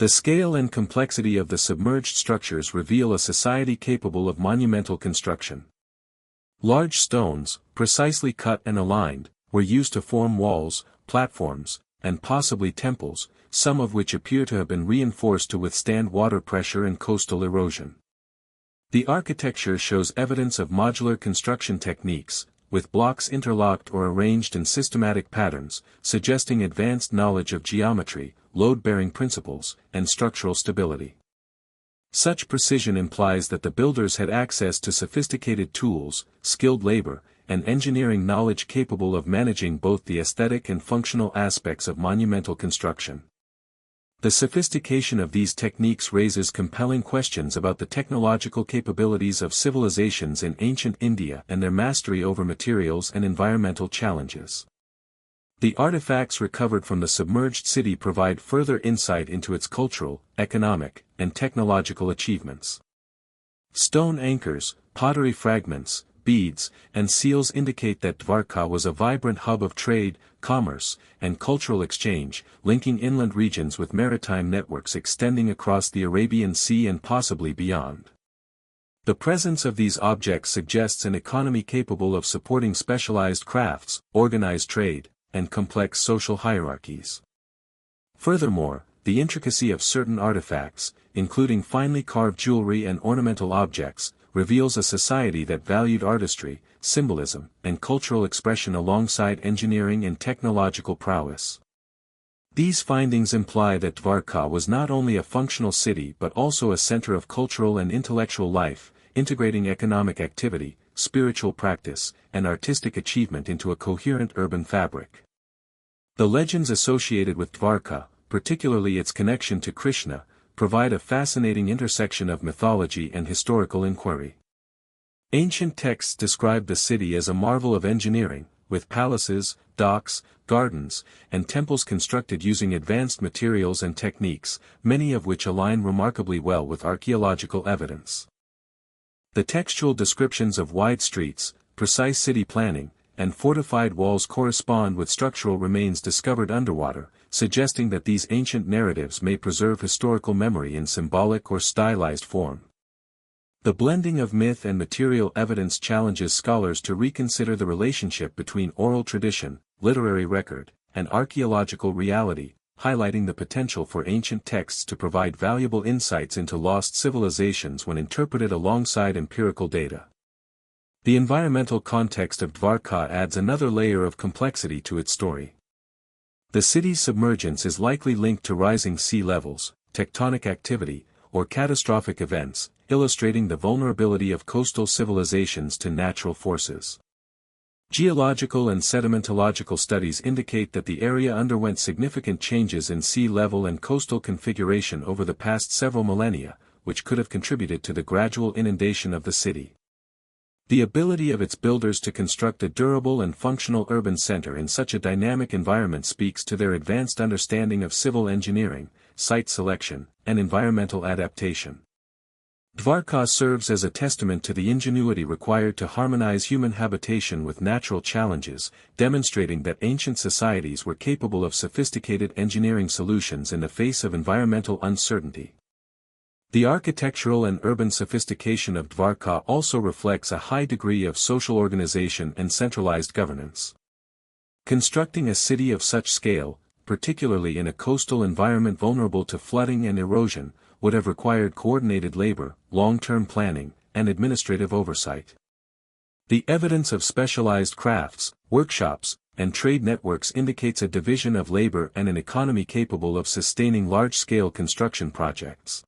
Speaker 1: The scale and complexity of the submerged structures reveal a society capable of monumental construction. Large stones, precisely cut and aligned, were used to form walls, platforms, and possibly temples, some of which appear to have been reinforced to withstand water pressure and coastal erosion. The architecture shows evidence of modular construction techniques, with blocks interlocked or arranged in systematic patterns, suggesting advanced knowledge of geometry, load-bearing principles, and structural stability. Such precision implies that the builders had access to sophisticated tools, skilled labor, and engineering knowledge capable of managing both the aesthetic and functional aspects of monumental construction. The sophistication of these techniques raises compelling questions about the technological capabilities of civilizations in ancient India and their mastery over materials and environmental challenges. The artifacts recovered from the submerged city provide further insight into its cultural, economic, and technological achievements. Stone anchors, pottery fragments, beads, and seals indicate that Dvarka was a vibrant hub of trade, commerce, and cultural exchange, linking inland regions with maritime networks extending across the Arabian Sea and possibly beyond. The presence of these objects suggests an economy capable of supporting specialized crafts, organized trade, and complex social hierarchies. Furthermore, the intricacy of certain artifacts, including finely carved jewelry and ornamental objects, reveals a society that valued artistry, symbolism, and cultural expression alongside engineering and technological prowess. These findings imply that Dvarka was not only a functional city but also a center of cultural and intellectual life, integrating economic activity, spiritual practice, and artistic achievement into a coherent urban fabric. The legends associated with Dvarka, particularly its connection to Krishna, provide a fascinating intersection of mythology and historical inquiry. Ancient texts describe the city as a marvel of engineering, with palaces, docks, gardens, and temples constructed using advanced materials and techniques, many of which align remarkably well with archaeological evidence. The textual descriptions of wide streets, precise city planning, and fortified walls correspond with structural remains discovered underwater, suggesting that these ancient narratives may preserve historical memory in symbolic or stylized form. The blending of myth and material evidence challenges scholars to reconsider the relationship between oral tradition, literary record, and archaeological reality, highlighting the potential for ancient texts to provide valuable insights into lost civilizations when interpreted alongside empirical data. The environmental context of Dvarka adds another layer of complexity to its story. The city's submergence is likely linked to rising sea levels, tectonic activity, or catastrophic events, illustrating the vulnerability of coastal civilizations to natural forces. Geological and sedimentological studies indicate that the area underwent significant changes in sea level and coastal configuration over the past several millennia, which could have contributed to the gradual inundation of the city. The ability of its builders to construct a durable and functional urban center in such a dynamic environment speaks to their advanced understanding of civil engineering, site selection, and environmental adaptation. Dvarka serves as a testament to the ingenuity required to harmonize human habitation with natural challenges, demonstrating that ancient societies were capable of sophisticated engineering solutions in the face of environmental uncertainty. The architectural and urban sophistication of Dvarka also reflects a high degree of social organization and centralized governance. Constructing a city of such scale, particularly in a coastal environment vulnerable to flooding and erosion, would have required coordinated labor, long-term planning, and administrative oversight. The evidence of specialized crafts, workshops, and trade networks indicates a division of labor and an economy capable of sustaining large-scale construction projects.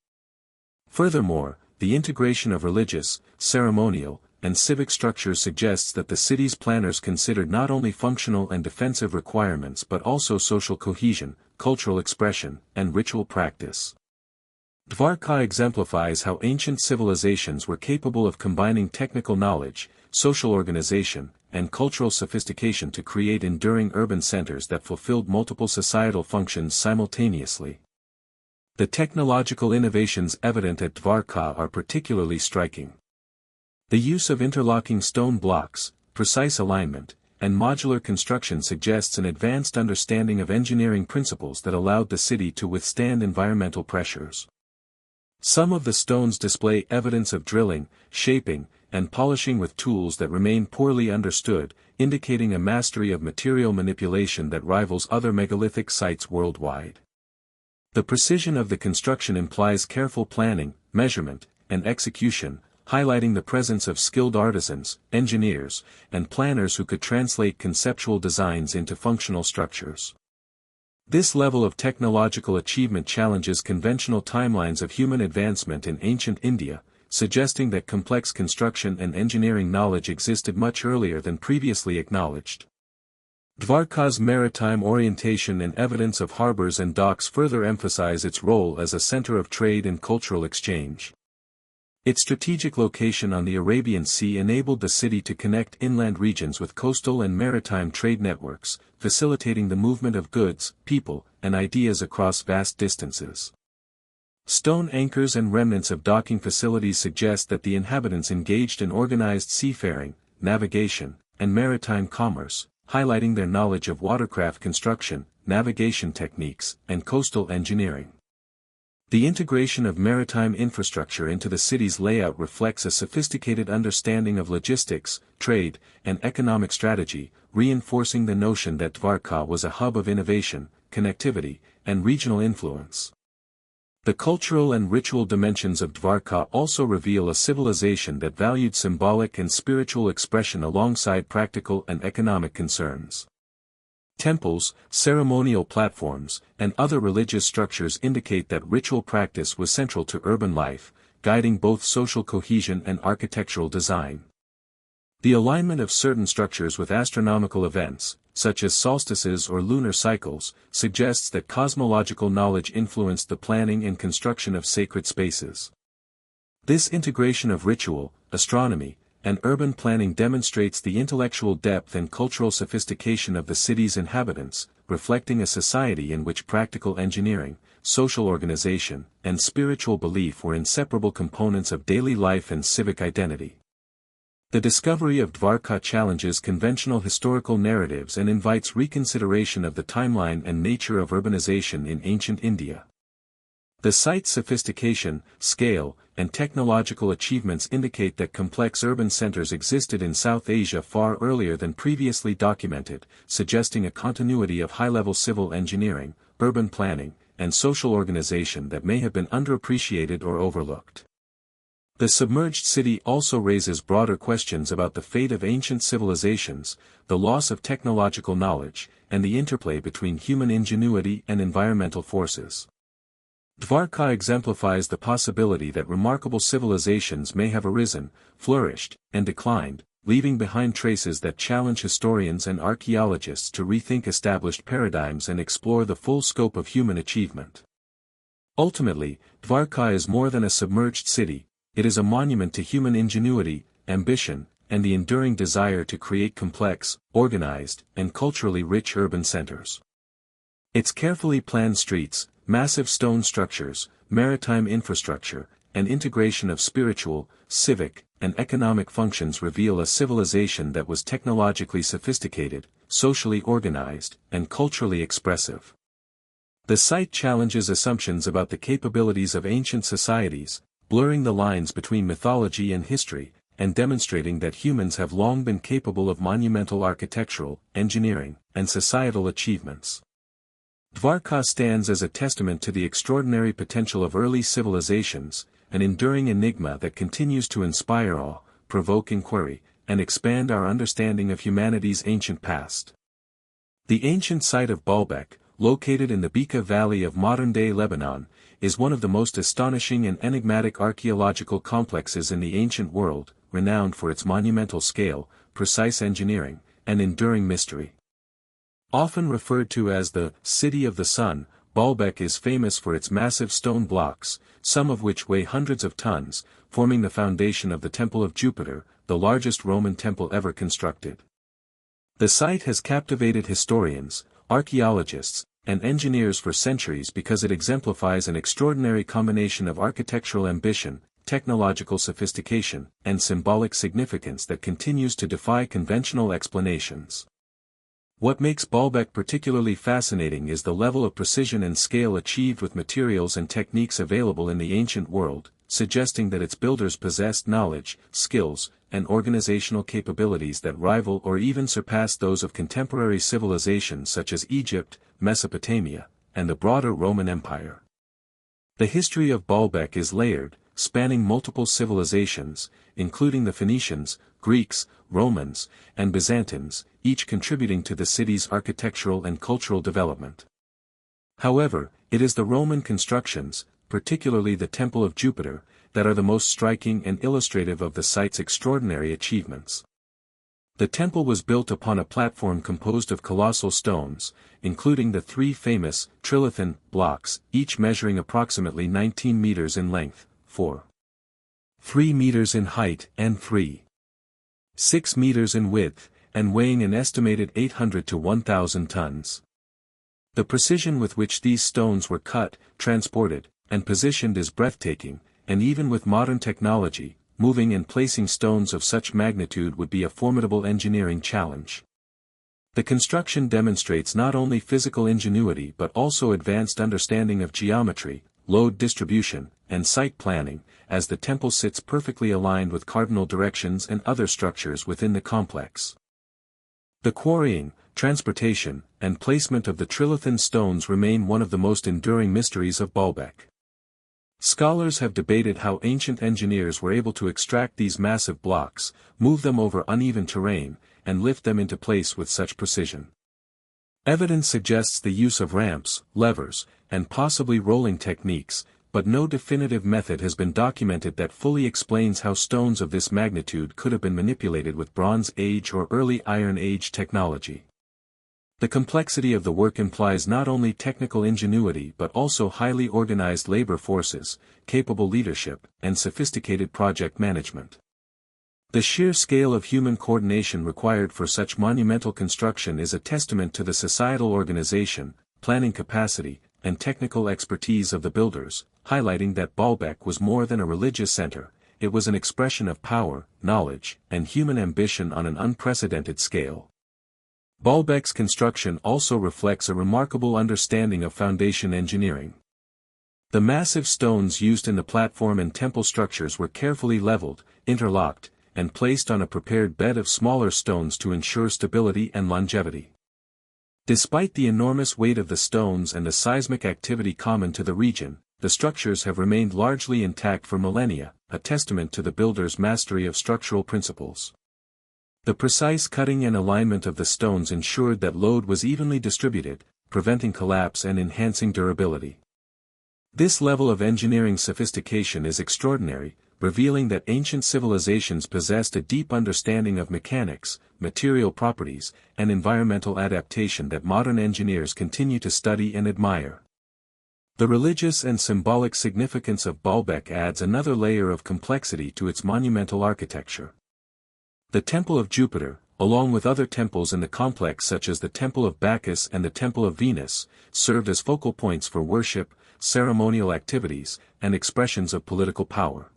Speaker 1: Furthermore, the integration of religious, ceremonial, and civic structures suggests that the city's planners considered not only functional and defensive requirements but also social cohesion, cultural expression, and ritual practice. Dvarka exemplifies how ancient civilizations were capable of combining technical knowledge, social organization, and cultural sophistication to create enduring urban centers that fulfilled multiple societal functions simultaneously. The technological innovations evident at Dvarka are particularly striking. The use of interlocking stone blocks, precise alignment, and modular construction suggests an advanced understanding of engineering principles that allowed the city to withstand environmental pressures. Some of the stones display evidence of drilling, shaping, and polishing with tools that remain poorly understood, indicating a mastery of material manipulation that rivals other megalithic sites worldwide. The precision of the construction implies careful planning, measurement, and execution, highlighting the presence of skilled artisans, engineers, and planners who could translate conceptual designs into functional structures. This level of technological achievement challenges conventional timelines of human advancement in ancient India, suggesting that complex construction and engineering knowledge existed much earlier than previously acknowledged. Dwarka's maritime orientation and evidence of harbors and docks further emphasize its role as a center of trade and cultural exchange. Its strategic location on the Arabian Sea enabled the city to connect inland regions with coastal and maritime trade networks, facilitating the movement of goods, people, and ideas across vast distances. Stone anchors and remnants of docking facilities suggest that the inhabitants engaged in organized seafaring, navigation, and maritime commerce, highlighting their knowledge of watercraft construction, navigation techniques, and coastal engineering. The integration of maritime infrastructure into the city's layout reflects a sophisticated understanding of logistics, trade, and economic strategy, reinforcing the notion that Dwarka was a hub of innovation, connectivity, and regional influence. The cultural and ritual dimensions of Dwarka also reveal a civilization that valued symbolic and spiritual expression alongside practical and economic concerns. Temples, ceremonial platforms, and other religious structures indicate that ritual practice was central to urban life, guiding both social cohesion and architectural design. The alignment of certain structures with astronomical events, such as solstices or lunar cycles, suggests that cosmological knowledge influenced the planning and construction of sacred spaces. This integration of ritual, astronomy, and urban planning demonstrates the intellectual depth and cultural sophistication of the city's inhabitants, reflecting a society in which practical engineering, social organization, and spiritual belief were inseparable components of daily life and civic identity. The discovery of Dwarka challenges conventional historical narratives and invites reconsideration of the timeline and nature of urbanization in ancient India. The site's sophistication, scale, and technological achievements indicate that complex urban centers existed in South Asia far earlier than previously documented, suggesting a continuity of high-level civil engineering, urban planning, and social organization that may have been underappreciated or overlooked. The submerged city also raises broader questions about the fate of ancient civilizations, the loss of technological knowledge, and the interplay between human ingenuity and environmental forces. Dwarka exemplifies the possibility that remarkable civilizations may have arisen, flourished, and declined, leaving behind traces that challenge historians and archaeologists to rethink established paradigms and explore the full scope of human achievement. Ultimately, Dwarka is more than a submerged city, it is a monument to human ingenuity, ambition, and the enduring desire to create complex, organized, and culturally rich urban centers. Its carefully planned streets, massive stone structures, maritime infrastructure, and integration of spiritual, civic, and economic functions reveal a civilization that was technologically sophisticated, socially organized, and culturally expressive. The site challenges assumptions about the capabilities of ancient societies, blurring the lines between mythology and history, and demonstrating that humans have long been capable of monumental architectural, engineering, and societal achievements. Dwarka stands as a testament to the extraordinary potential of early civilizations, an enduring enigma that continues to inspire awe, provoke inquiry, and expand our understanding of humanity's ancient past. The ancient site of Baalbek, located in the Bekaa Valley of modern-day Lebanon, is one of the most astonishing and enigmatic archaeological complexes in the ancient world, renowned for its monumental scale, precise engineering, and enduring mystery. Often referred to as the City of the Sun, Baalbek is famous for its massive stone blocks, some of which weigh hundreds of tons, forming the foundation of the Temple of Jupiter, the largest Roman temple ever constructed. The site has captivated historians, archaeologists, and engineers for centuries because it exemplifies an extraordinary combination of architectural ambition, technological sophistication, and symbolic significance that continues to defy conventional explanations. What makes Baalbek particularly fascinating is the level of precision and scale achieved with materials and techniques available in the ancient world, suggesting that its builders possessed knowledge, skills, and organizational capabilities that rival or even surpass those of contemporary civilizations such as Egypt, Mesopotamia, and the broader Roman Empire. The history of Baalbek is layered, spanning multiple civilizations, including the Phoenicians, Greeks, Romans, and Byzantines, each contributing to the city's architectural and cultural development. However, it is the Roman constructions, particularly the Temple of Jupiter, that are the most striking and illustrative of the site's extraordinary achievements. The temple was built upon a platform composed of colossal stones, including the three famous trilithon blocks, each measuring approximately 19 meters in length, 3 meters in height and 6 meters in width, and weighing an estimated 800 to 1,000 tons. The precision with which these stones were cut, transported, and positioned is breathtaking, and even with modern technology, moving and placing stones of such magnitude would be a formidable engineering challenge. The construction demonstrates not only physical ingenuity but also advanced understanding of geometry, load distribution, and site planning, as the temple sits perfectly aligned with cardinal directions and other structures within the complex. The quarrying, transportation, and placement of the trilithon stones remain one of the most enduring mysteries of Baalbek. Scholars have debated how ancient engineers were able to extract these massive blocks, move them over uneven terrain, and lift them into place with such precision. Evidence suggests the use of ramps, levers, and possibly rolling techniques, but no definitive method has been documented that fully explains how stones of this magnitude could have been manipulated with Bronze Age or early Iron Age technology. The complexity of the work implies not only technical ingenuity but also highly organized labor forces, capable leadership, and sophisticated project management. The sheer scale of human coordination required for such monumental construction is a testament to the societal organization, planning capacity, and technical expertise of the builders, highlighting that Baalbek was more than a religious center, it was an expression of power, knowledge, and human ambition on an unprecedented scale. Baalbek's construction also reflects a remarkable understanding of foundation engineering. The massive stones used in the platform and temple structures were carefully leveled, interlocked, and placed on a prepared bed of smaller stones to ensure stability and longevity. Despite the enormous weight of the stones and the seismic activity common to the region, the structures have remained largely intact for millennia, a testament to the builders' mastery of structural principles. The precise cutting and alignment of the stones ensured that load was evenly distributed, preventing collapse and enhancing durability. This level of engineering sophistication is extraordinary, revealing that ancient civilizations possessed a deep understanding of mechanics, material properties, and environmental adaptation that modern engineers continue to study and admire. The religious and symbolic significance of Baalbek adds another layer of complexity to its monumental architecture. The Temple of Jupiter, along with other temples in the complex such as the Temple of Bacchus and the Temple of Venus, served as focal points for worship, ceremonial activities, and expressions of political power.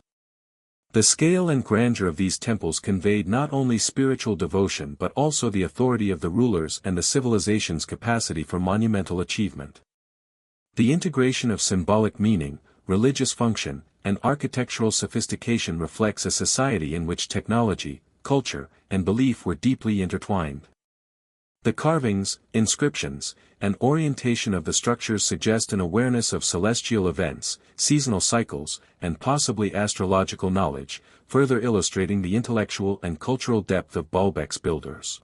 Speaker 1: The scale and grandeur of these temples conveyed not only spiritual devotion but also the authority of the rulers and the civilization's capacity for monumental achievement. The integration of symbolic meaning, religious function, and architectural sophistication reflects a society in which technology, culture, and belief were deeply intertwined. The carvings, inscriptions, and orientation of the structures suggest an awareness of celestial events, seasonal cycles, and possibly astrological knowledge, further illustrating the intellectual and cultural depth of Baalbek's builders.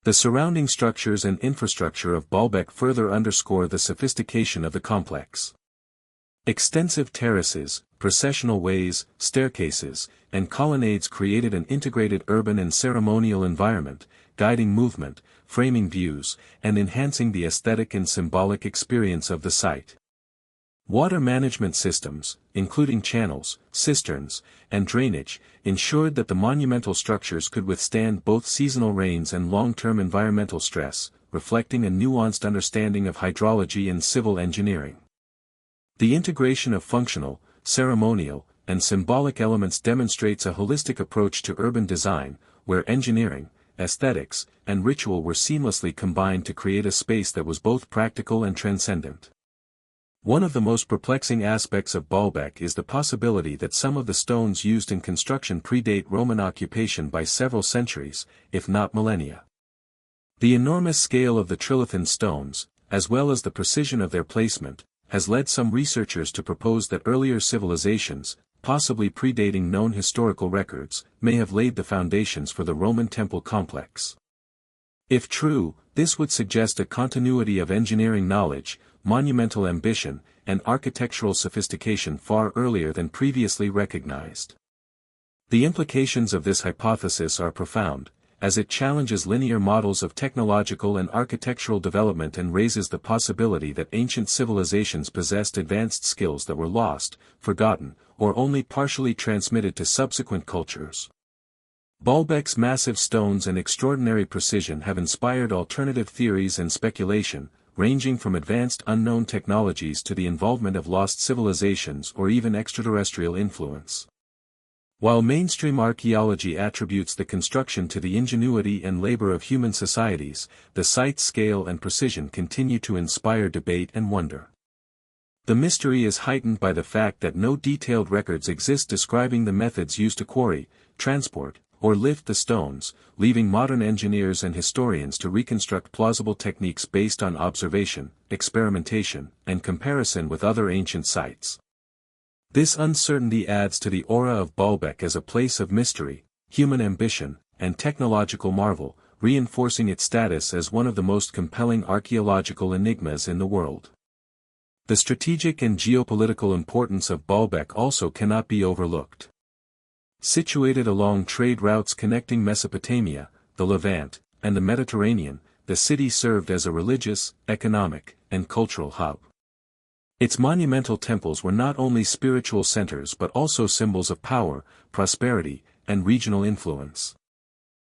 Speaker 1: The surrounding structures and infrastructure of Baalbek further underscore the sophistication of the complex. Extensive terraces, processional ways, staircases, and colonnades created an integrated urban and ceremonial environment, guiding movement, framing views, and enhancing the aesthetic and symbolic experience of the site. Water management systems, including channels, cisterns, and drainage, ensured that the monumental structures could withstand both seasonal rains and long-term environmental stress, reflecting a nuanced understanding of hydrology and civil engineering. The integration of functional, ceremonial, and symbolic elements demonstrates a holistic approach to urban design, where engineering, aesthetics, and ritual were seamlessly combined to create a space that was both practical and transcendent. One of the most perplexing aspects of Baalbek is the possibility that some of the stones used in construction predate Roman occupation by several centuries, if not millennia. The enormous scale of the trilithon stones, as well as the precision of their placement, has led some researchers to propose that earlier civilizations, possibly predating known historical records, may have laid the foundations for the Roman temple complex. If true, this would suggest a continuity of engineering knowledge, monumental ambition, and architectural sophistication far earlier than previously recognized. The implications of this hypothesis are profound, as it challenges linear models of technological and architectural development and raises the possibility that ancient civilizations possessed advanced skills that were lost, forgotten, or only partially transmitted to subsequent cultures. Baalbek's massive stones and extraordinary precision have inspired alternative theories and speculation, ranging from advanced unknown technologies to the involvement of lost civilizations or even extraterrestrial influence. While mainstream archaeology attributes the construction to the ingenuity and labor of human societies, the site's scale and precision continue to inspire debate and wonder. The mystery is heightened by the fact that no detailed records exist describing the methods used to quarry, transport, or lift the stones, leaving modern engineers and historians to reconstruct plausible techniques based on observation, experimentation, and comparison with other ancient sites. This uncertainty adds to the aura of Baalbek as a place of mystery, human ambition, and technological marvel, reinforcing its status as one of the most compelling archaeological enigmas in the world. The strategic and geopolitical importance of Baalbek also cannot be overlooked. Situated along trade routes connecting Mesopotamia, the Levant, and the Mediterranean, the city served as a religious, economic, and cultural hub. Its monumental temples were not only spiritual centers but also symbols of power, prosperity, and regional influence.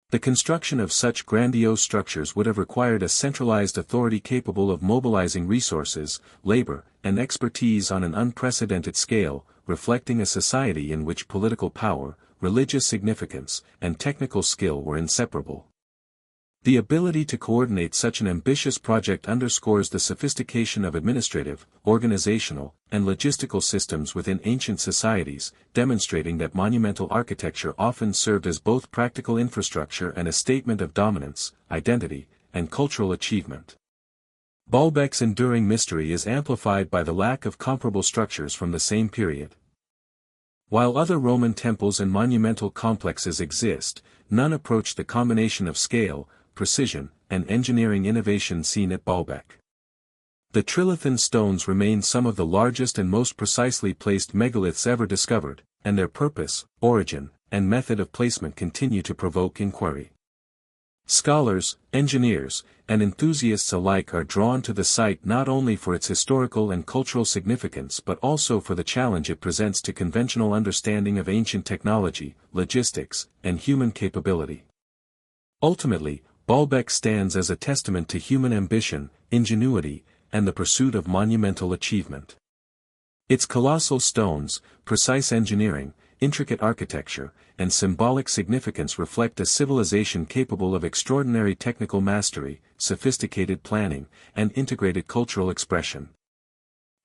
Speaker 1: The construction of such grandiose structures would have required a centralized authority capable of mobilizing resources, labor, and expertise on an unprecedented scale, reflecting a society in which political power, religious significance, and technical skill were inseparable. The ability to coordinate such an ambitious project underscores the sophistication of administrative, organizational, and logistical systems within ancient societies, demonstrating that monumental architecture often served as both practical infrastructure and a statement of dominance, identity, and cultural achievement. Baalbek's enduring mystery is amplified by the lack of comparable structures from the same period. While other Roman temples and monumental complexes exist, none approach the combination of scale, precision, and engineering innovation seen at Baalbek. The trilithon stones remain some of the largest and most precisely placed megaliths ever discovered, and their purpose, origin, and method of placement continue to provoke inquiry. Scholars, engineers, and enthusiasts alike are drawn to the site not only for its historical and cultural significance but also for the challenge it presents to conventional understanding of ancient technology, logistics, and human capability. Ultimately, Baalbek stands as a testament to human ambition, ingenuity, and the pursuit of monumental achievement. Its colossal stones, precise engineering, intricate architecture, and symbolic significance reflect a civilization capable of extraordinary technical mastery, sophisticated planning, and integrated cultural expression.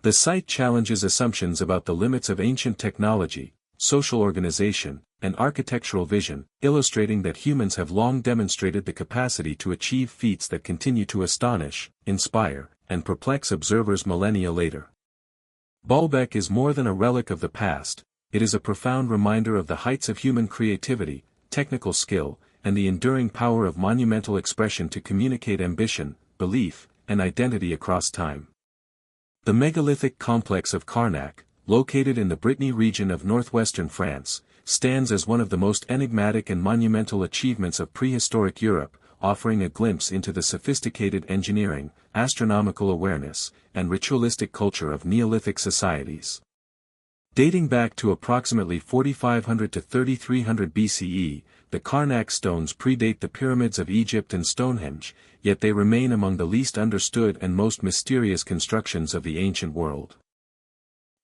Speaker 1: The site challenges assumptions about the limits of ancient technology, social organization, and architectural vision, illustrating that humans have long demonstrated the capacity to achieve feats that continue to astonish, inspire, and perplex observers millennia later. Baalbek is more than a relic of the past. It is a profound reminder of the heights of human creativity, technical skill, and the enduring power of monumental expression to communicate ambition, belief, and identity across time. The megalithic complex of Karnak, located in the Brittany region of northwestern France, stands as one of the most enigmatic and monumental achievements of prehistoric Europe, offering a glimpse into the sophisticated engineering, astronomical awareness, and ritualistic culture of Neolithic societies. Dating back to approximately 4500 to 3300 BCE, the Karnak stones predate the pyramids of Egypt and Stonehenge, yet they remain among the least understood and most mysterious constructions of the ancient world.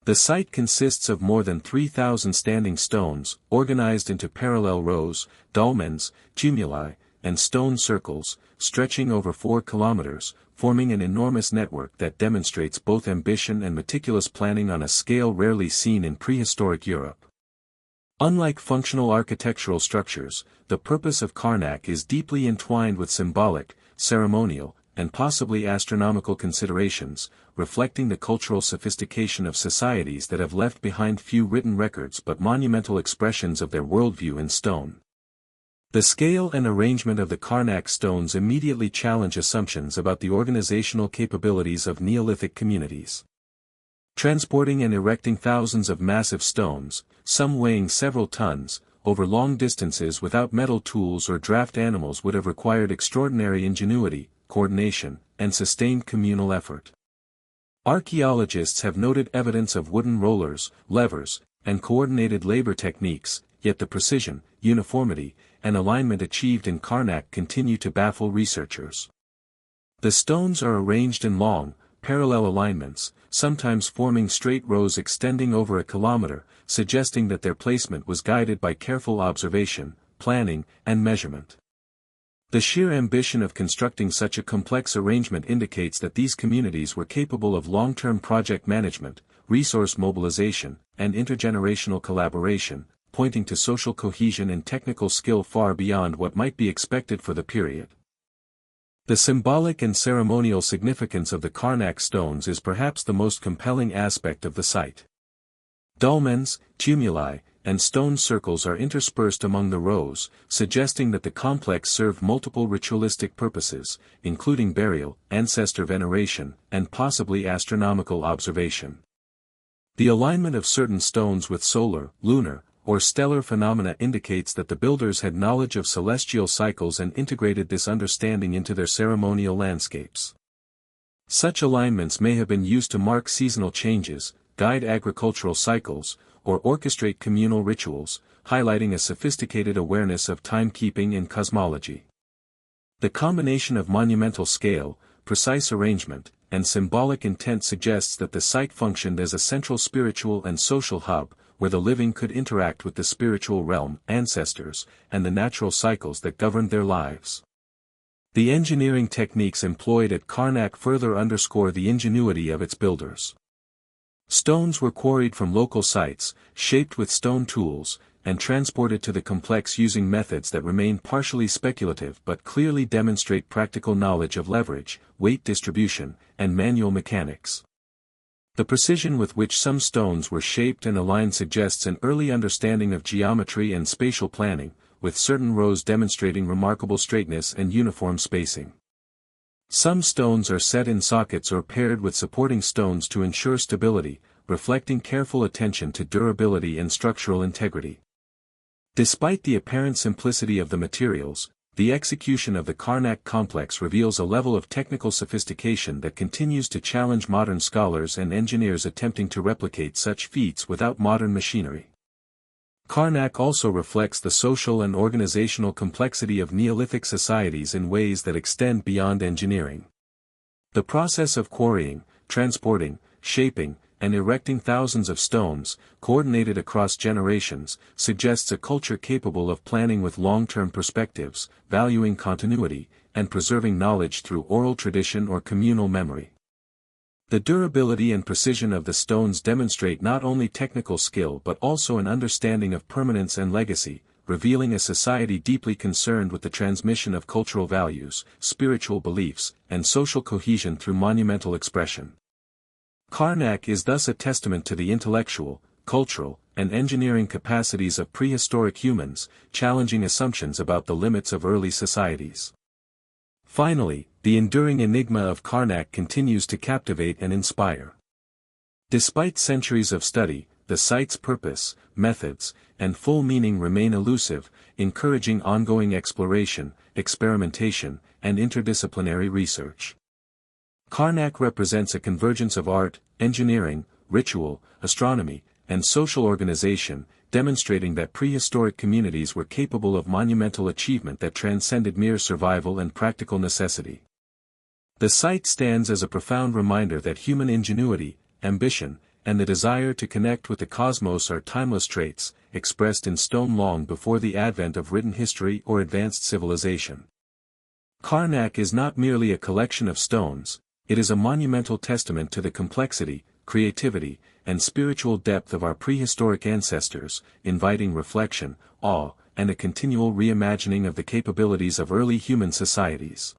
Speaker 1: The site consists of more than 3,000 standing stones, organized into parallel rows, dolmens, tumuli, and stone circles, stretching over 4 kilometers, forming an enormous network that demonstrates both ambition and meticulous planning on a scale rarely seen in prehistoric Europe. Unlike functional architectural structures, the purpose of Karnak is deeply entwined with symbolic, ceremonial, and possibly astronomical considerations, reflecting the cultural sophistication of societies that have left behind few written records but monumental expressions of their worldview in stone. The scale and arrangement of the Karnak stones immediately challenge assumptions about the organizational capabilities of Neolithic communities. Transporting and erecting thousands of massive stones, some weighing several tons, over long distances without metal tools or draft animals would have required extraordinary ingenuity, coordination, and sustained communal effort. Archaeologists have noted evidence of wooden rollers, levers, and coordinated labor techniques, yet the precision, uniformity, and alignment achieved in Karnak continue to baffle researchers. The stones are arranged in long, parallel alignments, sometimes forming straight rows extending over a kilometer, suggesting that their placement was guided by careful observation, planning, and measurement. The sheer ambition of constructing such a complex arrangement indicates that these communities were capable of long-term project management, resource mobilization, and intergenerational collaboration, pointing to social cohesion and technical skill far beyond what might be expected for the period. The symbolic and ceremonial significance of the Karnak stones is perhaps the most compelling aspect of the site. Dolmens, tumuli, and stone circles are interspersed among the rows, suggesting that the complex served multiple ritualistic purposes, including burial, ancestor veneration, and possibly astronomical observation. The alignment of certain stones with solar, lunar, or stellar phenomena indicates that the builders had knowledge of celestial cycles and integrated this understanding into their ceremonial landscapes. Such alignments may have been used to mark seasonal changes, guide agricultural cycles, or orchestrate communal rituals, highlighting a sophisticated awareness of timekeeping and cosmology. The combination of monumental scale, precise arrangement, and symbolic intent suggests that the site functioned as a central spiritual and social hub, where the living could interact with the spiritual realm, ancestors, and the natural cycles that governed their lives. The engineering techniques employed at Karnak further underscore the ingenuity of its builders. Stones were quarried from local sites, shaped with stone tools, and transported to the complex using methods that remain partially speculative but clearly demonstrate practical knowledge of leverage, weight distribution, and manual mechanics. The precision with which some stones were shaped and aligned suggests an early understanding of geometry and spatial planning, with certain rows demonstrating remarkable straightness and uniform spacing. Some stones are set in sockets or paired with supporting stones to ensure stability, reflecting careful attention to durability and structural integrity. Despite the apparent simplicity of the materials, the execution of the Karnak complex reveals a level of technical sophistication that continues to challenge modern scholars and engineers attempting to replicate such feats without modern machinery. Karnak also reflects the social and organizational complexity of Neolithic societies in ways that extend beyond engineering. The process of quarrying, transporting, shaping, and erecting thousands of stones, coordinated across generations, suggests a culture capable of planning with long-term perspectives, valuing continuity, and preserving knowledge through oral tradition or communal memory. The durability and precision of the stones demonstrate not only technical skill but also an understanding of permanence and legacy, revealing a society deeply concerned with the transmission of cultural values, spiritual beliefs, and social cohesion through monumental expression. Karnak is thus a testament to the intellectual, cultural, and engineering capacities of prehistoric humans, challenging assumptions about the limits of early societies. Finally, the enduring enigma of Karnak continues to captivate and inspire. Despite centuries of study, the site's purpose, methods, and full meaning remain elusive, encouraging ongoing exploration, experimentation, and interdisciplinary research. Karnak represents a convergence of art, engineering, ritual, astronomy, and social organization, demonstrating that prehistoric communities were capable of monumental achievement that transcended mere survival and practical necessity. The site stands as a profound reminder that human ingenuity, ambition, and the desire to connect with the cosmos are timeless traits, expressed in stone long before the advent of written history or advanced civilization. Karnak is not merely a collection of stones, it is a monumental testament to the complexity, creativity, and spiritual depth of our prehistoric ancestors, inviting reflection, awe, and a continual reimagining of the capabilities of early human societies.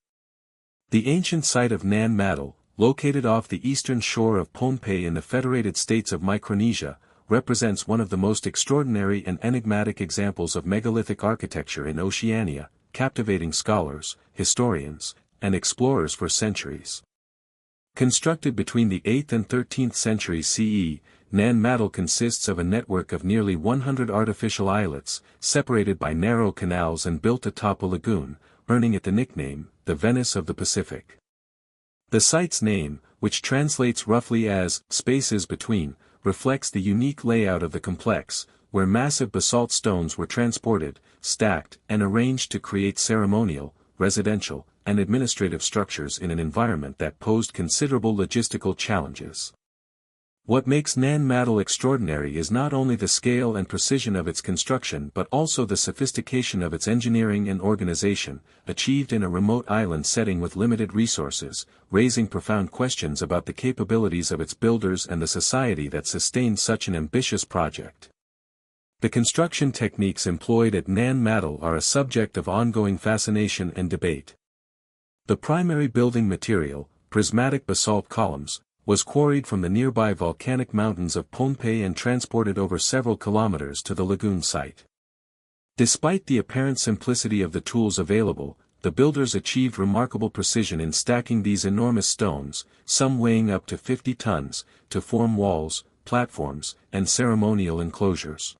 Speaker 1: The ancient site of Nan Madol, located off the eastern shore of Pohnpei in the Federated States of Micronesia, represents one of the most extraordinary and enigmatic examples of megalithic architecture in Oceania, captivating scholars, historians, and explorers for centuries. Constructed between the 8th and 13th centuries CE, Nan Madol consists of a network of nearly 100 artificial islets, separated by narrow canals and built atop a lagoon, earning it the nickname, the Venice of the Pacific. The site's name, which translates roughly as, spaces between, reflects the unique layout of the complex, where massive basalt stones were transported, stacked, and arranged to create ceremonial, residential, and administrative structures in an environment that posed considerable logistical challenges. What makes Nan Madol extraordinary is not only the scale and precision of its construction but also the sophistication of its engineering and organization, achieved in a remote island setting with limited resources, raising profound questions about the capabilities of its builders and the society that sustained such an ambitious project. The construction techniques employed at Nan Madol are a subject of ongoing fascination and debate. The primary building material, prismatic basalt columns, was quarried from the nearby volcanic mountains of Pohnpei and transported over several kilometers to the lagoon site. Despite the apparent simplicity of the tools available, the builders achieved remarkable precision in stacking these enormous stones, some weighing up to 50 tons, to form walls, platforms, and ceremonial enclosures.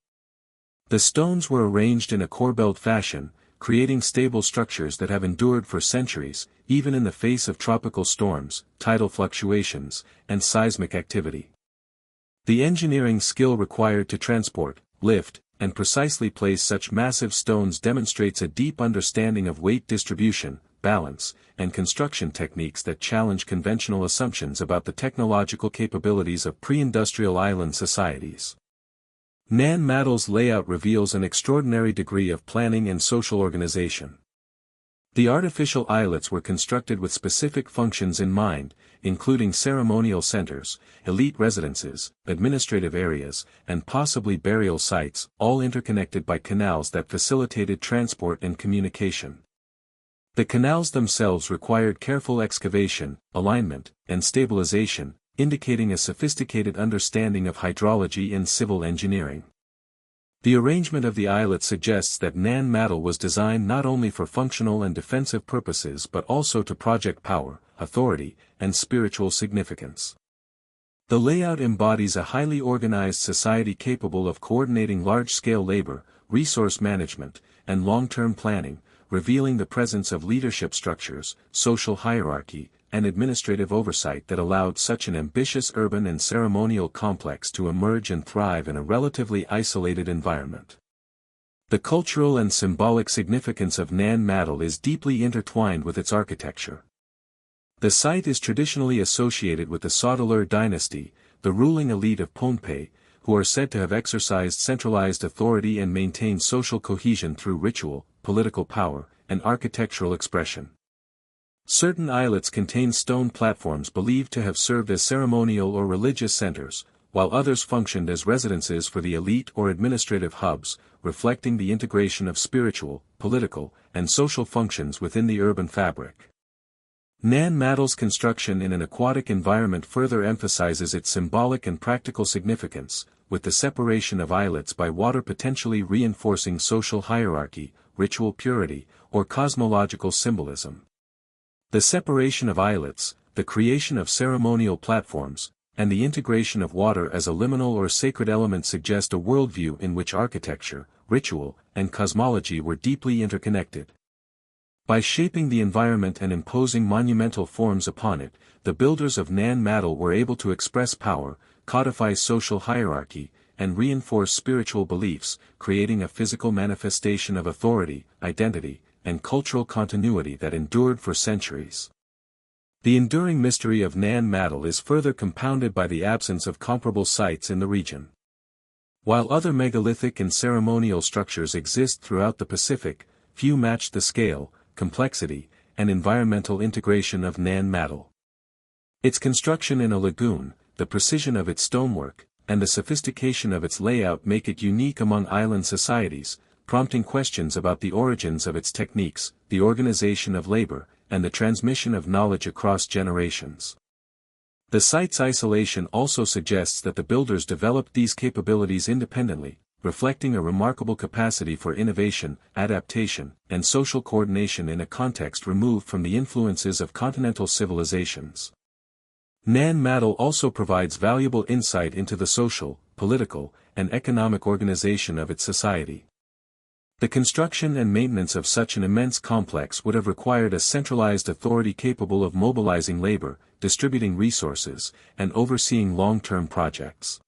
Speaker 1: The stones were arranged in a corbelled fashion, creating stable structures that have endured for centuries, even in the face of tropical storms, tidal fluctuations, and seismic activity. The engineering skill required to transport, lift, and precisely place such massive stones demonstrates a deep understanding of weight distribution, balance, and construction techniques that challenge conventional assumptions about the technological capabilities of pre-industrial island societies. Nan Madol's layout reveals an extraordinary degree of planning and social organization. The artificial islets were constructed with specific functions in mind, including ceremonial centers, elite residences, administrative areas, and possibly burial sites, all interconnected by canals that facilitated transport and communication. The canals themselves required careful excavation, alignment, and stabilization, indicating a sophisticated understanding of hydrology and civil engineering. The arrangement of the islet suggests that Nan Madol was designed not only for functional and defensive purposes but also to project power, authority, and spiritual significance. The layout embodies a highly organized society capable of coordinating large-scale labor, resource management, and long-term planning, revealing the presence of leadership structures, social hierarchy, and administrative oversight that allowed such an ambitious urban and ceremonial complex to emerge and thrive in a relatively isolated environment. The cultural and symbolic significance of Nan Madol is deeply intertwined with its architecture. The site is traditionally associated with the Sodelur dynasty, the ruling elite of Pohnpei, who are said to have exercised centralized authority and maintained social cohesion through ritual, political power, and architectural expression. Certain islets contain stone platforms believed to have served as ceremonial or religious centers, while others functioned as residences for the elite or administrative hubs, reflecting the integration of spiritual, political, and social functions within the urban fabric. Nan Madol's construction in an aquatic environment further emphasizes its symbolic and practical significance, with the separation of islets by water potentially reinforcing social hierarchy, ritual purity, or cosmological symbolism. The separation of islets, the creation of ceremonial platforms, and the integration of water as a liminal or sacred element suggest a worldview in which architecture, ritual, and cosmology were deeply interconnected. By shaping the environment and imposing monumental forms upon it, the builders of Nan Madol were able to express power, codify social hierarchy, and reinforce spiritual beliefs, creating a physical manifestation of authority, identity, and cultural continuity that endured for centuries. The enduring mystery of Nan Madol is further compounded by the absence of comparable sites in the region. While other megalithic and ceremonial structures exist throughout the Pacific, few match the scale, complexity, and environmental integration of Nan Madol. Its construction in a lagoon, the precision of its stonework, and the sophistication of its layout make it unique among island societies, prompting questions about the origins of its techniques, the organization of labor, and the transmission of knowledge across generations. The site's isolation also suggests that the builders developed these capabilities independently, reflecting a remarkable capacity for innovation, adaptation, and social coordination in a context removed from the influences of continental civilizations. Nan Madol also provides valuable insight into the social, political, and economic organization of its society. The construction and maintenance of such an immense complex would have required a centralized authority capable of mobilizing labor, distributing resources, and overseeing long-term projects.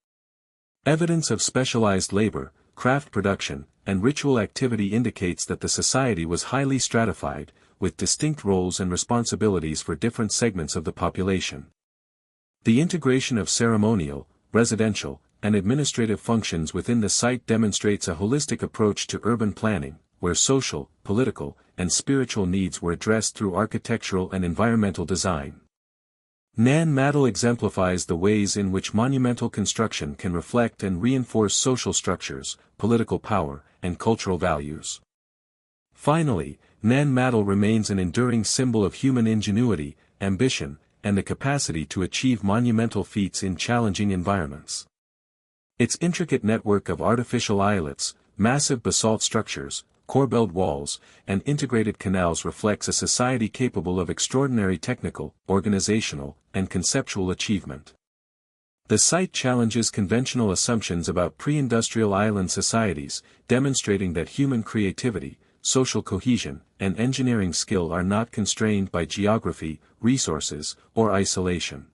Speaker 1: Evidence of specialized labor, craft production, and ritual activity indicates that the society was highly stratified, with distinct roles and responsibilities for different segments of the population. The integration of ceremonial, residential, and administrative functions within the site demonstrates a holistic approach to urban planning, where social, political, and spiritual needs were addressed through architectural and environmental design. Nan Madol exemplifies the ways in which monumental construction can reflect and reinforce social structures, political power, and cultural values. Finally, Nan Madol remains an enduring symbol of human ingenuity, ambition, and the capacity to achieve monumental feats in challenging environments. Its intricate network of artificial islets, massive basalt structures, corbelled walls, and integrated canals reflects a society capable of extraordinary technical, organizational, and conceptual achievement. The site challenges conventional assumptions about pre-industrial island societies, demonstrating that human creativity, social cohesion, and engineering skill are not constrained by geography, resources, or isolation.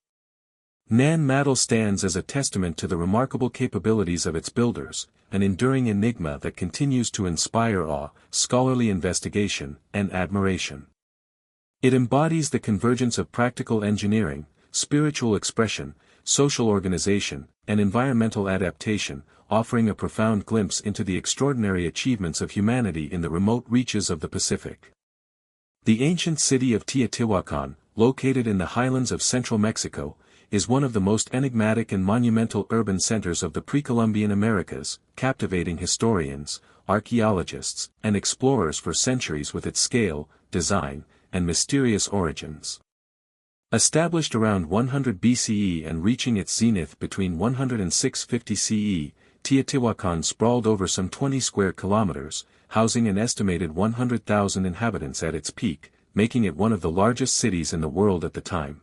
Speaker 1: Nan Madol stands as a testament to the remarkable capabilities of its builders, an enduring enigma that continues to inspire awe, scholarly investigation, and admiration. It embodies the convergence of practical engineering, spiritual expression, social organization, and environmental adaptation, offering a profound glimpse into the extraordinary achievements of humanity in the remote reaches of the Pacific. The ancient city of Teotihuacan, located in the highlands of central Mexico, is one of the most enigmatic and monumental urban centers of the pre-Columbian Americas, captivating historians, archaeologists, and explorers for centuries with its scale, design, and mysterious origins. Established around 100 BCE and reaching its zenith between 100 and 650 CE, Teotihuacan sprawled over some 20 square kilometers, housing an estimated 100,000 inhabitants at its peak, making it one of the largest cities in the world at the time.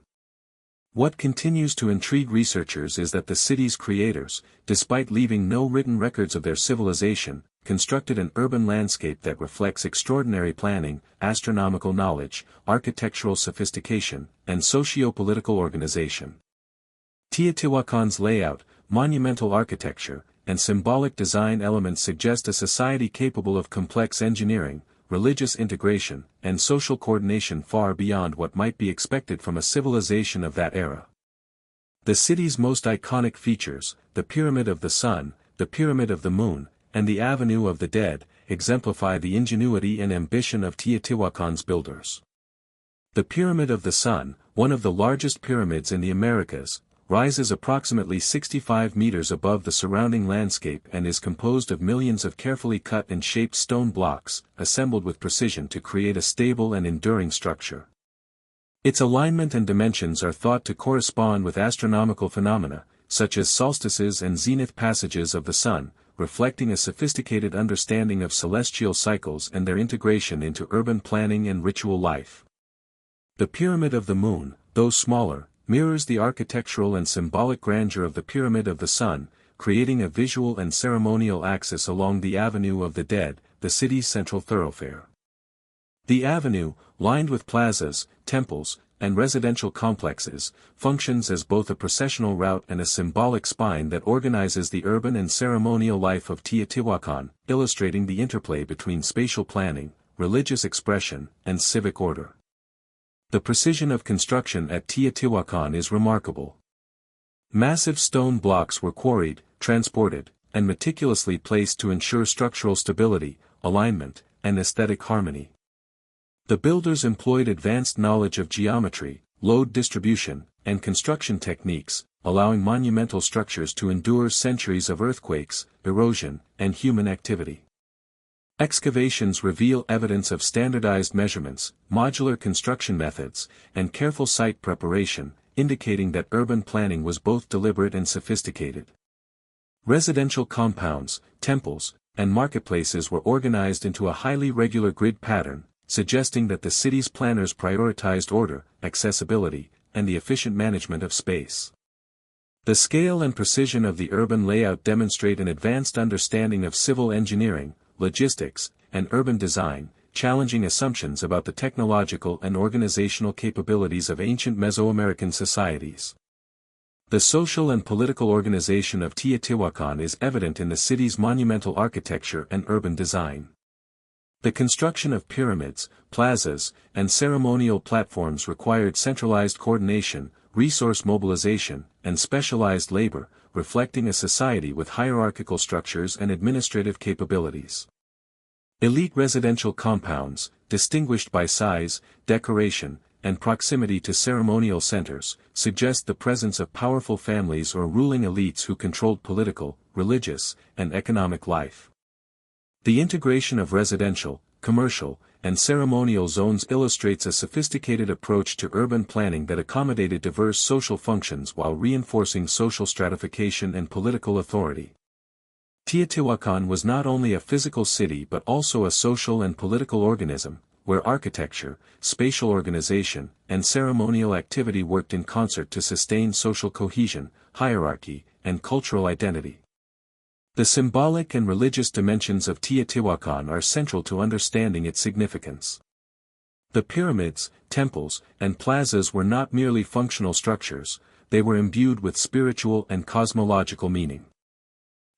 Speaker 1: What continues to intrigue researchers is that the city's creators, despite leaving no written records of their civilization, constructed an urban landscape that reflects extraordinary planning, astronomical knowledge, architectural sophistication, and socio-political organization. Teotihuacan's layout, monumental architecture, and symbolic design elements suggest a society capable of complex engineering, religious integration, and social coordination far beyond what might be expected from a civilization of that era. The city's most iconic features, the Pyramid of the Sun, the Pyramid of the Moon, and the Avenue of the Dead, exemplify the ingenuity and ambition of Teotihuacan's builders. The Pyramid of the Sun, one of the largest pyramids in the Americas, rises approximately 65 meters above the surrounding landscape and is composed of millions of carefully cut and shaped stone blocks, assembled with precision to create a stable and enduring structure. Its alignment and dimensions are thought to correspond with astronomical phenomena, such as solstices and zenith passages of the sun, reflecting a sophisticated understanding of celestial cycles and their integration into urban planning and ritual life. The Pyramid of the Moon, though smaller, mirrors the architectural and symbolic grandeur of the Pyramid of the Sun, creating a visual and ceremonial axis along the Avenue of the Dead, the city's central thoroughfare. The avenue, lined with plazas, temples, and residential complexes, functions as both a processional route and a symbolic spine that organizes the urban and ceremonial life of Teotihuacan, illustrating the interplay between spatial planning, religious expression, and civic order. The precision of construction at Teotihuacan is remarkable. Massive stone blocks were quarried, transported, and meticulously placed to ensure structural stability, alignment, and aesthetic harmony. The builders employed advanced knowledge of geometry, load distribution, and construction techniques, allowing monumental structures to endure centuries of earthquakes, erosion, and human activity. Excavations reveal evidence of standardized measurements, modular construction methods, and careful site preparation, indicating that urban planning was both deliberate and sophisticated. Residential compounds, temples, and marketplaces were organized into a highly regular grid pattern, suggesting that the city's planners prioritized order, accessibility, and the efficient management of space. The scale and precision of the urban layout demonstrate an advanced understanding of civil engineering, logistics, and urban design, challenging assumptions about the technological and organizational capabilities of ancient Mesoamerican societies. The social and political organization of Teotihuacan is evident in the city's monumental architecture and urban design. The construction of pyramids, plazas, and ceremonial platforms required centralized coordination, resource mobilization, and specialized labor, reflecting a society with hierarchical structures and administrative capabilities. Elite residential compounds, distinguished by size, decoration, and proximity to ceremonial centers, suggest the presence of powerful families or ruling elites who controlled political, religious, and economic life. The integration of residential, commercial, and ceremonial zones illustrates a sophisticated approach to urban planning that accommodated diverse social functions while reinforcing social stratification and political authority. Teotihuacan was not only a physical city but also a social and political organism, where architecture, spatial organization, and ceremonial activity worked in concert to sustain social cohesion, hierarchy, and cultural identity. The symbolic and religious dimensions of Teotihuacan are central to understanding its significance. The pyramids, temples, and plazas were not merely functional structures, they were imbued with spiritual and cosmological meaning.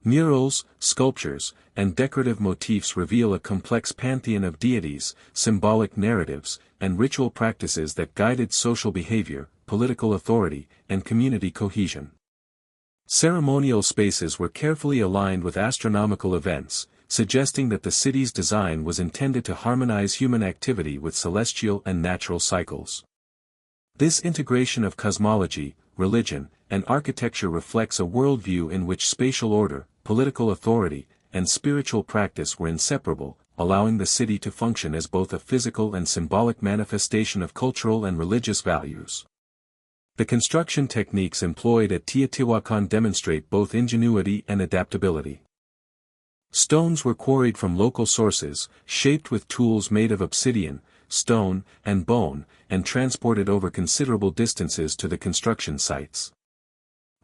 Speaker 1: Murals, sculptures, and decorative motifs reveal a complex pantheon of deities, symbolic narratives, and ritual practices that guided social behavior, political authority, and community cohesion. Ceremonial spaces were carefully aligned with astronomical events, suggesting that the city's design was intended to harmonize human activity with celestial and natural cycles. This integration of cosmology, religion, and architecture reflects a worldview in which spatial order, political authority, and spiritual practice were inseparable, allowing the city to function as both a physical and symbolic manifestation of cultural and religious values. The construction techniques employed at Teotihuacan demonstrate both ingenuity and adaptability. Stones were quarried from local sources, shaped with tools made of obsidian, stone, and bone, and transported over considerable distances to the construction sites.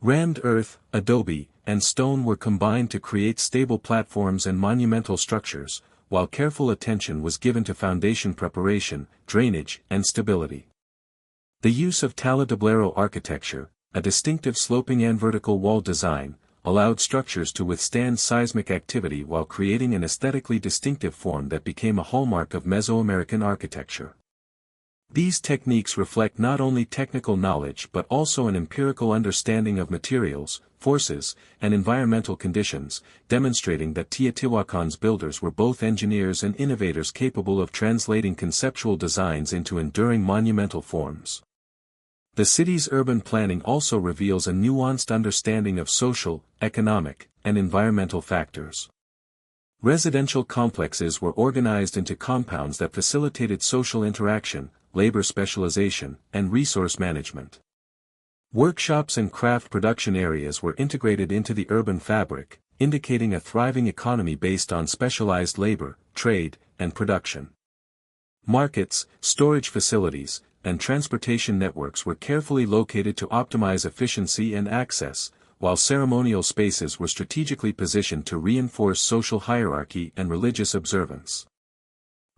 Speaker 1: Rammed earth, adobe, and stone were combined to create stable platforms and monumental structures, while careful attention was given to foundation preparation, drainage, and stability. The use of talatablero architecture, a distinctive sloping and vertical wall design, allowed structures to withstand seismic activity while creating an aesthetically distinctive form that became a hallmark of Mesoamerican architecture. These techniques reflect not only technical knowledge but also an empirical understanding of materials, forces, and environmental conditions, demonstrating that Teotihuacan's builders were both engineers and innovators capable of translating conceptual designs into enduring monumental forms. The city's urban planning also reveals a nuanced understanding of social, economic, and environmental factors. Residential complexes were organized into compounds that facilitated social interaction, labor specialization, and resource management. Workshops and craft production areas were integrated into the urban fabric, indicating a thriving economy based on specialized labor, trade, and production. Markets, storage facilities, and transportation networks were carefully located to optimize efficiency and access, while ceremonial spaces were strategically positioned to reinforce social hierarchy and religious observance.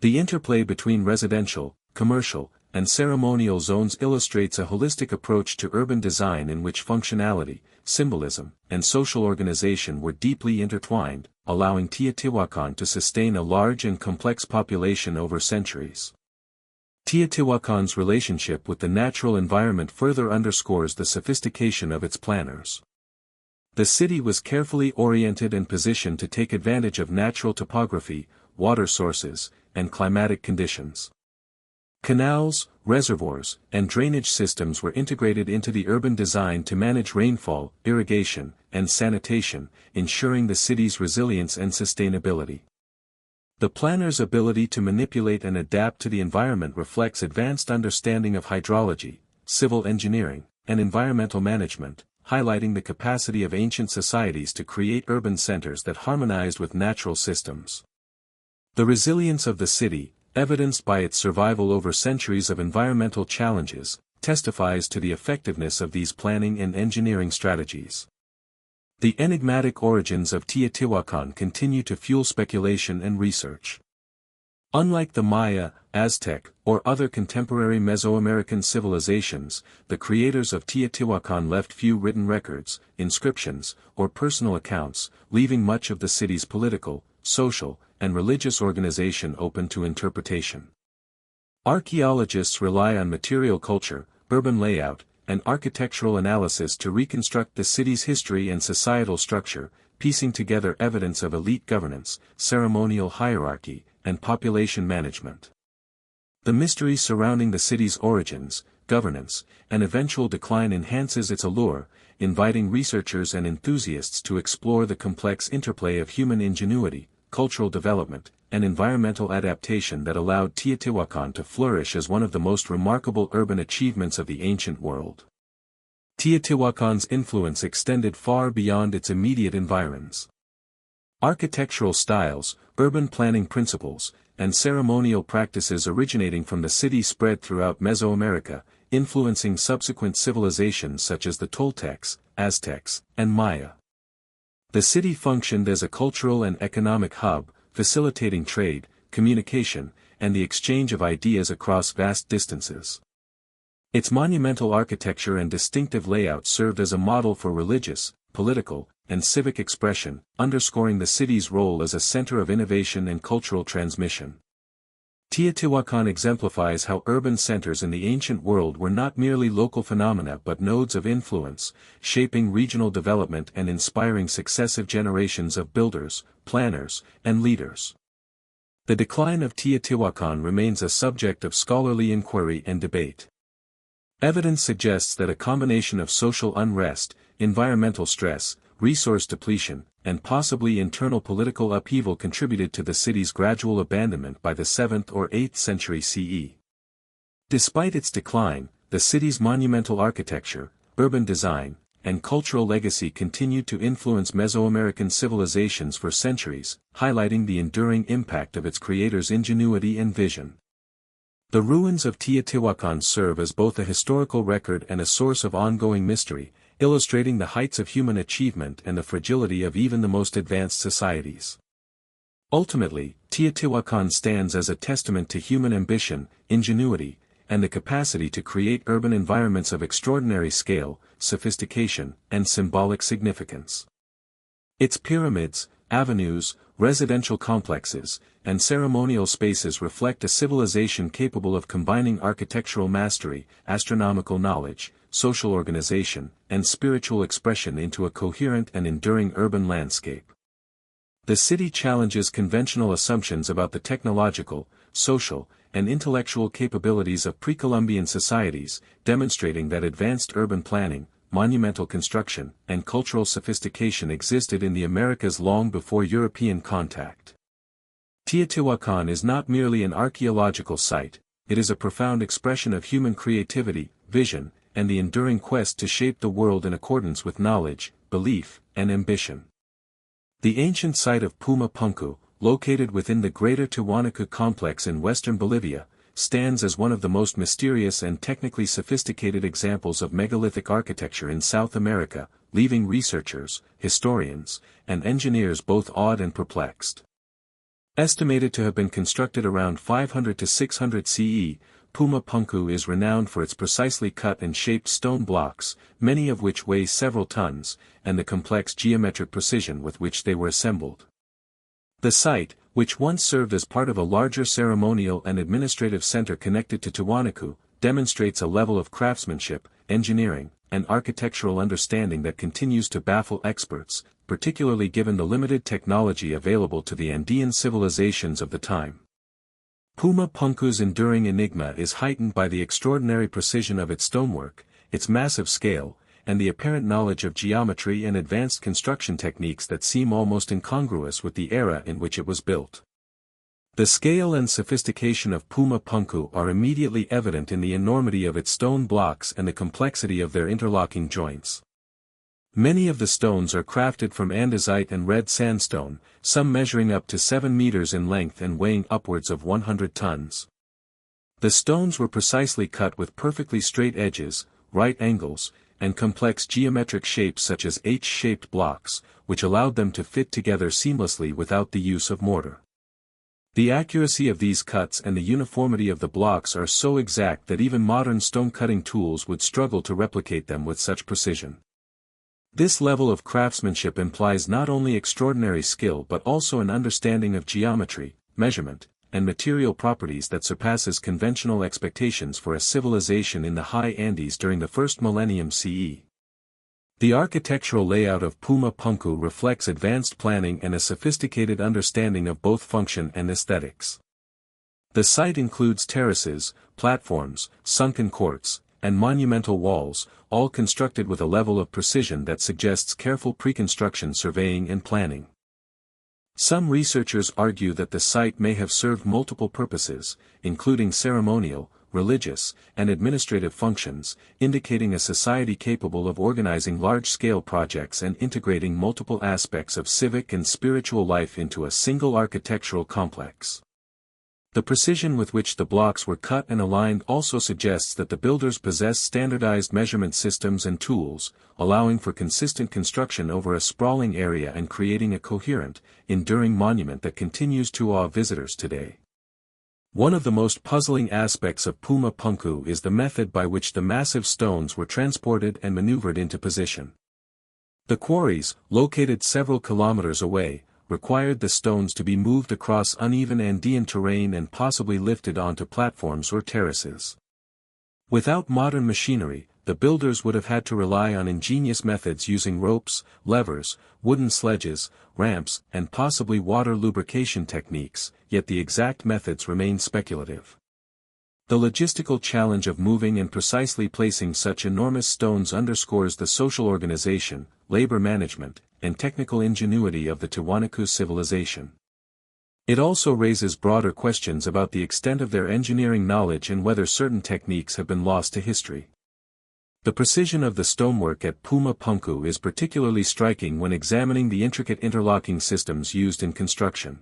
Speaker 1: The interplay between residential, commercial, and ceremonial zones illustrates a holistic approach to urban design in which functionality, symbolism, and social organization were deeply intertwined, allowing Teotihuacan to sustain a large and complex population over centuries. Teotihuacan's relationship with the natural environment further underscores the sophistication of its planners. The city was carefully oriented and positioned to take advantage of natural topography, water sources, and climatic conditions. Canals, reservoirs, and drainage systems were integrated into the urban design to manage rainfall, irrigation, and sanitation, ensuring the city's resilience and sustainability. The planner's ability to manipulate and adapt to the environment reflects advanced understanding of hydrology, civil engineering, and environmental management, highlighting the capacity of ancient societies to create urban centers that harmonized with natural systems. The resilience of the city, evidenced by its survival over centuries of environmental challenges, testifies to the effectiveness of these planning and engineering strategies. The enigmatic origins of Teotihuacan continue to fuel speculation and research. Unlike the Maya, Aztec, or other contemporary Mesoamerican civilizations, the creators of Teotihuacan left few written records, inscriptions, or personal accounts, leaving much of the city's political, social, and religious organization open to interpretation. Archaeologists rely on material culture, urban layout, and architectural analysis to reconstruct the city's history and societal structure, piecing together evidence of elite governance, ceremonial hierarchy, and population management. The mystery surrounding the city's origins, governance, and eventual decline enhances its allure, inviting researchers and enthusiasts to explore the complex interplay of human ingenuity, cultural development, and environmental adaptation that allowed Teotihuacan to flourish as one of the most remarkable urban achievements of the ancient world. Teotihuacan's influence extended far beyond its immediate environs. Architectural styles, urban planning principles, and ceremonial practices originating from the city spread throughout Mesoamerica, influencing subsequent civilizations such as the Toltecs, Aztecs, and Maya. The city functioned as a cultural and economic hub, facilitating trade, communication, and the exchange of ideas across vast distances. Its monumental architecture and distinctive layout served as a model for religious, political, and civic expression, underscoring the city's role as a center of innovation and cultural transmission. Teotihuacan exemplifies how urban centers in the ancient world were not merely local phenomena but nodes of influence, shaping regional development and inspiring successive generations of builders, planners, and leaders. The decline of Teotihuacan remains a subject of scholarly inquiry and debate. Evidence suggests that a combination of social unrest, environmental stress, resource depletion, and possibly internal political upheaval contributed to the city's gradual abandonment by the 7th or 8th century CE. Despite its decline, the city's monumental architecture, urban design, and cultural legacy continued to influence Mesoamerican civilizations for centuries, highlighting the enduring impact of its creators' ingenuity and vision. The ruins of Teotihuacan serve as both a historical record and a source of ongoing mystery, illustrating the heights of human achievement and the fragility of even the most advanced societies. Ultimately, Teotihuacan stands as a testament to human ambition, ingenuity, and the capacity to create urban environments of extraordinary scale, sophistication, and symbolic significance. Its pyramids, avenues, residential complexes, and ceremonial spaces reflect a civilization capable of combining architectural mastery, astronomical knowledge, social organization, and spiritual expression into a coherent and enduring urban landscape. The city challenges conventional assumptions about the technological, social, and intellectual capabilities of pre-Columbian societies, demonstrating that advanced urban planning, monumental construction, and cultural sophistication existed in the Americas long before European contact. Teotihuacan is not merely an archaeological site, it is a profound expression of human creativity, vision, and the enduring quest to shape the world in accordance with knowledge, belief, and ambition. The ancient site of Puma Punku, located within the Greater Tiwanaku complex in western Bolivia, stands as one of the most mysterious and technically sophisticated examples of megalithic architecture in South America, leaving researchers, historians, and engineers both awed and perplexed. Estimated to have been constructed around 500 to 600 CE, Puma Punku is renowned for its precisely cut and shaped stone blocks, many of which weigh several tons, and the complex geometric precision with which they were assembled. The site, which once served as part of a larger ceremonial and administrative center connected to Tiwanaku, demonstrates a level of craftsmanship, engineering, and architectural understanding that continues to baffle experts, particularly given the limited technology available to the Andean civilizations of the time. Puma Punku's enduring enigma is heightened by the extraordinary precision of its stonework, its massive scale, and the apparent knowledge of geometry and advanced construction techniques that seem almost incongruous with the era in which it was built. The scale and sophistication of Puma Punku are immediately evident in the enormity of its stone blocks and the complexity of their interlocking joints. Many of the stones are crafted from andesite and red sandstone, some measuring up to 7 meters in length and weighing upwards of 100 tons. The stones were precisely cut with perfectly straight edges, right angles, and complex geometric shapes such as H-shaped blocks, which allowed them to fit together seamlessly without the use of mortar. The accuracy of these cuts and the uniformity of the blocks are so exact that even modern stone-cutting tools would struggle to replicate them with such precision. This level of craftsmanship implies not only extraordinary skill but also an understanding of geometry, measurement, and material properties that surpasses conventional expectations for a civilization in the high Andes during the first millennium CE. The architectural layout of Puma Punku reflects advanced planning and a sophisticated understanding of both function and aesthetics. The site includes terraces, platforms, sunken courts, and monumental walls, all constructed with a level of precision that suggests careful pre-construction surveying and planning. Some researchers argue that the site may have served multiple purposes, including ceremonial, religious, and administrative functions, indicating a society capable of organizing large-scale projects and integrating multiple aspects of civic and spiritual life into a single architectural complex. The precision with which the blocks were cut and aligned also suggests that the builders possessed standardized measurement systems and tools, allowing for consistent construction over a sprawling area and creating a coherent, enduring monument that continues to awe visitors today. One of the most puzzling aspects of Puma Punku is the method by which the massive stones were transported and maneuvered into position. The quarries, located several kilometers away, required the stones to be moved across uneven Andean terrain and possibly lifted onto platforms or terraces. Without modern machinery, the builders would have had to rely on ingenious methods using ropes, levers, wooden sledges, ramps, and possibly water lubrication techniques, yet the exact methods remain speculative. The logistical challenge of moving and precisely placing such enormous stones underscores the social organization, labor management, and technical ingenuity of the Tiwanaku civilization. It also raises broader questions about the extent of their engineering knowledge and whether certain techniques have been lost to history. The precision of the stonework at Puma Punku is particularly striking when examining the intricate interlocking systems used in construction.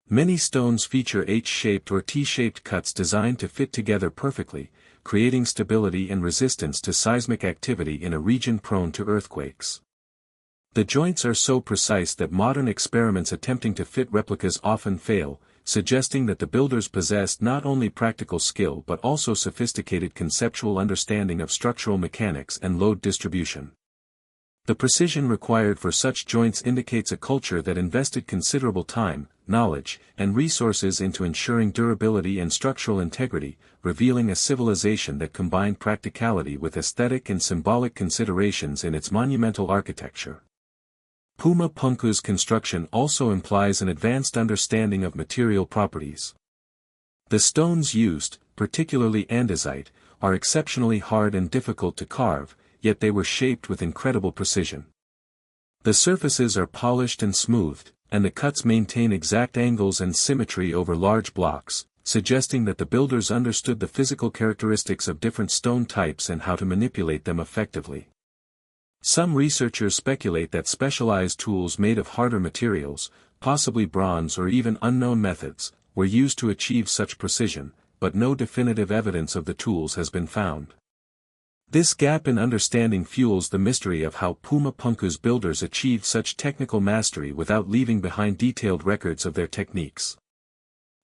Speaker 1: Many stones feature H-shaped or T-shaped cuts designed to fit together perfectly, creating stability and resistance to seismic activity in a region prone to earthquakes. The joints are so precise that modern experiments attempting to fit replicas often fail, suggesting that the builders possessed not only practical skill but also sophisticated conceptual understanding of structural mechanics and load distribution. The precision required for such joints indicates a culture that invested considerable time, knowledge, and resources into ensuring durability and structural integrity, revealing a civilization that combined practicality with aesthetic and symbolic considerations in its monumental architecture. Puma Punku's construction also implies an advanced understanding of material properties. The stones used, particularly andesite, are exceptionally hard and difficult to carve, yet they were shaped with incredible precision. The surfaces are polished and smoothed, and the cuts maintain exact angles and symmetry over large blocks, suggesting that the builders understood the physical characteristics of different stone types and how to manipulate them effectively. Some researchers speculate that specialized tools made of harder materials, possibly bronze or even unknown methods, were used to achieve such precision, but no definitive evidence of the tools has been found. This gap in understanding fuels the mystery of how Puma Punku's builders achieved such technical mastery without leaving behind detailed records of their techniques.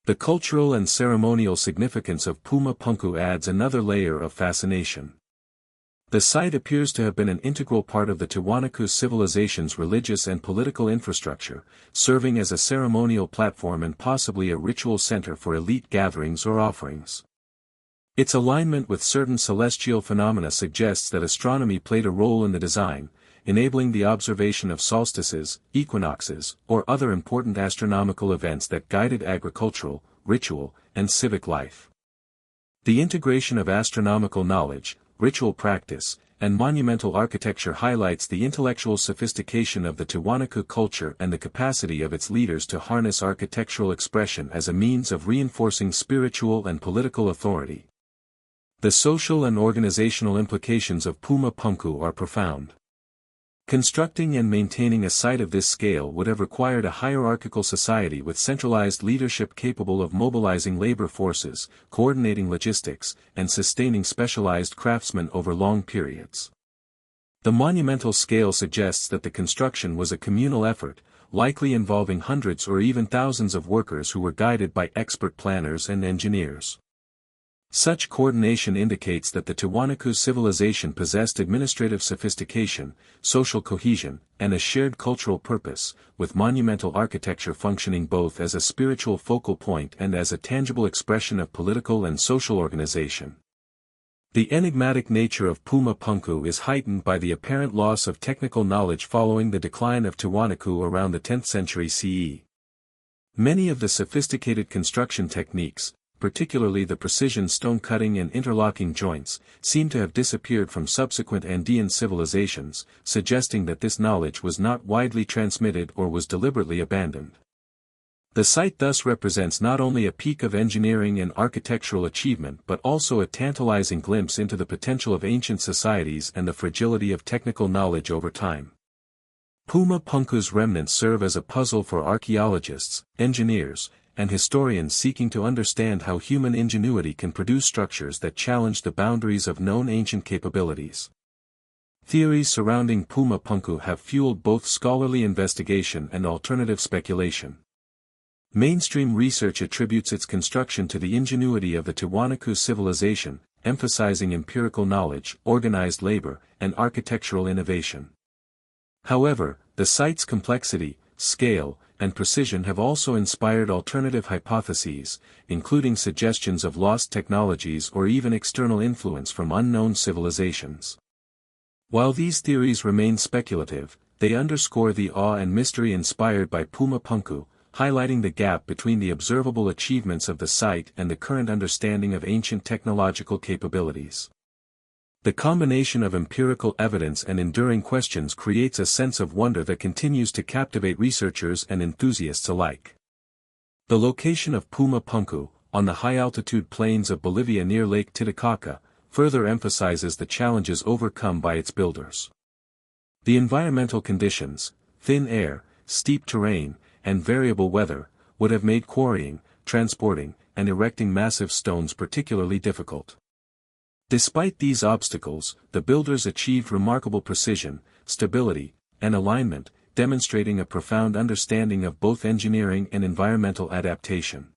Speaker 1: The cultural and ceremonial significance of Puma Punku adds another layer of fascination. The site appears to have been an integral part of the Tiwanaku civilization's religious and political infrastructure, serving as a ceremonial platform and possibly a ritual center for elite gatherings or offerings. Its alignment with certain celestial phenomena suggests that astronomy played a role in the design, enabling the observation of solstices, equinoxes, or other important astronomical events that guided agricultural, ritual, and civic life. The integration of astronomical knowledge, ritual practice, and monumental architecture highlights the intellectual sophistication of the Tiwanaku culture and the capacity of its leaders to harness architectural expression as a means of reinforcing spiritual and political authority. The social and organizational implications of Puma Punku are profound. Constructing and maintaining a site of this scale would have required a hierarchical society with centralized leadership capable of mobilizing labor forces, coordinating logistics, and sustaining specialized craftsmen over long periods. The monumental scale suggests that the construction was a communal effort, likely involving hundreds or even thousands of workers who were guided by expert planners and engineers. Such coordination indicates that the Tiwanaku civilization possessed administrative sophistication, social cohesion, and a shared cultural purpose, with monumental architecture functioning both as a spiritual focal point and as a tangible expression of political and social organization. The enigmatic nature of Puma Punku is heightened by the apparent loss of technical knowledge following the decline of Tiwanaku around the 10th century CE. Many of the sophisticated construction techniques, particularly the precision stone cutting and interlocking joints, seem to have disappeared from subsequent Andean civilizations, suggesting that this knowledge was not widely transmitted or was deliberately abandoned. The site thus represents not only a peak of engineering and architectural achievement but also a tantalizing glimpse into the potential of ancient societies and the fragility of technical knowledge over time. Puma Punku's remnants serve as a puzzle for archaeologists, engineers, and historians seeking to understand how human ingenuity can produce structures that challenge the boundaries of known ancient capabilities. Theories surrounding Puma Punku have fueled both scholarly investigation and alternative speculation. Mainstream research attributes its construction to the ingenuity of the Tiwanaku civilization, emphasizing empirical knowledge, organized labor, and architectural innovation. However, the site's complexity, scale, and precision have also inspired alternative hypotheses, including suggestions of lost technologies or even external influence from unknown civilizations. While these theories remain speculative, they underscore the awe and mystery inspired by Puma Punku, highlighting the gap between the observable achievements of the site and the current understanding of ancient technological capabilities. The combination of empirical evidence and enduring questions creates a sense of wonder that continues to captivate researchers and enthusiasts alike. The location of Puma Punku, on the high-altitude plains of Bolivia near Lake Titicaca, further emphasizes the challenges overcome by its builders. The environmental conditions, thin air, steep terrain, and variable weather, would have made quarrying, transporting, and erecting massive stones particularly difficult. Despite these obstacles, the builders achieved remarkable precision, stability, and alignment, demonstrating a profound understanding of both engineering and environmental adaptation.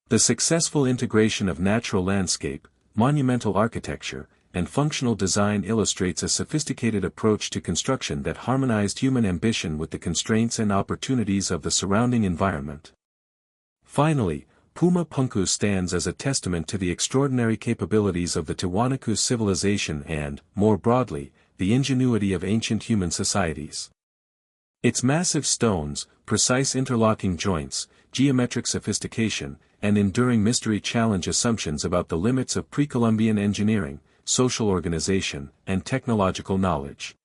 Speaker 1: The successful integration of natural landscape, monumental architecture, and functional design illustrates a sophisticated approach to construction that harmonized human ambition with the constraints and opportunities of the surrounding environment. Finally, Puma Punku stands as a testament to the extraordinary capabilities of the Tiwanaku civilization and, more broadly, the ingenuity of ancient human societies. Its massive stones, precise interlocking joints, geometric sophistication, and enduring mystery challenge assumptions about the limits of pre-Columbian engineering, social organization, and technological knowledge.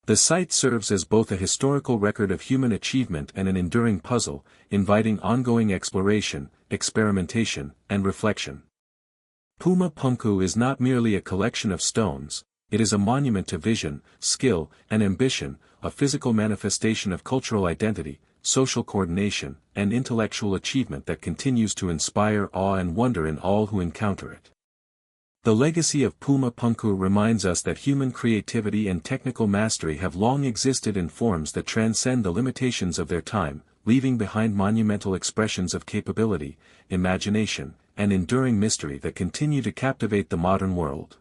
Speaker 1: The site serves as both a historical record of human achievement and an enduring puzzle, inviting ongoing exploration, experimentation, and reflection. Puma Punku is not merely a collection of stones, it is a monument to vision, skill, and ambition, a physical manifestation of cultural identity, social coordination, and intellectual achievement that continues to inspire awe and wonder in all who encounter it. The legacy of Puma Punku reminds us that human creativity and technical mastery have long existed in forms that transcend the limitations of their time, leaving behind monumental expressions of capability, imagination, and enduring mystery that continue to captivate the modern world.